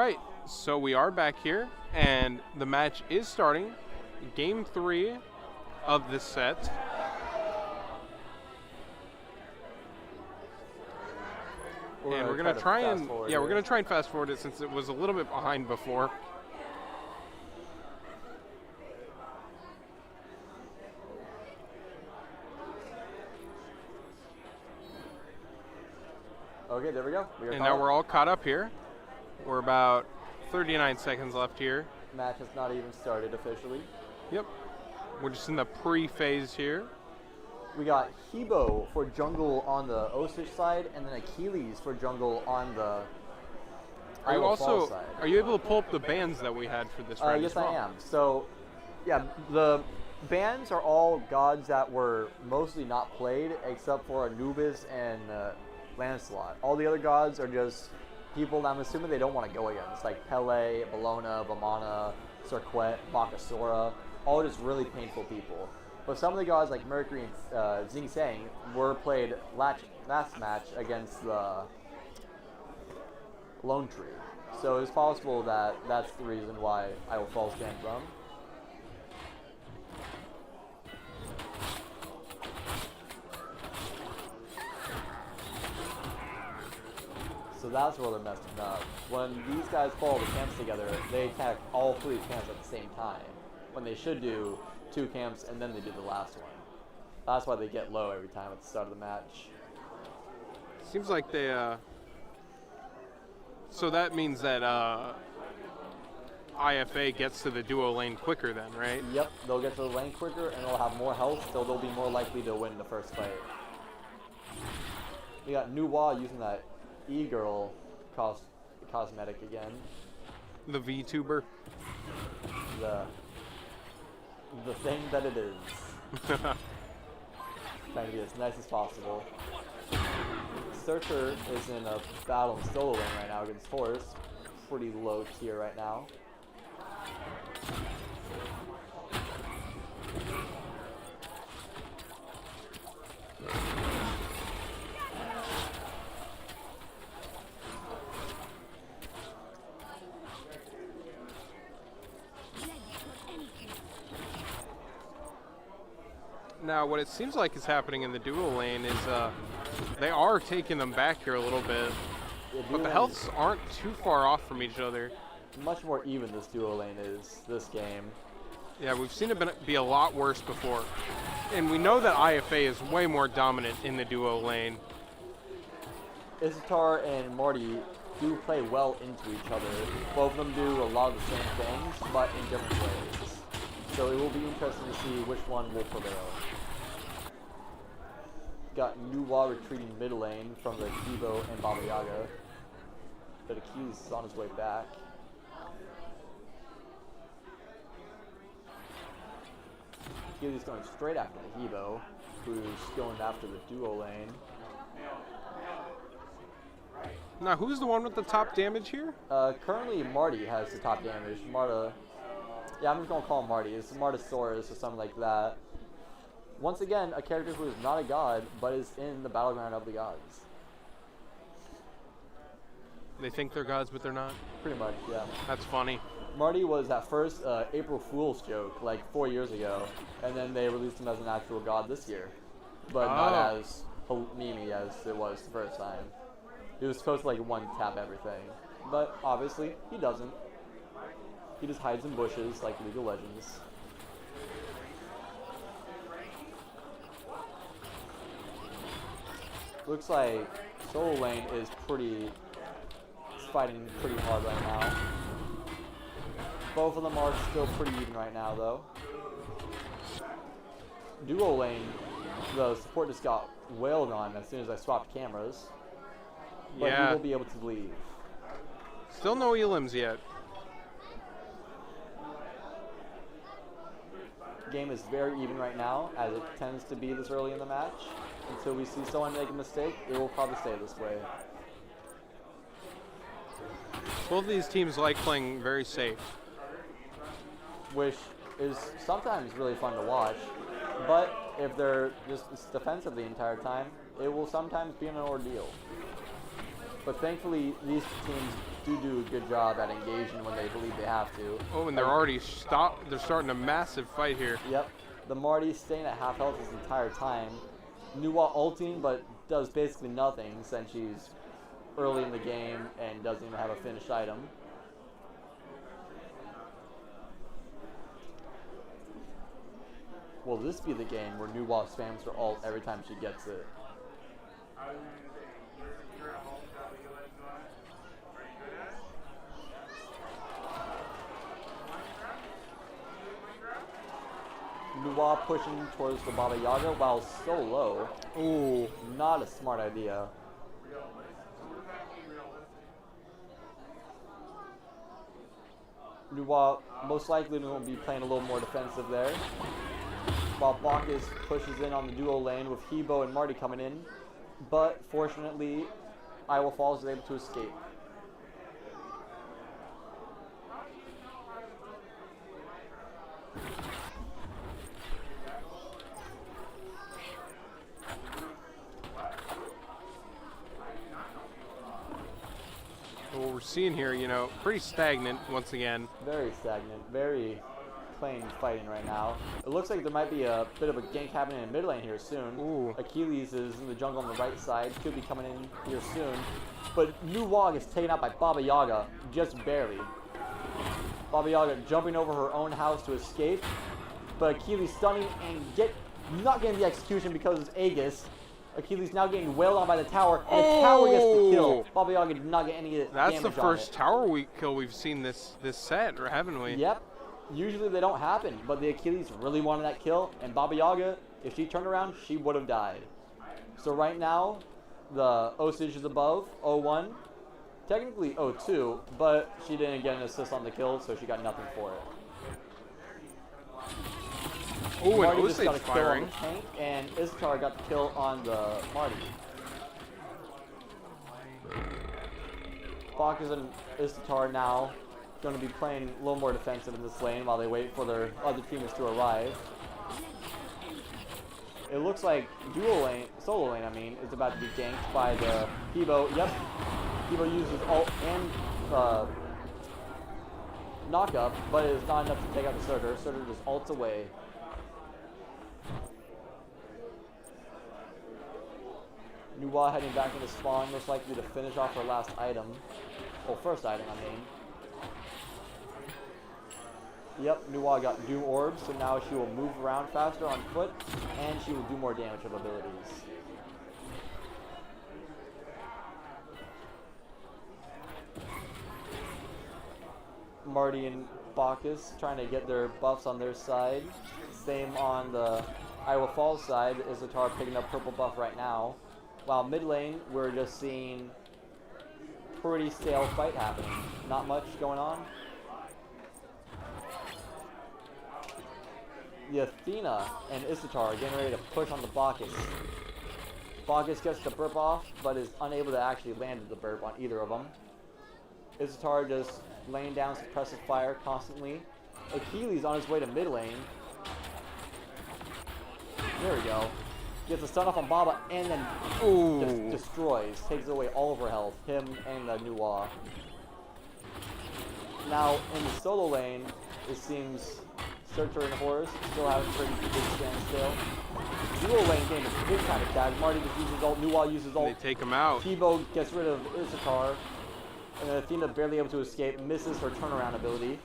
right, so we are back here, and the match is starting. Game 3 of this set. And we're gonna try and we're gonna try and fast forward it since it was a little bit behind before. Okay, there we go. And now we're all caught up here. We're about 39 seconds left here. Match has not even started officially. Yep. We're just in the pre-phase here. We got Hebo for jungle on the Osage side, and then Achilles for jungle on the Iowa Falls side. Are you able to pull up the bands that we had for this round? Yes, as well? I am. So, yeah, the bands are all gods that were mostly not played, except for Anubis and Lancelot. All the other gods are just people that I'm assuming they don't want to go against, like Pele, Bellona, Vamana, Serquet, Bakasura, all just really painful people. But some of the gods like Mercury and Xing Sang were played last match against the Lone Tree. So it's possible that that's the reason why Iowa Falls came from. So that's where they're messing up. When these guys follow the camps together, they attack all 3 camps at the same time, when they should do 2 camps and then they do the last one. That's why they get low every time at the start of the match. Seems like they, so that means that IFA gets to the duo lane quicker then, right? Yep, they'll get to the lane quicker and they'll have more health, so they'll be more likely to win the first fight. We got Nuwa using that E-Girl cosmetic again. The VTuber. The thing that it is. Trying to be as nice as possible. Searcher is in a battle in solo lane right now against Horus. Pretty low tier right now. Now, what it seems like is happening in the duo lane is they are taking them back here a little bit, but the healths aren't too far off from each other. Much more even this duo lane is this game. Yeah, we've seen it be a lot worse before. And we know that IFA is way more dominant in the duo lane. Isatar and Marty do play well into each other. Both of them do a lot of the same things, but in different ways. So it will be interesting to see which one will prevail. Got Nuwa retreating mid lane from the Hebo and Baba Yaga. But Achilles is on his way back. Achilles going straight after the Hebo, who's going after the duo lane. Now, who's the one with the top damage here? Currently, Marty has the top damage. Marta, yeah, I'm just going to call him Marty. It's Martasaurus or something like that. Once again, a character who is not a god, but is in the battleground of the gods. They think they're gods, but they're not? Pretty much, yeah. That's funny. Marty was at first April Fool's joke, like 4 years ago, and then they released him as an actual god this year. But not as memey as it was the first time. He was supposed to like one-tap everything. But obviously, he doesn't. He just hides in bushes like League of Legends. Looks like solo lane is fighting pretty hard right now. Both of them are still pretty even right now, though. Duo lane, the support just got wailed on as soon as I swapped cameras. But he will be able to leave. Still no elims yet. Game is very even right now, as it tends to be this early in the match. Until we see someone make a mistake, it will probably stay this way. Both of these teams like playing very safe. Which is sometimes really fun to watch, but if they're just defensive the entire time, it will sometimes be an ordeal. But thankfully, these teams do a good job at engaging when they believe they have to. Oh, and they're already stopped. They're starting a massive fight here. Yep. The Marty's staying at half health this entire time. Nuwa ulting, but does basically nothing since she's early in the game and doesn't even have a finished item. Will this be the game where Nuwa spams her ult every time she gets it? Nuwa pushing towards the Baba Yaga while so low. Ooh. Not a smart idea. Nuwa most likely will be playing a little more defensive there. While Bacchus pushes in on the duo lane with Hebo and Marty coming in. But fortunately, Iowa Falls is able to escape. What we're seeing here, you know, pretty stagnant once again. Very stagnant, very plain fighting right now. It looks like there might be a bit of a gank happening in mid lane here soon. Ooh. Achilles is in the jungle on the right side, could be coming in here soon. But Nuwa gets taken out by Baba Yaga, just barely. Baba Yaga jumping over her own house to escape, but Achilles stunning and not getting the execution because it's Aegis. Achilles now getting wailed on by the tower, and the tower gets the kill. Baba Yaga did not get any damage on it. That's the first tower kill we've seen this set, or haven't we? Yep. Usually they don't happen, but the Achilles really wanted that kill, and Baba Yaga, if she turned around, she would have died. So right now, the Osage is above, 0-1. Technically 0-2, but she didn't get an assist on the kill, so she got nothing for it. Oh, and Marty just got Osage a kill firing. on the tank, and Ishtar got the kill on the Marty. Bacchus and Ishtar now going to be playing a little more defensive in this lane while they wait for their other teammates to arrive. It looks like solo lane, is about to be ganked by the Hebo. Yep, Hebo uses ult and knockup, but it is not enough to take out the Surtur. Surtur just ults away. Nuwa heading back into spawn, most likely to finish off her last item. Well, first item, Yep, Nuwa got Doom Orbs, so now she will move around faster on foot, and she will do more damage with abilities. Marty and Bacchus trying to get their buffs on their side. Same on the Iowa Falls side, Ishtar picking up purple buff right now. While mid lane, we're just seeing pretty stale fight happening. Not much going on. The Athena and Ishtar are getting ready to push on the Bacchus. Bacchus gets the burp off, but is unable to actually land the burp on either of them. Ishtar just laying down suppressive fire constantly. Achilles on his way to mid lane. There we go. Gets a stun off on Baba and then just destroys. Takes away all of her health. Him and the Nuwa. Now in the solo lane, it seems Surtur and Horus still having pretty big standstill. Duo lane getting a big time attack. Marty just uses ult. Nuwa uses ult. They take him out. Hebo gets rid of Ishtar. And then Athena barely able to escape. Misses her turnaround ability.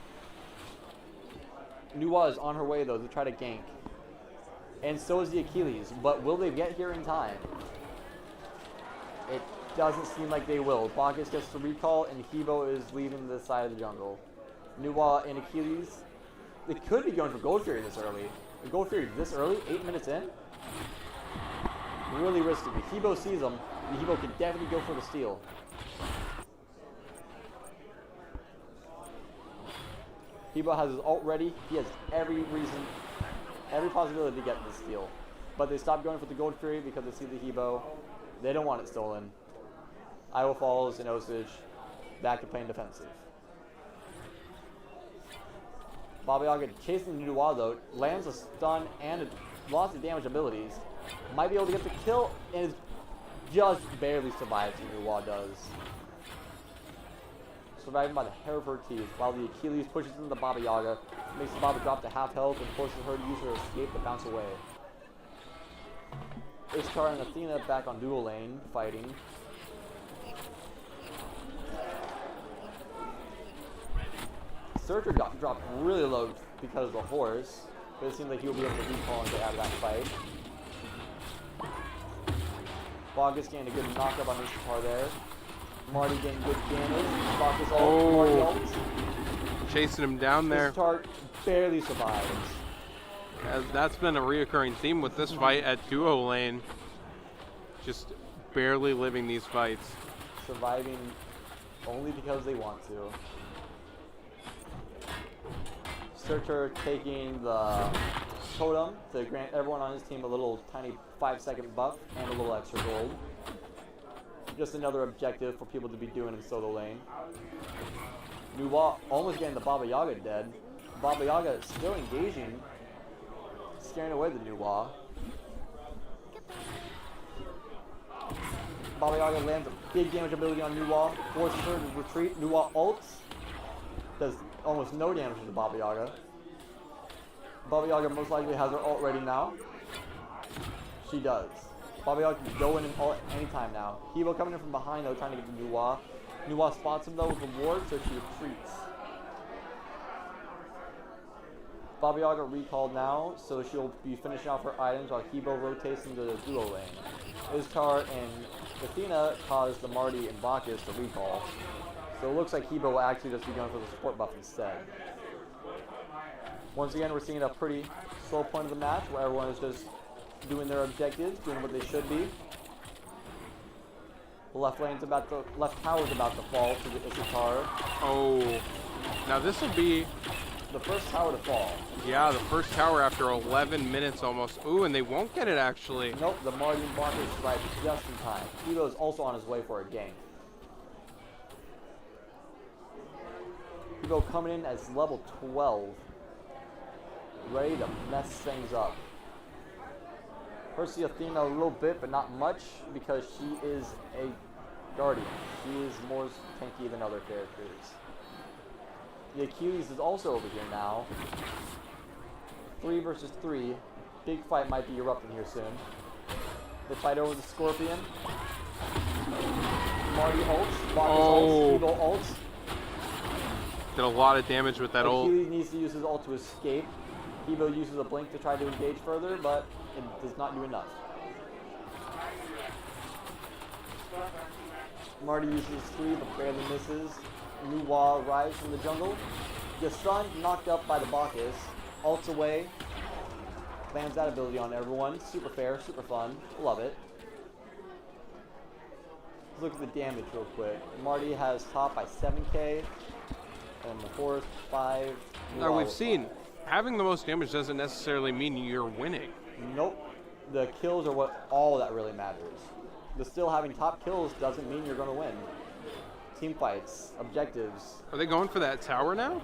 Nuwa is on her way though to try to gank. And so is the Achilles, but will they get here in time? It doesn't seem like they will. Bacchus gets the recall, and Hebo is leaving this side of the jungle. Nuwa and Achilles, they could be going for Gold Fury this early. The Gold Fury this early, 8 minutes in? Really risky. If Hebo sees them, the Hebo could definitely go for the steal. Hebo has his ult ready. He has every possibility to get this steal. But they stopped going for the Gold Fury because they see the Hebo. They don't want it stolen. Iowa Falls and Osage back to playing defensive. Baba Yaga chasing Nuwa though, lands a stun and lots of damage abilities. Might be able to get the kill and just barely survives. Nuwa does. surviving by the hair of her teeth, while the Achilles pushes into the Baba Yaga, makes the Baba drop to half health, and forces her to use her escape to bounce away. Ishtar and Athena back on dual lane, fighting. Searcher got dropped really low because of the horse, but it seems like he'll be able to recall and get out of that fight. Bacchus getting a good knockup on Ishtar there. Marty getting good damage. Bacchus ult, Marty ult. Chasing him down there. Ishtar barely survives. That's been a reoccurring theme with this fight at duo lane. Just barely living these fights. Surviving only because they want to. Searcher taking the totem to grant everyone on his team a little tiny 5-second buff and a little extra gold. Just another objective for people to be doing in solo lane. Nuwa almost getting the Baba Yaga dead. Baba Yaga still engaging, scaring away the Nuwa. Baba Yaga lands a big damage ability on Nuwa, forces her to retreat. Nuwa ults, does almost no damage to the Baba Yaga. Baba Yaga most likely has her ult ready now. She does. Baba Yaga can go in and ult anytime now. Hebo coming in from behind though, trying to get the Nuwa. Nuwa spots him though with a ward, so she retreats. Baba Yaga recalled now, so she'll be finishing off her items while Hebo rotates into the duo lane. Ishtar and Athena caused the Marty and Bacchus to recall. So it looks like Hebo will actually just be going for the support buff instead. Once again, we're seeing a pretty slow point of the match where everyone is just doing their objectives, doing what they should be. The left tower's about to fall to the Ishtar. Oh, now this will be the first tower to fall. Yeah, the first tower after 11 minutes almost. Ooh, and they won't get it actually. Nope, the Marty and Bacchus survived just in time. Hebo is also on his way for a gank. Hebo coming in as level 12. Ready to mess things up. Percy Athena a little bit, but not much, because she is a guardian. She is more tanky than other characters. The Achilles is also over here now. 3 versus 3. Big fight might be erupting here soon. They fight over the Scorpion. Marty ults, Bacchus ults, Hebo ults. Did a lot of damage with that ult. Achilles needs to use his ult to escape. Hebo uses a blink to try to engage further, but it does not do enough. Marty uses 3 but barely misses. Nuwa arrives from the jungle. Gets stunned, knocked up by the Bacchus. Ults away. Lands that ability on everyone. Super fair, super fun. Love it. Let's look at the damage real quick. Marty has top by 7k. And the horse 5. Now we've seen, having the most damage doesn't necessarily mean you're winning. Nope. The kills are all that really matters. But still having top kills doesn't mean you're going to win. Team fights, objectives. Are they going for that tower now?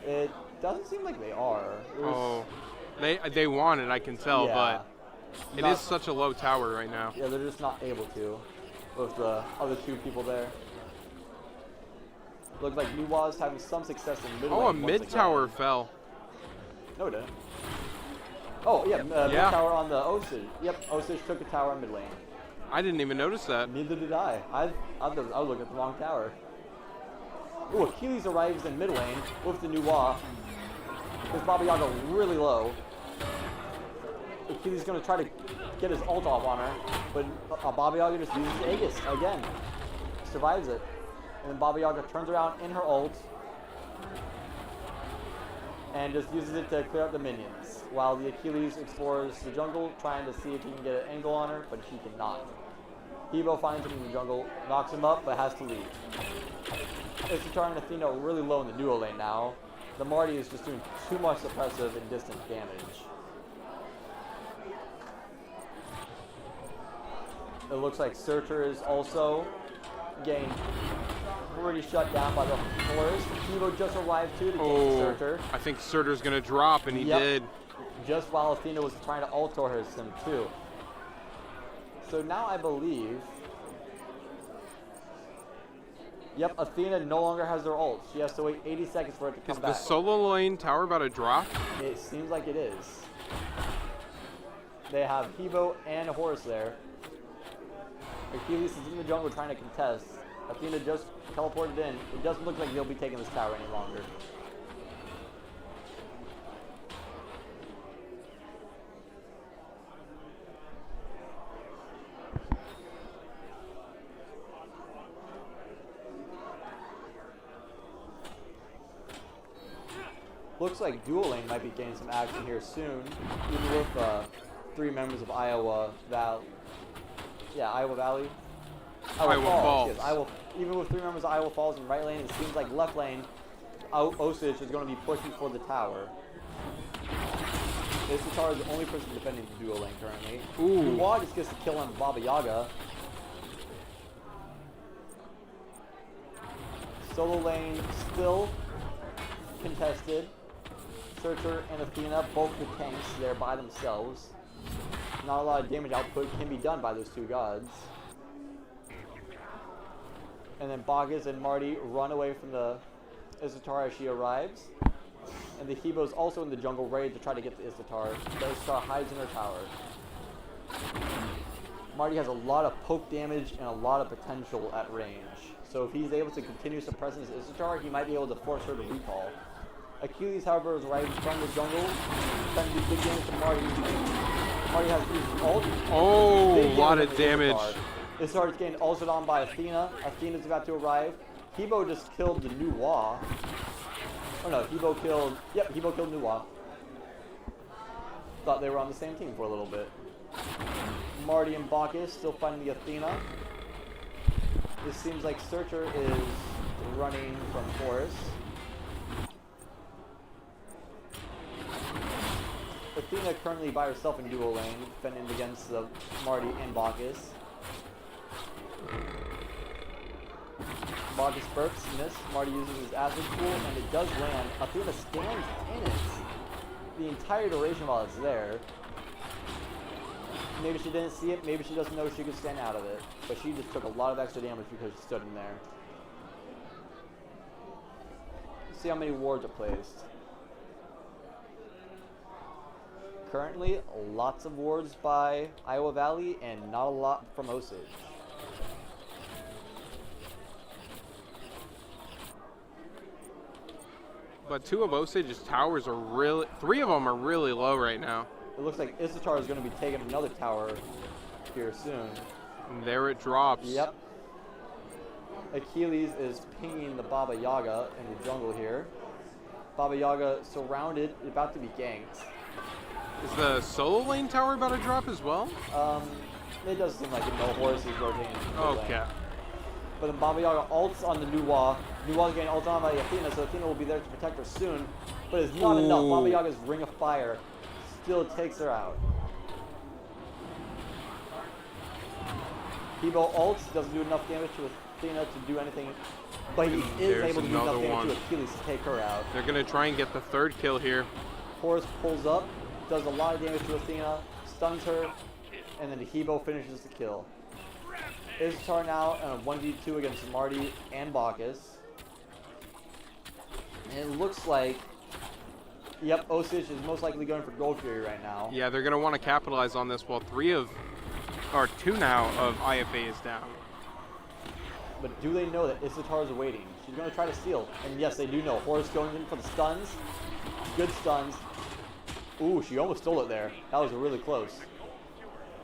It doesn't seem like they are. They want it, I can tell, yeah, but it is such a low tower right now. Yeah, they're just not able to with the other 2 people there. Looks like Nuwa's having some success in mid lane. Oh, a mid tower fell. No, it didn't. Oh, yeah, mid tower on the Osage. Yep, Osage took a tower in mid lane. I didn't even notice that. Neither did I. I was looking at the wrong tower. Ooh, Achilles arrives in mid lane with the Nuwa. His Baba Yaga really low. Achilles is going to try to get his ult off on her, but Baba Yaga just uses Aegis again. Survives it. And then Baba Yaga turns around in her ult and just uses it to clear out the minions, while the Achilles explores the jungle, trying to see if he can get an angle on her, but she cannot. Hebo finds him in the jungle, knocks him up, but has to leave. Ishtar and Athena are really low in the duo lane now. The Marty is just doing too much suppressive and distant damage. It looks like Searcher is also getting pretty shut down by the forest. Hebo just arrived too to gain Searcher. I think Surtur's gonna drop, and he did. Just while Athena was trying to ult towards him too. So now I believe Yep, Athena no longer has their ult. She has to wait 80 seconds for it to come Is back. the solo lane tower about to drop? It seems like it is. They have Hebo and Horus there. Achilles is in the jungle trying to contest. Athena just teleported in. It doesn't look like they'll be taking this tower any longer. Looks like dual lane might be getting some action here soon, even with 3 members of Iowa Valley. Yeah, Iowa Valley. Iowa Falls. Yes, even with 3 members of Iowa Falls in right lane, it seems like left lane, Osage is going to be pushing for the tower. Issatar is the only person defending the dual lane currently. Ooh. Nuwa just gets the kill on Baba Yaga. Solo lane still contested. Searcher and Athena, both the tanks there by themselves. Not a lot of damage output can be done by those 2 gods. And then Bacchus and Marty run away from the Issatar as she arrives. And the Hebo's also in the jungle ready to try to get the Issatar. The Issatar hides in her tower. Marty has a lot of poke damage and a lot of potential at range. So if he's able to continue suppressing his Issatar, he might be able to force her to recall. Achilles, however, is right from the jungle. Trying to do big damage to Marty. Marty has his ult. Oh, a lot of damage. Issatar is getting ulted on by Athena. Athena's about to arrive. Hebo just killed the Nuwa. Oh no, Hebo killed Nuwa. Thought they were on the same team for a little bit. Marty and Bacchus still fighting the Athena. This seems like Searcher is running from Horus. Athena currently by herself in dual lane, defending against Marty and Bacchus. Bacchus burps, miss. Marty uses his acid pool, and it does land. Athena stands in it the entire duration while it's there. Maybe she didn't see it, maybe she doesn't know she could stand out of it. But she just took a lot of extra damage because she stood in there. Let's see how many wards are placed. Currently, lots of wards by Iowa Valley and not a lot from Osage. But 2 of Osage's towers are really, 3 of them are really low right now. It looks like Issatar is going to be taking another tower here soon. And there it drops. Yep. Achilles is pinging the Baba Yaga in the jungle here. Baba Yaga surrounded, about to be ganked. Is the solo lane tower about to drop as well? It does seem like it. No, Horus is rotating. Okay. But then Baba Yaga ults on the Nuwa. Nuwa's getting ulted on by Athena, so Athena will be there to protect her soon. But it's not enough. Baba Yaga's Ring of Fire still takes her out. Hebo ults, doesn't do enough damage to Athena to do anything, but he is able to do enough damage to Achilles to take her out. They're going to try and get the 3rd kill here. Horus pulls up, does a lot of damage to Athena, stuns her, and then Hebo finishes the kill. Issatar now in a 1v2 against Marty and Bacchus. And it looks like, yep, Osage is most likely going for Gold Fury right now. Yeah, they're going to want to capitalize on this while 2 now of IFA is down. But do they know that Issatar is waiting? She's going to try to steal. And yes, they do know. Horus going in for the stuns. Good stuns. Ooh, she almost stole it there. That was really close.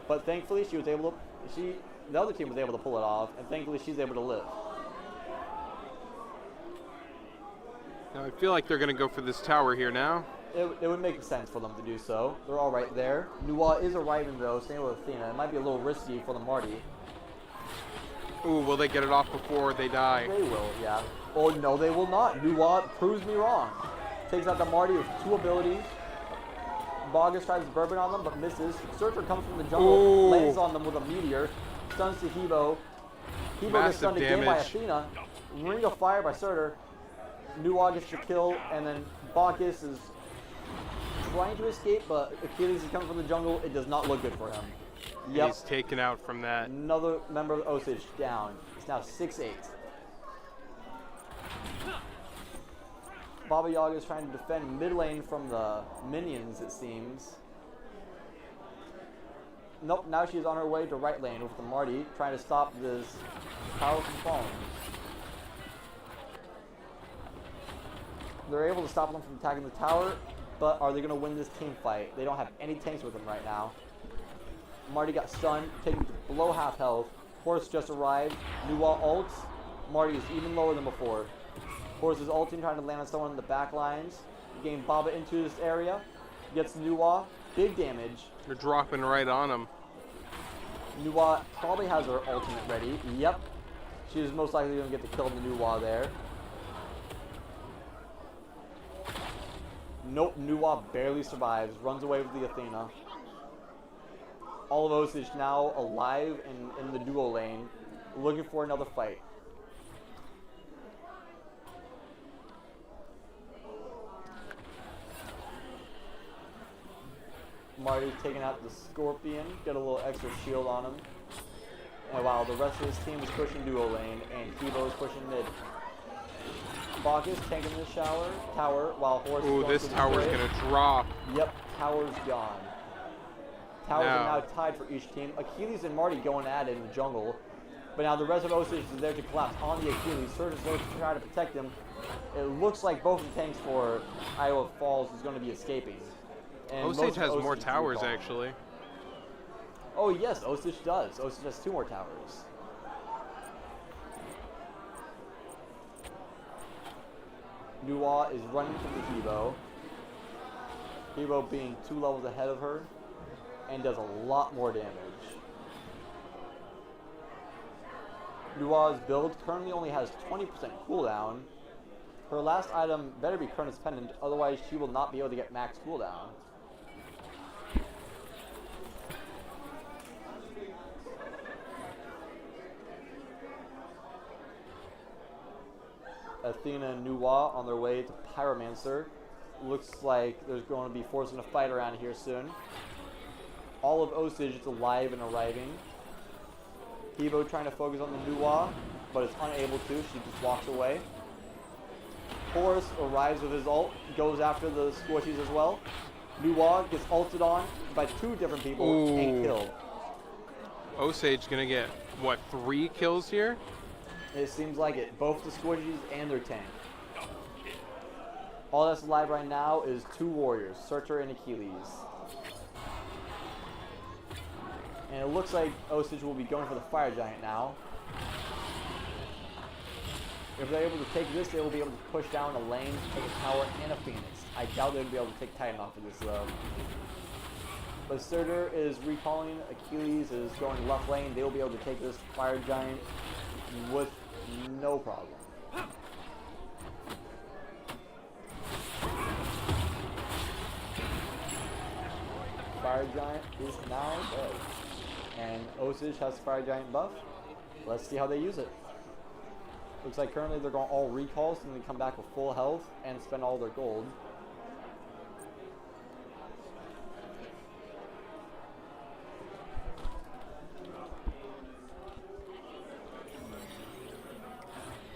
But thankfully, she was able to... The other team was able to pull it off, and thankfully she's able to live. Now I feel like they're going to go for this tower here now. It would make sense for them to do so. They're all right there. Nuwa is arriving though, same with Athena. It might be a little risky for the Marty. Ooh, will they get it off before they die? They will, yeah. Oh no, they will not. Nuwa proves me wrong. Takes out the Marty with 2 abilities. Bacchus tries bourbon on them, but misses. Searcher comes from the jungle, lands on them with a meteor. Stuns to Hebo. Hebo gets stunned again by Athena. Ring of Fire by Surtur. Nuwa gets the kill, and then Bacchus is trying to escape, but Achilles is coming from the jungle. It does not look good for him. Yep. He's taken out from that. Another member of Osage down. It's now 6-8. Baba Yaga is trying to defend mid lane from the minions, it seems. Nope, now she's on her way to right lane with the Marty, trying to stop this tower from falling. They're able to stop them from attacking the tower, but are they going to win this team fight? They don't have any tanks with them right now. Marty got stunned, taken to below half health. Horse just arrived. Nuwa ults. Marty is even lower than before. Horse is ulting, trying to land on someone in the back lines. Getting Baba into this area. Gets Nuwa. Big damage. They're dropping right on him. Nuwa probably has her ultimate ready. Yep. She's most likely going to get the kill on the Nuwa there. Nope, Nuwa barely survives. Runs away with the Athena. All of Osage now alive and in the duo lane, looking for another fight. Marty's taking out the Scorpion, get a little extra shield on him. And wow, the rest of his team is pushing duo lane, and Kibo is pushing mid. Bacchus tanking the tower, while Horse Ooh, this tower's gonna drop. Yep, tower's gone. Towers are now tied for each team. Achilles and Marty going at it in the jungle. But now the rest of Osage is there to collapse on the Achilles. Surge is there to try to protect him. It looks like both of the tanks for Iowa Falls is going to be escaping. And Osage has more towers, actually. Oh yes, Osage does. Osage has 2 more towers. Nuwa is running from the Hebo. Hebo being 2 levels ahead of her and does a lot more damage. Nuwa's build currently only has 20% cooldown. Her last item better be Kernus Pendant, otherwise she will not be able to get max cooldown. Athena and Nuwa on their way to Pyromancer. Looks like there's going to be forcing a fight around here soon. All of Osage is alive and arriving. Hebo trying to focus on the Nuwa, but it's unable to. She just walks away. Horus arrives with his ult, goes after the squishies as well. Nuwa gets ulted on by 2 different people and killed. Osage gonna get, what, 3 kills here? It seems like it. Both the squishies and their tank. All that's alive right now is 2 warriors, Searcher and Achilles. And it looks like Osage will be going for the Fire Giant now. If they're able to take this, they will be able to push down a lane, take a tower, and a Phoenix. I doubt they'll be able to take Titan off of this though. But Surtur is recalling, Achilles is going left lane. They will be able to take this Fire Giant with no problem. Fire Giant is now dead. And Osage has Fire Giant buff. Let's see how they use it. Looks like currently they're going all recalls and they come back with full health and spend all their gold.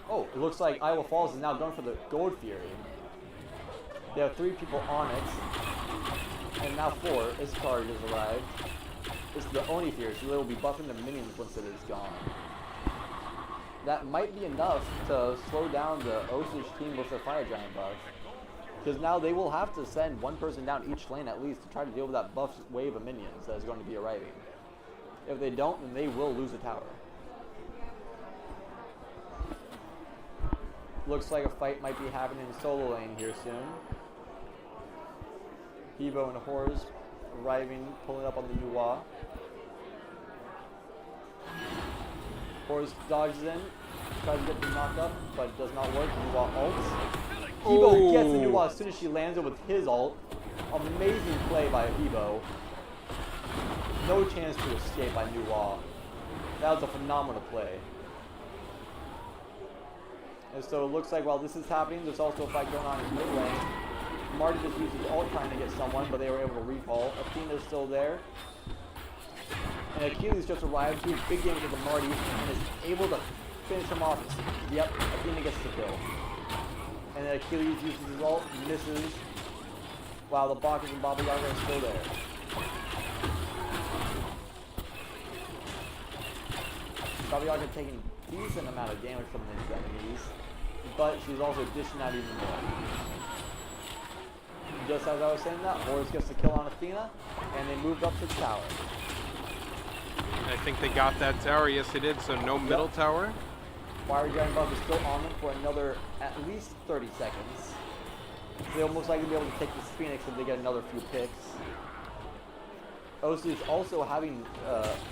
Oh, it looks like Iowa Falls is now going for the Gold Fury. They have 3 people on it. And now 4. Iskar has arrived. This is the Oni Fury, so they will be buffing their minions once it is gone. That might be enough to slow down the Osage team with their Fire Giant buff. Because now they will have to send 1 person down each lane at least to try to deal with that buff wave of minions that is going to be arriving. If they don't, then they will lose a tower. Looks like a fight might be happening in solo lane here soon. Hebo and Horus arriving, pulling up on the Nuwa. Horus dodges in, tries to get the knock up, but it does not work. Nuwa ults. Hebo gets the Nuwa as soon as she lands it with his ult. Amazing play by Hebo. No chance to escape by Nuwa. That was a phenomenal play. And so it looks like while this is happening, there's also a fight going on in mid lane. Marty just used his ult trying to get someone, but they were able to recall. Athena's still there. And Achilles just arrived, doing big damage to the Marty, and is able to finish him off. Yep, Athena gets the kill. And then Achilles uses his ult, misses, while the Bacchus and Baba Yaga are still there. Baba Yaga taking a decent amount of damage from these enemies, but she's also dishing out even more. Just as I was saying that, Horus gets the kill on Athena, and they moved up to the tower. I think they got that tower. Yes, they did. So no middle tower. Fire Giant buff is still on them for another at least 30 seconds. So they'll most likely be able to take this Phoenix if they get another few picks. Osage is also having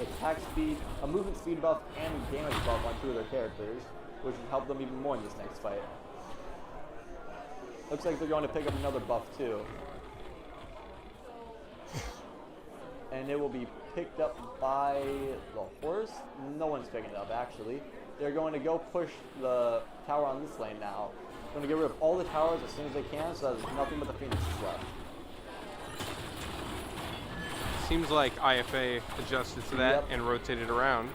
attack speed, a movement speed buff, and damage buff on 2 of their characters, which will help them even more in this next fight. Looks like they're going to pick up another buff too. And it will be picked up by the Horse. No one's picking it up actually. They're going to go push the tower on this lane now. They're going to get rid of all the towers as soon as they can, so there's nothing but the Phoenixes left. Seems like IFA adjusted to that and rotated around.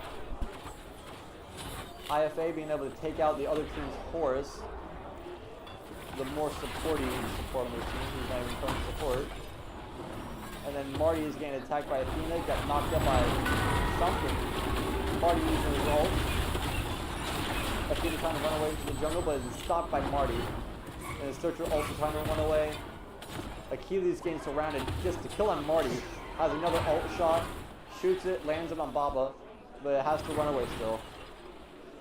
IFA being able to take out the other team's Horus, the more supporting support on their team, who's not even trying to support. And then Marty is getting attacked by Athena, got knocked up by something. Marty using his ult. Athena trying to run away to the jungle, but is stopped by Marty. And his Searcher also trying to run away. Achilles getting surrounded just to kill on Marty. Has another ult shot, shoots it, lands it on Baba, but it has to run away still.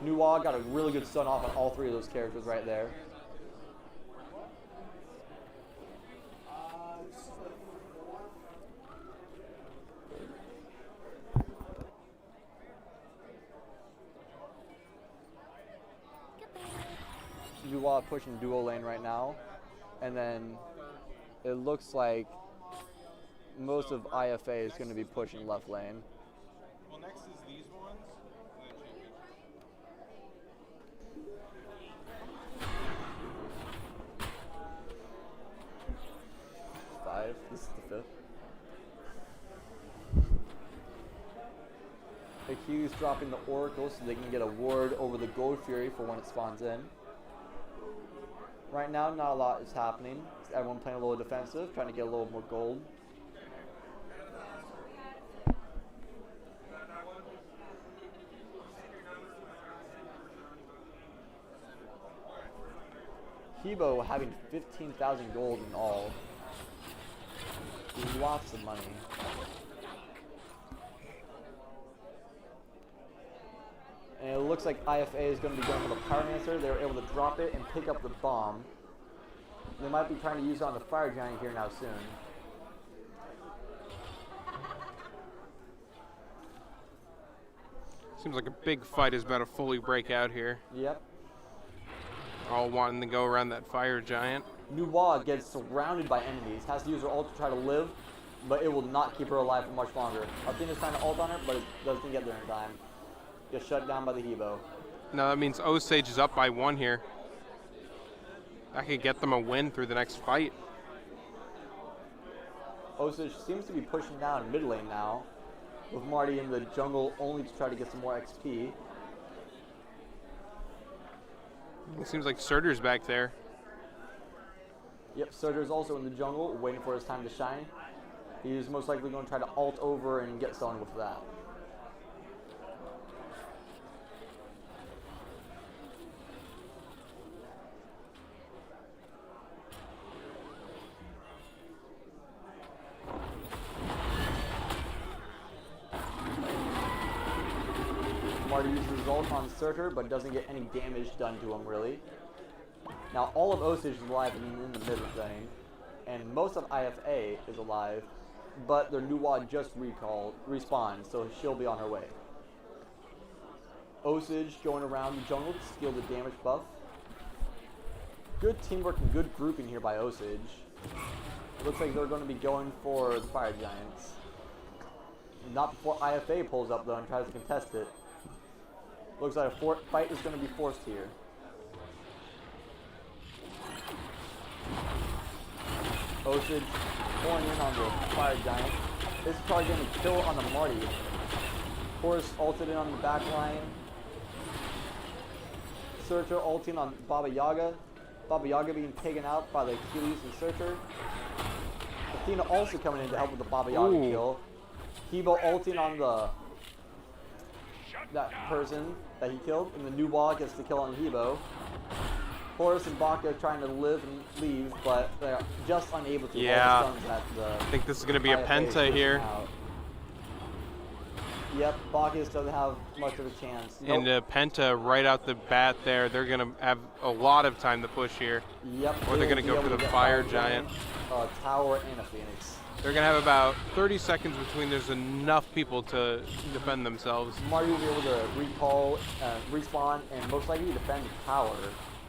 Nuwa got a really good stun off on all 3 of those characters right there. Nuwa pushing dual lane right now, and then it looks like most of IFA is going to be pushing left lane. Well, next is these ones. 5. This is the 5th. Accused dropping the Oracle so they can get a ward over the Gold Fury for when it spawns in. Right now, not a lot is happening. Everyone playing a little defensive, trying to get a little more gold. Hebo having 15,000 gold in all. Lots of money. And it looks like IFA is going to be going for the Pyromancer. They were able to drop it and pick up the bomb. They might be trying to use it on the Fire Giant here now soon. Seems like a big fight is about to fully break out here. Yep. All wanting to go around that Fire Giant. Nuwa gets surrounded by enemies, has to use her ult to try to live, but it will not keep her alive for much longer. Athena's trying to ult on her, but it doesn't get there in time. Gets shut down by the Hebo. Now that means Osage is up by 1 here. That could get them a win through the next fight. Osage seems to be pushing down mid lane now, with Marty in the jungle only to try to get some more XP. It seems like Surtur's back there. Yep, Surtur's also in the jungle, waiting for his time to shine. He's most likely going to try to ult over and get someone with that. Marty uses his ult on Surtur, but doesn't get any damage done to him, really. Now, all of Osage is alive in the mid lane, and most of IFA is alive, but their Nuwa just respawned, so she'll be on her way. Osage going around the jungle to steal the damage buff. Good teamwork and good grouping here by Osage. It looks like they're going to be going for the Fire Giants. Not before IFA pulls up, though, and tries to contest it. Looks like a fight is going to be forced here. Osage pulling in on the Fire Giant. This is probably going to kill on the Marty. Horus ulted in on the back line. Searcher ulting on Baba Yaga. Baba Yaga being taken out by the Achilles and Searcher. Athena also coming in to help with the Baba Yaga Ooh. kill. Hebo ulting on that person that he killed, and the new wall gets the kill on Hebo. Horus and Baka trying to live and leave, but they're just unable to. Yeah. All the stuns at the I think this is going to be a IFA is penta pushing here. out. Yep, Bacchus doesn't have much of a chance. Nope. And penta right out the bat there. They're going to have a lot of time to push here. Yep. Or they're going to go for the fire giant. Tower and a Phoenix. They're going to have about 30 seconds between. There's enough people to defend themselves. Marty will be able to recall, respawn, and most likely defend the tower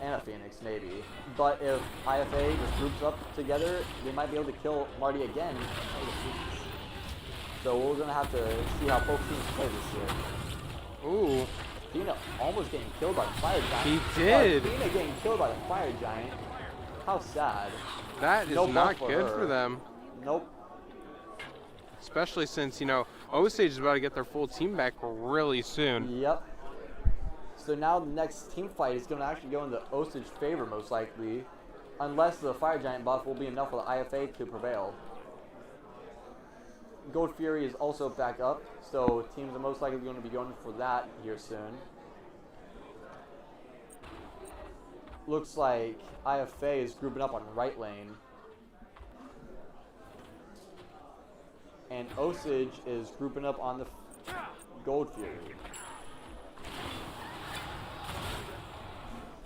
and a Phoenix maybe. But if IFA just groups up together, they might be able to kill Marty again. So we're going to have to see how both teams play this year. Ooh. Athena almost getting killed by the fire giant. He did. Athena getting killed by the fire giant. How sad. That is No not buff for good her. for them. Nope. Especially since, you know, Osage is about to get their full team back really soon. Yep. So now the next team fight is going to actually go into Osage's favor most likely, unless the fire giant buff will be enough for the IFA to prevail. Gold Fury is also back up, so teams are most likely going to be going for that here soon. Looks like IFA is grouping up on right lane. And Osage is grouping up on the Gold Fury.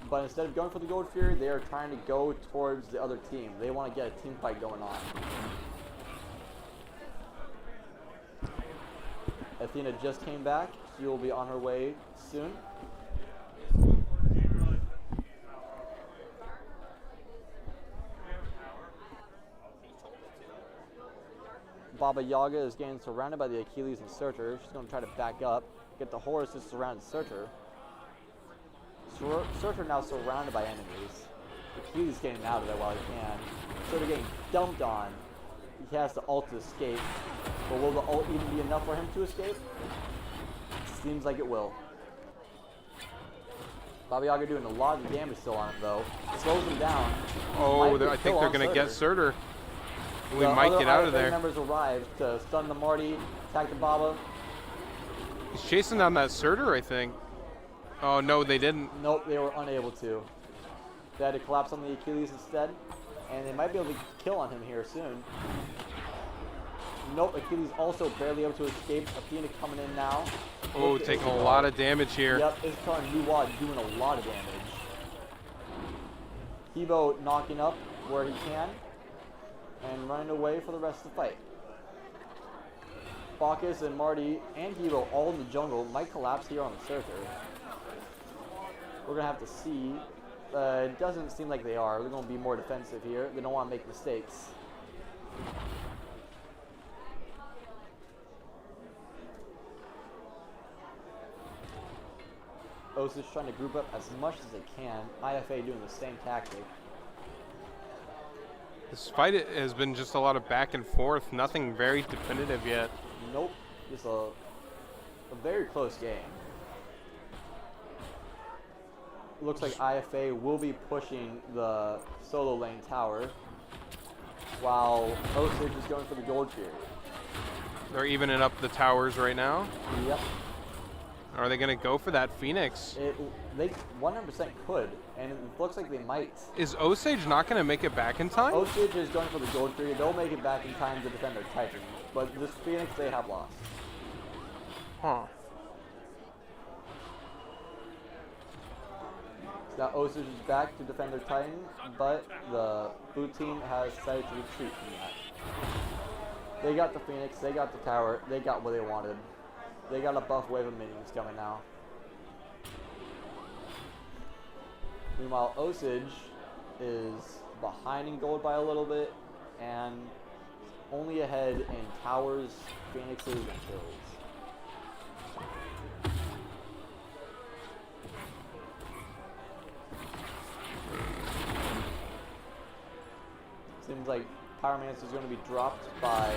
But instead of going for the Gold Fury, they are trying to go towards the other team. They want to get a team fight going on. Athena just came back. She will be on her way soon. Baba Yaga is getting surrounded by the Achilles and Searcher. She's going to try to back up, get the Horus to surround Searcher. Searcher now surrounded by enemies. Achilles getting out of there while he can. Searcher getting dumped on. He has the ult to escape. But will the ult even be enough for him to escape? Seems like it will. Baba Yaga doing a lot of damage still on him though. Slows him down. Oh, I think they're going to get Surtur. We might get out of there. Members arrive to stun the Marty, attack the Baba. He's chasing down that Surtur, I think. Oh, no, they didn't. Nope, they were unable to. They had to collapse on the Achilles instead, and they might be able to kill on him here soon. Nope, Achilles also barely able to escape. Athena coming in now. Oh, taking a lot of damage here. Yep, Ishtar and Nuwa doing a lot of damage. Hebo knocking up where he can, and running away for the rest of the fight. Bacchus and Marty and Hebo all in the jungle might collapse here on the Searcher. We're going to have to see. It doesn't seem like they are. They're going to be more defensive here. They don't want to make mistakes. Osage trying to group up as much as they can. IFA doing the same tactic. This fight has been just a lot of back and forth. Nothing very definitive yet. Nope. Just a very close game. Looks like IFA will be pushing the solo lane tower, while Osage is going for the Gold Fury. They're evening up the towers right now. Yep. Are they going to go for that Phoenix? They 100% could, and it looks like they might. Is Osage not going to make it back in time? Osage is going for the Gold Fury. They'll make it back in time to defend their Titan, but this Phoenix they have lost. Huh. Now Osage is back to defend their Titan, but the blue team has decided to retreat from that. They got the Phoenix, they got the tower, they got what they wanted. They got a buff wave of minions coming now. Meanwhile, Osage is behind in gold by a little bit, and only ahead in towers, phoenixes, and kills. Seems like Pyromancer is going to be dropped by.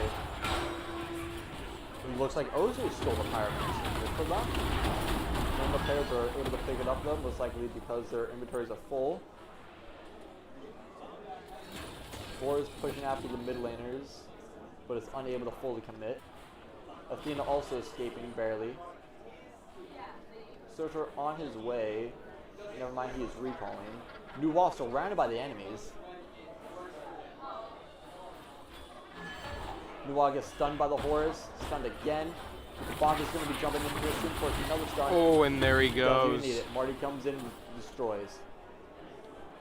It looks like Osage stole the Pyromancer. Good for them. None of the players are able to pick it up though, most likely because their inventories are full. Boris pushing after the mid laners, but it's unable to fully commit. Athena also escaping barely. Searcher on his way. Never mind, he is recalling. Nuwa surrounded by the enemies. Nuwa gets stunned by the Horus, stunned again. Bonk is going to be jumping in here soon for another stun. Oh, and there he Doesn't goes. even need it. Marty comes in and destroys.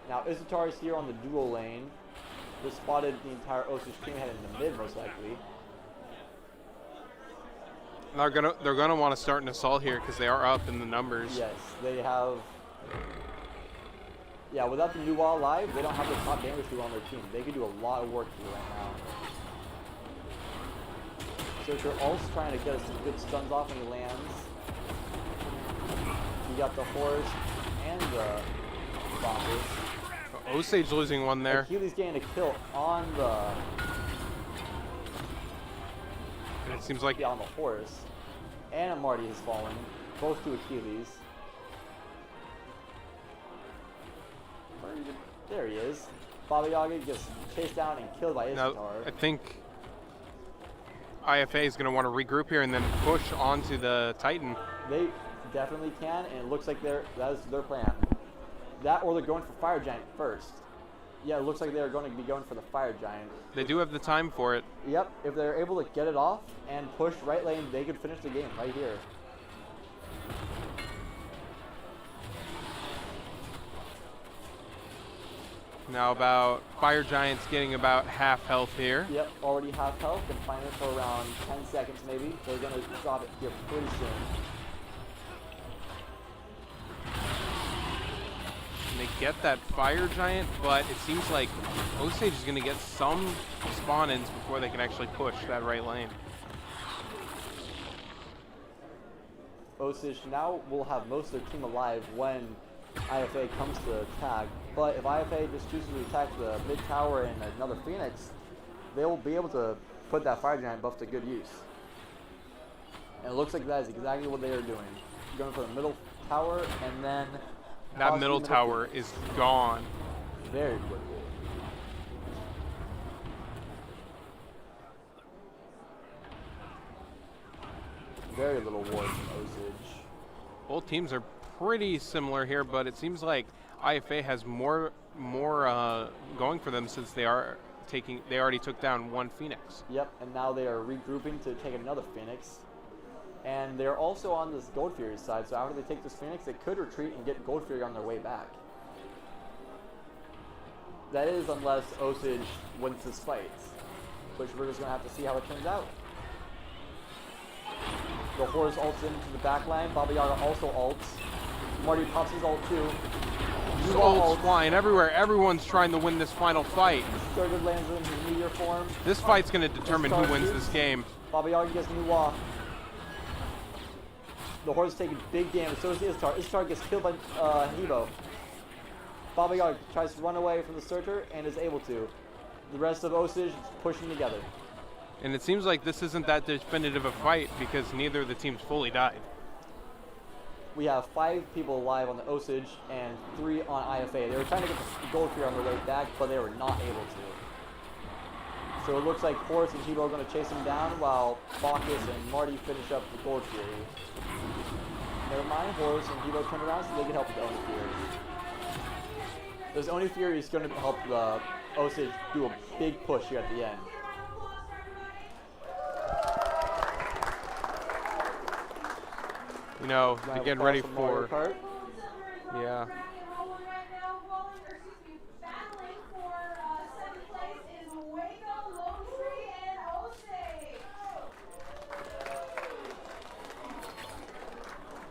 Now Isatar is here on the duo lane. They spotted the entire Osage team heading in the mid most likely. They're gonna want to start an assault here because they are up in the numbers. Yes, they have. Yeah, without the Nuwa alive, they don't have the top damage duo on their team. They could do a lot of work here right now. Searcher also trying to get us some good stuns off when he lands. You got the Horse and the Bombers. Osage losing one there. Achilles getting a kill on the And it seems like on the Horse. And Marty has fallen. Both to Achilles. There he is. Baba Yaga gets chased down and killed by now, Isatar. I think IFA is going to want to regroup here and then push onto the Titan. They definitely can, and it looks like that is their plan. That or they're going for Fire Giant first. Yeah, it looks like they're going to be going for the Fire Giant. They do have the time for it. Yep, if they're able to get it off and push right lane, they could finish the game right here. Now about Fire Giants getting about half health here. Yep, already half health, and find it for around 10 seconds maybe. They're going to drop it here pretty soon. And they get that Fire Giant, but it seems like Osage is going to get some spawn-ins before they can actually push that right lane. Osage now will have most of their team alive when IFA comes to attack, but if IFA just chooses to attack the mid tower and another Phoenix, they will be able to put that Fire Giant buff to good use. And it looks like that is exactly what they are doing. Going for the middle tower and then That middle tower is gone. very quickly. Very little ward from Osage. Both teams are pretty similar here, but it seems like IFA has more going for them since they already took down one Phoenix. Yep, and now they are regrouping to take another Phoenix. And they're also on this Gold Fury side, so after they take this Phoenix, they could retreat and get Gold Fury on their way back. That is unless Osage wins this fight, which we're just going to have to see how it turns out. The Horse ults into the back line. Baba Yaga also ults. Marty pops his ult too. Ults flying everywhere. Everyone's trying to win this final fight. Sturgid lands in his meteor form. This fight's going to determine who wins this game. Baba Yaga gets Nuwa. The Horse is taking big damage. So is Istar. Istar gets killed by Hebo. Baba Yaga tries to run away from the Searcher and is able to. The rest of Osage is pushing together. And it seems like this isn't that definitive a fight because neither of the teams fully died. We have 5 people alive on the Osage and 3 on IFA. They were trying to get the Gold Fury on their way back, but they were not able to. So it looks like Horus and Hebo are going to chase him down while Bacchus and Marty finish up the Gold Fury. Never mind, Horus and Hebo turn around so they can help with the Oni Fury. This Oni Fury is going to help the Osage do a big push here at the end. You know, to get ready for. Yeah.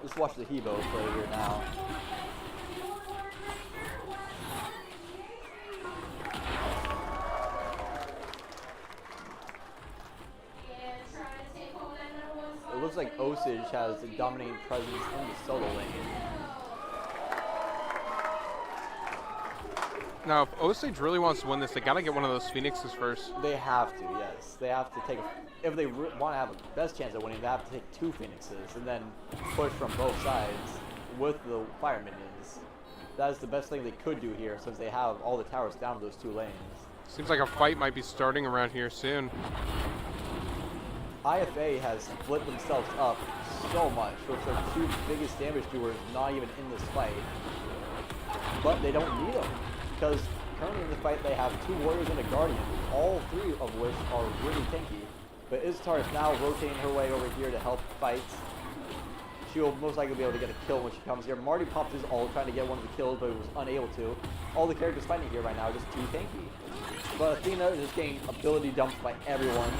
Let's watch the Hebo play here now. It looks like Osage has a dominating presence in the solo lane. Now, if Osage really wants to win this, they got to get one of those Phoenixes first. They have to, yes. They have to take if they want to have a best chance of winning, they have to take 2 Phoenixes and then push from both sides with the fire minions. That is the best thing they could do here since they have all the towers down to those 2 lanes. Seems like a fight might be starting around here soon. IFA has split themselves up so much with their two biggest damage doers not even in this fight. But they don't need them, because currently in the fight they have 2 warriors and a guardian, all 3 of which are really tanky. But Istar is now rotating her way over here to help fight. She will most likely be able to get a kill when she comes here. Marty popped his ult trying to get one of the kills, but he was unable to. All the characters fighting here right now are just too tanky. But Athena is just getting ability dumped by everyone.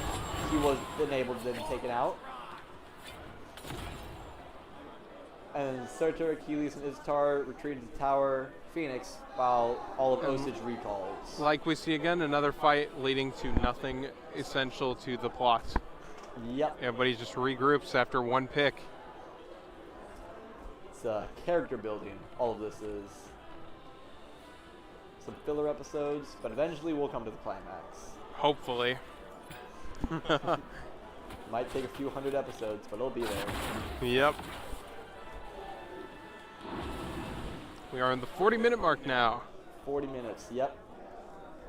She was enabled to then taken out. And Surtur, Achilles, and Istar retreated to tower Phoenix while all of Osage recalls. Like we see again, another fight leading to nothing essential to the plot. Yep. Everybody just regroups after one pick. It's character building, all of this is. Some filler episodes, but eventually we'll come to the climax. Hopefully. Might take a few hundred episodes, but it'll be there. Yep. We are in the 40-minute mark now. 40 minutes, yep.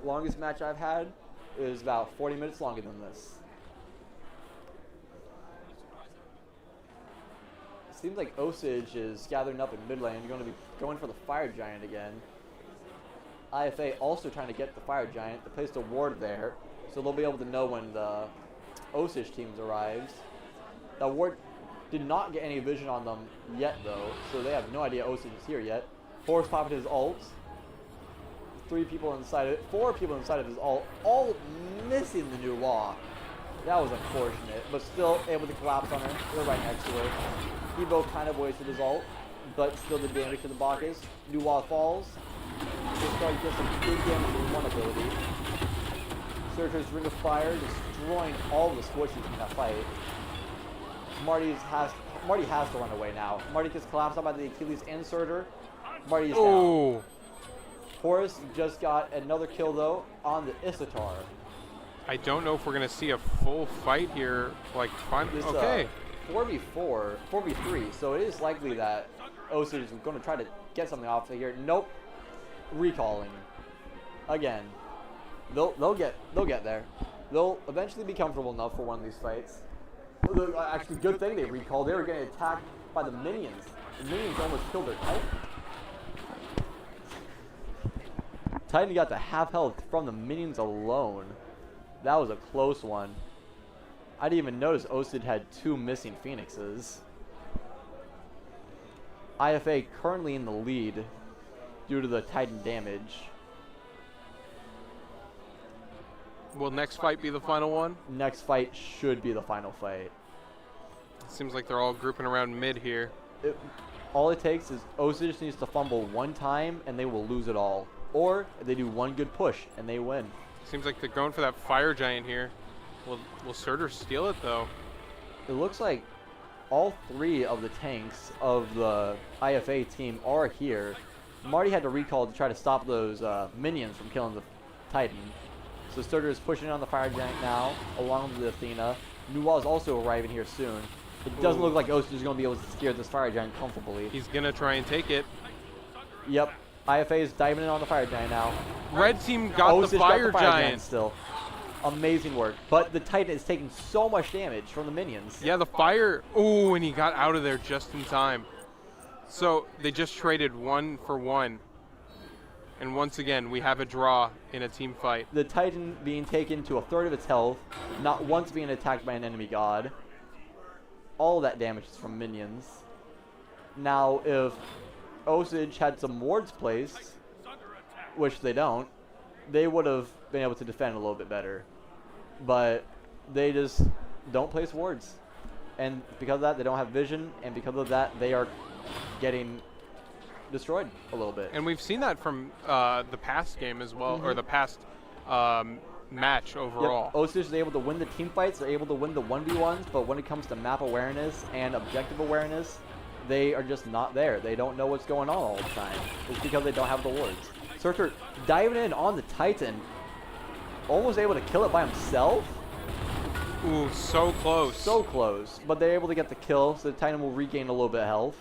Longest match I've had is about 40 minutes longer than this. Seems like Osage is gathering up in mid lane. You're going to be going for the Fire Giant again. IFA also trying to get the Fire Giant. They placed a ward there, so they'll be able to know when the Osage teams arrives. That ward did not get any vision on them yet, though, so they have no idea Osage is here yet. Horse popped his ult. 3 people inside of it. 4 people inside of his ult, all missing the new wall. That was unfortunate, but still able to collapse on her. They're right next to her. Evo kind of wasted his ult, but still did damage to the Bacchus. New wall falls. They start to get some big damage with one ability. Surtur's Ring of Fire destroying all the squishes in that fight. Marty has to run away now. Marty gets collapsed out by the Achilles and Surtur. Marty is down. Horus just got another kill though on the Isatar. I don't know if we're gonna see a full fight here. Like, okay. 4v3, so it is likely that Osage is going to try to get something off of here. Nope. Recalling. Again. They'll get there. They'll eventually be comfortable enough for one of these fights. Actually, good thing they recalled. They were getting attacked by the minions. The minions almost killed their Titan. Titan got to half health from the minions alone. That was a close one. I didn't even notice Osage had 2 missing Phoenixes. IFA currently in the lead due to the Titan damage. Will next fight be the final one? Next fight should be the final fight. Seems like they're all grouping around mid here. All it takes is Osage needs to fumble one time and they will lose it all. Or they do one good push and they win. Seems like they're going for that Fire Giant here. Will Surtur steal it though? It looks like all 3 of the tanks of the IFA team are here. Marty had to recall to try to stop those minions from killing the Titan. So Surtur is pushing on the Fire Giant now, along with Athena. Nuwa is also arriving here soon. It doesn't look like Osage is going to be able to steer this Fire Giant comfortably. He's going to try and take it. Yep. IFA is diving in on the Fire Giant now. Red team got the Fire Giant still. Amazing work. But the Titan is taking so much damage from the minions. Yeah, the fire. Oh, and he got out of there just in time. So they just traded 1 for 1. And once again, we have a draw in a team fight. The Titan being taken to 1/3 of its health, not once being attacked by an enemy god. All of that damage is from minions. Now, if Osage had some wards placed, which they don't, they would have been able to defend a little bit better. But they just don't place wards. And because of that, they don't have vision, and because of that, they are getting destroyed a little bit. And we've seen that from the past game as well, or the past match overall. Yep. Osage is able to win the team fights, they're able to win the 1v1s, but when it comes to map awareness and objective awareness, they are just not there. They don't know what's going on all the time. It's because they don't have the wards. Surtur diving in on the Titan, almost able to kill it by himself. Ooh, so close. So close, but they're able to get the kill, so the Titan will regain a little bit of health.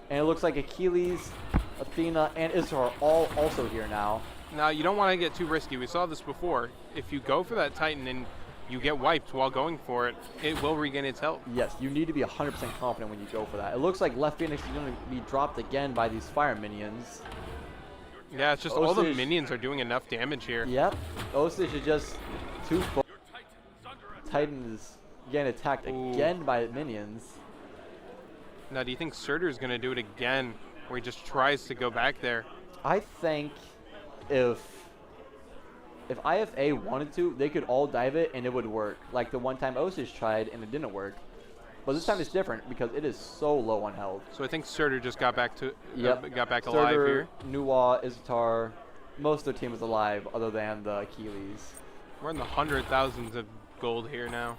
And it looks like Achilles, Athena, and Isra are all also here now. Now, you don't want to get too risky. We saw this before. If you go for that Titan and you get wiped while going for it, it will regain its health. Yes, you need to be 100% confident when you go for that. It looks like Left Phoenix is going to be dropped again by these fire minions. Yeah, it's just all the minions are doing enough damage here. Yep. Osage is just too full. Titan is getting attacked again by minions. Now, do you think Surtur's going to do it again, where he just tries to go back there? I think if IFA wanted to, they could all dive it and it would work. Like the one time Osage tried and it didn't work. But this time it's different because it is so low on health. So I think Surtur just got back to got back Surtur, alive here. Nuwa, Izatar, most of their team is alive other than the Achilles. We're in the 100,000s of gold here now.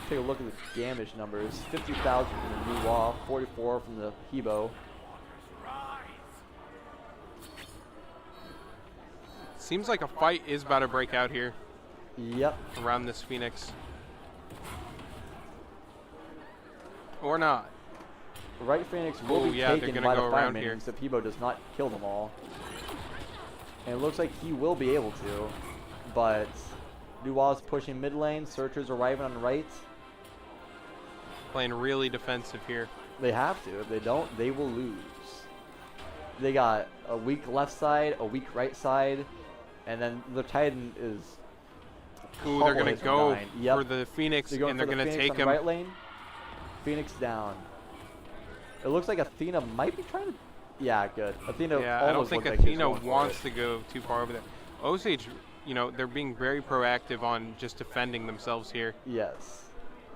Take a look at the damage numbers. 50,000 from the Nuwa, 44 from the Hebo. Seems like a fight is about to break out here. Yep. Around this Phoenix. Or not. Right Phoenix will be taken by the fire minions if Hebo does not kill them all. And it looks like he will be able to, but Nuwa's pushing mid lane, Searchers arriving on right. Playing really defensive here. They have to. If they don't, they will lose. They got a weak left side, a weak right side, and then the Titan is... Ooh, they're going to go for the Phoenix, and they're going to take him. Right lane. Phoenix down. It looks like Athena might be trying to... Yeah, good. Athena I don't think Athena wants to go too far over there. Osage, you know, they're being very proactive on just defending themselves here. Yes.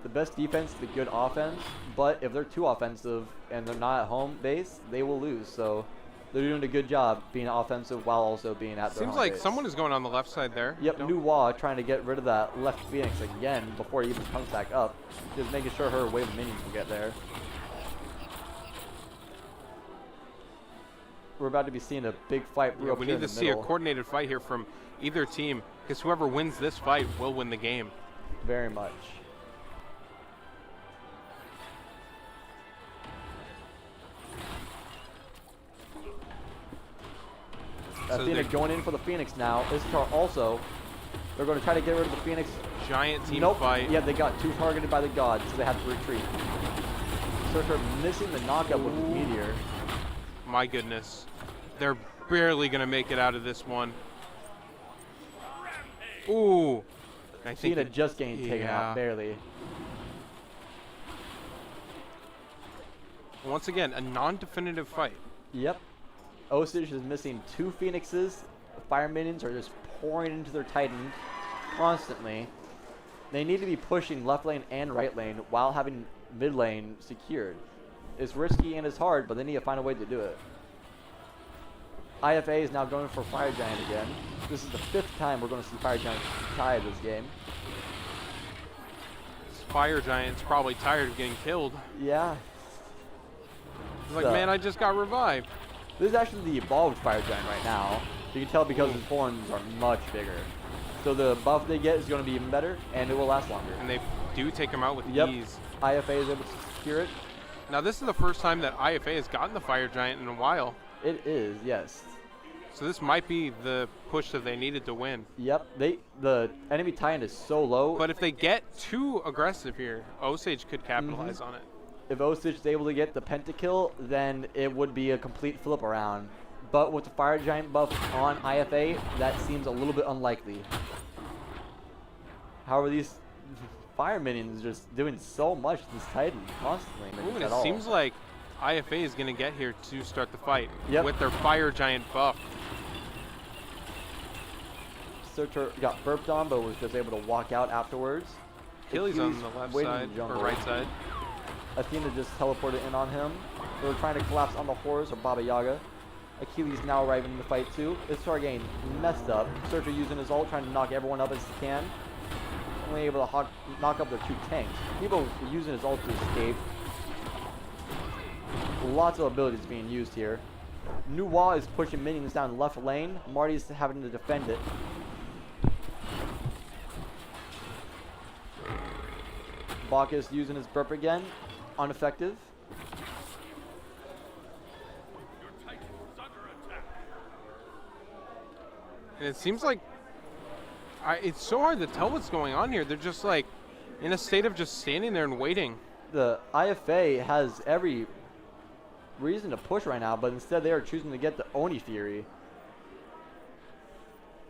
The best defense, the good offense, but if they're too offensive and they're not at home base, they will lose. So they're doing a good job being offensive while also being at their home Seems like base. someone is going on the left side there. Yep, Nuwa trying to get rid of that left Phoenix again before he even comes back up. Just making sure her wave of minions will get there. We're about to be seeing a big fight. Yeah, we need to see a coordinated fight here from either team, because whoever wins this fight will win the game. Very much. So Athena going in for the Phoenix now. Izatar also. They're going to try to get rid of the Phoenix. Giant team nope. fight. Yeah, they got too targeted by the gods, so they have to retreat. Surtur missing the knockup with the meteor. My goodness. They're barely going to make it out of this one. Ooh. I think Athena just getting taken out, barely. Once again, a non-definitive fight. Yep. Osage is missing two Phoenixes. The fire minions are just pouring into their Titan constantly. They need to be pushing left lane and right lane while having mid lane secured. It's risky and it's hard, but they need to find a way to do it. IFA is now going for Fire Giant again. This is the 5th time we're going to see Fire Giant tie this game. This Fire Giant's probably tired of getting killed. Yeah. He's like, man, I just got revived. This is actually the evolved Fire Giant right now. You can tell because his horns are much bigger. So the buff they get is going to be even better, and it will last longer. And they do take him out with ease. IFA is able to secure it. Now this is the first time that IFA has gotten the Fire Giant in a while. It is, yes. So this might be the push that they needed to win. Yep, the enemy Titan is so low. But if they get too aggressive here, Osage could capitalize on it. If Osage is able to get the pentakill, then it would be a complete flip around. But with the Fire Giant buff on IFA, that seems a little bit unlikely. However, these fire minions just doing so much to this Titan constantly. Ooh, and it seems like IFA is going to get here to start the fight with their Fire Giant buff. Surtur got burped on, but was just able to walk out afterwards. Achilles on the left side, or right side. Athena just teleported in on him. They were trying to collapse on the horse of Baba Yaga. Achilles now arriving in the fight too. Izatar getting messed up. Surtur using his ult, trying to knock everyone up as he can. Only able to knock up their 2 tanks. People using his ult to escape. Lots of abilities being used here. Nuwa is pushing minions down left lane. Marty's having to defend it. Bacchus using his burp again. Ineffective. And it seems like it's so hard to tell what's going on here. They're just like in a state of just standing there and waiting. The IFA has every reason to push right now, but instead they are choosing to get the Oni Fury.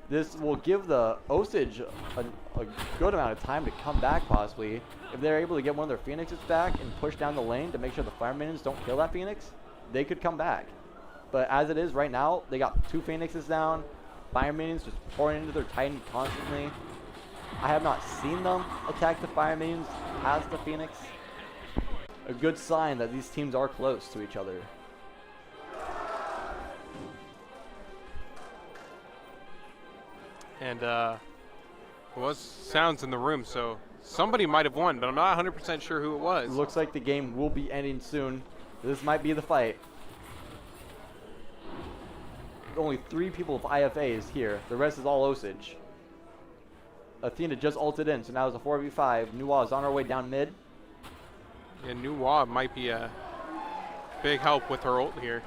This will give the Osage a good amount of time to come back, possibly. If they're able to get one of their Phoenixes back and push down the lane to make sure the Fire Minions don't kill that Phoenix, they could come back. But as it is right now, they got 2 Phoenixes down. Fire Minions just pouring into their Titan constantly. I have not seen them attack the Fire Minions as the Phoenix. A good sign that these teams are close to each other. And there was sounds in the room, so somebody might have won, but I'm not 100% sure who it was. Looks like the game will be ending soon. This might be the fight. Only 3 people of IFA is here. The rest is all Osage. Athena just ulted in, so now it's a 4v5. Nuwa is on her way down mid. And Nuwa might be a big help with her ult here.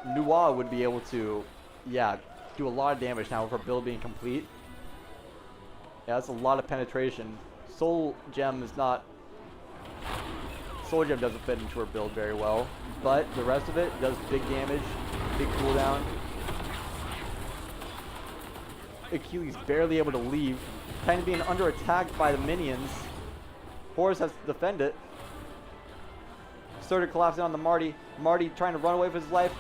Nuwa would be able to, yeah, do a lot of damage now with her build being complete. Yeah, that's a lot of penetration. Soul Gem doesn't fit into her build very well, but the rest of it does big damage, big cooldown. Achilles barely able to leave, kind of being under attack by the minions. Horus has to defend it. Surtur collapsing on the Marty. Marty trying to run away with his life.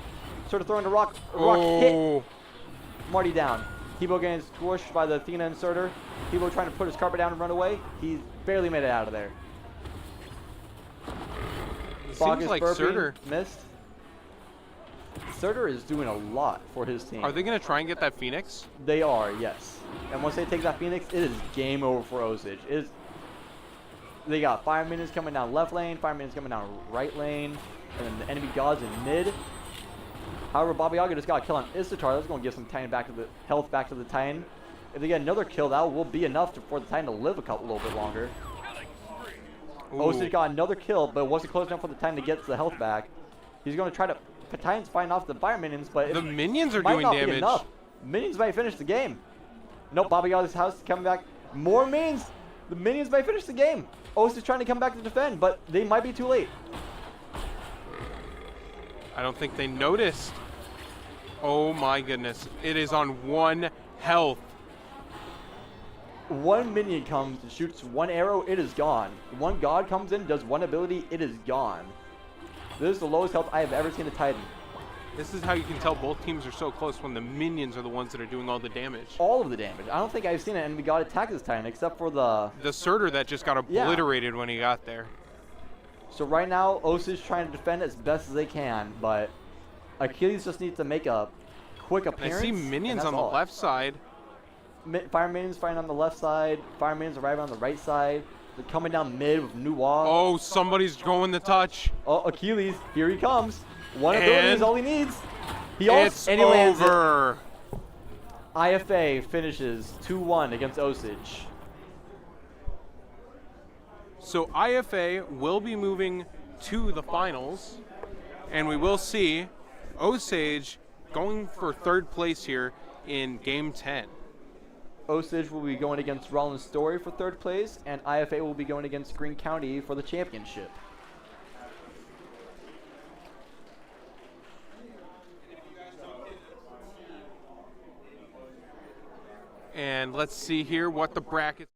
Surtur throwing the rock. Rock hit. Marty down. Hebo getting squished by the Athena and Surtur. Hebo trying to put his carpet down and run away. He's barely made it out of there. It seems like Surtur missed. Surtur is doing a lot for his team. Are they going to try and get that Phoenix? They are, yes. And once they take that Phoenix, it is game over for Osage. They got Fire Minions coming down left lane, Fire Minions coming down right lane, and then the enemy gods in mid. However, Baba Yaga just got a kill on Istatar. That's going to give some Titan health back to the Titan. If they get another kill, that will be enough for the Titan to live a little bit longer. Osage got another kill, but it wasn't close enough for the Titan to get the health back. He's going to try to... Titan's fighting off the Fire Minions, but the minions are might doing not damage. Be enough. Minions might finish the game. Nope, Baba Yaga's house is coming back. More minions. The minions might finish the game. Osage is trying to come back to defend, but they might be too late. I don't think they noticed. Oh my goodness. It is on 1 health. 1 minion comes and shoots 1 arrow, it is gone. 1 god comes in, does 1 ability, it is gone. This is the lowest health I have ever seen a Titan. This is how you can tell both teams are so close, when the minions are the ones that are doing all the damage. All of the damage. I don't think I've seen an enemy god attack this Titan except for the Surtur that just got obliterated when he got there. So right now, Osage trying to defend as best as they can, but Achilles just needs to make a quick appearance. I see minions on the left side. Fire Minions fighting on the left side. Fire Minions arriving on the right side. They're coming down mid with Nuwa. Oh, somebody's going to touch. Oh, Achilles, here he comes. 1 ability is all he needs. It's over. IFA finishes 2-1 against Osage. So IFA will be moving to the finals, and we will see Osage going for 3rd place here in Game 10. Osage will be going against Rollins Story for 3rd place, and IFA will be going against Green County for the championship. And let's see here what the bracket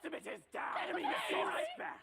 ultimate is down. Enemy missile right back.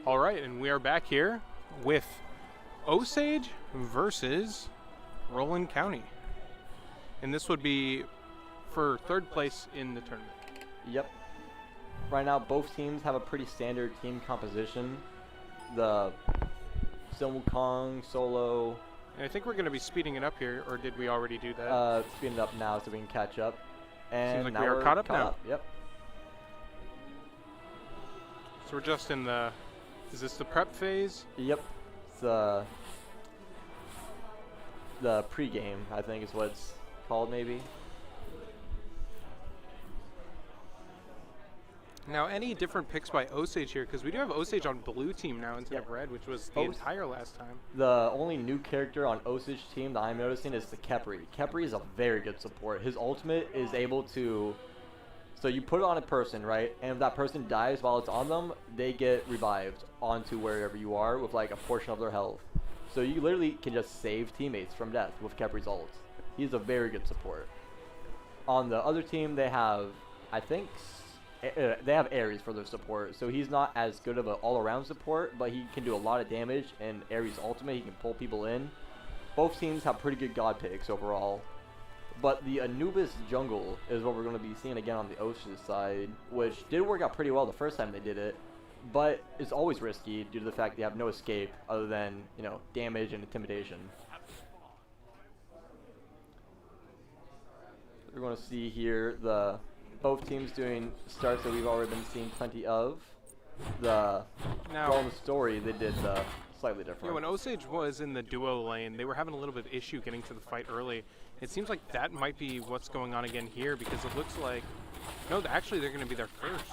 All right, and we are back here with Osage versus Roland County. And this would be for 3rd place in the tournament. Yep. Right now, both teams have a pretty standard team composition. The Kong solo. And I think we're going to be speeding it up here, or did we already do that? Speeding it up now so we can catch up. And Seems like now we are we're caught up now. Yep. So we're just in the, is this the prep phase? Yep. It's the pregame, I think is what it's called maybe. Now, any different picks by Osage here? Because we do have Osage on blue team now instead of red, which was the entire last time. The only new character on Osage team that I'm noticing is the Kepri. Kepri is a very good support. His ultimate is able to, so you put it on a person, right? And if that person dies while it's on them, they get revived onto wherever you are with like a portion of their health. So you literally can just save teammates from death with Kepri's ult. He's a very good support. On the other team, they have, I think, they have Ares for their support, so he's not as good of an all-around support, but he can do a lot of damage, and Ares' ultimate, he can pull people in. Both teams have pretty good god picks overall, but the Anubis jungle is what we're going to be seeing again on the Osage side, which did work out pretty well the first time they did it, but it's always risky due to the fact they have no escape other than, you know, damage and intimidation. We're going to see here the both teams doing starts that we've already been seeing plenty of. The Golden Story, they did slightly different. Yeah, when Osage was in the duo lane, they were having a little bit of issue getting to the fight early. It seems like that might be what's going on again here, because it looks like, no, actually they're going to be there first.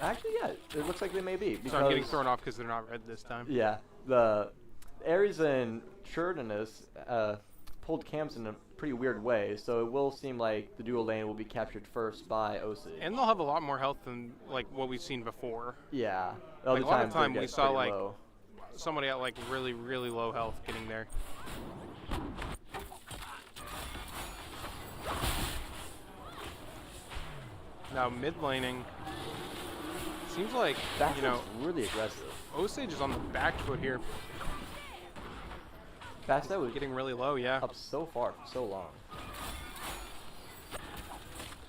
Actually, yeah, it looks like they may be. So I'm getting thrown off because they're not red this time. Yeah, the Ares and Churninus pulled camps in a pretty weird way, so it will seem like the dual lane will be captured first by Osage. And they'll have a lot more health than like what we've seen before. Yeah, like, a lot of time we saw like low. Somebody at like really, really low health getting there. Now mid laning seems like you know really aggressive. Osage is on the back foot here. Bastet was getting really low, yeah. Up so far for so long.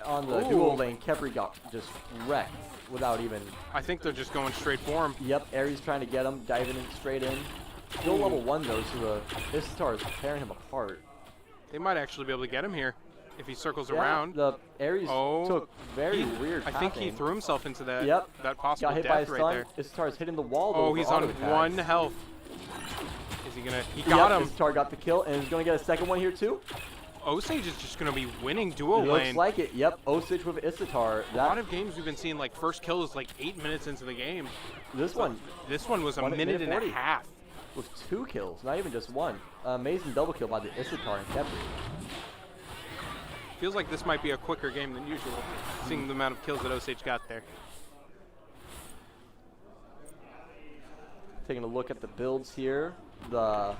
On the dual lane, Kepri got just wrecked without even. I think they're just going straight for him. Yep, Ares trying to get him, diving in straight in. Still level 1 though, so the Istar is tearing him apart. They might actually be able to get him here if he circles around. The Ares took very weird. I think he threw himself into that. Yep. That possible got hit death by a right there. Istar is hitting the wall. Oh, he's on 1 health. Is he gonna? He got him. Istar got the kill, and he's gonna get a second one here too. Osage is just gonna be winning duo lane. Looks like it. Yep. Osage with Isitar. A lot of games we've been seeing like first kill is like 8 minutes into the game. This one was a minute and a half. With 2 kills, not even just 1. Amazing double kill by the Isitar and Kepri. Feels like this might be a quicker game than usual, seeing the amount of kills that Osage got there. Taking a look at the builds here, the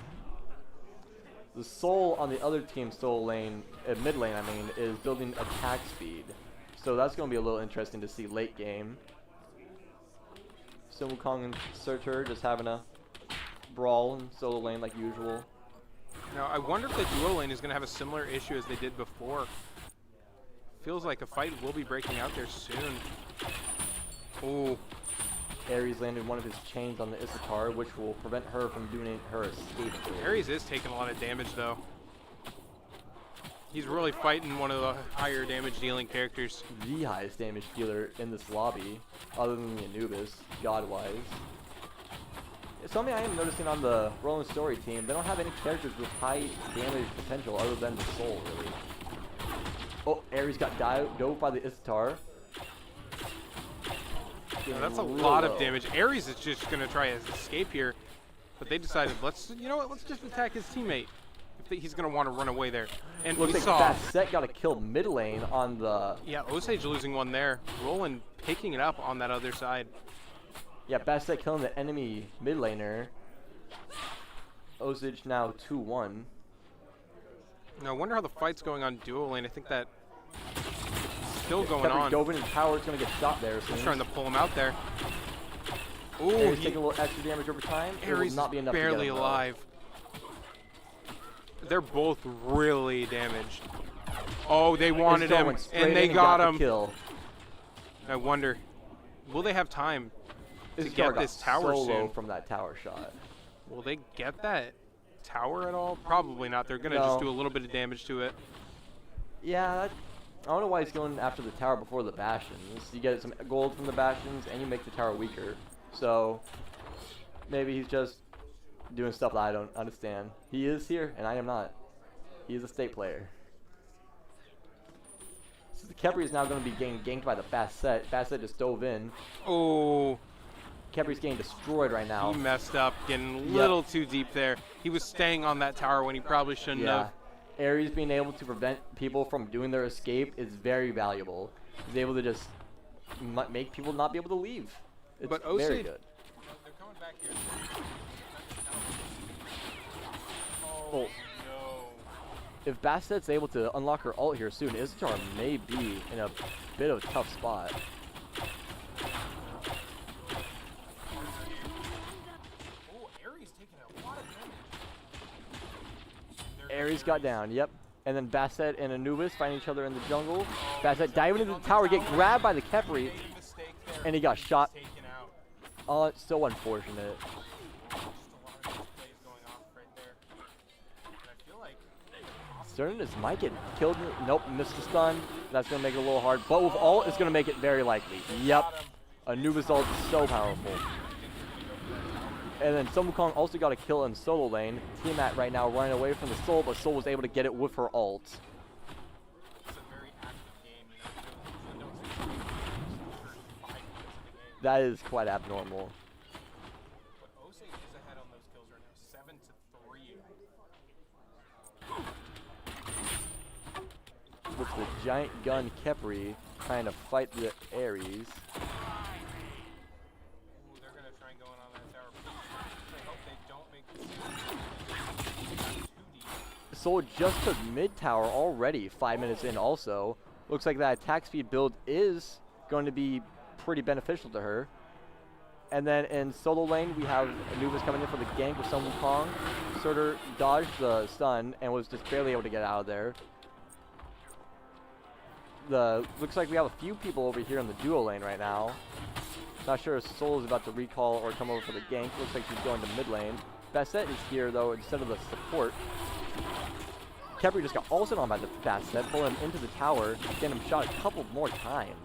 Soul on the other team's Soul lane, mid lane I mean, is building attack speed. So that's going to be a little interesting to see late game. Kong and Surtur just having a brawl in solo lane like usual. Now I wonder if the duo lane is going to have a similar issue as they did before. Feels like a fight will be breaking out there soon. Ooh. Ares landed one of his chains on the Isitar, which will prevent her from doing her escape. Ares is taking a lot of damage though. He's really fighting one of the higher damage dealing characters. The highest damage dealer in this lobby, other than the Anubis, god-wise. Something I am noticing on the Roland Story team, they don't have any characters with high damage potential other than the Soul, really. Oh, Ares got dove by the Isitar. Yeah, that's a lot of damage. Ares is just going to try his escape here, but they decided, you know what, let's just attack his teammate. He's going to want to run away there. And looks like Bastet got a kill mid lane on the... Yeah, Osage losing one there. Roland picking it up on that other side. Yeah, Bastet killing the enemy mid laner. Osage now 2-1. Now, I wonder how the fight's going on duo lane. I think that still going on. Dovin and Power's going to get shot there soon. He's trying to pull him out there. Ooh, Aries taking a little extra damage over time. It will Aries not be enough barely to get him, though. alive. They're both really damaged. Oh, they wanted Isidore him, went straight and they in got the him. Kill. I wonder, will they have time to Isidore get this got tower so low soon? from that tower shot. Will they get that tower at all? Probably not. They're gonna No. just do a little bit of damage to it. Yeah, I don't know why he's going after the tower before the bastions. You get some gold from the bastions, and you make the tower weaker. So maybe he's just doing stuff that I don't understand. He is here, and I am not. He is a state player. So the Khepri is now going to be getting ganked by the Basset. Basset just dove in. Oh, Khepri's getting destroyed right now. he messed up, getting a little too deep there. He was staying on that tower when he probably shouldn't Yeah. have. Ares being able to prevent people from doing their escape is very valuable. He's able to just make people not be able to leave. It's But very Osage- good. They're coming back here. Oh. No. If Basset's able to unlock her ult here soon, Isidore may be in a bit of a tough spot. Oh, Aries taking a lot of damage. Ares got down, yep. And then Basset and Anubis find each other in the jungle. Basset diving into the tower, get grabbed by the Khepri, and he got shot. Taken out. Oh, it's so unfortunate. Just a lot of good plays going off right there. And I feel like Cernunnos might get killed. Nope, missed the stun. That's going to make it a little hard. But with ult, it's going to make it very likely. Yep. Anubis ult is so powerful. And then Sun Wukong also got a kill in solo lane. Tiamat right now running away from the Soul, but Soul was able to get it with her ult. it's a very active game. You know, you don't see for 5 minutes of the game. That is quite abnormal. But Osage is ahead on those kills right now, 7-3. With the giant gun Khepri trying to fight the Ares. Ooh, they're gonna try and go in on that tower. I hope they don't make this too deep. Soul just took mid tower already 5 minutes in also. Looks like that attack speed build is going to be pretty beneficial to her. And then in solo lane, we have Anubis coming in for the gank with Sun Wukong. Surtur dodged the stun and was just barely able to get out of there. Looks like we have a few people over here in the duo lane right now. Not sure if Soul is about to recall or come over for the gank. Looks like she's going to mid lane. Basset is here though instead of the support. Khepri just got ulted on by the Basset, pulling him into the tower, getting him shot a couple more times.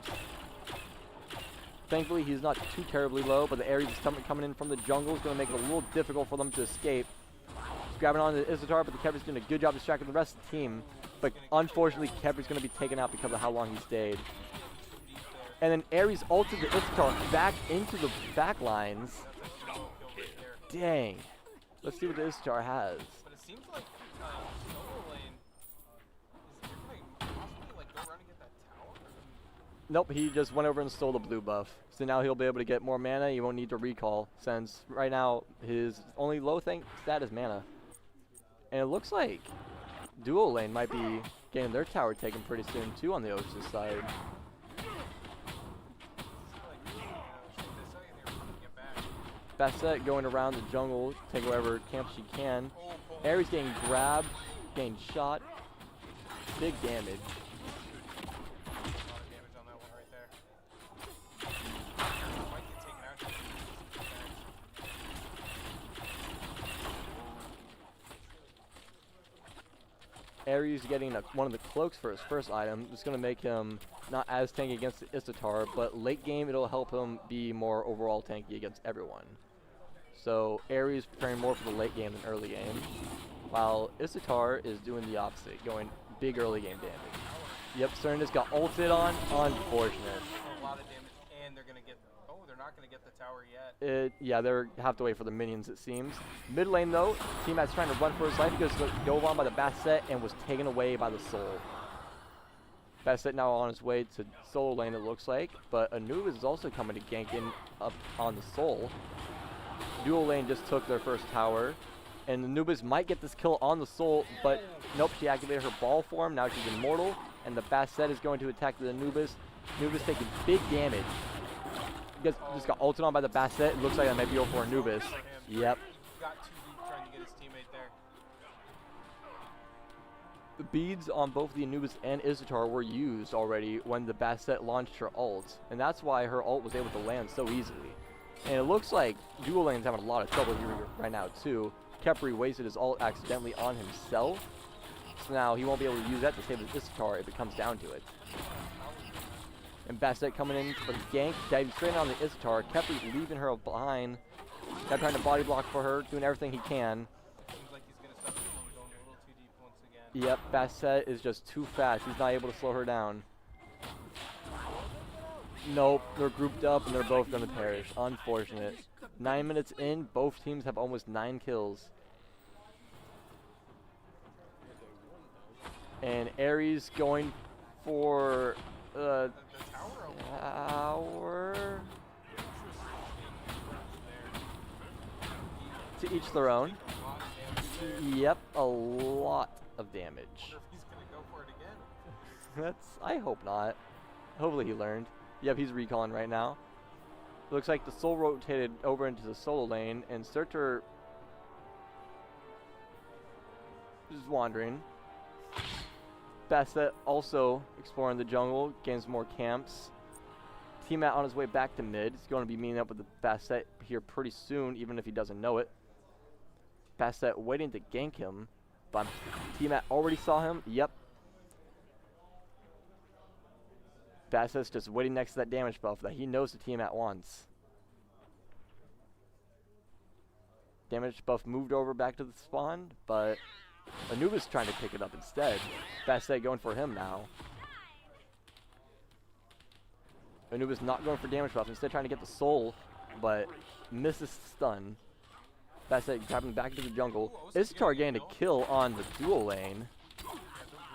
Thankfully, he's not too terribly low, but the Ares is coming in from the jungle is going to make it a little difficult for them to escape. He's grabbing onto Isidore, but the Khepri's doing a good job distracting the rest of the team. But unfortunately, Khepri's going to be taken out because of how long he stayed. And then Ares ulted the Isidore back into the back lines. Dang. Let's see what the Isidore has. But it seems like solo lane is they're gonna possibly like go around and get that tower. Nope, he just went over and stole the blue buff. So now he'll be able to get more mana. He won't need to recall since right now his only low stat is mana. And it looks like duo lane might be getting their tower taken pretty soon too on the Osage side. Basset going around the jungle, take whatever camp she can. Ares getting grabbed, getting shot. Big damage. A lot of damage on that one right there. Might get taken out here. Ares getting one of the cloaks for his first item. It's going to make him not as tanky against the Isidore, but late game it'll help him be more overall tanky against everyone. So Ares preparing more for the late game than early game, while Isidore is doing the opposite, going big early game damage. Yep, Cernunnos got ulted on. Unfortunate. A lot of damage, and they're gonna get. Oh, they're not gonna get the tower yet. Yeah, they have to wait for the minions, it seems. Mid lane though, Tiamat's trying to run for his life because he got dove on by the Basset and was taken away by the Soul. Basset now on his way to solo lane, it looks like, but Anubis is also coming to gank in up on the Soul. Dual lane just took their first tower, and Anubis might get this kill on the Soul, but nope, she activated her ball form. Now she's immortal, and the Basset is going to attack the Anubis. Anubis taking big damage. just got ulted on by the Basset. It looks like I might be over for Anubis. Yep. Got too deep trying to get his teammate there. The beads on both the Anubis and Izitar were used already when the Basset launched her ult, and that's why her ult was able to land so easily. And it looks like Dual Lane's having a lot of trouble here right now too. Khepri wasted his ult accidentally on himself, so now he won't be able to use that to save his Izitar if it comes down to it. And Basset coming in for the gank, diving straight on the Izitar. Khepri leaving her behind. Kept trying to body block for her, doing everything he can. Seems like he's going to suffer from going a little too deep once again. Yep, Basset is just too fast. He's not able to slow her down. Nope, they're grouped up and they're both going to perish. Unfortunate. 9 minutes in, both teams have almost 9 kills. And Ares going for The tower. To each their own. Yep, a lot of damage. He's going to go for it again. I hope not. Hopefully he learned. Yep, he's recalling right now. Looks like the Soul rotated over into the solo lane, and Surtur is wandering. Basset also exploring the jungle, gains more camps. Tiamat on his way back to mid. He's going to be meeting up with the Basset here pretty soon, even if he doesn't know it. Basset waiting to gank him, but Tiamat already saw him. Yep. Basset's just waiting next to that damage buff that he knows the Tiamat wants. Damage buff moved over back to the spawn, but Anubis trying to pick it up instead. Basset going for him now. Anubis not going for damage buff, instead trying to get the soul, but misses stun. Basset grabbing back into the jungle. Izitar getting a kill on the dual lane. Yeah,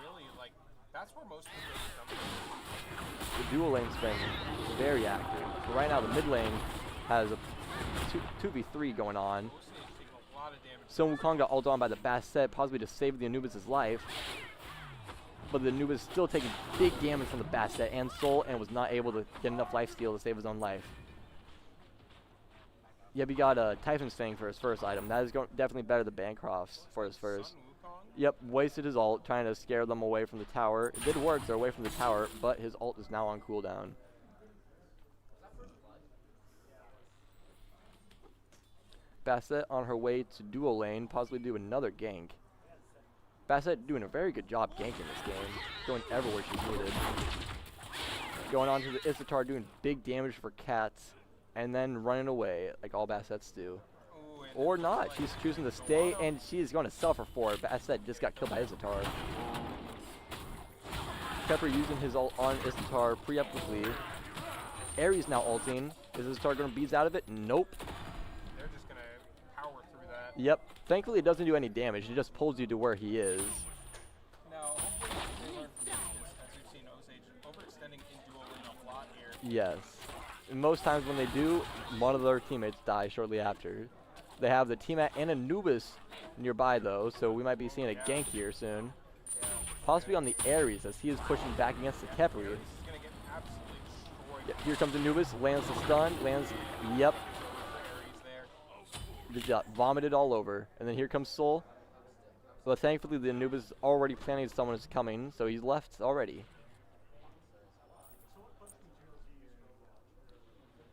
really, like, that's where most of the kills come from. The dual lane's been very active. But right now the mid lane has a 2v3 going on. Sun Wukong got ult on by the Basset, possibly to save the Anubis' life. But the Anubis still taking big damage from the Basset and Soul, and was not able to get enough lifesteal to save his own life. Yep, he got a Typhon's Fang for his first item. That is definitely better than Bancroft's for his first. Yep, wasted his ult, trying to scare them away from the tower. It did work, they're away from the tower, but his ult is now on cooldown. Basset on her way to dual lane, possibly do another gank. Basset doing a very good job ganking this game, going everywhere she's needed. Going on to the Izitar, doing big damage for cats, and then running away, like all Bassets do. Or not, she's choosing to stay, and she is going to suffer for it. Basset just got killed by Izitar. Pepper using his ult on Izitar preemptively. Ares now ulting. Is Izitar going to beats out of it? Nope. They're just going to power through that. Yep. Thankfully, it doesn't do any damage. It just pulls you to where he is. Now, hopefully they learn from this, as we've seen Osage overextending in dual lane a lot here. Yes. And most times when they do, one of their teammates die shortly after. They have the Tiamat and Anubis nearby, though, so we might be seeing a gank here soon. Possibly on the Ares, as he is pushing back against the Khepri. Yep, here comes Anubis, lands the stun, lands, yep. Good job, vomited all over. And then here comes Soul. But thankfully the Anubis is already planning someone is coming, so he's left already.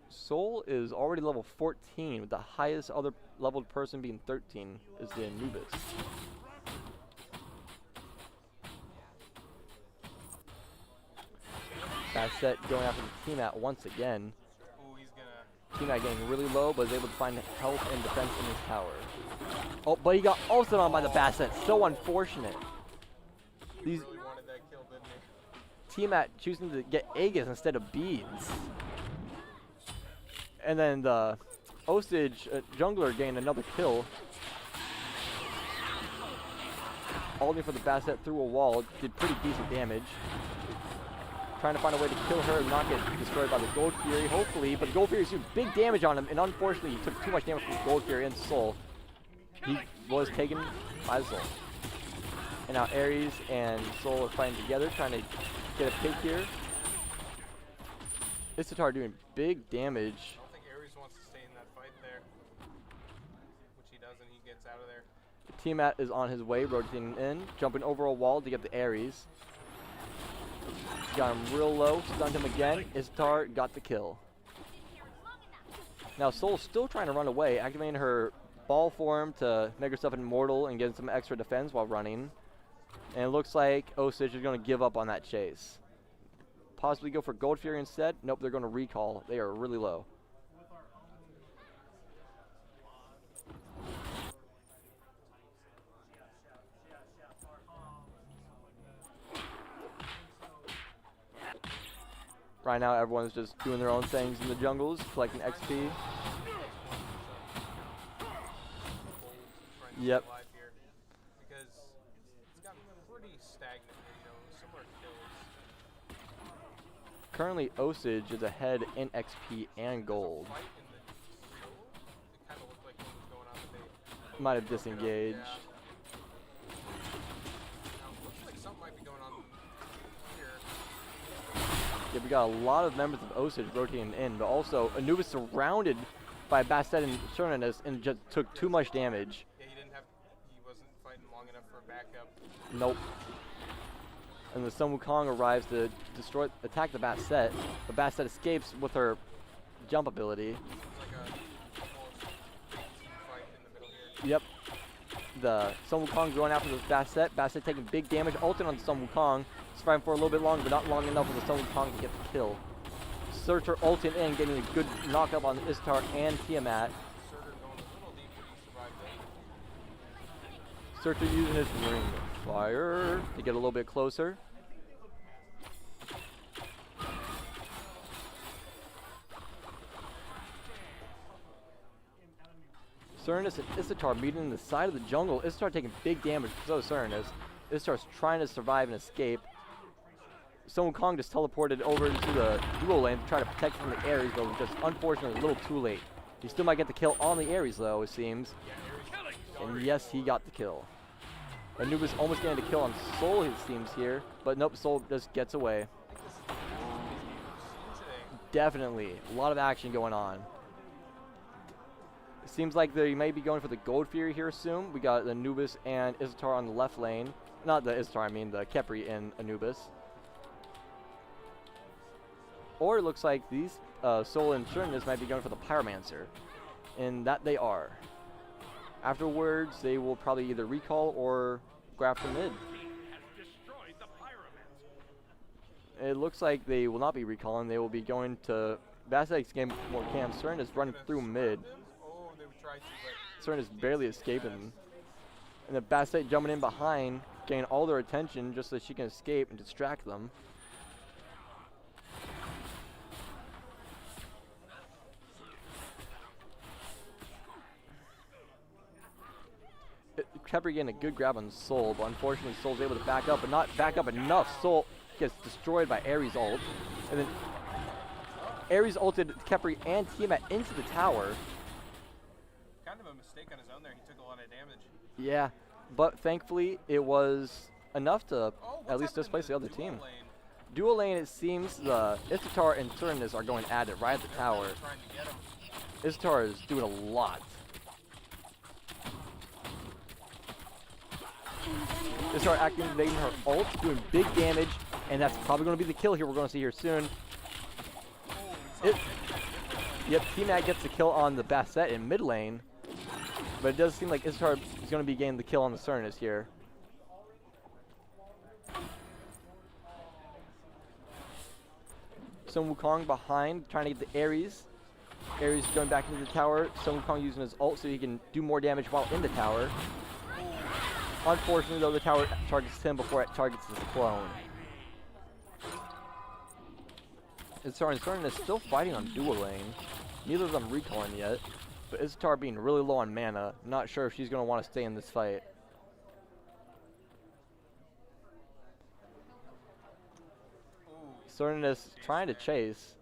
Soul is already level 14, with the highest other leveled person being 13 is the Anubis. Basset going after the Tiamat once again. Ooh, he's gonna... Tiamat getting really low, but is able to find health and defense in his tower. Oh, but he got ulted on by the Basset. So unfortunate. These really wanted that kill, didn't he? Tiamat choosing to get Aegis instead of beads. And then the Osage jungler gained another kill. Ulting for the Basset through a wall, did pretty decent damage. Trying to find a way to kill her and not get destroyed by the Gold Fury, hopefully, but the Gold Fury is doing big damage on him, and unfortunately he took too much damage from the Gold Fury and Soul. He was taken by Soul. And now Ares and Soul are fighting together, trying to get a pick here. Issatar doing big damage. I don't think Ares wants to stay in that fight there. Which he does, and he gets out of there. Tiamat is on his way, rotating in, jumping over a wall to get the Ares. Got him real low, stunned him again. Issatar got the kill. Now Soul's still trying to run away, activating her ball form to make herself immortal and getting some extra defense while running. And it looks like Osage is going to give up on that chase. Possibly go for Gold Fury instead. Nope, they're going to recall. They are really low. Right now, everyone's just doing their own things in the jungles, collecting XP. Yep. Because it's gotten pretty stagnant here, you know, similar kills. Currently, Osage is ahead in XP and gold. Fight in the field, it kind of looked like what was going on today. Might have disengaged. Now, looks like something might be going on here. Yeah, we got a lot of members of Osage rotating in, but also Anubis surrounded by Bastet and Cernunnos and just took too much damage. Yeah, he wasn't fighting long enough for a backup. Nope. And the Sun Wukong arrives to attack the Bastet. The Bastet escapes with her jump ability. It's like a almost team fight in the middle here. Yep. The Sun Wukong going after the Bastet. Bastet taking big damage, ulting on the Sun Wukong. Surviving for a little bit longer, but not long enough for the Sun Wukong to get the kill. Searcher ulting in, getting a good knockup on Issatar and Tiamat. Surtur going a little deep, but he survived that. Searcher using his ring of fire to get a little bit closer. Cernunnos and Issatar meeting in the side of the jungle. Issatar taking big damage, so is Cernunnos. Issatar's trying to survive and escape. Sun Wukong just teleported over into the dual lane to try to protect from the Ares, but was just unfortunately a little too late. He still might get the kill on the Ares though, it seems. And yes, he got the kill. Anubis almost getting a kill on Soul, it seems here, but nope, Soul just gets away. Definitely, a lot of action going on. It seems like they may be going for the Gold Fury here soon. We got Anubis and Issatar on the left lane. Not the Issatar, I mean the Khepri and Anubis. Or it looks like these Soul and Cernunnos might be going for the Pyromancer. And that they are. Afterwards, they will probably either recall or go after mid. It looks like they will not be recalling. They will be going to Basset's game more camp. Cernunnos running through mid. Oh, they would try to, but Cernunnos barely escaping. And the Basset jumping in behind, getting all their attention just so she can escape and distract them. Khepri getting a good grab on Soul, but unfortunately Soul's able to back up, but not back up enough. Soul gets destroyed by Ares ult. And then Ares ulted Khepri and Tiamat into the tower. kind of a mistake on his own there. He took a lot of damage. Yeah, but thankfully it was enough to at least displace the other team. Lane? Dual lane, it seems the Issatar and Cernunnos are going at it right at the tower. Trying to get him. Issatar is doing a lot. Issatar activating her ult, doing big damage, and that's probably going to be the kill here we're going to see here soon. Yep, T-Mac gets the kill on the Basset in mid lane, but it does seem like Issatar is going to be getting the kill on the Cernunnos here. Sun Wukong behind, trying to get the Ares. Ares going back into the tower. Sun Wukong using his ult so he can do more damage while in the tower. Unfortunately, though, the tower targets him before it targets his clone. Issatar and Cernunnos is still fighting on dual lane. Neither of them recalling yet, but Issatar being really low on mana. Not sure if she's going to want to stay in this fight. Cernunnos trying to chase.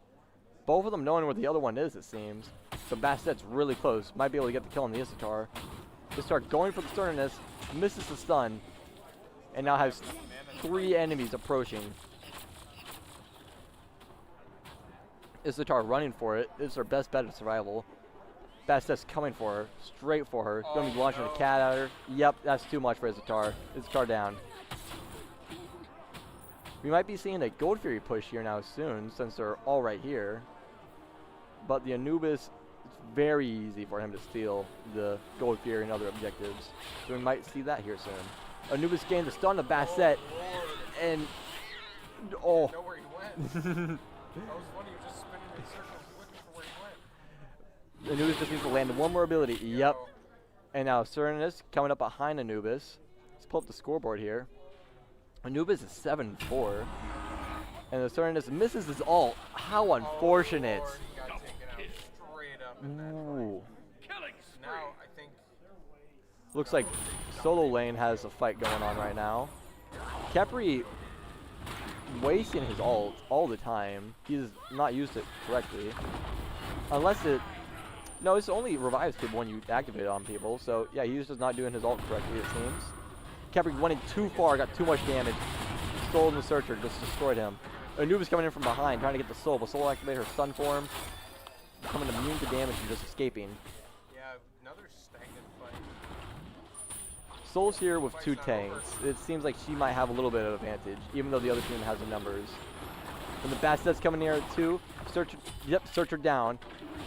Both of them knowing where the other one is, it seems. So Basset's really close. Might be able to get the kill on the Issatar. Issatar going for the Cernunnos, misses the stun, and now has 3 enemies approaching. Isotar running for it. It's her best bet of survival. Bastet's coming for her, straight for her. Gonna be launching the cat at her. Yep, that's too much for Isotar. Isotar down. We might be seeing a Gold Fury push here now soon, since they're all right here. But the Anubis, it's very easy for him to steal the Gold Fury and other objectives. So we might see that here soon. Anubis gained the stun of Bastet, and oh. Know where he went. That was funny. He was just spinning in circles looking for where he went. Anubis just needs to land one more ability. Yep. And now Cernus coming up behind Anubis. Let's pull up the scoreboard here. Anubis is 7-4. And the Cernus misses his ult. How unfortunate. Oh, he got taken out straight up in that Ooh. Killing spree. Now, I think Looks like solo lane has a fight going on right now. Khepri wasting his ult all the time. He's not used it correctly. Unless it... No, it's only revives people when you activate it on people. So, yeah, he's just not doing his ult correctly, it seems. Khepri went in too far, got too much damage. Soul and the Searcher just destroyed him. Anubis coming in from behind, trying to get the Soul, but Soul activated her stun form. Becoming immune to damage and just escaping. yeah, another stagnant fight. Soul's here with two tanks. It seems like she might have a little bit of advantage, even though the other team has the numbers. And the Bastet's coming near too. Searcher, yep, Searcher down.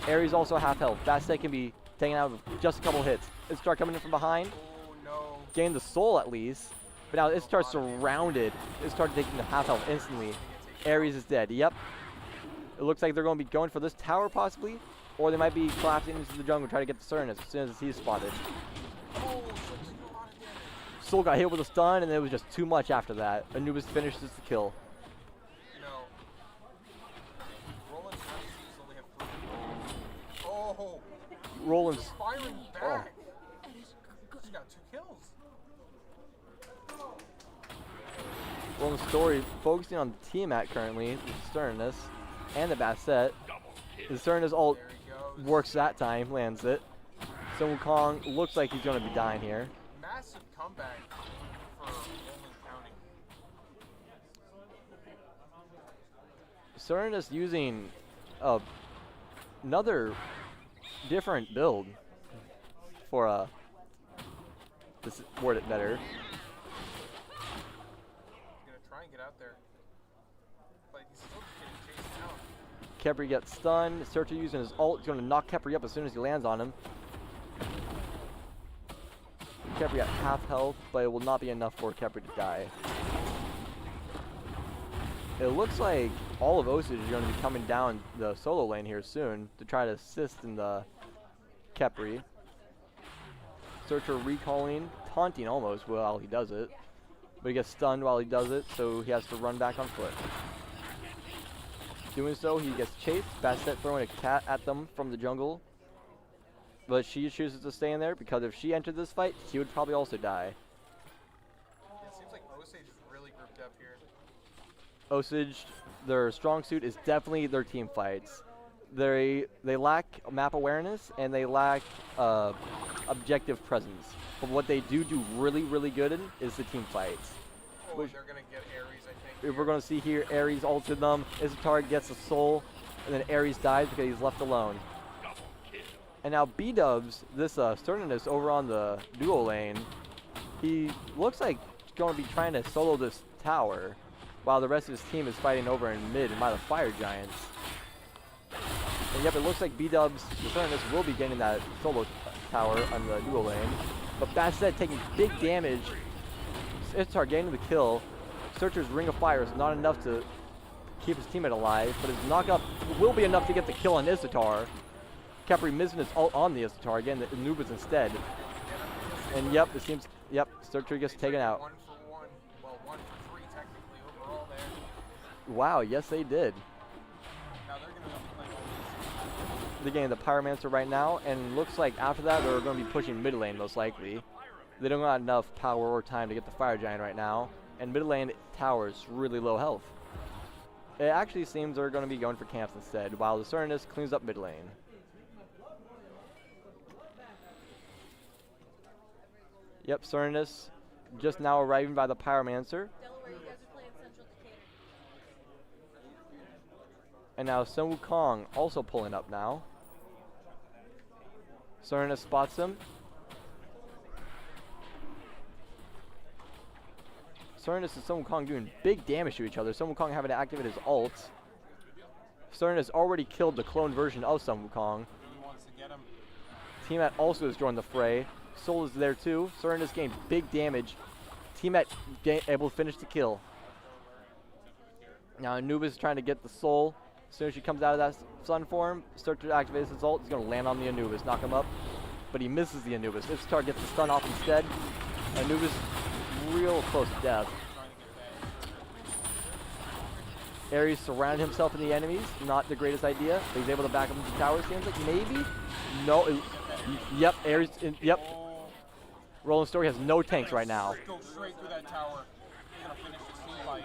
Ares also half health. Bastet can be taken out with just a couple hits. Istar coming in from behind. Oh no. Gained the Soul at least. But now Istar's surrounded. Istar taking the half health instantly. Ares is dead. Yep. It looks like they're going to be going for this tower possibly. Or they might be collapsing into the jungle trying to get the Cernus as soon as he's spotted. Oh, so took a lot of damage. Soul got hit with a stun, and it was just too much after that. Anubis finishes the kill. No. Roland's ICs only have 3. Oh, Roland's... firing back. She got 2 kills. Roland's story focusing on the Tiamat currently, the Cernus, and the Bastet. The Cernus ult There he goes. works that time, lands it. Sun Wukong looks like he's going to be dying here. Massive comeback for Roland County. Cernus using another different build for to word it better. He's gonna try and get out there, but he's still getting chased down. Khepri gets stunned. Searcher using his ult. He's going to knock Khepri up as soon as he lands on him. Khepri got half health, but it will not be enough for Khepri to die. It looks like all of Osage is going to be coming down the solo lane here soon to try to assist in the Khepri. Searcher recalling, taunting almost while he does it. But he gets stunned while he does it, so he has to run back on foot. Doing so, he gets chased. Bastet throwing a cat at them from the jungle. But she chooses to stay in there because if she entered this fight, she would probably also die. Yeah, it seems like Osage is really grouped up here. Osage, their strong suit is definitely their team fights. They lack map awareness and they lack objective presence. But what they do really, really good in is the team fights. Oh, Which- they're gonna get Ares, I think. If we're going to see here, Ares ulted them. Isotar gets a soul, and then Ares dies because he's left alone. And now B-Dubs, this Cernus over on the duo lane, he looks like he's going to be trying to solo this tower, while the rest of his team is fighting over in mid by the Fire Giants. And yep, it looks like B-Dubs, the Cernus, will be getting that solo tower on the duo lane. But Bastet taking big damage. Isotar getting the kill. Searcher's Ring of Fire is not enough to keep his teammate alive, but his knockup will be enough to get the kill on Isotar. Khepri missing his ult on the Isotar, again, the Anubis instead. And yep, it seems, yep, Searcher gets taken out. 1 for 1. Well, 1 for 3 technically overall there. Wow, yes they did. Now they're gonna be playing all these. They're getting the Pyromancer right now, and looks like after that they're going to be pushing mid lane most likely. They don't got enough power or time to get the Fire Giant right now, and mid lane tower's really low health. It actually seems they're going to be going for camps instead, while the Cernus cleans up mid lane. Yep, Cernus just now arriving by the Pyromancer. Delaware, you guys are playing Central Decatur. And now Sun Wukong also pulling up now. Cernus spots him. Cernus and Sun Wukong doing big damage to each other. Sun Wukong having to activate his ult. Cernus already killed the clone version of Sun Wukong. He wants to get him. T-Mat also has joined the fray. Soul is there too. Cernus gained big damage. T-Mat able to finish the kill. Now Anubis is trying to get the soul. As soon as she comes out of that sun form, Surtur activates his ult. He's going to land on the Anubis, knock him up. But he misses the Anubis. Ishtar gets the stun off instead. Anubis real close to death. Ares surrounded himself in the enemies. Not the greatest idea. He's able to back up into the tower. Seems like maybe. No. Yep. Ares. Yep. Rolling Story has no tanks right now. Go straight through that tower. He's gonna finish this team fight.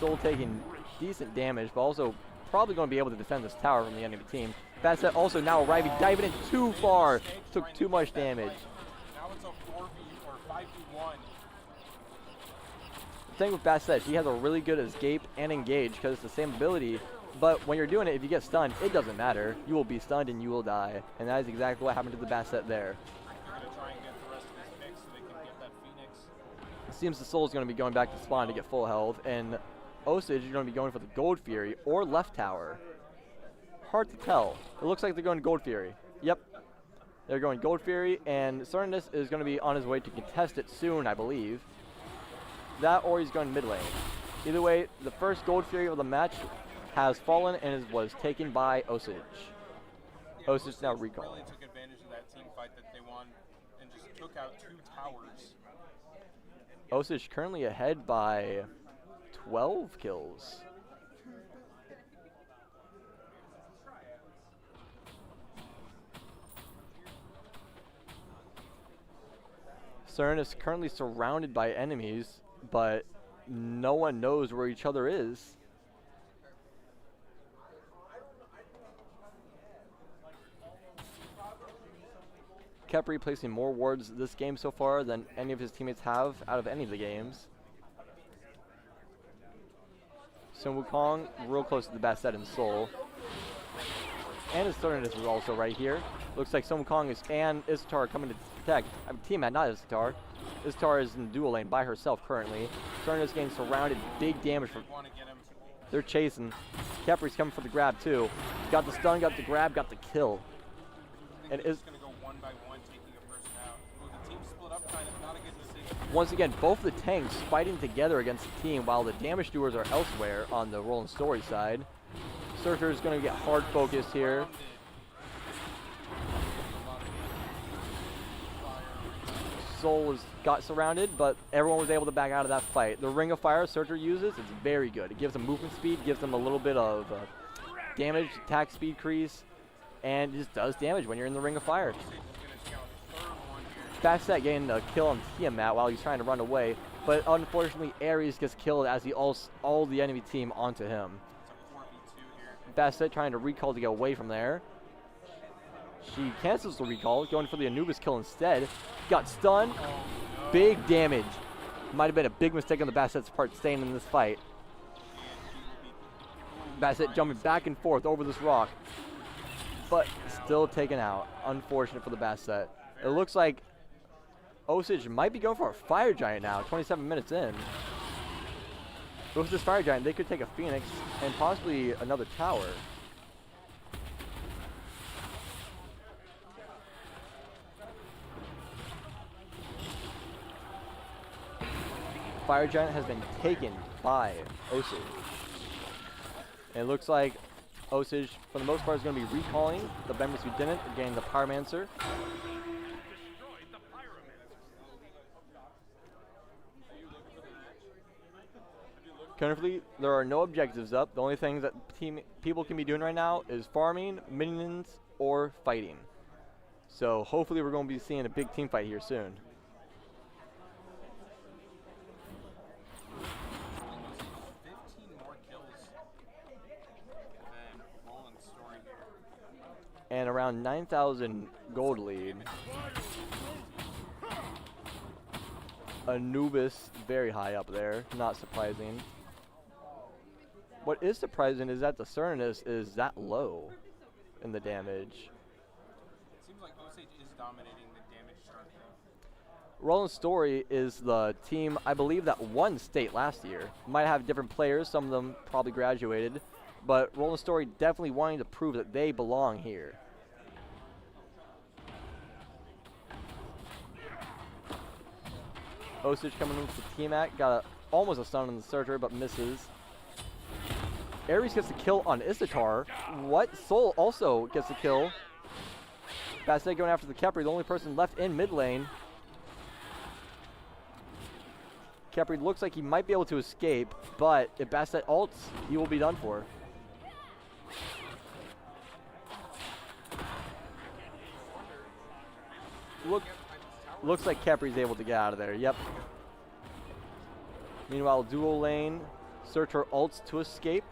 Soul taking decent damage, but also probably going to be able to defend this tower from the enemy team. Bastet also now arriving, diving in too far. Took too much damage. Now it's a 4v or 5v1. The thing with Bastet, he has a really good escape and engage because it's the same ability. But when you're doing it, if you get stunned, it doesn't matter. You will be stunned and you will die. And that is exactly what happened to the Bastet there. They're going to try and get the rest of his picks so they can get that Phoenix. It seems the Soul is going to be going back to spawn to get full health. And Osage is going to be going for the Gold Fury or left tower. Hard to tell. It looks like they're going Gold Fury. Yep. They're going Gold Fury, and Cernus is going to be on his way to contest it soon, I believe. That or he's going mid lane. Either way, the first Gold Fury of the match has fallen and was taken by Osage. Yeah, Osage now Osage recalling. really took advantage of that team fight that they won and just took out 2 towers. Osage currently ahead by 12 kills. Cernus currently surrounded by enemies, but no one knows where each other is. Kept replacing more wards this game so far than any of his teammates have out of any of the games. Sun Wukong real close to the Bastet and Soul. And his Cernus is also right here. Looks like Sun Wukong and Ishtar coming to protect. I mean, T-Mat, not Ishtar. Ishtar is in dual lane by herself currently. Cernus getting surrounded, big damage from. Want to get him. They're chasing. Capri's coming for the grab too. Got the stun, got the grab, got the kill. And is Going to go one by one, taking a person out. Well, the team split up kind of, not a good decision. once again both the tanks fighting together against the team while the damage doers are elsewhere on the Rolling Story side. Surtur is going to get hard focused here. Soul got surrounded, but everyone was able to back out of that fight. The Ring of Fire Surtur uses, it's very good. It gives them movement speed, gives them a little bit of damage, attack speed crease, and just does damage when you're in the Ring of Fire. Bastet getting a kill on Tiamat while he's trying to run away, but unfortunately Ares gets killed as he all the enemy team onto him. Bastet trying to recall to get away from there. She cancels the recall, going for the Anubis kill instead. Got stunned. Big damage. Might have been a big mistake on the Basset's part staying in this fight. Bastet jumping back and forth over this rock, but still taken out. Unfortunate for the Bastet. It looks like Osage might be going for a Fire Giant now, 27 minutes in. With this Fire Giant, they could take a Phoenix and possibly another tower. Fire Giant has been taken by Osage. And it looks like Osage, for the most part, is going to be recalling the members who didn't, getting the Pyromancer. Currently, there are no objectives up. The only thing that people can be doing right now is farming, minions, or fighting. So hopefully we're going to be seeing a big team fight here soon. And around 9,000 gold lead. Anubis very high up there, not surprising. What is surprising is that the Cernus is that low in the damage. It seems like Osage is dominating the damage chart though. Roland Story is the team, I believe, that won state last year. Might have different players, some of them probably graduated, but Roland Story definitely wanting to prove that they belong here. Osage coming in with the T-Mac, got almost a stun on the Searcher, but misses. Ares gets a kill on Isatar. What? Soul also gets a kill. Bastet going after the Kepri, the only person left in mid lane. Kepri looks like he might be able to escape, but if Bastet ults, he will be done for. Looks like Kepri's able to get out of there. Yep. Meanwhile, dual lane, Searcher ults to escape.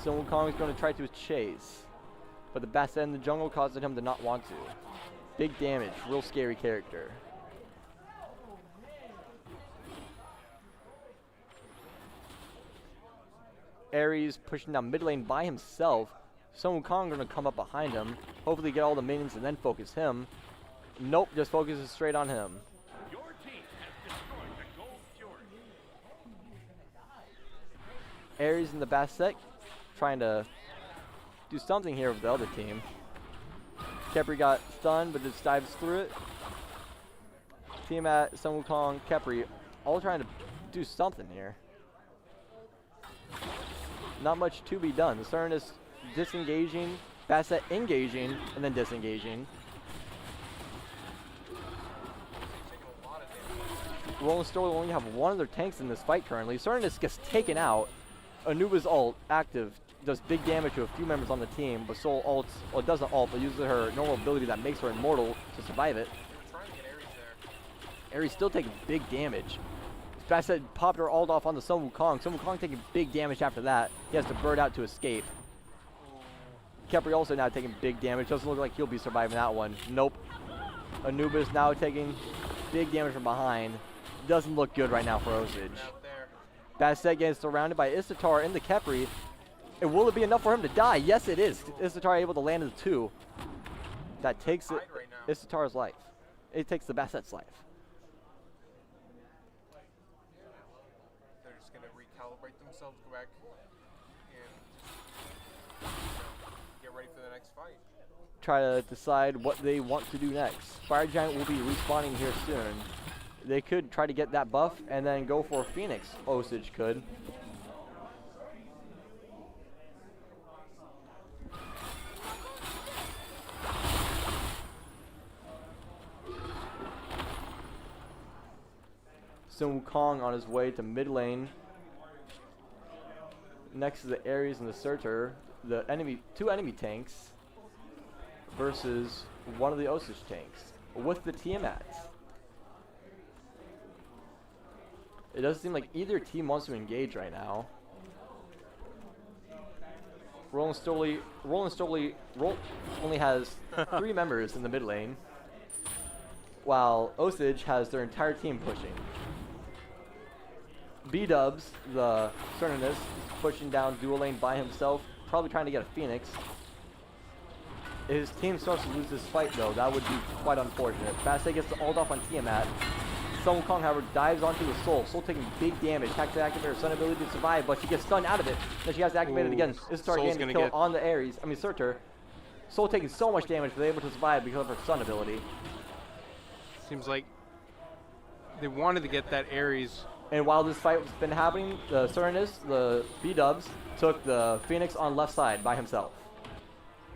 Sun Wukong is going to try to chase, but the Bastet in the jungle caused him to not want to. Big damage, real scary character. Ares pushing down mid lane by himself. Sun Wukong going to come up behind him, hopefully get all the minions and then focus him. Nope, just focuses straight on him. Your team has destroyed the Gold Fury. Ares and the Bastet trying to do something here with the other team. Kepri got stunned, but just dives through it. Team at Sun Wukong, Kepri, all trying to do something here. Not much to be done. The Cern is disengaging, Bastet engaging, and then disengaging. Roland Story only have one of their tanks in this fight currently. Cernus gets taken out. Anubis ult active, does big damage to a few members on the team, but Soul ults, well, it doesn't ult, but uses her normal ability that makes her immortal to survive it. Trying to get Ares there. Ares still taking big damage. Bastet popped her ult off on the Sun Wukong. Sun Wukong taking big damage after that. He has to bird out to escape. Kepri also now taking big damage. Doesn't look like he'll be surviving that one. Nope. Anubis now taking big damage from behind. Doesn't look good right now for Osage. Bastet gets surrounded by Isatar in the Kepri. And will it be enough for him to die? Yes, it is. Isatar able to land the 2. That takes it, Isatar's life. It takes the Basset's life. They're just going to recalibrate themselves, go back, and get ready for the next fight. Try to decide what they want to do next. Fire Giant will be respawning here soon. They could try to get that buff and then go for Phoenix. Osage could. Sun Wukong on his way to mid lane. Next to the Ares and the Searcher, the two enemy tanks versus one of the Osage tanks with the Tiamats. It doesn't seem like either team wants to engage right now. Roland Story only has 3 members in the mid lane, while Osage has their entire team pushing. B-Dubs, the Cernus, pushing down dual lane by himself, probably trying to get a Phoenix. If his team starts to lose this fight though, that would be quite unfortunate. Bastet gets the ult off on Tiamat. Sun Wukong, however, dives onto his Soul. Soul taking big damage. Has to activate her Sun ability to survive, but she gets stunned out of it. Then she has to activate it again. This is getting the kill on the Ares. I mean, Searcher. Soul taking so much damage, but they're able to survive because of her Sun ability. Seems like they wanted to get that Ares. And while this fight has been happening, the Cernus, the B-Dubs, took the Phoenix on left side by himself.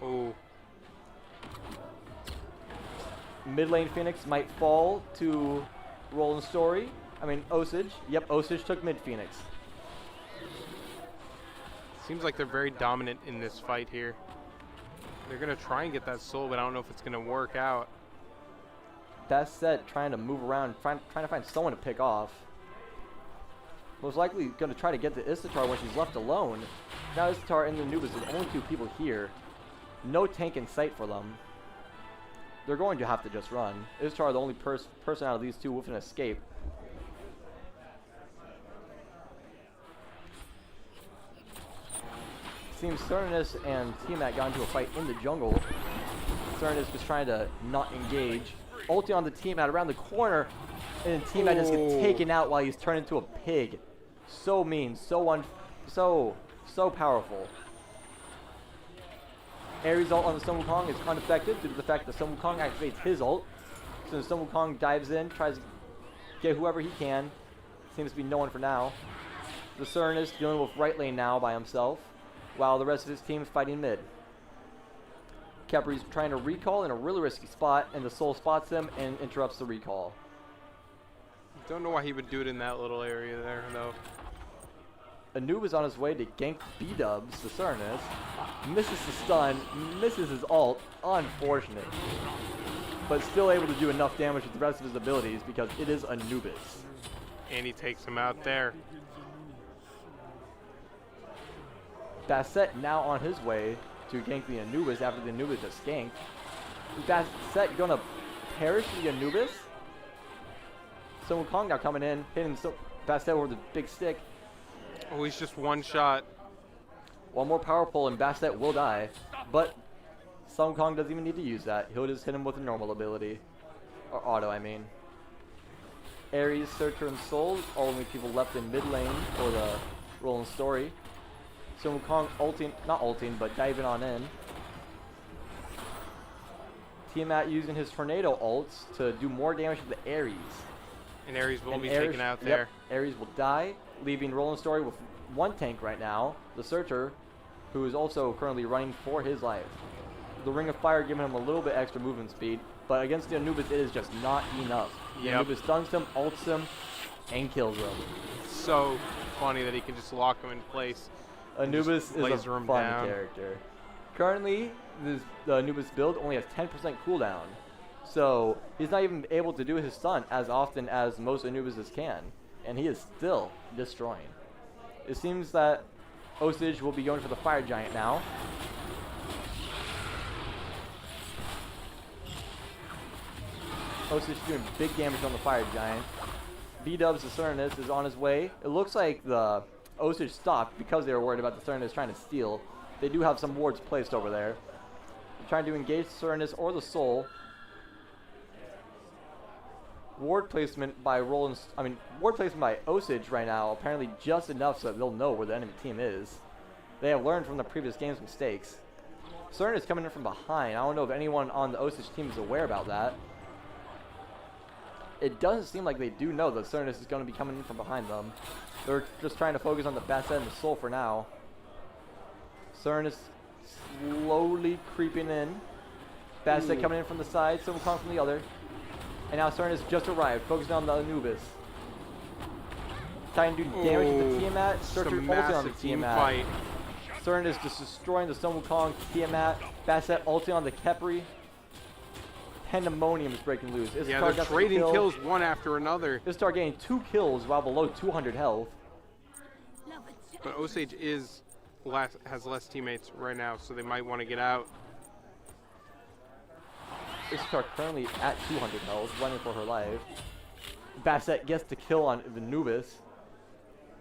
Oh. Mid lane Phoenix might fall to Roland Story. I mean, Osage. Yep, Osage took mid Phoenix. Seems like they're very dominant in this fight here. They're going to try and get that soul, but I don't know if it's going to work out. Bastet trying to move around, trying to find someone to pick off. Most likely going to try to get the Isatar when she's left alone. Now Isatar and the Anubis are the only 2 people here. No tank in sight for them. They're going to have to just run. Isatar, the only person out of these 2 with an escape. seems Cernus and T-Mac got into a fight in the jungle. Cernus just trying to not engage. Ulti on the T-Mac around the corner, and T-Mac just gets taken out while he's turned into a pig. So mean, so powerful. Ares' ult on the Sun Wukong is unaffected due to the fact that Sun Wukong activates his ult. So the Sun Wukong dives in, tries to get whoever he can. Seems to be no one for now. The Cernus dealing with right lane now by himself, while the rest of his team is fighting mid. Capri's trying to recall in a really risky spot, and the Soul spots him and interrupts the recall. Don't know why he would do it in that little area there, though. Anubis on his way to gank B-dubs, the Cernus. Misses the stun, misses his ult, unfortunate. But still able to do enough damage with the rest of his abilities because it is Anubis. And he takes him out there. Basset now on his way to gank the Anubis after the Anubis is ganked. Is Basset gonna perish the Anubis? Sun Wukong now coming in, hitting Basset with a big stick. Oh, he's just one shot. One more power pull and Basset will die, but Sun Wukong doesn't even need to use that. He'll just hit him with a normal ability. Or auto, I mean. Ares, Searcher, and Soul, all only people left in mid lane for the rolling story. Sun Wukong ulting, not ulting, but diving on in. Tiamat using his Tornado ults to do more damage to the Ares. And Ares will be Ares, taken out there. Yep, Ares will die, leaving Rolling Story with one tank right now, the Searcher, who is also currently running for his life. The Ring of Fire giving him a little bit extra movement speed, but against the Anubis it is just not enough. The Anubis stuns him, ults him, and kills him. So funny that he can just lock him in place. Anubis is a fun down. character. Currently, the Anubis build only has 10% cooldown, so he's not even able to do his stun as often as most Anubises can, and he is still destroying. It seems that Osage will be going for the Fire Giant now. Osage doing big damage on the Fire Giant. B-Dubs, the Cernus, is on his way. It looks like the Osage stopped because they were worried about the Cernus trying to steal. They do have some wards placed over there. They're trying to engage the Cernus or the Soul. Ward placement by ward placement by Osage right now, apparently just enough so that they'll know where the enemy team is. They have learned from the previous game's mistakes. Cernus coming in from behind. I don't know if anyone on the Osage team is aware about that. It doesn't seem like they do know that Cernus is going to be coming in from behind them. They're just trying to focus on the Basset and the Soul for now. Cernus slowly creeping in. Basset coming in from the side, Sun Wukong from the other. And now Cernus just arrived, focusing on the Anubis. Trying to do damage to the Tiamat. Searcher ulting on the Tiamat. Cernus just destroying the Sun Wukong, Tiamat. Basset ulting on the Khepri. Pandemonium is breaking loose. Yeah, they're trading kills one after another. Istar getting 2 kills while below 200 health. But Osage has less teammates right now, so they might want to get out. Istar currently at 200 health, running for her life. Basset gets the kill on the Anubis.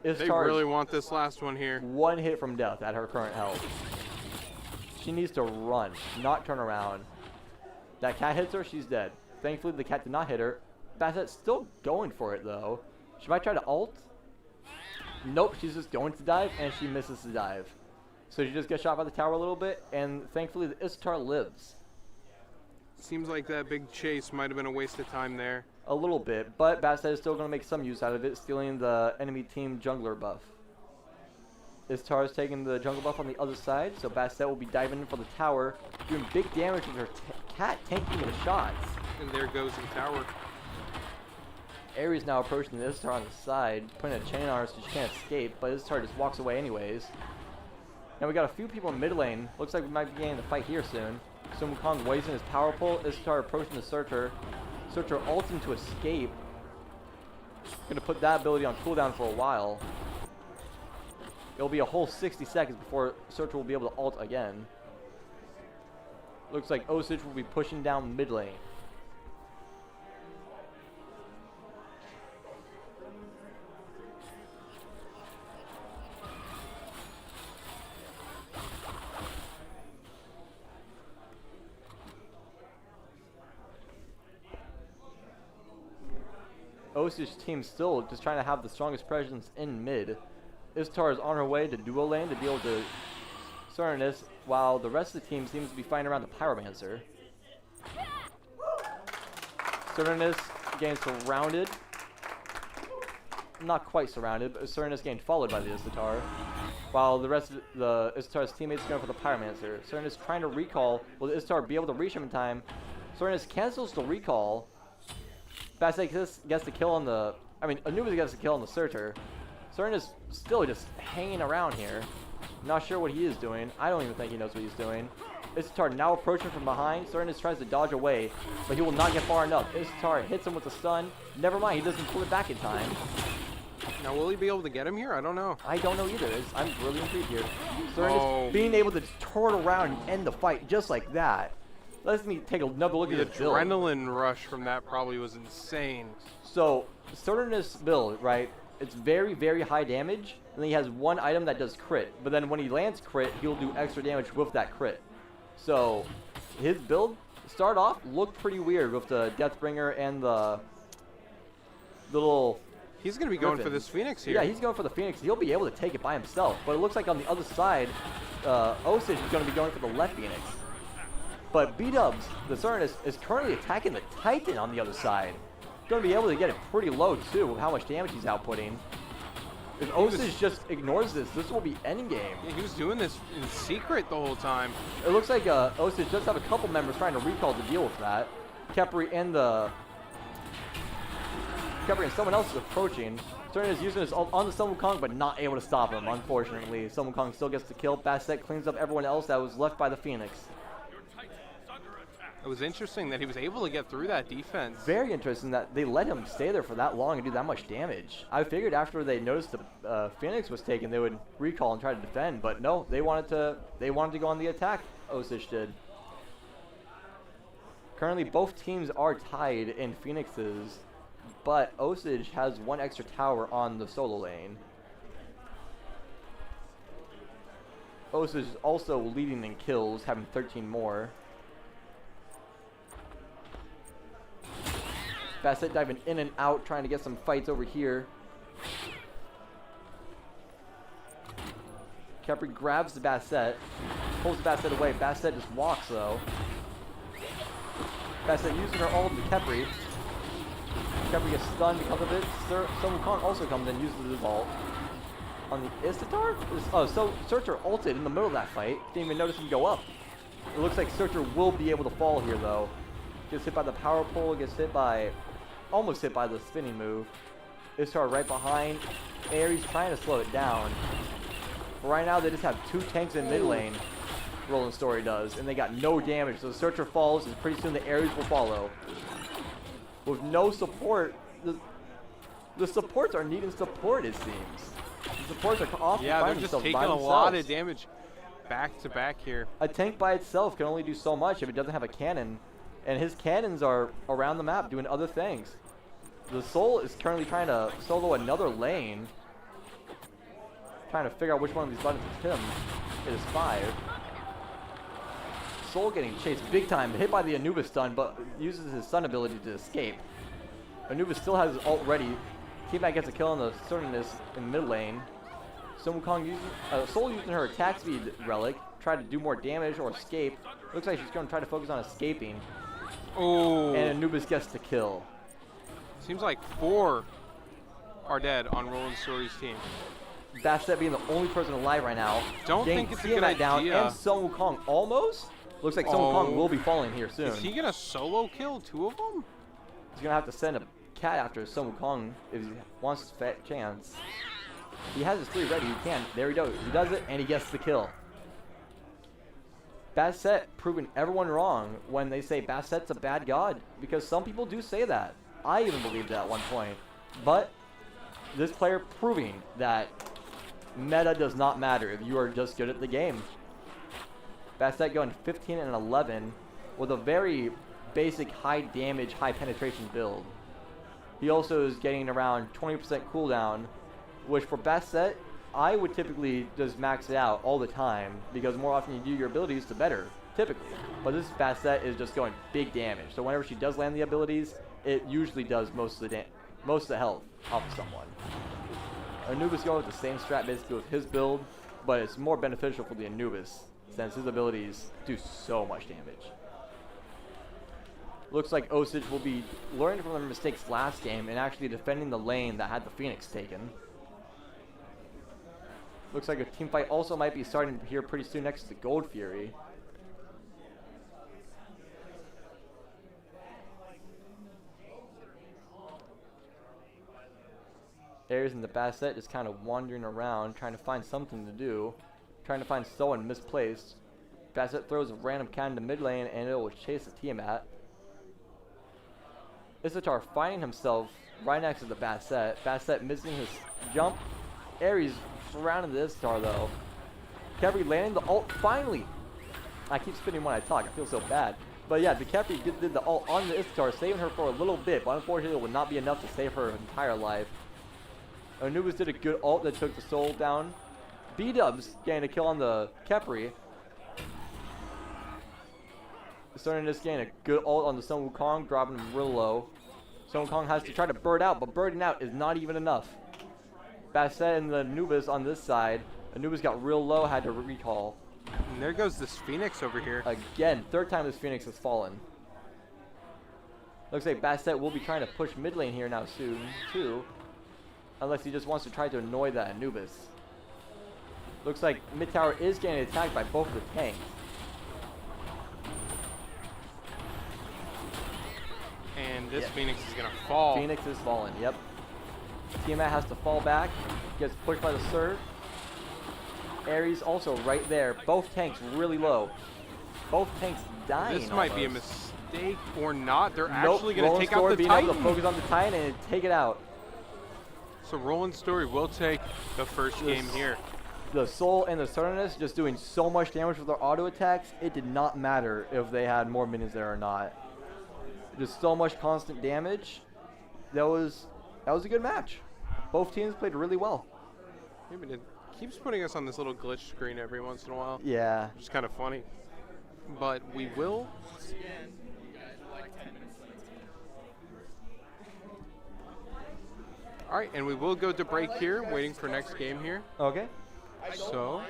They really want this last one here. 1 hit from death at her current health. She needs to run, not turn around. That cat hits her, she's dead. Thankfully, the cat did not hit her. Basset's still going for it, though. She might try to ult. Nope, she's just going to dive, and she misses the dive. So she just gets shot by the tower a little bit, and thankfully, the Istar lives. Seems like that big chase might have been a waste of time there. A little bit, but Basset is still going to make some use out of it, stealing the enemy team jungler buff. Istar is taking the jungle buff on the other side, so Basset will be diving in for the tower, doing big damage with her cat tanking the shots. And there goes the tower. Ares now approaching the Istar on the side, putting a chain on her so she can't escape, but Istar just walks away anyways. Now we got a few people in mid lane. Looks like we might be getting the fight here soon. Sun Wukong wasting his power pull. Istar approaching the Searcher. Searcher ulting to escape. Gonna put that ability on cooldown for a while. It'll be a whole 60 seconds before Searcher will be able to ult again. Looks like Osage will be pushing down mid lane. Osage team still just trying to have the strongest presence in mid. Istar is on her way to duo lane to deal with the Cernus, while the rest of the team seems to be fighting around the Pyromancer. Cernus getting surrounded. Not quite surrounded, but Cernus getting followed by the Istar, while the rest of the Istar's teammates going for the Pyromancer. Cernus trying to recall. Will the Istar be able to reach him in time? Cernus cancels the recall. Basset gets the kill on the... Anubis gets the kill on the Searcher. Cernus still just hanging around here. Not sure what he is doing. I don't even think he knows what he's doing. Istar now approaching from behind. Cernus tries to dodge away, but he will not get far enough. Istar hits him with a stun. Never mind, he doesn't pull it back in time. Now, will he be able to get him here? I don't know. I don't know either. I'm really intrigued here. Cernus being able to turn around and end the fight just like that. Let me take another look at The this build. adrenaline rush from that probably was insane. So, Cernus build, right? It's very, very high damage, and then he has one item that does crit. But then when he lands crit, he'll do extra damage with that crit. So, his build, start off, looked pretty weird with the Deathbringer and the little... He's going to be going for this Phoenix here. Yeah, he's going for the Phoenix. He'll be able to take it by himself. But it looks like on the other side, Osage is going to be going for the left Phoenix. But B-Dubs, the Cernus, is currently attacking the Titan on the other side. Going to be able to get it pretty low, too, with how much damage he's outputting. If Osage just ignores this will be endgame. Yeah, he was doing this in secret the whole time. It looks like Osage does have a couple members trying to recall to deal with that. Kepri and someone else is approaching. Cernus is using his ult on the Sun Wukong, but not able to stop him, unfortunately. Sun Wukong still gets the kill. Basset cleans up everyone else that was left by the Phoenix. It was interesting that he was able to get through that defense. Very interesting that they let him stay there for that long and do that much damage. I figured after they noticed the Phoenix was taken, they would recall and try to defend, but no, they wanted to go on the attack. Osage did. Currently, both teams are tied in Phoenixes, but Osage has one extra tower on the solo lane. Osage is also leading in kills, having 13 more. Basset diving in and out, trying to get some fights over here. Kepri grabs the Basset, pulls the Basset away. Basset just walks though. Basset using her ult to Kepri. Kepri gets stunned because of it. Sun Wukong also comes in and uses his ult. On the Istatar? So Searcher ulted in the middle of that fight. Didn't even notice him go up. It looks like Searcher will be able to fall here though. Gets hit by the power pole, gets hit by... almost hit by the spinning move. Istar right behind. Ares trying to slow it down. But right now they just have two tanks in mid lane. Roland Story does, and they got no damage. So the Searcher falls, and pretty soon the Ares will follow. With no support, the supports are needing support, it seems. The supports are often they're just taking a lot of damage back to back here. A tank by itself can only do so much if it doesn't have a cannon. And his cannons are around the map doing other things. The Soul is currently trying to solo another lane. Trying to figure out which one of these buttons is him. It is 5. Soul getting chased big time, hit by the Anubis stun, but uses his stun ability to escape. Anubis still has his ult ready. Teammate gets a kill on the Cernus in mid lane. Sun Wukong Soul using her attack speed relic, try to do more damage or escape. Looks like she's going to try to focus on escaping. Oh. And Anubis gets the kill. Seems like 4 are dead on Roland Story's team. Basset being the only person alive right now. Don't think it's a good down, idea. and Sun Wukong almost. Looks like Sun Wukong will be falling here soon. Is he gonna solo kill 2 of them? He's gonna have to send a cat after Sun Wukong if he wants his fat chance. He has his 3 ready. He can. There he goes. He does it, and he gets the kill. Basset proving everyone wrong when they say Basset's a bad god, because some people do say that. I even believed that at one point. But this player proving that meta does not matter if you are just good at the game. Basset going 15 and 11 with a very basic high damage, high penetration build. He also is getting around 20% cooldown, which for Basset, I would typically just max it out all the time, because the more often you do your abilities, the better, typically. But this Basset is just going big damage, so whenever she does land the abilities, it usually does most of the most of the health off of someone. Anubis going with the same strat basically with his build, but it's more beneficial for the Anubis since his abilities do so much damage. Looks like Osage will be learning from their mistakes last game and actually defending the lane that had the Phoenix taken. Looks like a team fight also might be starting here pretty soon next to Gold Fury. Ares and the Basset just kind of wandering around, trying to find something to do, trying to find someone misplaced. Basset throws a random cannon to mid lane and it will chase the Tiamat. Issachar finding himself right next to the Basset. Basset missing his jump. Ares surrounding the Issachar though. Kevri landing the ult finally. I keep spinning when I talk, I feel so bad. But yeah, the Kevri did the ult on the Issachar, saving her for a little bit, but unfortunately it would not be enough to save her entire life. Anubis did a good ult that took the soul down. B-Dubs getting a kill on the Kepri. Starting this getting a good ult on the Sun Wukong, dropping him real low. Sun Wukong has to try to bird out, but birding out is not even enough. Basset and the Anubis on this side. Anubis got real low, had to recall. And there goes this Phoenix over here. Again, third time this Phoenix has fallen. Looks like Basset will be trying to push mid lane here now soon, too. Unless he just wants to try to annoy that Anubis. Looks like mid tower is getting attacked by both of the tanks. And this Phoenix is going to fall. Phoenix is falling, yep. Tiamat has to fall back. Gets pushed by the Surf. Ares also right there. Both tanks really low. Both tanks dying. This might be a mistake or not. They're Nope, actually going to take out the being Titan. able to focus on the Titan and take it out. So Roland Story will take the first game here. The Soul and the Sternus just doing so much damage with their auto attacks. It did not matter if they had more minions there or not. Just so much constant damage. That was a good match. Both teams played really well. I mean, it keeps putting us on this little glitch screen every once in a while. Yeah. Which is kind of funny. But we will. All right, and we will go to break here, waiting for next game here. Okay. So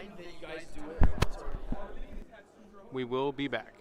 we will be back.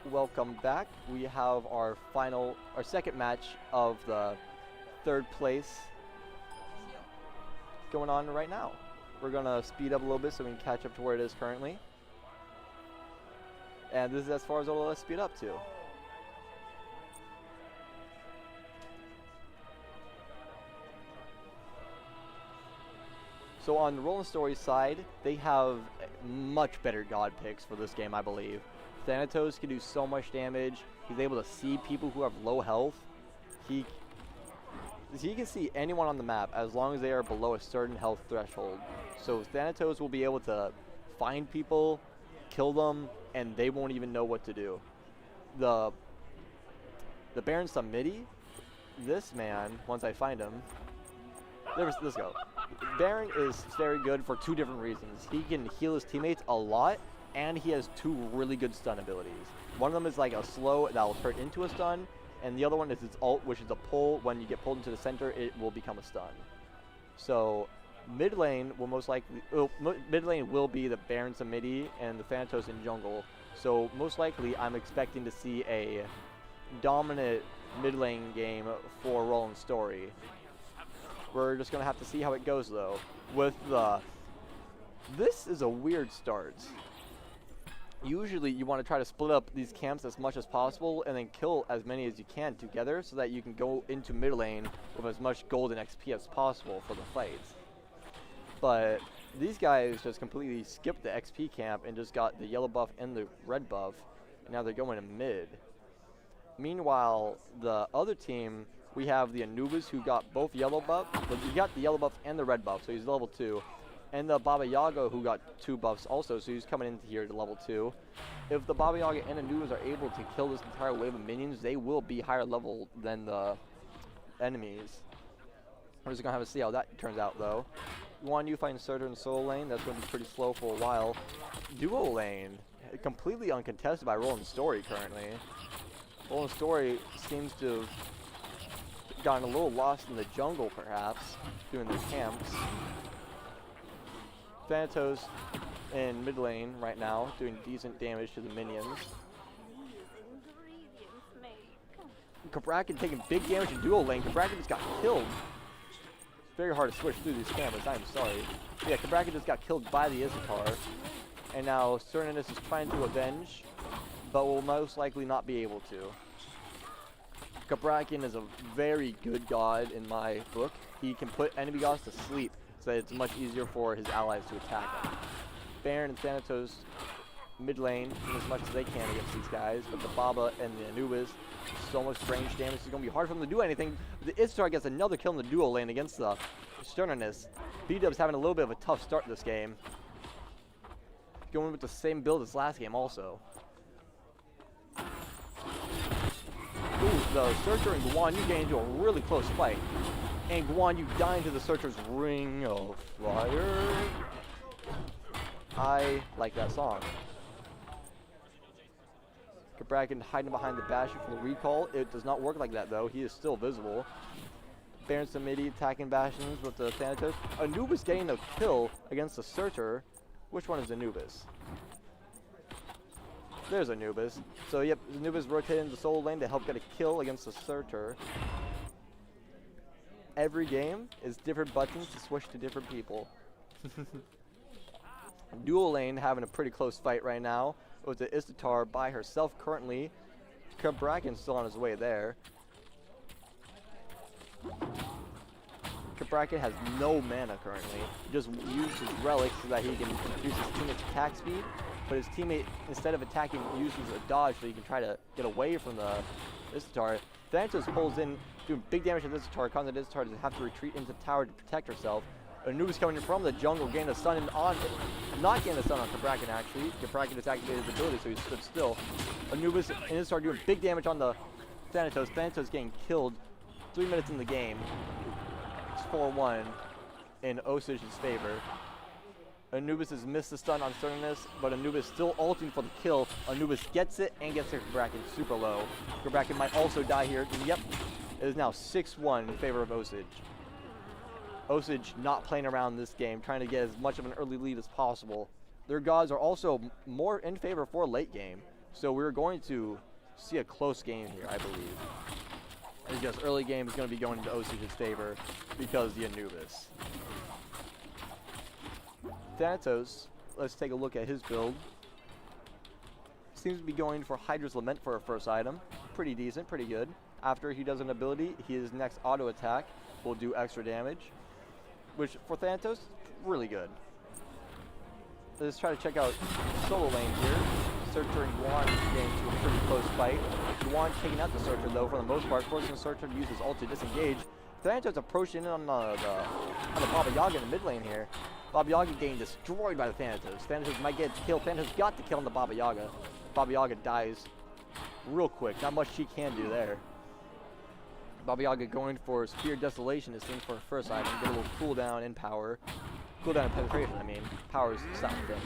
welcome back. We have our second match of the third place going on right now. We're gonna speed up a little bit so we can catch up to where it is currently. And this is as far as it'll let us speed up to. So on the Rolling Story side, they have much better god picks for this game, I believe. Thanatos can do so much damage. He's able to see people who have low health. He can see anyone on the map as long as they are below a certain health threshold. So Thanatos will be able to find people, kill them, and they won't even know what to do. The Baron Samiti, this man, once I find him, let's go. Baron is very good for two different reasons. He can heal his teammates a lot, and he has two really good stun abilities. One of them is like a slow that will turn into a stun, and the other one is its ult, which is a pull. When you get pulled into the center, it will become a stun. So mid lane will most likely, mid lane will be the Baron Samiti and the Thanatos in jungle. So most likely, I'm expecting to see a dominant mid lane game for Rolling Story. We're just gonna have to see how it goes though. This is a weird start. Usually you want to try to split up these camps as much as possible and then kill as many as you can together so that you can go into mid lane with as much gold and XP as possible for the fights. But these guys just completely skipped the XP camp and just got the yellow buff and the red buff, and now they're going to mid. Meanwhile, the other team, we have the Anubis who got both yellow buff, but he got the yellow buff and the red buff, so he's level 2. And the Baba Yaga who got 2 buffs also, so he's coming into here to level 2. If the Baba Yaga and Anubis are able to kill this entire wave of minions, they will be higher level than the enemies. We're just gonna have to see how that turns out though. Guan Yu fighting Surtur in solo lane, that's gonna be pretty slow for a while. Duo lane, completely uncontested by Rolling Story currently. Rolling Story seems to have gotten a little lost in the jungle perhaps, doing their camps. Thanatos in mid lane right now, doing decent damage to the minions. Cabrakan taking big damage in duo lane. Cabrakan just got killed. It's very hard to switch through these cameras, I'm sorry. Yeah, Cabrakan just got killed by the Issachar. And now Cernunnos is trying to avenge, but will most likely not be able to. Cabrakan is a very good god in my book. He can put enemy gods to sleep, so that it's much easier for his allies to attack him. Baron and Thanatos mid lane as much as they can against these guys, but the Baba and the Anubis, so much range damage, it's going to be hard for them to do anything. The Ishtar gets another kill in the duo lane against the Sternerness. B-Dub's having a little bit of a tough start this game. Going with the same build as last game also. Ooh, the Searcher and Guan Yu get into a really close fight. And Guan Yu dying to the Searcher's Ring of Fire. I like that song. Cabrakan hiding behind the Bastion for the recall. It does not work like that though. He is still visible. Baron Samiti attacking Bastions with the Thanatos. Anubis getting a kill against the Searcher. Which one is Anubis? There's Anubis. So yep, Anubis rotated into solo lane to help get a kill against the Searcher. Every game is different buttons to switch to different people. Dual lane having a pretty close fight right now with the Ishtar by herself currently. Cabrakan's still on his way there. Cabrakan has no mana currently. He just uses his relics so that he can increase his teammate's attack speed. But his teammate, instead of attacking, uses a dodge so he can try to get away from the Ishtar. Thanatos pulls in, doing big damage to the Ishtar, causing the Ishtar to have to retreat into the tower to protect herself. Anubis coming in from the jungle, getting a stun on, not getting a stun on Cabrakan actually. Cabrakan just activated his ability, so he stood still. Anubis and Ishtar doing big damage on the Thanatos. Thanatos getting killed 3 minutes in the game. It's 4-1 in Osage's favor. Anubis has missed the stun on Cernunnos, but Anubis still ulting for the kill. Anubis gets it and gets their Cabrakan super low. Cabrakan might also die here. And yep, it is now 6-1 in favor of Osage. Osage not playing around this game, trying to get as much of an early lead as possible. Their gods are also more in favor for late game. So we're going to see a close game here, I believe. Because early game is going to be going into Osage's favor because the Anubis. Thanatos, let's take a look at his build. Seems to be going for Hydra's Lament for a first item. Pretty decent, pretty good. After he does an ability, his next auto attack will do extra damage, which for Thanatos, really good. Let's try to check out solo lane here. Searcher and Guan getting to a pretty close fight. Guan taking out the Searcher though for the most part, forcing the Searcher to use his ult to disengage. Thanatos approaching in on the Baba Yaga in the mid lane here. Baba Yaga getting destroyed by the Thanatos. Thanatos might get killed. Thanatos got the kill on the Baba Yaga. Baba Yaga dies real quick. Not much she can do there. Baba Yaga going for Spear Desolation, it seems, for her first item. Get a little cooldown in power. Cooldown in penetration, I mean. Power's the second thing.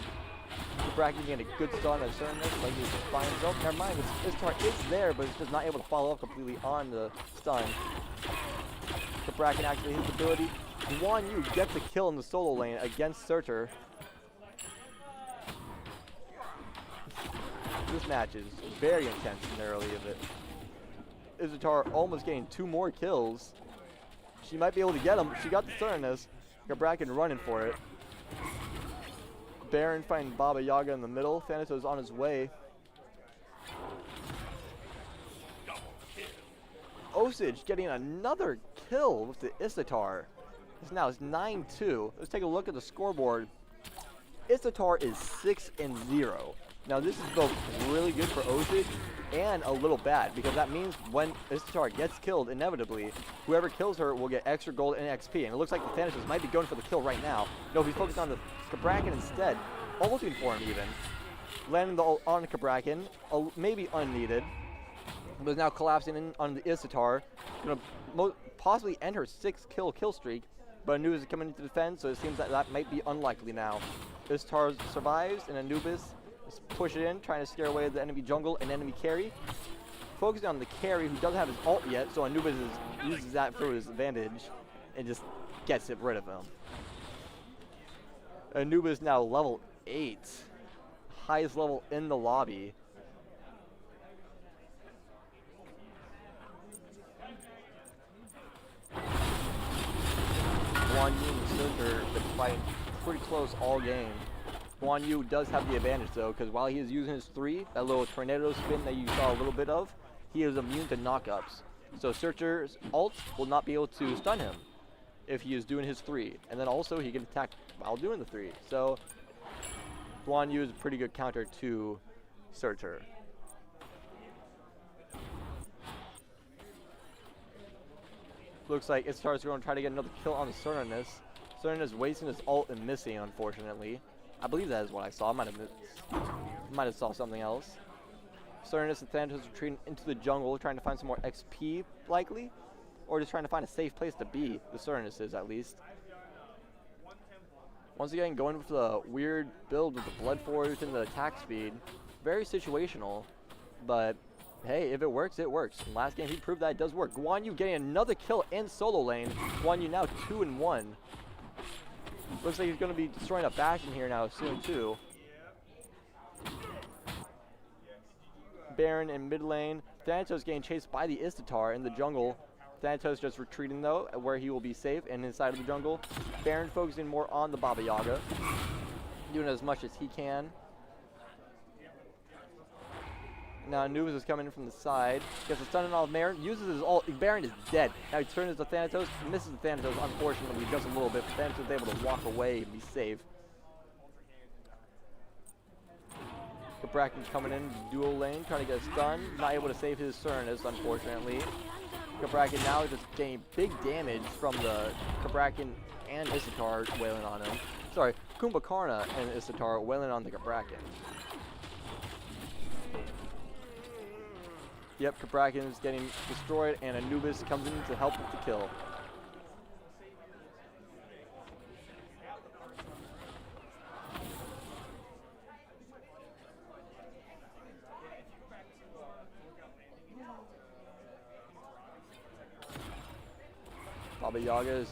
Bracken getting a good start on Cernus, like he's fine himself. Never mind, his start is there, but it's just not able to follow up completely on the stun. Bracken actually his ability. Guan Yu gets a kill in the solo lane against Searcher. This match is very intense in the early of it. Izutar almost getting 2 more kills. She might be able to get him. She got the Cernus. Bracken running for it. Baron fighting Baba Yaga in the middle. Thanatos on his way. Osage getting another kill with the Izutar. This now is 9-2. Let's take a look at the scoreboard. Izutar is 6-0. Now this is both really good for Osage and a little bad, because that means when Izutar gets killed, inevitably, whoever kills her will get extra gold and XP. And it looks like the Thanatos might be going for the kill right now. No, he's focused on the Bracken instead. Ulting for him even. Landing the ult on Bracken, maybe unneeded. But now collapsing in on the Izutar. Gonna possibly end her 6-kill streak. But Anubis is coming into defense, so it seems that that might be unlikely now. Izutar survives, and Anubis is pushing in, trying to scare away the enemy jungle and enemy carry. Focusing on the carry, who doesn't have his ult yet, so Anubis uses that for his advantage and just gets it rid of him. Anubis now level 8. Highest level in the lobby. Guan Yu and Searcher have been fighting pretty close all game. Guan Yu does have the advantage though, because while he is using his 3, that little tornado spin that you saw a little bit of, he is immune to knockups. So Searcher's ult will not be able to stun him if he is doing his 3. And then also he can attack while doing the 3. So Guan Yu is a pretty good counter to Searcher. Looks like Izutar's going to try to get another kill on the Cernus. Cernus wasting his ult and missing, unfortunately. I believe that is what I saw. I might have saw something else. Cernus and Thanatos retreating into the jungle, trying to find some more XP, likely. Or just trying to find a safe place to be. The Cernus is, at least. Once again, going with the weird build with the Blood Forge and the attack speed. Very situational, but hey, if it works, it works. In last game, he proved that it does work. Guan Yu getting another kill in solo lane. Guan Yu now 2-1. Looks like he's going to be destroying a Bastion here now soon, too. Baron in mid lane. Thanatos getting chased by the Izutar in the jungle. Thanatos just retreating, though, where he will be safe and inside of the jungle. Baron focusing more on the Baba Yaga. Doing as much as he can. Now Anubis is coming in from the side. Gets a stun on Baron. Uses his ult. Baron is dead. Now he turns to Thanatos. Misses the Thanatos, unfortunately, just a little bit. But Thanatos is able to walk away and be safe. Bracken coming in dual lane, trying to get a stun. Not able to save his Cernus, unfortunately. Bracken now just getting big damage from the Bracken and Izutar wailing on him. Sorry, Kumbhakarna and Izutar wailing on the Bracken. Yep, Bracken is getting destroyed, and Anubis comes in to help with the kill. Baba Yaga is...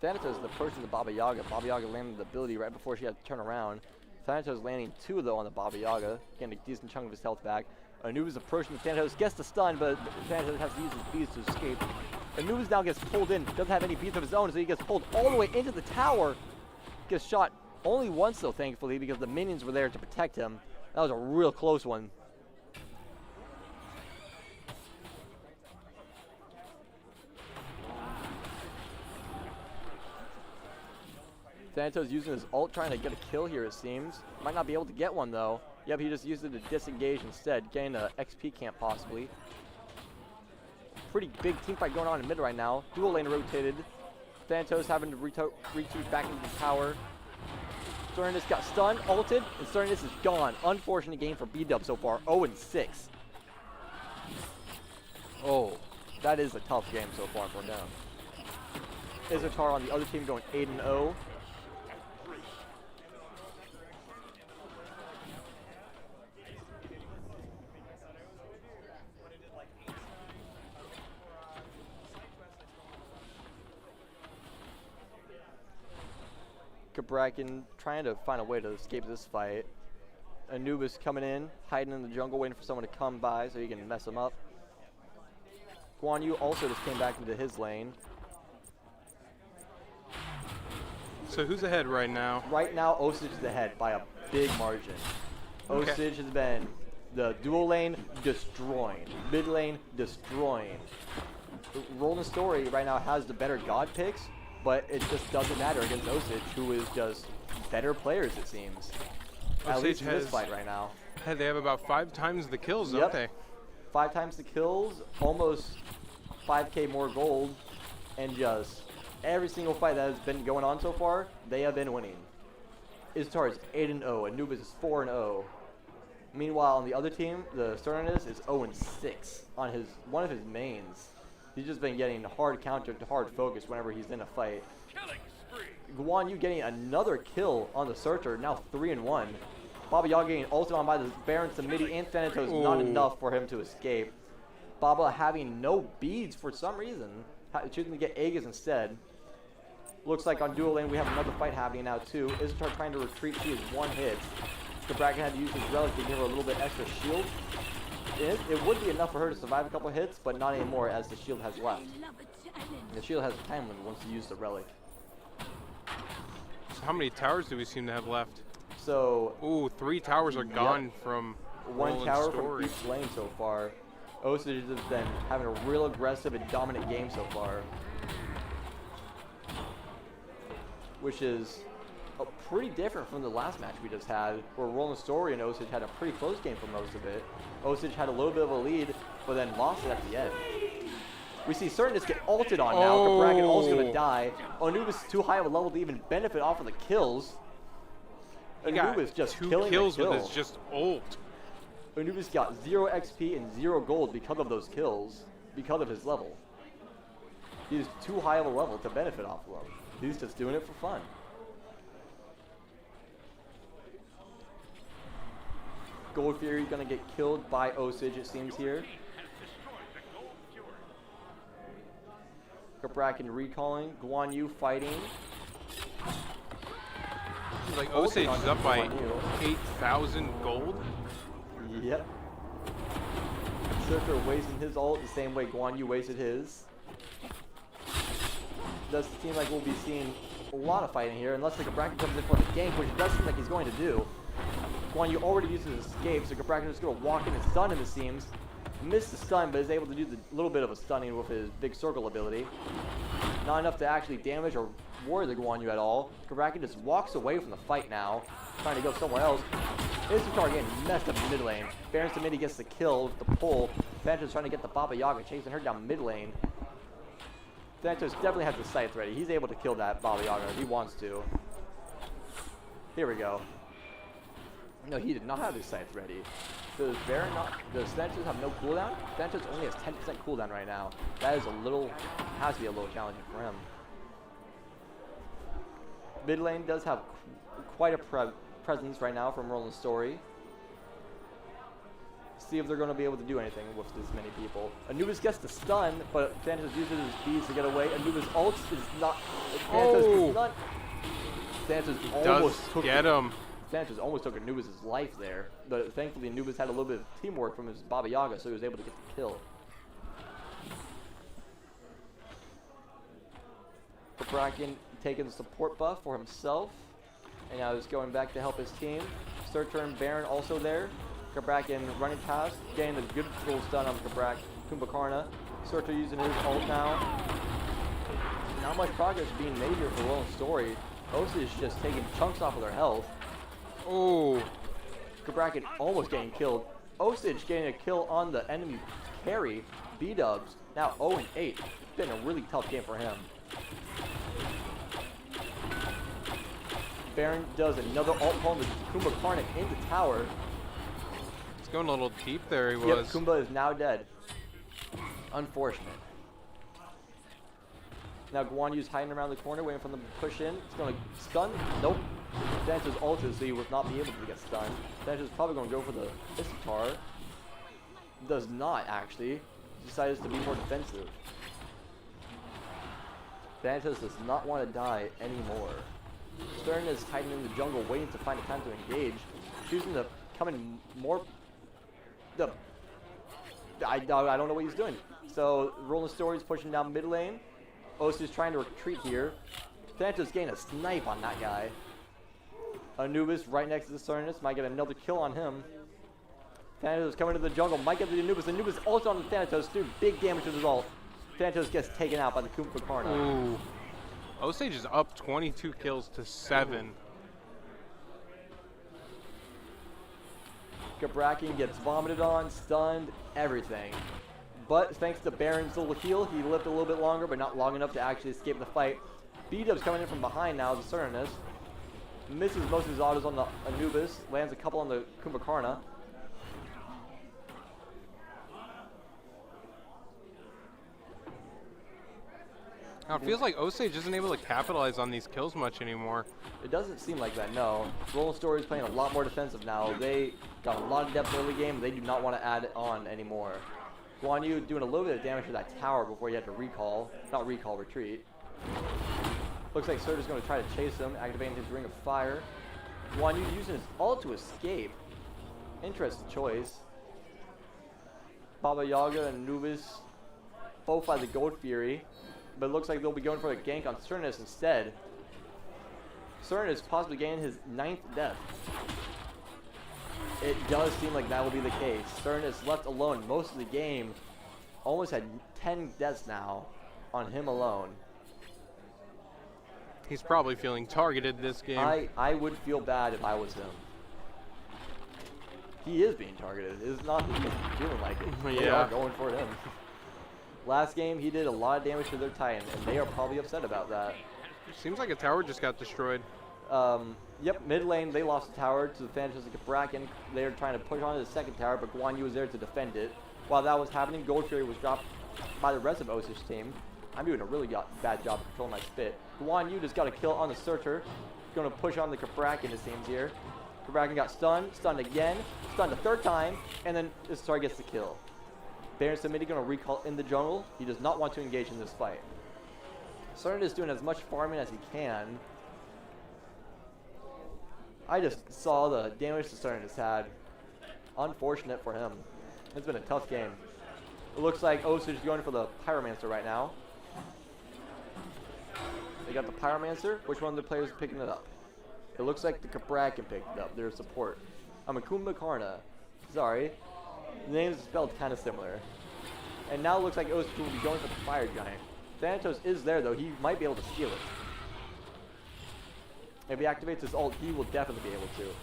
Thanatos is approaching the Baba Yaga. Baba Yaga landed the ability right before she had to turn around. Thanatos landing 2 though on the Baba Yaga, getting a decent chunk of his health back. Anubis approaching Thanatos, gets the stun, but Thanatos has to use his beads to escape. Anubis now gets pulled in, doesn't have any beads of his own, so he gets pulled all the way into the tower. Gets shot only once though, thankfully, because the minions were there to protect him. That was a real close one. Thanatos using his ult, trying to get a kill here, it seems. Might not be able to get one, though. Yep, he just used it to disengage instead, getting an XP camp, possibly. Pretty big team fight going on in mid right now. Dual lane rotated. Thanatos having to retreat back into the tower. Sternus got stunned, ulted, and Sternus is gone. Unfortunate game for B-Dub so far, 0-6. Oh, that is a tough game so far for them. Izotar on the other team going 8-0. Bracken trying to find a way to escape this fight. Anubis coming in, hiding in the jungle, waiting for someone to come by so he can mess him up. Guan Yu also just came back into his lane. So who's ahead right now? Right now, Osage is ahead by a big margin. Okay. Osage has been the dual lane destroying, mid lane destroying. Rolling Story right now has the better god picks, but it just doesn't matter against Osage, who is just better players, it seems. At least in this fight right now. They have about 5 times the kills, Yep. don't they? 5 times the kills, almost 5k more gold, and just every single fight that has been going on so far, they have been winning. Izotar is 8-0, Anubis is 4-0. Meanwhile, on the other team, the Sternus is 0-6 on one of his mains. He's just been getting hard counter to hard focus whenever he's in a fight. Killing spree. Guan Yu getting another kill on the Searcher, now 3-1. Baba Yaga getting ulted on by the Baron Samidi and Thanatos, not enough for him to escape. Baba having no beads for some reason, choosing to get Aegis instead. Looks like on dual lane we have another fight happening now too. Izotar trying to retreat, she is 1 hit. Bracken had to use his relic to give her a little bit extra shield. It would be enough for her to survive a couple hits, but not anymore as the shield has left. The shield has a time limit once you use the relic. So how many towers do we seem to have left? So, Ooh, 3 towers are gone from 1 Roland tower Story. from each lane so far. Osage has been having a real aggressive and dominant game so far, which is pretty different from the last match we just had, where Roland Story and Osage had a pretty close game for most of it. Osage had a little bit of a lead, but then lost it at the end. We see Cernus get ulted on now. Bracken also going to die. Anubis is too high of a level to even benefit off of the kills. Anubis just 2 killing kills the kill. with his just ult. Anubis got 0 XP and 0 gold because of those kills, because of his level. He's too high of a level to benefit off of them. He's just doing it for fun. Gold Fury gonna get killed by Osage, it seems here. Bracken recalling, Guan Yu fighting. Like Osage is up by 8,000 gold. Yep. Surfer wasting his ult the same way Guan Yu wasted his. Does seem like we'll be seeing a lot of fighting here, unless the Bracken comes in for the gank, which it does seem like he's going to do. Guan Yu already uses his escape, so Bracken is going to walk in and stun him, it seems. Missed the stun, but is able to do the little bit of a stunning with his big circle ability. Not enough to actually damage or worry the Guan Yu at all. Bracken just walks away from the fight now, trying to go somewhere else. Izotar getting messed up in mid lane. Baron Samidi gets the kill with the pull. Thanatos trying to get the Baba Yaga, chasing her down mid lane. Thanatos definitely has the scythe ready. He's able to kill that Baba Yaga if he wants to. Here we go. No, he did not have his scythe ready. Does Baron not? Does Thanatos have no cooldown? Thanatos only has 10% cooldown right now. That is has to be a little challenging for him. Mid lane does have quite a presence right now from Roland Story. See if they're going to be able to do anything with this many people. Anubis gets the stun, but Thanatos uses his beads to get away. Anubis ults is not. Thanatos almost took Get him. Sanchez almost took Anubis' life there, but thankfully Anubis had a little bit of teamwork from his Baba Yaga, so he was able to get the kill. Bracken taking the support buff for himself, and now he's going back to help his team. Searcher and Baron also there. Bracken running past, getting the good little stun on Kumbhakarna. Searcher using his ult now. Not much progress being made here for Rolling Story. Osage is just taking chunks off of their health. Oh. Bracken almost getting killed. Osage getting a kill on the enemy carry. B-dubs now 0-8. It's been a really tough game for him. Baron does another ult call to Kumbhakarna into tower. He's going a little deep there, he Yep, was. Kumba is now dead. Unfortunate. Now Guan Yu's hiding around the corner, waiting for them to push in. It's going to stun. Nope. Dance's ultra, so he will not be able to get stunned. Dance's probably going to go for the Issitar. Does not, actually. Decides to be more defensive. Dantes does not want to die anymore. Stern is hiding in the jungle, waiting to find a time to engage. Choosing to come in more... I don't know what he's doing. So, Rolling Story is pushing down mid lane. Osage is trying to retreat here. Thanatos getting a snipe on that guy. Anubis right next to the Cernus. Might get another kill on him. Thanatos coming to the jungle. Might get the Anubis. Anubis also on the Thanatos. Doing big damage with his ult. Thanatos gets taken out by the Kumbhakarna. Ooh. Osage is up 22 kills to 7. Bracken gets vomited on, stunned, everything. But thanks to Baron's little heal, he lived a little bit longer, but not long enough to actually escape the fight. B-dub's coming in from behind now, the Cernus. Misses most of his autos on the Anubis, lands a couple on the Kumbhakarna. Now it feels like Osage isn't able to capitalize on these kills much anymore. It doesn't seem like that, no. Rolling Story is playing a lot more defensive now. They got a lot of depth early game. They do not want to add it on anymore. Guan Yu doing a little bit of damage to that tower before he had to recall. Not recall, retreat. Looks like Serge is going to try to chase him, activating his Ring of Fire. Guan Yu using his ult to escape. Interesting choice. Baba Yaga and Anubis both by the Gold Fury. But it looks like they'll be going for a gank on Cernus instead. Cernus possibly gaining his 9th death. It does seem like that will be the case. Cernus left alone most of the game. Almost had 10 deaths now on him alone. He's probably feeling targeted this game. I would feel bad if I was him. He is being targeted. It's not that he's feeling like it. They Yeah. are going for him. Last game, he did a lot of damage to their Titan, and they are probably upset about that. Seems like a tower just got destroyed. Yep, mid lane, they lost the tower to the Phantoms of Bracken. They were trying to push onto the second tower, but Guan Yu was there to defend it. While that was happening, Gold Fury was dropped by the rest of Osage's team. I'm doing a really bad job of controlling my spit. Guan Yu just got a kill on the Searcher. Going to push on the Bracken, it seems here. Bracken got stunned again, stunned a third time, and then Istar gets the kill. Baron Samiti going to recall in the jungle. He does not want to engage in this fight. Cernus is doing as much farming as he can. I just saw the damage the Cernus had. Unfortunate for him. It's been a tough game. It looks like Osage is going for the Pyromancer right now. They got the Pyromancer. Which one of the players is picking it up? It looks like the Bracken picked it up. Their support. Kumbhakarna. Sorry. The names are spelled kind of similar. And now it looks like Osage will be going for the Fire Giant. Thanatos is there though. He might be able to steal it. If he activates his ult, he will definitely be able to.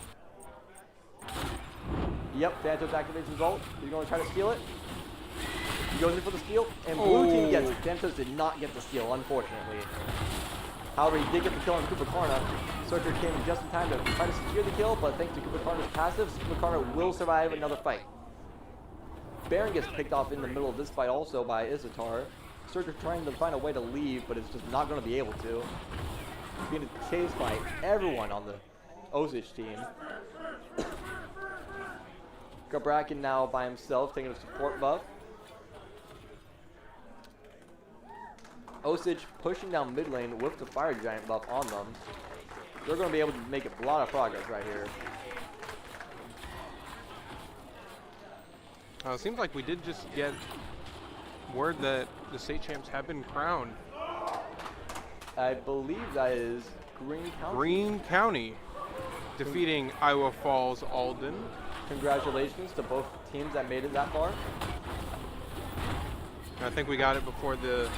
Yep, Thanatos activates his ult. He's going to try to steal it. He goes in for the steal, and blue team gets it. Thanatos did not get the steal, unfortunately. However, he did get the kill on Kumbhakarna. Searcher came just in time to try to secure the kill, but thanks to Kumbhakarna's passives, Kumbhakarna will survive another fight. Baron gets picked off in the middle of this fight also by Issitar. Searcher trying to find a way to leave, but it's just not going to be able to. He's being chased by everyone on the Osage team. Bracken now by himself, taking a support buff. Osage pushing down mid lane with the Fire Giant buff on them. they're going to be able to make a lot of progress right here. It seems like we did just get word that the state champs have been crowned. I believe that is Greene County. Greene County defeating Iowa Falls Alden. Congratulations to both teams that made it that far. I think we got it before the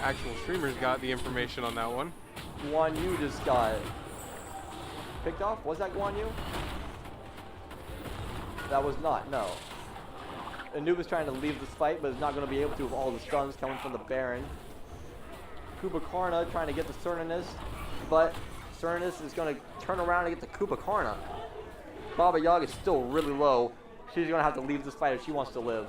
actual streamers got the information on that one. Guan Yu just got picked off. Was that Guan Yu? That was not, no. Anubis trying to leave this fight, but is not going to be able to with all the stuns coming from the Baron. Kubakarna trying to get the Cernunnos, but Cernunnos is going to turn around and get the Kubakarna. Baba Yaga is still really low. She's going to have to leave this fight if she wants to live.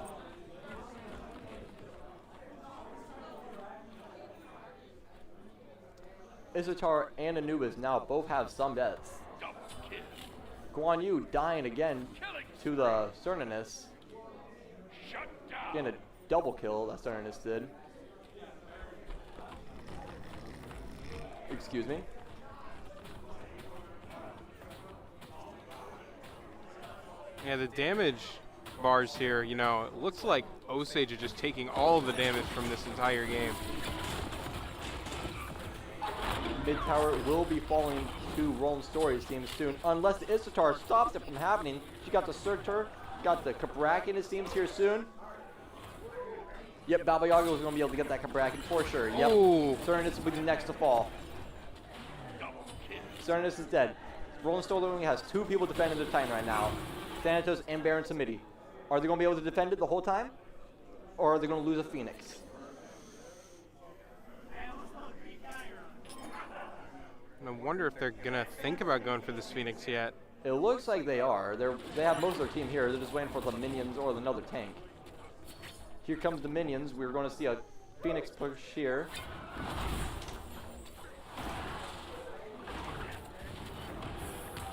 Isatar and Anubis now both have some deaths. Guan Yu dying again to the Cernunnos. Getting a double kill that Cernunnos did. Excuse me. Yeah, the damage bars here, you know, it looks like Osage are just taking all of the damage from this entire game. Mid tower will be falling to Rolling Stories team soon, unless the Isatar stops it from happening. She got the Surtur, got the Kabrakan, it seems, here soon. Yep, Baba Yaga was going to be able to get that Kabrakan for sure. Yep. Cernunnos will be the next to fall. Cernunnos is dead. Rolling Stone only has 2 people defending their Titan right now. Thanatos and Baron Samedi. Are they going to be able to defend it the whole time? Or are they going to lose a Phoenix? I wonder if they're going to think about going for this Phoenix yet. It looks like they are. They have most of their team here. They're just waiting for the minions or another tank. Here comes the minions. We're going to see a Phoenix push here.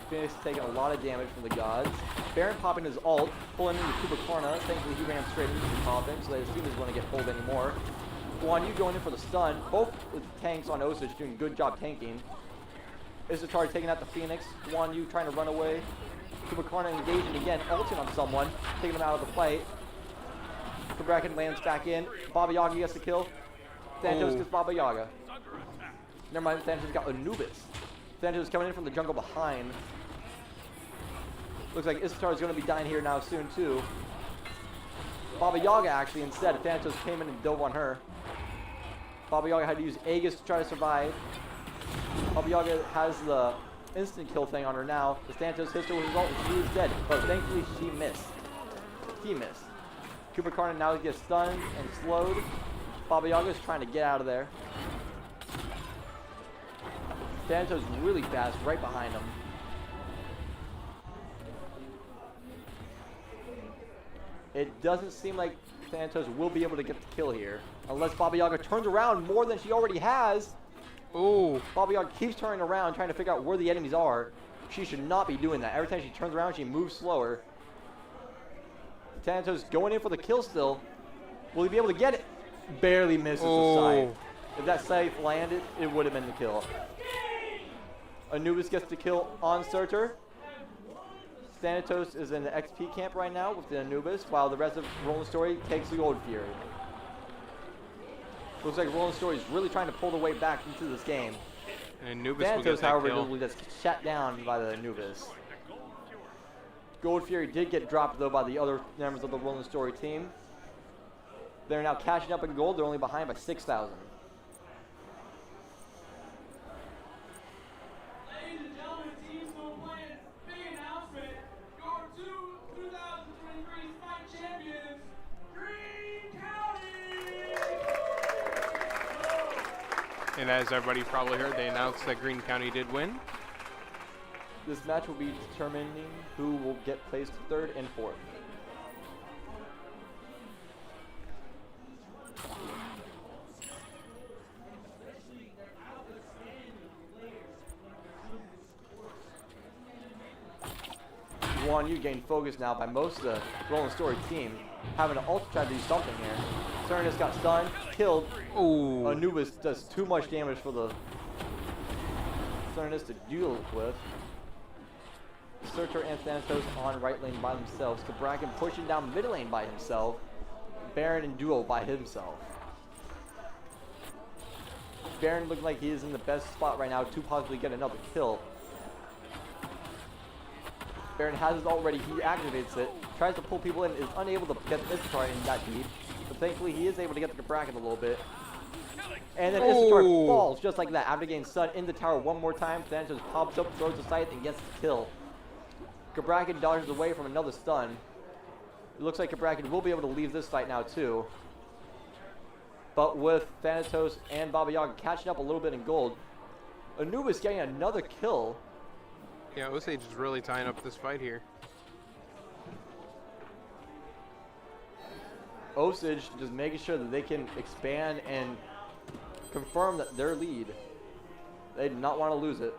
Phoenix taking a lot of damage from the gods. Baron popping his ult, pulling into Kubakarna. Thankfully he ran straight into the popping, so they assume he's going to get pulled anymore. Guan Yu going in for the stun. Both the tanks on Osage doing a good job tanking. Isatar taking out the Phoenix. Guan Yu trying to run away. Kubakarna engaging again, ulting on someone, taking him out of the fight. Kabrakan lands back in. Baba Yaga gets the kill. Thanatos gets Baba Yaga. Never mind, Thanatos got Anubis. Thanatos coming in from the jungle behind. Looks like Isatar is going to be dying here now soon too. Baba Yaga actually instead. Thanatos came in and dove on her. Baba Yaga had to use Aegis to try to survive. Baba Yaga has the instant kill thing on her now. The Thanatos hits her with his ult and she is dead. But thankfully she missed. He missed. Kubakarna now gets stunned and slowed. Baba Yaga is trying to get out of there. Thanatos really fast right behind him. It doesn't seem like Thanatos will be able to get the kill here. Unless Baba Yaga turns around more than she already has. Ooh. Baba Yaga keeps turning around trying to figure out where the enemies are. She should not be doing that. Every time she turns around, she moves slower. Thanatos going in for the kill still. Will he be able to get it? Barely misses the scythe. If that scythe landed, it would have been the kill. Anubis gets the kill on Surtur. Thanatos is in the XP camp right now with the Anubis, while the rest of Rolling Story takes the Gold Fury. Looks like Rolling Story is really trying to pull the way back into this game. And Anubis will get Thanatos, that however, kill. will just shut down by the Anubis. Gold Fury did get dropped, though, by the other members of the Rolling Story team. They're now catching up in gold. They're only behind by 6,000. Ladies and gentlemen, teams will play big announcement. Your 2023 Smite champions, Greene County! And as everybody probably heard, they announced that Greene County did win. This match will be determining who will get placed 3rd and 4th. Guan Yu gained focus now by most of the Rolling Story team, having an ult to try to do something here. Cernunnos got stunned, killed. Ooh. Anubis does too much damage for the Cernus to deal with. Searcher and Thanatos on right lane by themselves. Cabrakan pushing down mid lane by himself. Baron and Duo by himself. Baron looking like he is in the best spot right now to possibly get another kill. Baron has his ult ready, he activates it, tries to pull people in, is unable to get the Issatar in that deep, but thankfully he is able to get the Cabrakan a little bit. And then Issatar falls just like that after getting stun in the tower one more time. Thanatos pops up, throws the scythe, and gets the kill. Cabrakan dodges away from another stun. It looks like Cabrakan will be able to leave this fight now too. But with Thanatos and Baba Yaga catching up a little bit in gold, Anubis getting another kill. Yeah, Osage is really tying up this fight here. Osage just making sure that they can expand and confirm that their lead. They do not want to lose it.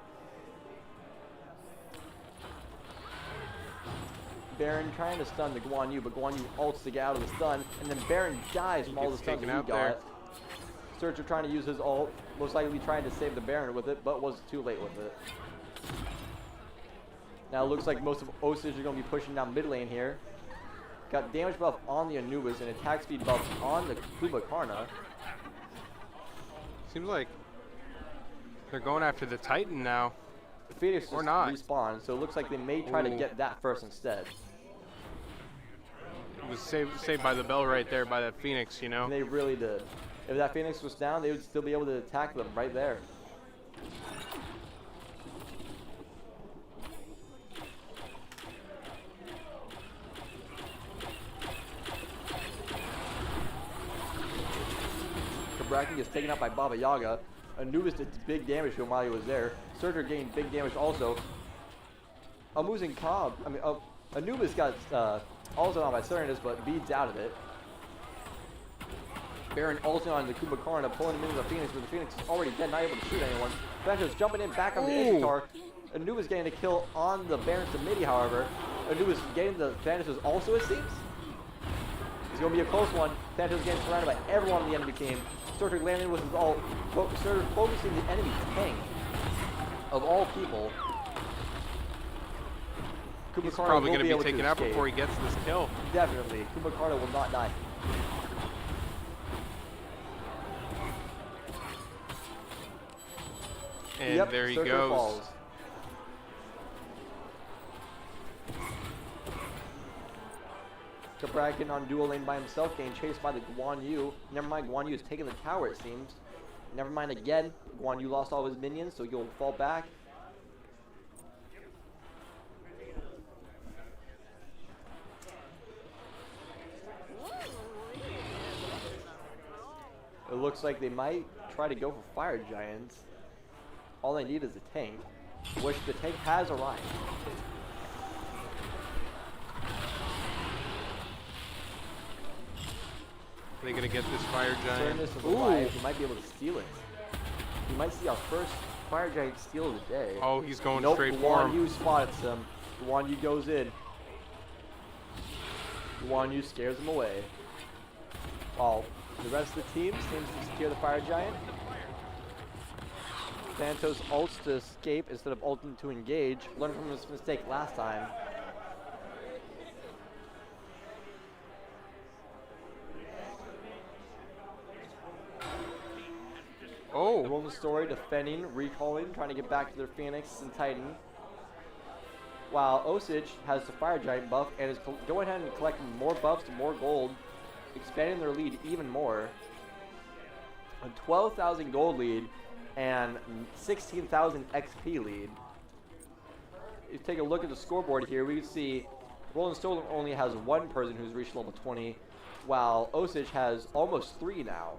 Baron trying to stun the Guan Yu, but Guan Yu ults to get out of the stun, and then Baron dies from all the stuns that he got. Searcher trying to use his ult, most likely trying to save the Baron with it, but was too late with it. Now it looks like most of Osage are going to be pushing down mid lane here. Got damage buff on the Anubis and attack speed buff on the Kumbhakarna. Seems like they're going after the Titan now. Phoenix Or just not. respawned, so it looks like they may try to Ooh. get that first instead. It was saved by the bell right there by that Phoenix, you know? And they really did. If that Phoenix was down, they would still be able to attack them right there. Cabrakan gets taken out by Baba Yaga. Anubis did big damage to him while he was there. Surtur gained big damage also. Anubis got also on by Cernus, but beads out of it. Baron ulting on the Kumbhakarna, pulling him into the Phoenix, but the Phoenix is already dead, not able to shoot anyone. Thanatos jumping in back on the Issatar. Anubis getting a kill on the Baron's midi, however. Anubis getting the Thanatos also, it seems. It's going to be a close one. Thanatos getting surrounded by everyone on the enemy team. Surtur landing with his ult, Surtur focusing the enemy tank. Of all people. He's probably going to be taken out before he gets this kill. Definitely. Kumbhakarna will not die. And Yep, there he Surtur goes. falls. Cabrakan on dual lane by himself, getting chased by the Guan Yu. Never mind, Guan Yu is taking the tower, it seems. Never mind again. Guan Yu lost all of his minions, so he'll fall back. It looks like they might try to go for Fire Giants. All they need is a tank, which the tank has arrived. Are they going to get this Fire Giant? Cernus is alive. He might be able to steal it. We might see our first Fire Giant steal of the day. Oh, he's going Nope, straight for Guan him. Yu spots him. Guan Yu goes in. Guan Yu scares him away. While the rest of the team seems to secure the Fire Giant. Thanatos ults to escape instead of ulting to engage. Learned from his mistake last time. Oh, Rolling Story defending, recalling, trying to get back to their Phoenix and Titan. While Osage has the Fire Giant buff and is going ahead and collecting more buffs, more gold, expanding their lead even more. A 12,000 gold lead and 16,000 XP lead. If you take a look at the scoreboard here, we can see Rolling Stone only has one person who's reached level 20, while Osage has almost 3 now.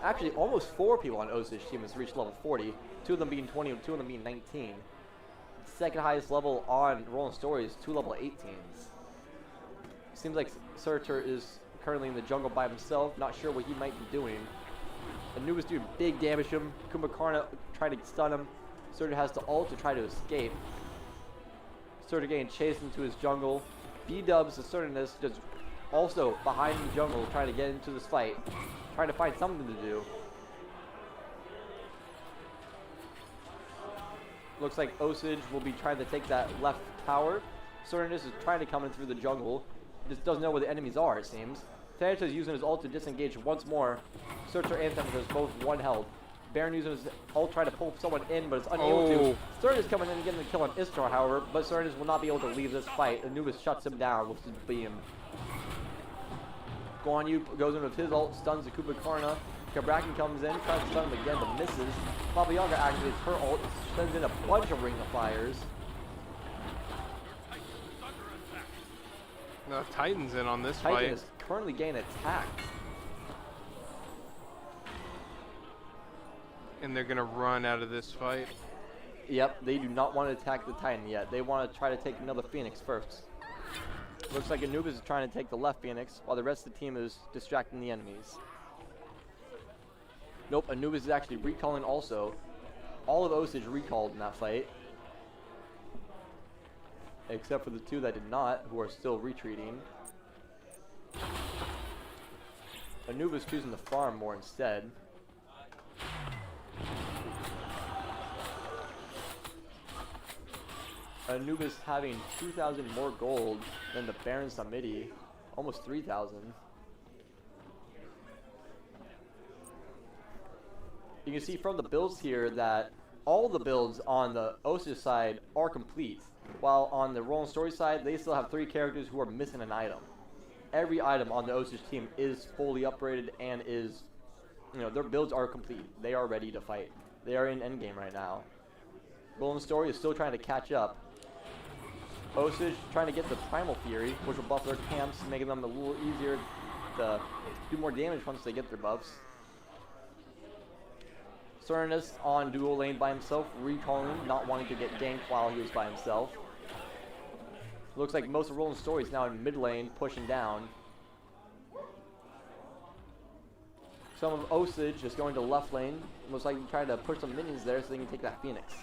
Actually, almost 4 people on Osage team has reached level 40, 2 of them being 20 and 2 of them being 19. Second highest level on Rolling Story is 2 level 18s. Seems like Surtur is currently in the jungle by himself, not sure what he might be doing. Anubis doing big damage to him. Kumbhakarna trying to stun him. Surtur has to ult to try to escape. Surtur getting chased into his jungle. B-dubs the Surturness just also behind the jungle trying to get into this fight. Trying to find something to do. Looks like Osage will be trying to take that left tower. Cernus is trying to come in through the jungle. Just doesn't know where the enemies are, it seems. Thanatos is using his ult to disengage once more. Searcher and Thanatos both 1 health. Baron using his ult trying to pull someone in, but it's unable to. Cernus coming in and getting the kill on Istar, however, but Cernus will not be able to leave this fight. Anubis shuts him down with his beam. Guan Yu goes in with his ult, stuns the Kubakarna. Kabrakan comes in, tries to stun him again, but misses. Baba Yaga activates her ult, sends in a bunch of Ring of Fires. The Titan's in on this Titan fight. is currently getting attacked. And they're going to run out of this fight. Yep, they do not want to attack the Titan yet. They want to try to take another Phoenix first. Looks like Anubis is trying to take the left Phoenix, while the rest of the team is distracting the enemies. Nope, Anubis is actually recalling also. All of Osage recalled in that fight. Except for the 2 that did not, who are still retreating. Anubis choosing to farm more instead. Anubis having 2,000 more gold than the Baron Samedi. Almost 3,000. You can see from the builds here that all the builds on the Osage side are complete, while on the Roll & Story side, they still have 3 characters who are missing an item. Every item on the Osage team is fully upgraded and is, their builds are complete. They are ready to fight. They are in endgame right now. Roll & Story is still trying to catch up. Osage trying to get the Primal Fury, which will buff their camps, making them a little easier to do more damage once they get their buffs. Cernus on dual lane by himself, recalling, not wanting to get ganked while he was by himself. Looks like most of Roll & Story is now in mid lane, pushing down. Some of Osage is going to left lane, most likely trying to push some minions there so they can take that Phoenix.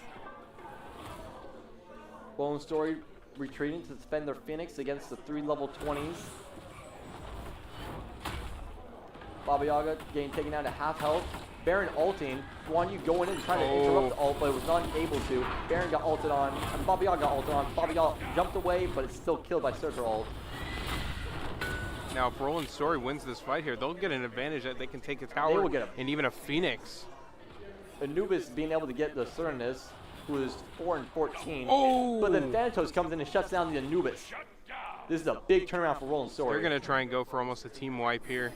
Roll & Story retreating to defend their Phoenix against the 3 level 20s. Baba Yaga getting taken down to half health. Baron ulting. Guan Yu going in trying to interrupt the ult, but it was not able to. Baron got ulted on, and Baba Yaga got ulted on. Baba Yaga jumped away, but it's still killed by Searcher ult. Now, if Roll & Story wins this fight here, they'll get an advantage that they can take a tower will get and even a Phoenix. Anubis being able to get the Cernus, who is 4 and 14. Oh! But then Thanatos comes in and shuts down the Anubis. This is a big turnaround for Roll & Story. They're going to try and go for almost a team wipe here.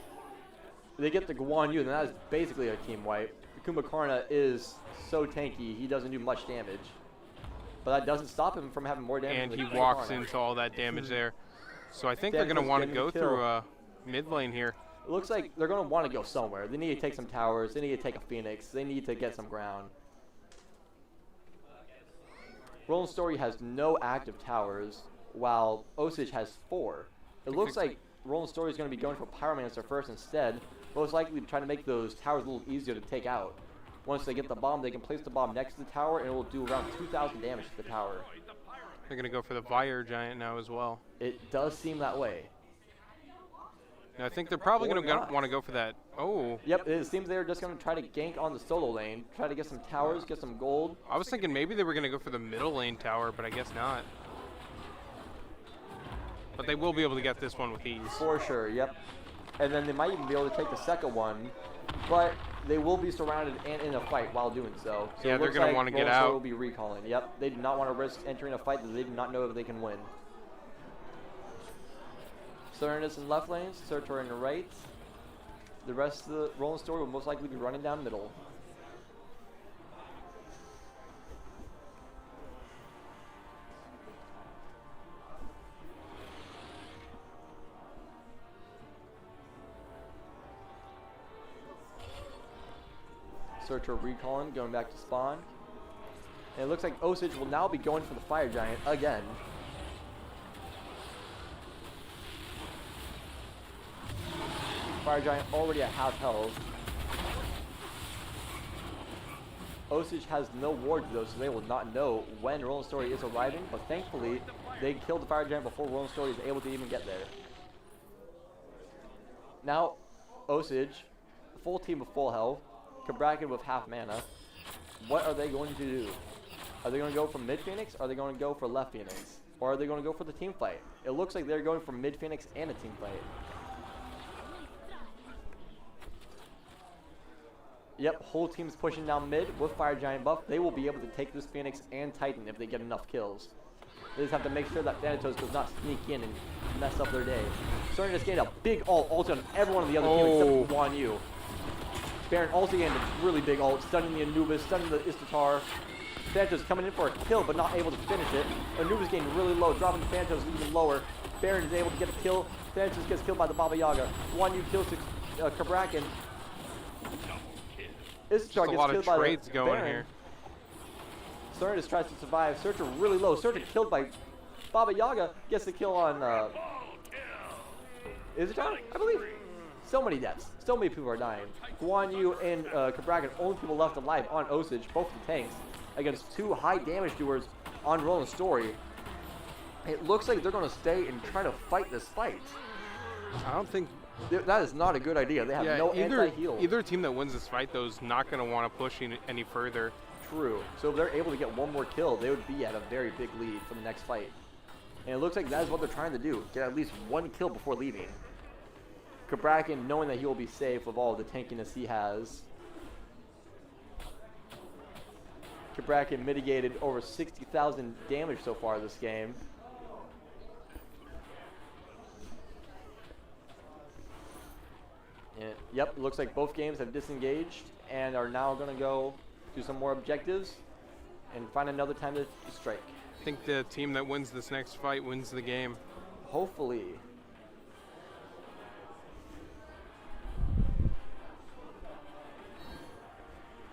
They get the Guan Yu, and that is basically a team wipe. Kumakarna is so tanky, he doesn't do much damage. But that doesn't stop him from having more damage. And than he Kumakarna. walks into all that damage there. So I think they're going to want to go through mid lane here. It looks like they're going to want to go somewhere. They need to take some towers. They need to take a Phoenix. They need to get some ground. Roll & Story has no active towers, while Osage has 4. It looks like Roll & Story is going to be going for Pyromancer first instead. Most likely trying to make those towers a little easier to take out. Once they get the bomb, they can place the bomb next to the tower, and it will do around 2,000 damage to the tower. They're going to go for the Fire Giant now as well. It does seem that way. Now, I think they're probably going to want to go for that. Oh. Yep, it seems they're just going to try to gank on the solo lane, try to get some towers, get some gold. I was thinking maybe they were going to go for the middle lane tower, but I guess not. But they will be able to get this one with ease. For sure, yep. And then they might even be able to take the second one, but they will be surrounded and in a fight while doing so. Yeah, they're going to want to get out. Will be recalling. Yep, they do not want to risk entering a fight that they do not know if they can win. Cernus in left lanes, Searcher in the right. The rest of the Roll & Story will most likely be running down middle. Searcher recalling, going back to spawn. And it looks like Osage will now be going for the Fire Giant again. Fire Giant already at half health. Osage has no wards though, so they will not know when Roll & Story is arriving, but thankfully they killed the Fire Giant before Roll & Story is able to even get there. Now, Osage, full team of full health, Kabrakan with half mana. What are they going to do? Are they going to go for mid Phoenix? Or are they going to go for left Phoenix? Or are they going to go for the team fight? It looks like they're going for mid Phoenix and a team fight. Yep, whole team's pushing down mid with Fire Giant buff. They will be able to take this Phoenix and Titan if they get enough kills. They just have to make sure that Thanatos does not sneak in and mess up their day. Starting to get a big ult on everyone on the other team except for Guan Yu. Baron also getting a really big ult, stunning the Anubis, stunning the Istatar. Thanatos coming in for a kill but not able to finish it. Anubis getting really low, dropping Thanatos even lower. Baron is able to get a kill. Thanatos gets killed by the Baba Yaga. Guan Yu kills Kabrakan. Istatar gets killed by trades the going Baron. here. Certus tries to survive. Searcher really low. Searcher killed by Baba Yaga. Gets the kill on Istatar, I believe. So many deaths. So many people are dying. Guan Yu and Kabrakan, only people left alive on Osage, both the tanks, against two high damage doers on Roland's Story. It looks like they're going to stay and try to fight this fight. I don't think. That is not a good idea. They have no anti-heal. Either team that wins this fight, though, is not going to want to push any further. True. So if they're able to get one more kill, they would be at a very big lead for the next fight. And it looks like that is what they're trying to do. Get at least one kill before leaving. Kabrakan, knowing that he will be safe with all the tankiness he has. Kabrakan mitigated over 60,000 damage so far this game. And, yep, it looks like both games have disengaged and are now going to go do some more objectives and find another time to strike. I think the team that wins this next fight wins the game. Hopefully.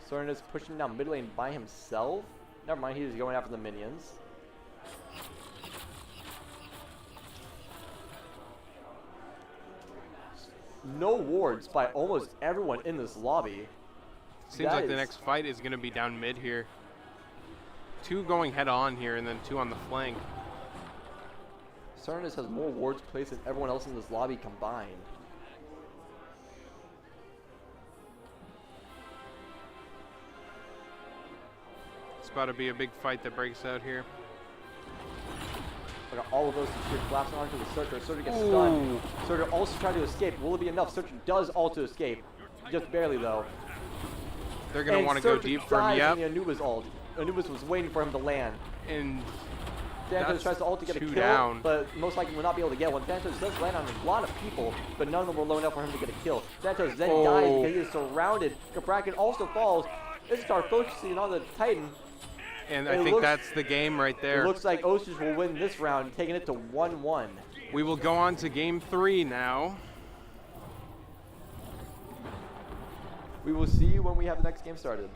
Soren is pushing down mid lane by himself. Never mind, he's going after the minions. No wards by almost everyone in this lobby. Seems like the next fight is going to be down mid here. Two going head on here and then two on the flank. Cernus has more wards placed than everyone else in this lobby combined. It's about to be a big fight that breaks out here. Look at all of those should collapse onto the Searcher. Searcher gets stunned. Searcher also tried to escape. Will it be enough? Searcher does ult to escape. Just barely though. They're going to want to go deep for him. Yep. The Anubis ult. Anubis was waiting for him to land. And Thanatos tries to ult to get a kill, down. but most likely will not be able to get one. Thanatos does land on a lot of people, but none of them were low enough for him to get a kill. Thanatos then dies because he is surrounded. Kabrakan also falls. Istar focusing on the Titan. And I think that's the game right there. It looks like Osage will win this round, taking it to 1-1. We will go on to game 3 now. We will see you when we have the next game started.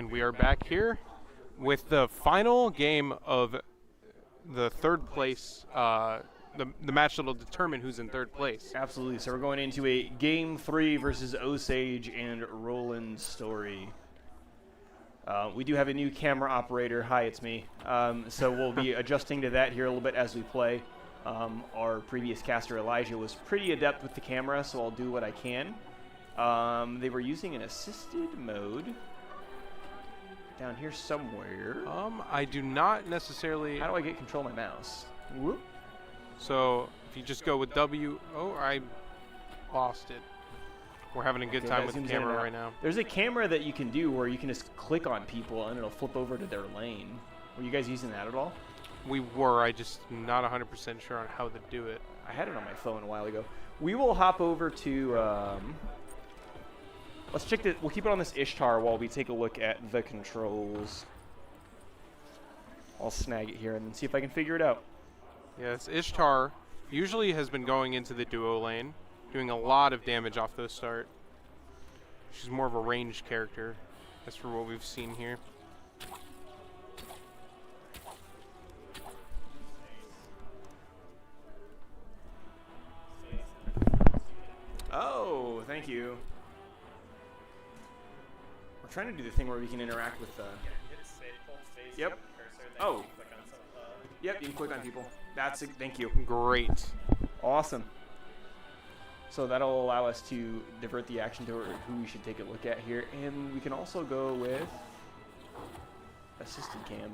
And we are back here with the final game of the third place, the match that will determine who's in third place. Absolutely. So we're going into a Game 3 versus Osage and Roland Story. We do have a new camera operator. Hi, it's me. So we'll be adjusting to that here a little bit as we play. Our previous caster, Elijah, was pretty adept with the camera, so I'll do what I can. They were using an assisted mode down here somewhere. I do not necessarily. How do I get control of my mouse? Whoop. So if you just go with W, oh, I lost it. We're having a good time with the camera right now. There's a camera that you can do where you can just click on people and it'll flip over to their lane. Were you guys using that at all? We were. I just not 100% sure on how to do it. I had it on my phone a while ago. We will hop over to. Let's check it. We'll keep it on this Ishtar while we take a look at the controls. I'll snag it here and see if I can figure it out. Yes, Ishtar usually has been going into the duo lane, doing a lot of damage off the start. She's more of a ranged character, as for what we've seen here. Oh, thank you. We're trying to do the thing where we can interact with the. Yep. Oh. Yep, you can click on people. That's it. Thank you. Great. Awesome. So that'll allow us to divert the action to who we should take a look at here. And we can also go with assisted cam.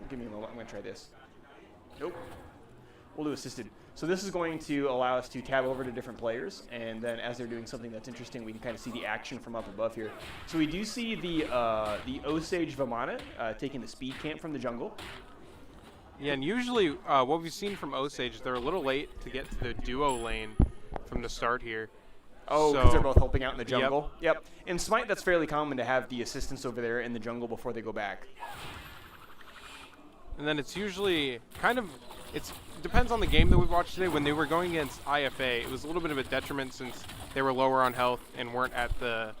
Give me a moment. I'm going to try this. Nope. We'll do assisted. So this is going to allow us to tab over to different players, and then as they're doing something that's interesting, we can kind of see the action from up above here. So we do see the Osage Vamana taking the speed camp from the jungle. Yeah, and usually what we've seen from Osage, they're a little late to get to the duo lane from the start here. Oh, because they're both helping out in the jungle? Yep. In Smite, that's fairly common to have the assistants over there in the jungle before they go back. And then it's usually kind of, it depends on the game that we've watched today. When they were going against IFA, it was a little bit of a detriment since they were lower on health and weren't at the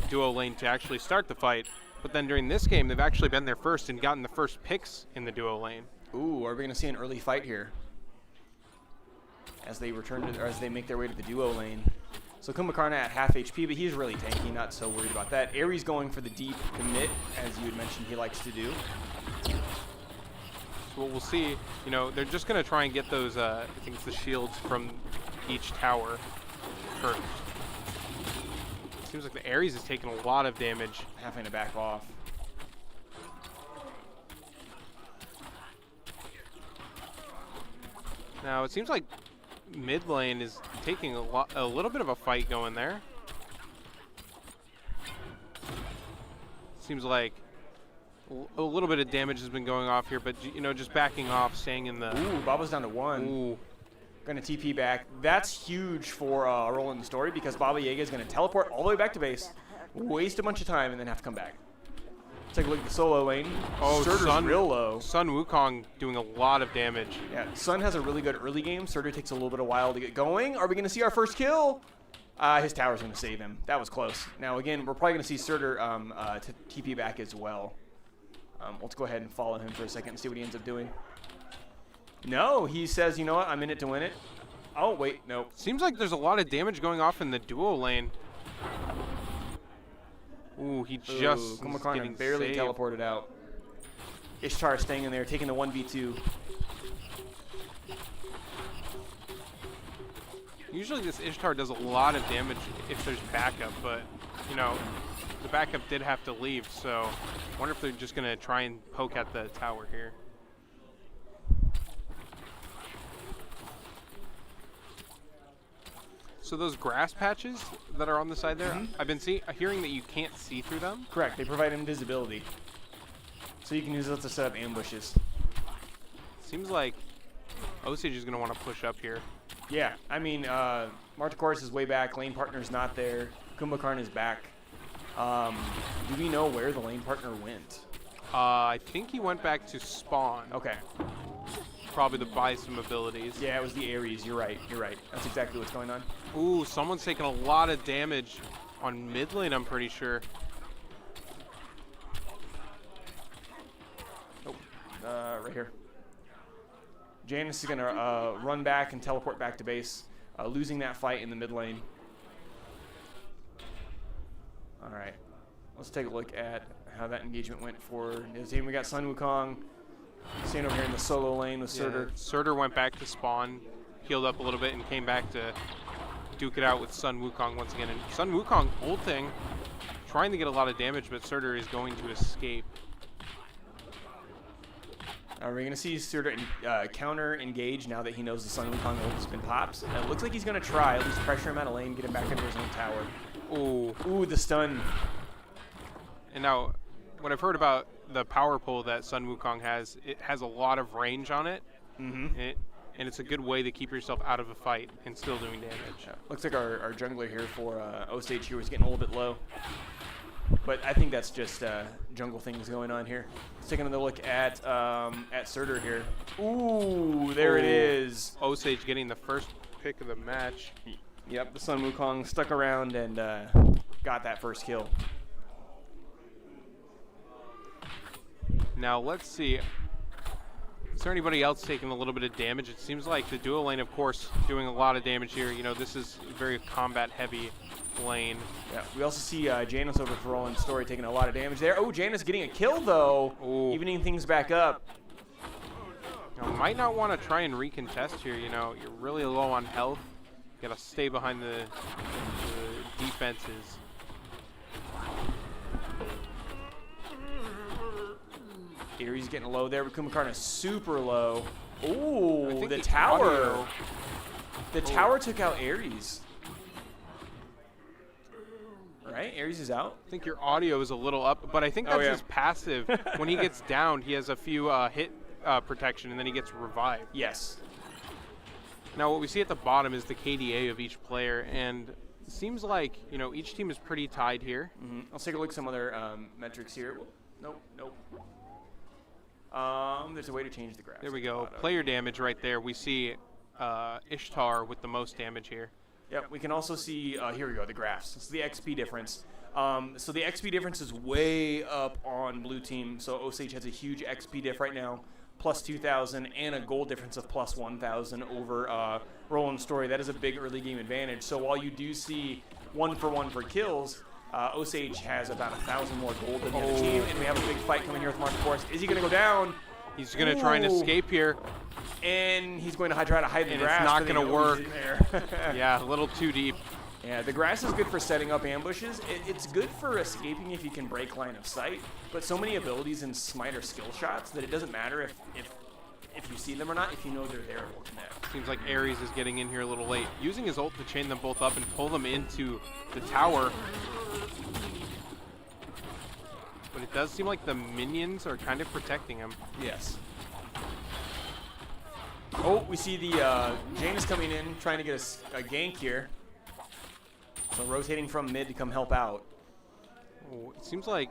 duo lane to actually start the fight. But then during this game, they've actually been there first and gotten the first picks in the duo lane. Ooh, are we going to see an early fight here as they return to, or as they make their way to the duo lane? So Kumbhakarna at half HP, but he's really tanky, not so worried about that. Ares going for the deep commit, as you had mentioned he likes to do. So what we'll see, you know, they're just going to try and get those, I think it's the shields from each tower first. Seems like the Ares is taking a lot of damage. Having to back off. Now it seems like mid lane is taking a little bit of a fight going there. Seems like a little bit of damage has been going off here, but you know, just backing off, staying in the. Ooh, Baba's down to 1. Ooh. Going to TP back. That's huge for Roland Story because Baba Yaga is going to teleport all the way back to base, waste a bunch of time, and then have to come back. Take a look at the solo lane. Oh, Surtur's real low. Sun Wukong doing a lot of damage. Yeah, Sun has a really good early game. Surtur takes a little bit of while to get going. Are we going to see our first kill? His tower's going to save him. That was close. Now, again, we're probably going to see Surtur to TP back as well. Let's go ahead and follow him for a second and see what he ends up doing. No, he says, you know what, I'm in it to win it. Oh, wait, no. Seems like there's a lot of damage going off in the duo lane. Ooh, he just Kumbhakarna barely saved. teleported out. Ishtar staying in there, taking the 1v2. Usually this Ishtar does a lot of damage if there's backup, but, you know, the backup did have to leave, so I wonder if they're just going to try and poke at the tower here. So those grass patches that are on the side there, I've been hearing that you can't see through them. Correct, they provide invisibility. So you can use those to set up ambushes. Seems like Osage is going to want to push up here. Yeah, I mean, Martacoris is way back, lane partner's not there, Kumbhakarna is back. Do we know where the lane partner went? I think he went back to spawn. Okay. probably the buy some abilities. Yeah, it was the Ares. You're right. You're right. That's exactly what's going on. Ooh, someone's taking a lot of damage on mid lane, I'm pretty sure. Oh, right here. Janus is going to run back and teleport back to base, losing that fight in the mid lane. All right. Let's take a look at how that engagement went for his team. We got Sun Wukong staying over here in the solo lane with Surtur. Surtur went back to spawn, healed up a little bit, and came back to duke it out with Sun Wukong once again. And Sun Wukong ulting, trying to get a lot of damage, but Surtur is going to escape. We're going to see Surtur counter engage now that he knows the Sun Wukong ult has been popped. And it looks like he's going to try, at least pressure him out of lane, get him back into his own tower. Ooh, the stun. And now, what I've heard about the power pull that Sun Wukong has, it has a lot of range on it. And it's a good way to keep yourself out of a fight and still doing damage. Yeah. Looks like our jungler here for Osage here was getting a little bit low. But I think that's just jungle things going on here. Let's take another look at Surtur here. Ooh, there it is. Osage getting the first pick of the match. Yep, the Sun Wukong stuck around and got that first kill. Now let's see. Is there anybody else taking a little bit of damage? It seems like the duo lane, of course, doing a lot of damage here. You know, this is a very combat-heavy lane. Yeah, we also see Janus over for Roland's Story taking a lot of damage there. Oh, Janus getting a kill, though, evening things back up. Now, might not want to try and recontest here. You know, you're really low on health. You got to stay behind the defenses. Ares getting low there, but Kumakarna super low. Ooh, the tower. The tower took out Ares. Right? Ares is out. I think your audio is a little up, but I think that's his passive. When he gets downed, he has a few hit protection, and then he gets revived. Yes. Now, what we see at the bottom is the KDA of each player, and it seems like, you know, each team is pretty tied here. Let's take a look at some other metrics here. Nope. There's a way to change the graph. There we go. Player damage right there. We see Ishtar with the most damage here. Yep, we can also see, here we go, the graphs. This is the XP difference. So the XP difference is way up on blue team. So Osage has a huge XP diff right now, plus 2,000, and a gold difference of plus 1,000 over Roland's Story. That is a big early game advantage. So while you do see 1-for-1 for kills, Osage has about 1,000 more gold than the other team, and we have a big fight coming here with Mark Forrest. Is he going to go down? He's going to try and escape here. And he's going to try to hide the grass. And it's not going to work. There. Yeah, a little too deep. Yeah, the grass is good for setting up ambushes. It's good for escaping if you can break line of sight, but so many abilities in Smite are skill shots that it doesn't matter if you see them or not. If you know they're there, it will connect. Seems like Ares is getting in here a little late. Using his ult to chain them both up and pull them into the tower. But it does seem like the minions are kind of protecting him. Yes. Oh, we see the Janus coming in, trying to get a gank here. So rotating from mid to come help out. Oh, it seems like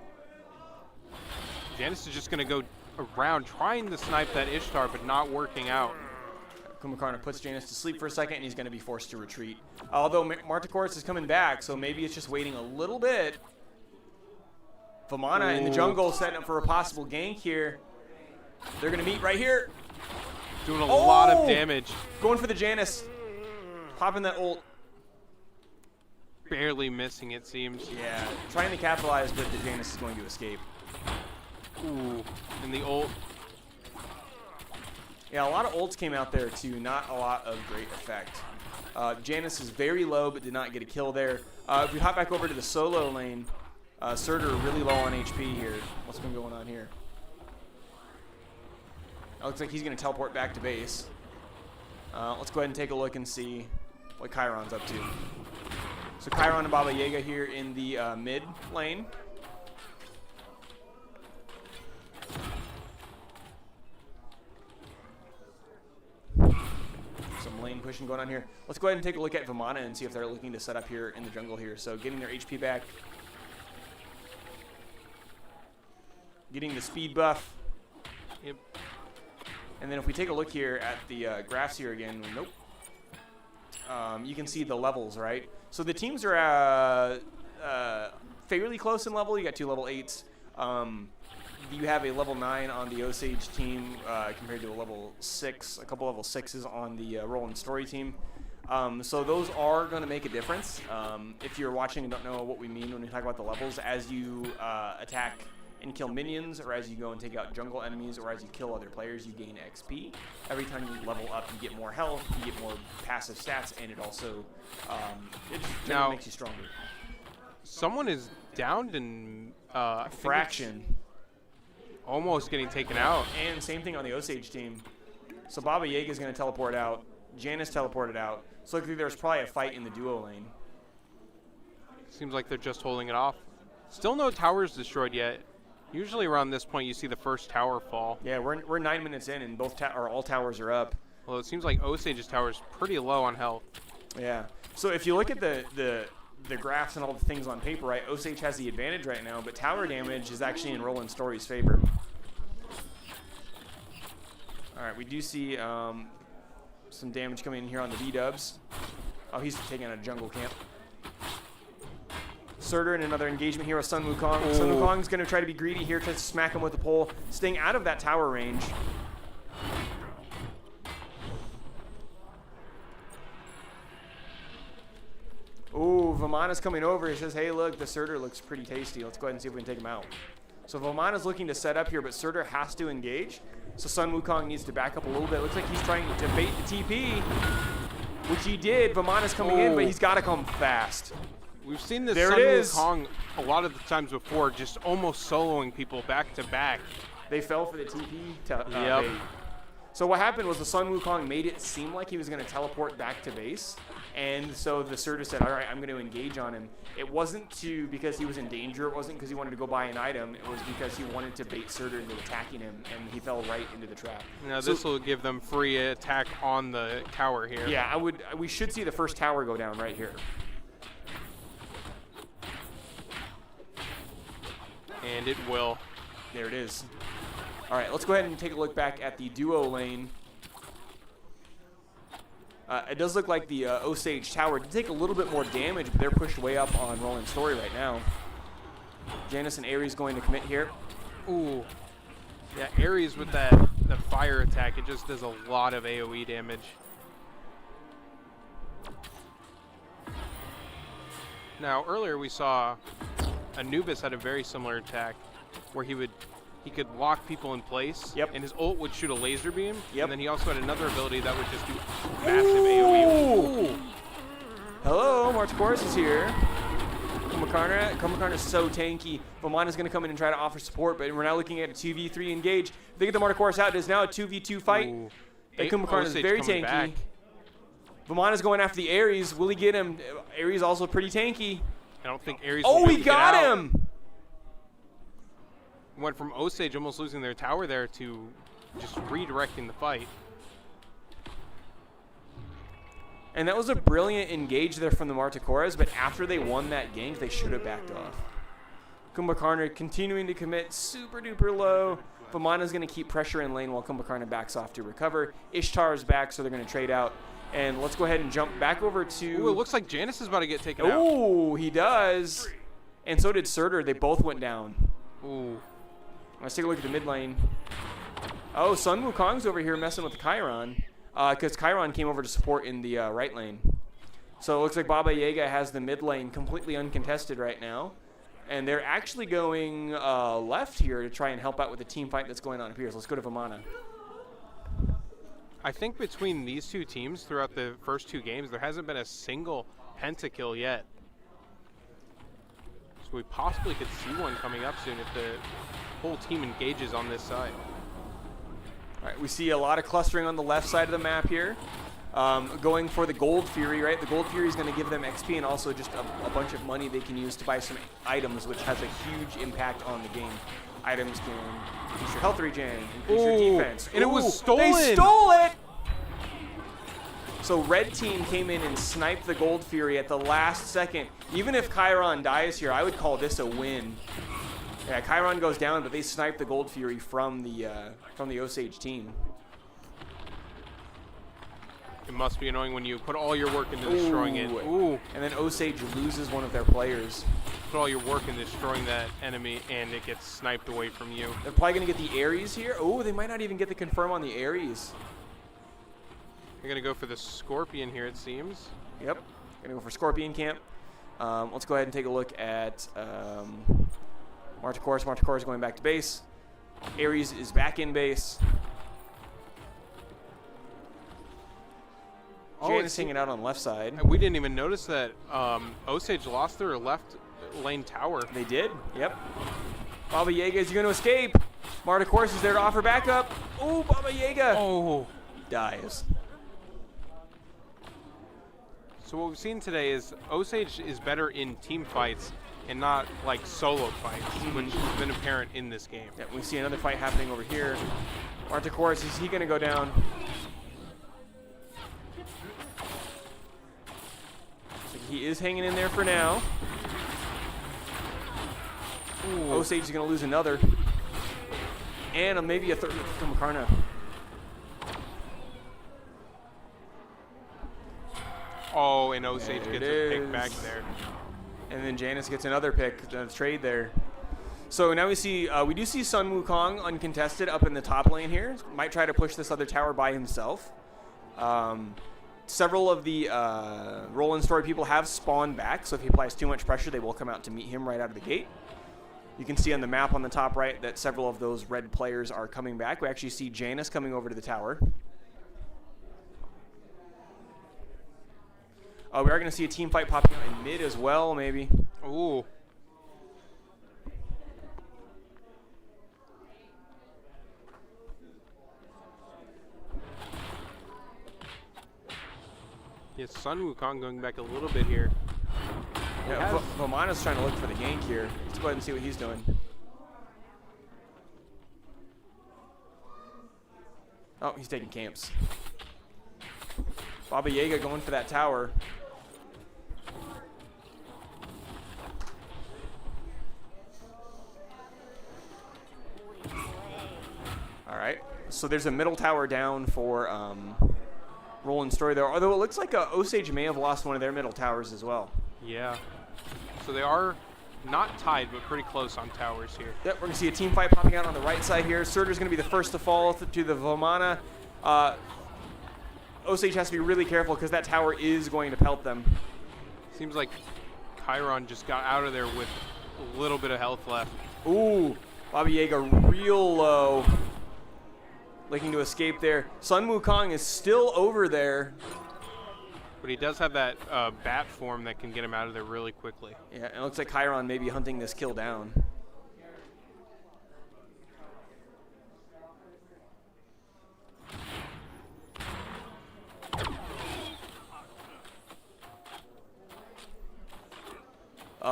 Janus is just going to go around trying to snipe that Ishtar, but not working out. Kumakarna puts Janus to sleep for a second, and he's going to be forced to retreat. Although Marticoris is coming back, so maybe it's just waiting a little bit. Vamana in the jungle setting up for a possible gank here. They're going to meet right here. Doing a lot of damage. Going for the Janus. Popping that ult. Barely missing, it seems. Yeah, trying to capitalize, but the Janus is going to escape. Ooh, and the ult. Yeah, a lot of ults came out there too, not a lot of great effect. Janus is very low, but did not get a kill there. If we hop back over to the solo lane, Surtur really low on HP here. What's been going on here? It looks like he's going to teleport back to base. Let's go ahead and take a look and see what Chiron's up to. So Chiron and Baba Yaga here in the mid lane. Some lane pushing going on here. Let's go ahead and take a look at Vamana and see if they're looking to set up here in the jungle here. So getting their HP back. Getting the speed buff. Yep. And then if we take a look here at the graphs here again, nope. You can see the levels, right? So the teams are fairly close in level. You got 2 level 8s. You have a level 9 on the Osage team compared to a level 6, a couple level 6s on the Roll and Story team. So those are going to make a difference. If you're watching and don't know what we mean when we talk about the levels, as you attack and kill minions, or as you go and take out jungle enemies, or as you kill other players, you gain XP. Every time you level up, you get more health, you get more passive stats, and it also it just generally makes you stronger. Someone is downed in Fraction. Almost getting taken out. And same thing on the Osage team. So Baba Yaga is going to teleport out. Janice teleported out. So there's probably a fight in the duo lane. Seems like they're just holding it off. Still no towers destroyed yet. Usually around this point you see the first tower fall. Yeah, we're 9 minutes in and all towers are up. Well, it seems like Osage's tower is pretty low on health. Yeah. So if you look at the graphs and all the things on paper, right, Osage has the advantage right now, but tower damage is actually in Roland Story's favor. All right, we do see some damage coming in here on the V-dubs. Oh, he's taking out a jungle camp. Surtur in another engagement here with Sun Wukong. Ooh. Sun Wukong's going to try to be greedy here, tries to smack him with the pole, staying out of that tower range. Ooh, Vamana's coming over. He says, hey, look, the Surtur looks pretty tasty. Let's go ahead and see if we can take him out. So Vamana's looking to set up here, but Surtur has to engage. So Sun Wukong needs to back up a little bit. Looks like he's trying to bait the TP, which he did. Vamana's coming in, but he's got to come fast. We've seen this There Sun it is. Wukong a lot of the times before, just almost soloing people back to back. They fell for the TP. Yep. Bait. So what happened was the Sun Wukong made it seem like he was going to teleport back to base. And so the Surtur said, all right, I'm going to engage on him. It wasn't because he was in danger. It wasn't because he wanted to go buy an item. It was because he wanted to bait Surtur into attacking him, and he fell right into the trap. Now So- this will give them free attack on the tower here. Yeah, we should see the first tower go down right here. And it will. There it is. All right, let's go ahead and take a look back at the duo lane. It does look like the Osage tower did take a little bit more damage, but they're pushed way up on Roland Story right now. Janice and Ares going to commit here. Ooh. Yeah, Ares with the fire attack, it just does a lot of AoE damage. Now, earlier we saw Anubis had a very similar attack where he could lock people in place, Yep. and his ult would shoot a laser beam, Yep. and then he also had another ability that would just do massive AoE. Ooh. Hello, Marticoris is here. Kumakarna is so tanky. Vamana's going to come in and try to offer support, but we're now looking at a 2v3 engage. They get the Marticoris out. It is now a 2v2 fight. Ooh. And Kumakarna is Osage very coming tanky. back. Vamana's going after the Ares. Will he get him? Ares also pretty tanky. I don't think Ares Oh, will be he able to get got out. him! Went from Osage almost losing their tower there to just redirecting the fight. And that was a brilliant engage there from the Marticoras, but after they won that gank, they should have backed off. Kumbhakarna continuing to commit super duper low. Vamana's going to keep pressure in lane while Kumbhakarna backs off to recover. Ishtar's back, so they're going to trade out. And let's go ahead and jump back over to... Ooh, it looks like Janice is about to get taken out. Oh, he does. And so did Surtur. They both went down. Ooh. Let's take a look at the mid lane. Oh, Sun Wukong's over here messing with Chiron because Chiron came over to support in the right lane. So it looks like Baba Yaga has the mid lane completely uncontested right now. And they're actually going left here to try and help out with the team fight that's going on up here. So let's go to Vamana. I think between these two teams throughout the first two games, there hasn't been a single pentakill yet. So we possibly could see one coming up soon if the whole team engages on this side. All right, we see a lot of clustering on the left side of the map here. Going for the Gold Fury, right? The Gold Fury is going to give them XP and also just a bunch of money they can use to buy some items, which has a huge impact on the game. Items can increase your health regen, increase your Ooh, defense. and it was stolen. They stole it! So red team came in and sniped the Gold Fury at the last second. Even if Chiron dies here, I would call this a win. Yeah, Chiron goes down, but they sniped the Gold Fury from the Osage team. It must be annoying when you put all your work into destroying it. Ooh. And then Osage loses one of their players. Put all your work into destroying that enemy, and it gets sniped away from you. They're probably going to get the Ares here. Oh, they might not even get the confirm on the Ares. They're going to go for the Scorpion here, it seems. Yep. Going to go for Scorpion Camp. Let's go ahead and take a look at Marticoris. Marticoris going back to base. Ares is back in base. Janus hanging out on the left side. We didn't even notice that Osage lost their left lane tower. They did, yep. Baba Yaga, is he going to escape? Marticoris is there to offer backup. Oh, Baba Yaga. Oh. He dies. So what we've seen today is Osage is better in team fights and not like solo fights, which has been apparent in this game. Yeah, we see another fight happening over here. Marticoris, is he going to go down? So he is hanging in there for now. Ooh. Osage is going to lose another. And maybe a third from Makarna. Oh, and Osage gets a pick back there. And then Janus gets another pick, the trade there. So now we do see Sun Wukong uncontested up in the top lane here. Might try to push this other tower by himself. Several of the Roland Story people have spawned back, so if he applies too much pressure, they will come out to meet him right out of the gate. You can see on the map on the top right that several of those red players are coming back. We actually see Janus coming over to the tower. We are going to see a team fight popping out in mid as well, maybe. Ooh. Yes, Sun Wukong going back a little bit here. Yeah, Vomana's trying to look for the gank here. Let's go ahead and see what he's doing. Oh, he's taking camps. Baba Yaga going for that tower. All right, so there's a middle tower down for Roland Story there, although it looks like Osage may have lost one of their middle towers as well. Yeah. So they are not tied, but pretty close on towers here. Yep, we're going to see a team fight popping out on the right side here. Surtur's going to be the first to fall to the Vomana. Osage has to be really careful because that tower is going to pelt them. Seems like Chiron just got out of there with a little bit of health left. Ooh, Baba Yaga real low. Looking to escape there. Sun Wukong is still over there. But he does have that bat form that can get him out of there really quickly. Yeah, and it looks like Chiron may be hunting this kill down.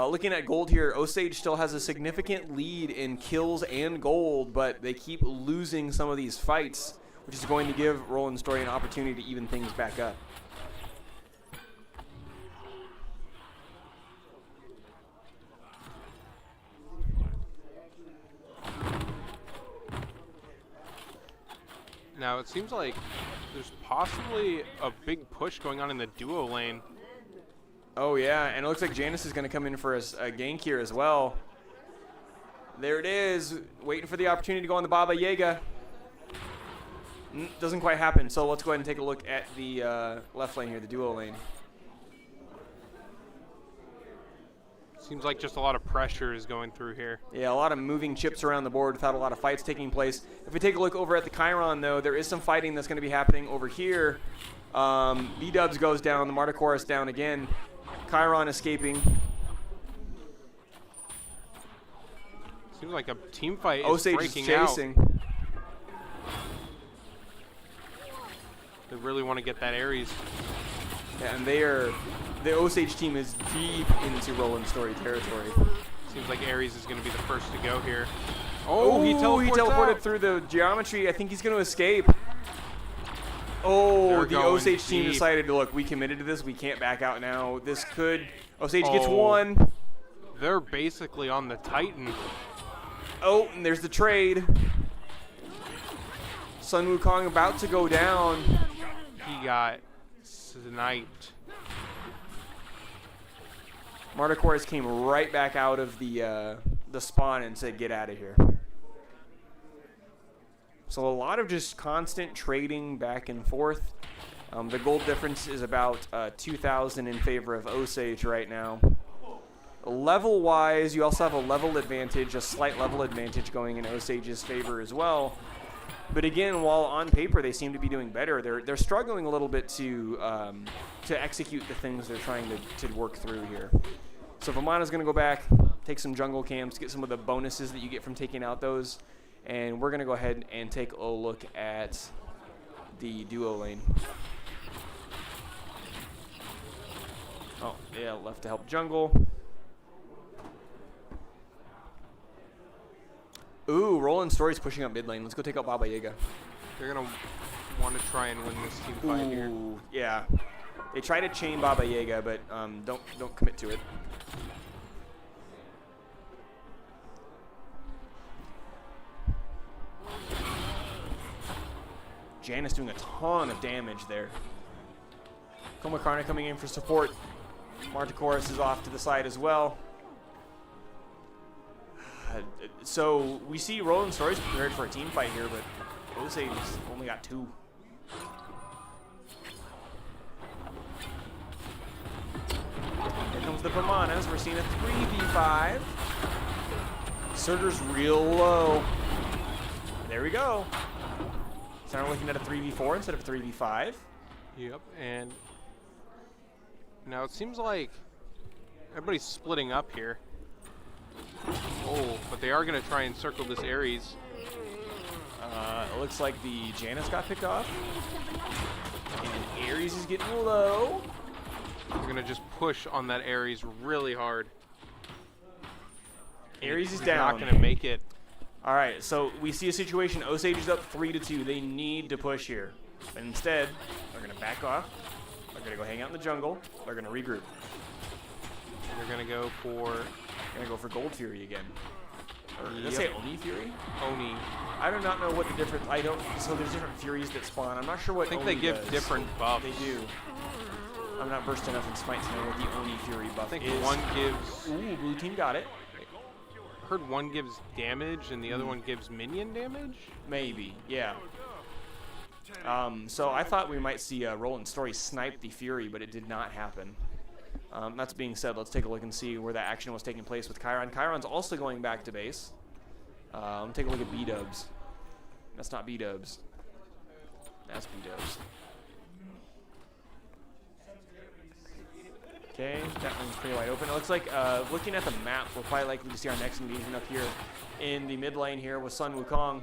Looking at gold here, Osage still has a significant lead in kills and gold, but they keep losing some of these fights, which is going to give Roland Story an opportunity to even things back up. Now it seems like there's possibly a big push going on in the duo lane. Oh yeah, and it looks like Janus is going to come in for a gank here as well. There it is, waiting for the opportunity to go on the Baba Yaga. Doesn't quite happen, so let's go ahead and take a look at the left lane here, the duo lane. Seems like just a lot of pressure is going through here. Yeah, a lot of moving chips around the board without a lot of fights taking place. If we take a look over at the Chiron, though, there is some fighting that's going to be happening over here. B-Dubs goes down, the Marticoris down again. Chiron escaping. Seems like a team fight is Osage breaking is chasing. out. They really want to get that Ares. Yeah, and the Osage team is deep into Roland Story territory. Seems like Ares is going to be the first to go here. Oh, he teleported out. through the geometry. I think he's going to escape. Oh, They're the Osage team decided to look. We committed to this. We can't back out now. This could. Osage gets one. They're basically on the Titan. Oh, and there's the trade. Sun Wukong about to go down. He got sniped. Marticoris came right back out of the spawn and said, "Get out of here." So a lot of just constant trading back and forth. The gold difference is about 2,000 in favor of Osage right now. Level-wise, you also have a level advantage, a slight level advantage going in Osage's favor as well. But again, while on paper they seem to be doing better, they're struggling a little bit to execute the things they're trying to work through here. So Vamana's going to go back, take some jungle camps, get some of the bonuses that you get from taking out those, and we're going to go ahead and take a look at the duo lane. Oh, yeah, left to help jungle. Ooh, Roland Story's pushing up mid lane. Let's go take out Baba Yaga. They're going to want to try and win this team fight here. Ooh, yeah. They try to chain Baba Yaga, but don't commit to it. Janice doing a ton of damage there. Komakarna coming in for support. Marticoris is off to the side as well. So we see Roland Story's prepared for a team fight here, but Osage's only got 2. Here comes the Pamanas. We're seeing a 3v5. Surtur's real low. There we go. So now we're looking at a 3v4 instead of 3v5. Yep, and now it seems like everybody's splitting up here. Oh, but they are going to try and circle this Ares. It looks like the Janus got picked off. And Ares is getting low. They're going to just push on that Ares really hard. Ares is He's down. not going to make it. All right, so we see a situation. Osage is up 3-2. They need to push here. But instead, they're going to back off. They're going to go hang out in the jungle. They're going to regroup. They're going to go for... Gonna go for Gold Fury again. Or did I say Oni Fury? Oni. I do not know what the difference. I don't. So there's different Furies that spawn. I'm not sure what. I think Oni they give does. different buffs. They do. I'm not versed enough in Smite to know what the Oni Fury buff I think is. one gives... Ooh, blue team got it. Heard one gives damage and the other one gives minion damage? Maybe, yeah. So I thought we might see Roland Story snipe the Fury, but it did not happen. That's being said, let's take a look and see where that action was taking place with Chiron. Chiron's also going back to base. Take a look at B-dubs. That's not B-dubs. That's B-dubs. Okay, that one's pretty wide open. It looks like, looking at the map, we're probably likely to see our next engagement up here in the mid lane here with Sun Wukong.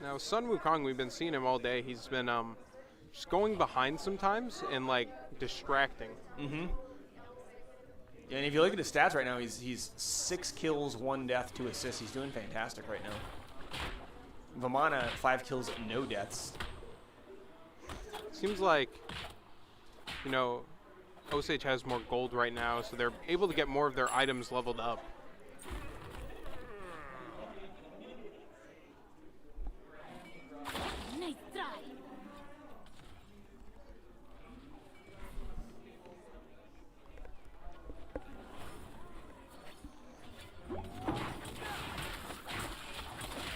Now, Sun Wukong, we've been seeing him all day. He's been just going behind sometimes and, like, distracting. Mm-hmm. Yeah, and if you look at his stats right now, he's 6 kills, 1 death, 2 assists. He's doing fantastic right now. Vamana, 5 kills, no deaths. Seems like, you know, Osage has more gold right now, so they're able to get more of their items leveled up. Nice try.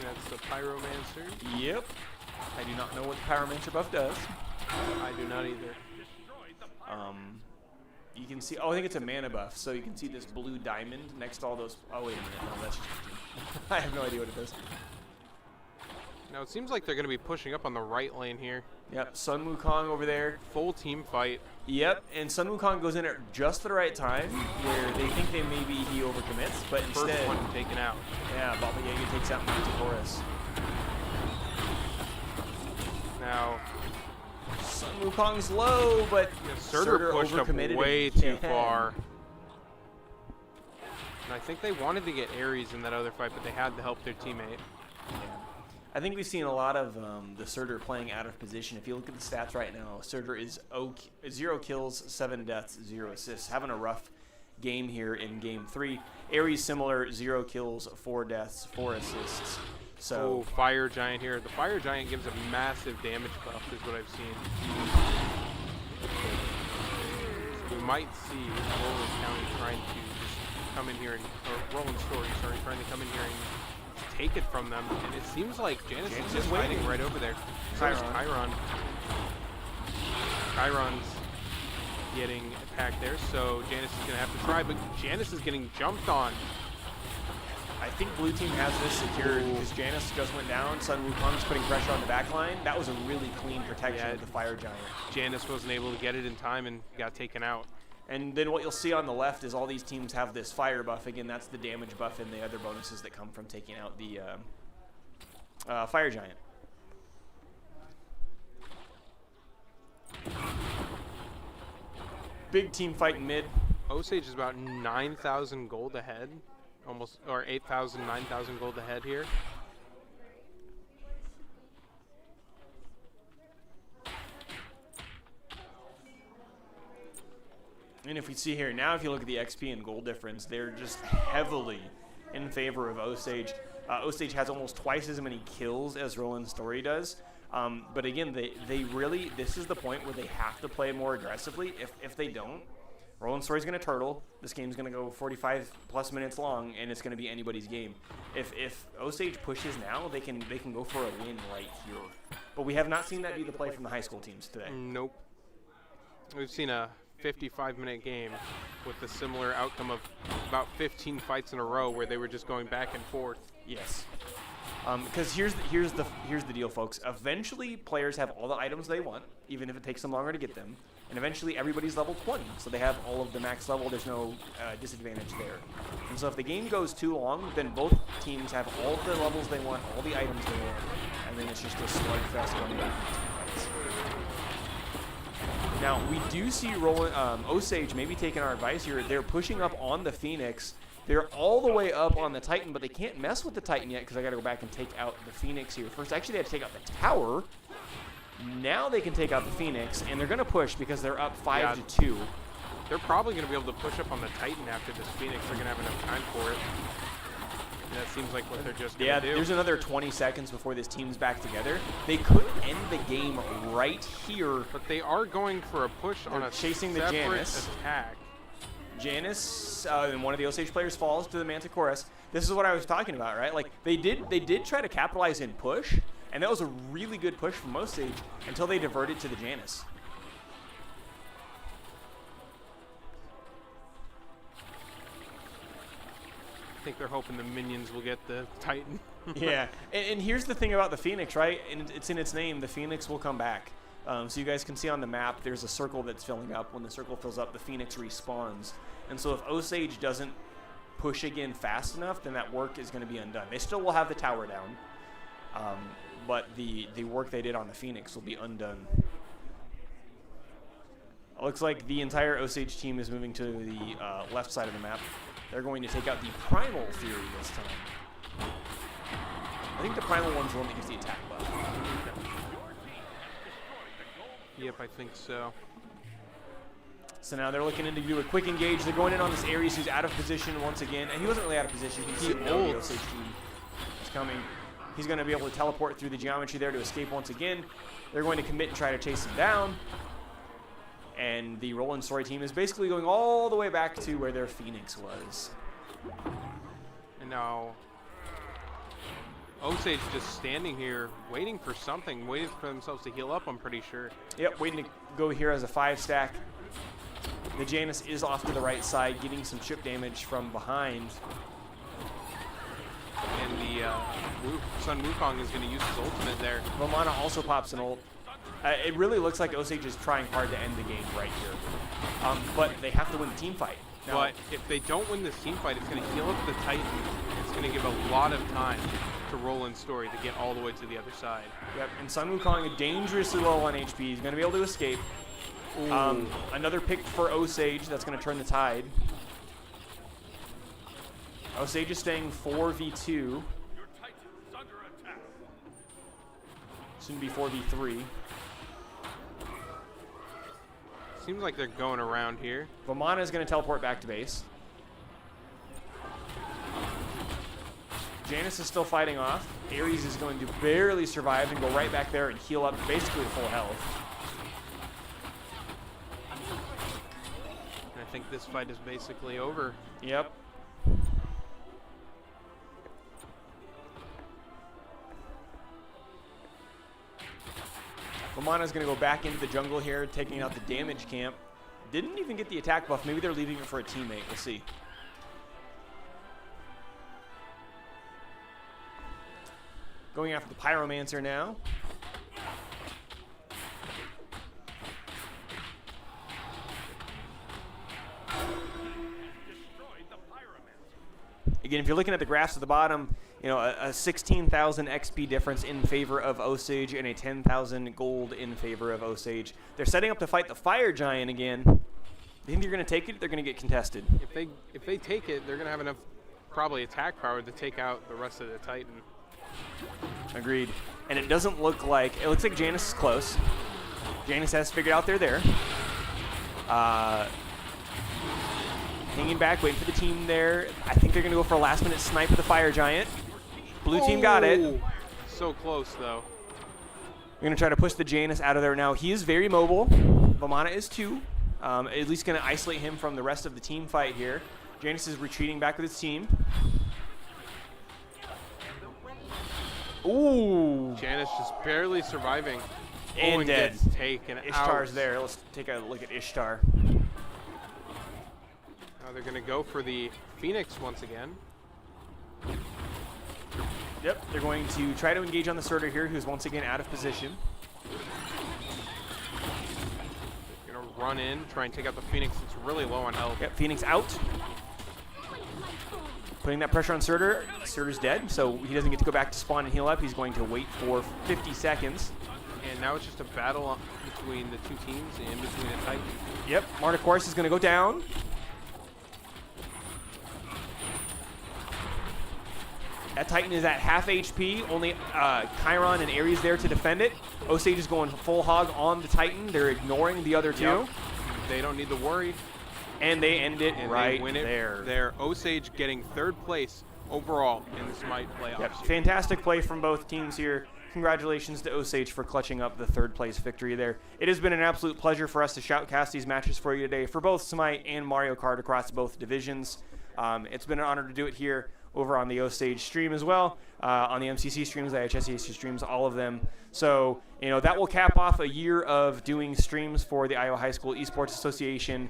That's the Pyromancer. Yep. I do not know what the Pyromancer buff does. I do not either. You can see, oh, I think it's a mana buff, so you can see this blue diamond next to all those, oh, wait a minute, no, that's just I have no idea what it does. Now, it seems like they're going to be pushing up on the right lane here. Yep, Sun Wukong over there. Full team fight. Yep, and Sun Wukong goes in at just the right time, where they think maybe he overcommits, but First instead, one taken out. yeah, Baba Yaga takes out Manticoris. Now, Sun Wukong's low, but Surtur pushed up overcommitted way too again. far. And I think they wanted to get Ares in that other fight, but they had to help their teammate. Yeah. I think we've seen a lot of the Surtur playing out of position. If you look at the stats right now, Surtur is 0 kills, 7 deaths, 0 assists, having a rough game here in Game 3. Ares similar, 0 kills, 4 deaths, 4 assists. So Oh, Fire Giant here. The Fire Giant gives a massive damage buff, is what I've seen. We might see Roland County trying to just come in here and, or Roland Story, sorry, trying to come in here and take it from them. And it seems like Janus is just fighting right over there. So is Chiron. Chiron's getting attacked there, so Janus is going to have to try, but Janus is getting jumped on. I think blue team has this secured because Janus just went down. Sun Wukong's putting pressure on the back line. That was a really clean protection of the Fire Giant. Janus wasn't able to get it in time and got taken out. And then what you'll see on the left is all these teams have this fire buff. Again, that's the damage buff and the other bonuses that come from taking out the Fire Giant. Big team fight in mid. Osage is about 9,000 gold ahead. Almost, or 8,000, 9,000 gold ahead here. And if we see here, now if you look at the XP and gold difference, they're just heavily in favor of Osage. Osage has almost twice as many kills as Roland Story does. But again, they really, this is the point where they have to play more aggressively. If they don't, Roland Story's going to turtle. This game's going to go 45 plus minutes long, and it's going to be anybody's game. If Osage pushes now, they can go for a win right here. But we have not seen that be the play from the high school teams today. Nope. We've seen a 55-minute game with a similar outcome of about 15 fights in a row where they were just going back and forth. Yes. Because here's the deal, folks. Eventually, players have all the items they want, even if it takes them longer to get them. And eventually, everybody's level 20, so they have all of the max level. There's no disadvantage there. And so if the game goes too long, then both teams have all of the levels they want, all the items they want, and then it's just a slugfest going back into fights. Now, we do see Osage maybe taking our advice here. They're pushing up on the Phoenix. They're all the way up on the Titan, but they can't mess with the Titan yet because I got to go back and take out the Phoenix here first. Actually, they have to take out the tower. Now they can take out the Phoenix, and they're going to push because they're up 5-2. They're probably going to be able to push up on the Titan after this Phoenix. They're going to have enough time for it. And that seems like what they're just going to do. There's another 20 seconds before this team's back together. They could end the game right here. But they are going for a push on a chasing the separate Janus. attack. Janus and one of the Osage players falls to the Manticoras. This is what I was talking about, right? Like they did try to capitalize and push, and that was a really good push from Osage until they diverted to the Janus. I think they're hoping the minions will get the Titan. Yeah, and here's the thing about the Phoenix, right? And it's in its name, the Phoenix will come back. So you guys can see on the map, there's a circle that's filling up. When the circle fills up, the Phoenix respawns. And so if Osage doesn't push again fast enough, then that work is going to be undone. They still will have the tower down, but the work they did on the Phoenix will be undone. It looks like the entire Osage team is moving to the left side of the map. They're going to take out the Primal Fury this time. I think the Primal one's the one that gives the attack buff. Yep, I think so. So now they're looking in to do a quick engage. They're going in on this Ares who's out of position once again. And he wasn't really out of position. He ults. The Osage team is coming. He's going to be able to teleport through the geometry there to escape once again. They're going to commit and try to chase him down. And the Roland Story team is basically going all the way back to where their Phoenix was. And now Osage just standing here, waiting for something, waiting for themselves to heal up, I'm pretty sure. Yep, waiting to go here as a 5-stack. The Janus is off to the right side, getting some chip damage from behind. And the Sun Wukong is going to use his ultimate there. Romana also pops an ult. It really looks like Osage is trying hard to end the game right here. But they have to win the team fight. Now, but if they don't win this team fight, it's going to heal up the Titan. It's going to give a lot of time to Roland Story to get all the way to the other side. Yep, and Sun Wukong dangerously low on HP. He's going to be able to escape. Another pick for Osage. That's going to turn the tide. Osage is staying 4v2. Your Titan is under attack. Soon to be 4v3. Seems like they're going around here. Vamana is going to teleport back to base. Janice is still fighting off. Ares is going to barely survive and go right back there and heal up basically to full health. And I think this fight is basically over. Yep. Vamana's going to go back into the jungle here, taking out the damage camp. Didn't even get the attack buff. Maybe they're leaving it for a teammate. We'll see. Going after the Pyromancer now. Again, if you're looking at the graphs at the bottom, you know, a 16,000 XP difference in favor of Osage and a 10,000 gold in favor of Osage. They're setting up to fight the Fire Giant again. They think they're going to take it. They're going to get contested. If they take it, they're going to have enough probably attack power to take out the rest of the Titan. Agreed. And it doesn't look like, it looks like Janice is close. Janice has figured out they're there. Hanging back, waiting for the team there. I think they're going to go for a last minute snipe of the Fire Giant. Blue team got it. So close, though. We're going to try to push the Janus out of there now. He is very mobile. Vamana is too. At least going to isolate him from the rest of the team fight here. Janus is retreating back with his team. Ooh. Janus just barely surviving. And dead. Gets taken Ishtar's out. there. Let's take a look at Ishtar. Now they're going to go for the Phoenix once again. Yep, they're going to try to engage on the Surtur here, who's once again out of position. Going to run in, try and take out the Phoenix. It's really low on health. Yep, Phoenix out. Putting that pressure on Surtur. Surtur's dead, so he doesn't get to go back to spawn and heal up. He's going to wait for 50 seconds. And now it's just a battle between the two teams and between the Titans. Yep, Marta Course is going to go down. That Titan is at half HP. Only Chiron and Ares there to defend it. Osage is going full hog on the Titan. They're ignoring the other two. Yep. They don't need to worry. And they end it And right they win it there. There. Osage getting third place overall in the Smite playoffs. Yep, fantastic play from both teams here. Congratulations to Osage for clutching up the third place victory there. It has been an absolute pleasure for us to shoutcast these matches for you today for both Smite and Mario Kart across both divisions. It's been an honor to do it here over on the Osage stream as well, on the MCC streams, IAHSEA streams, all of them. So, you know, that will cap off a year of doing streams for the Iowa High School Esports Association.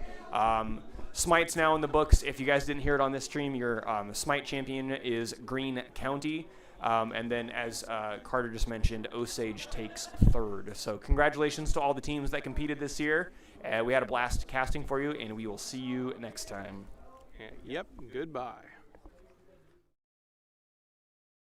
Smite's now in the books. If you guys didn't hear it on this stream, your Smite champion is Greene County. And then, as Carter just mentioned, Osage takes third. So congratulations to all the teams that competed this year. We had a blast casting for you, and we will see you next time. Yep, goodbye.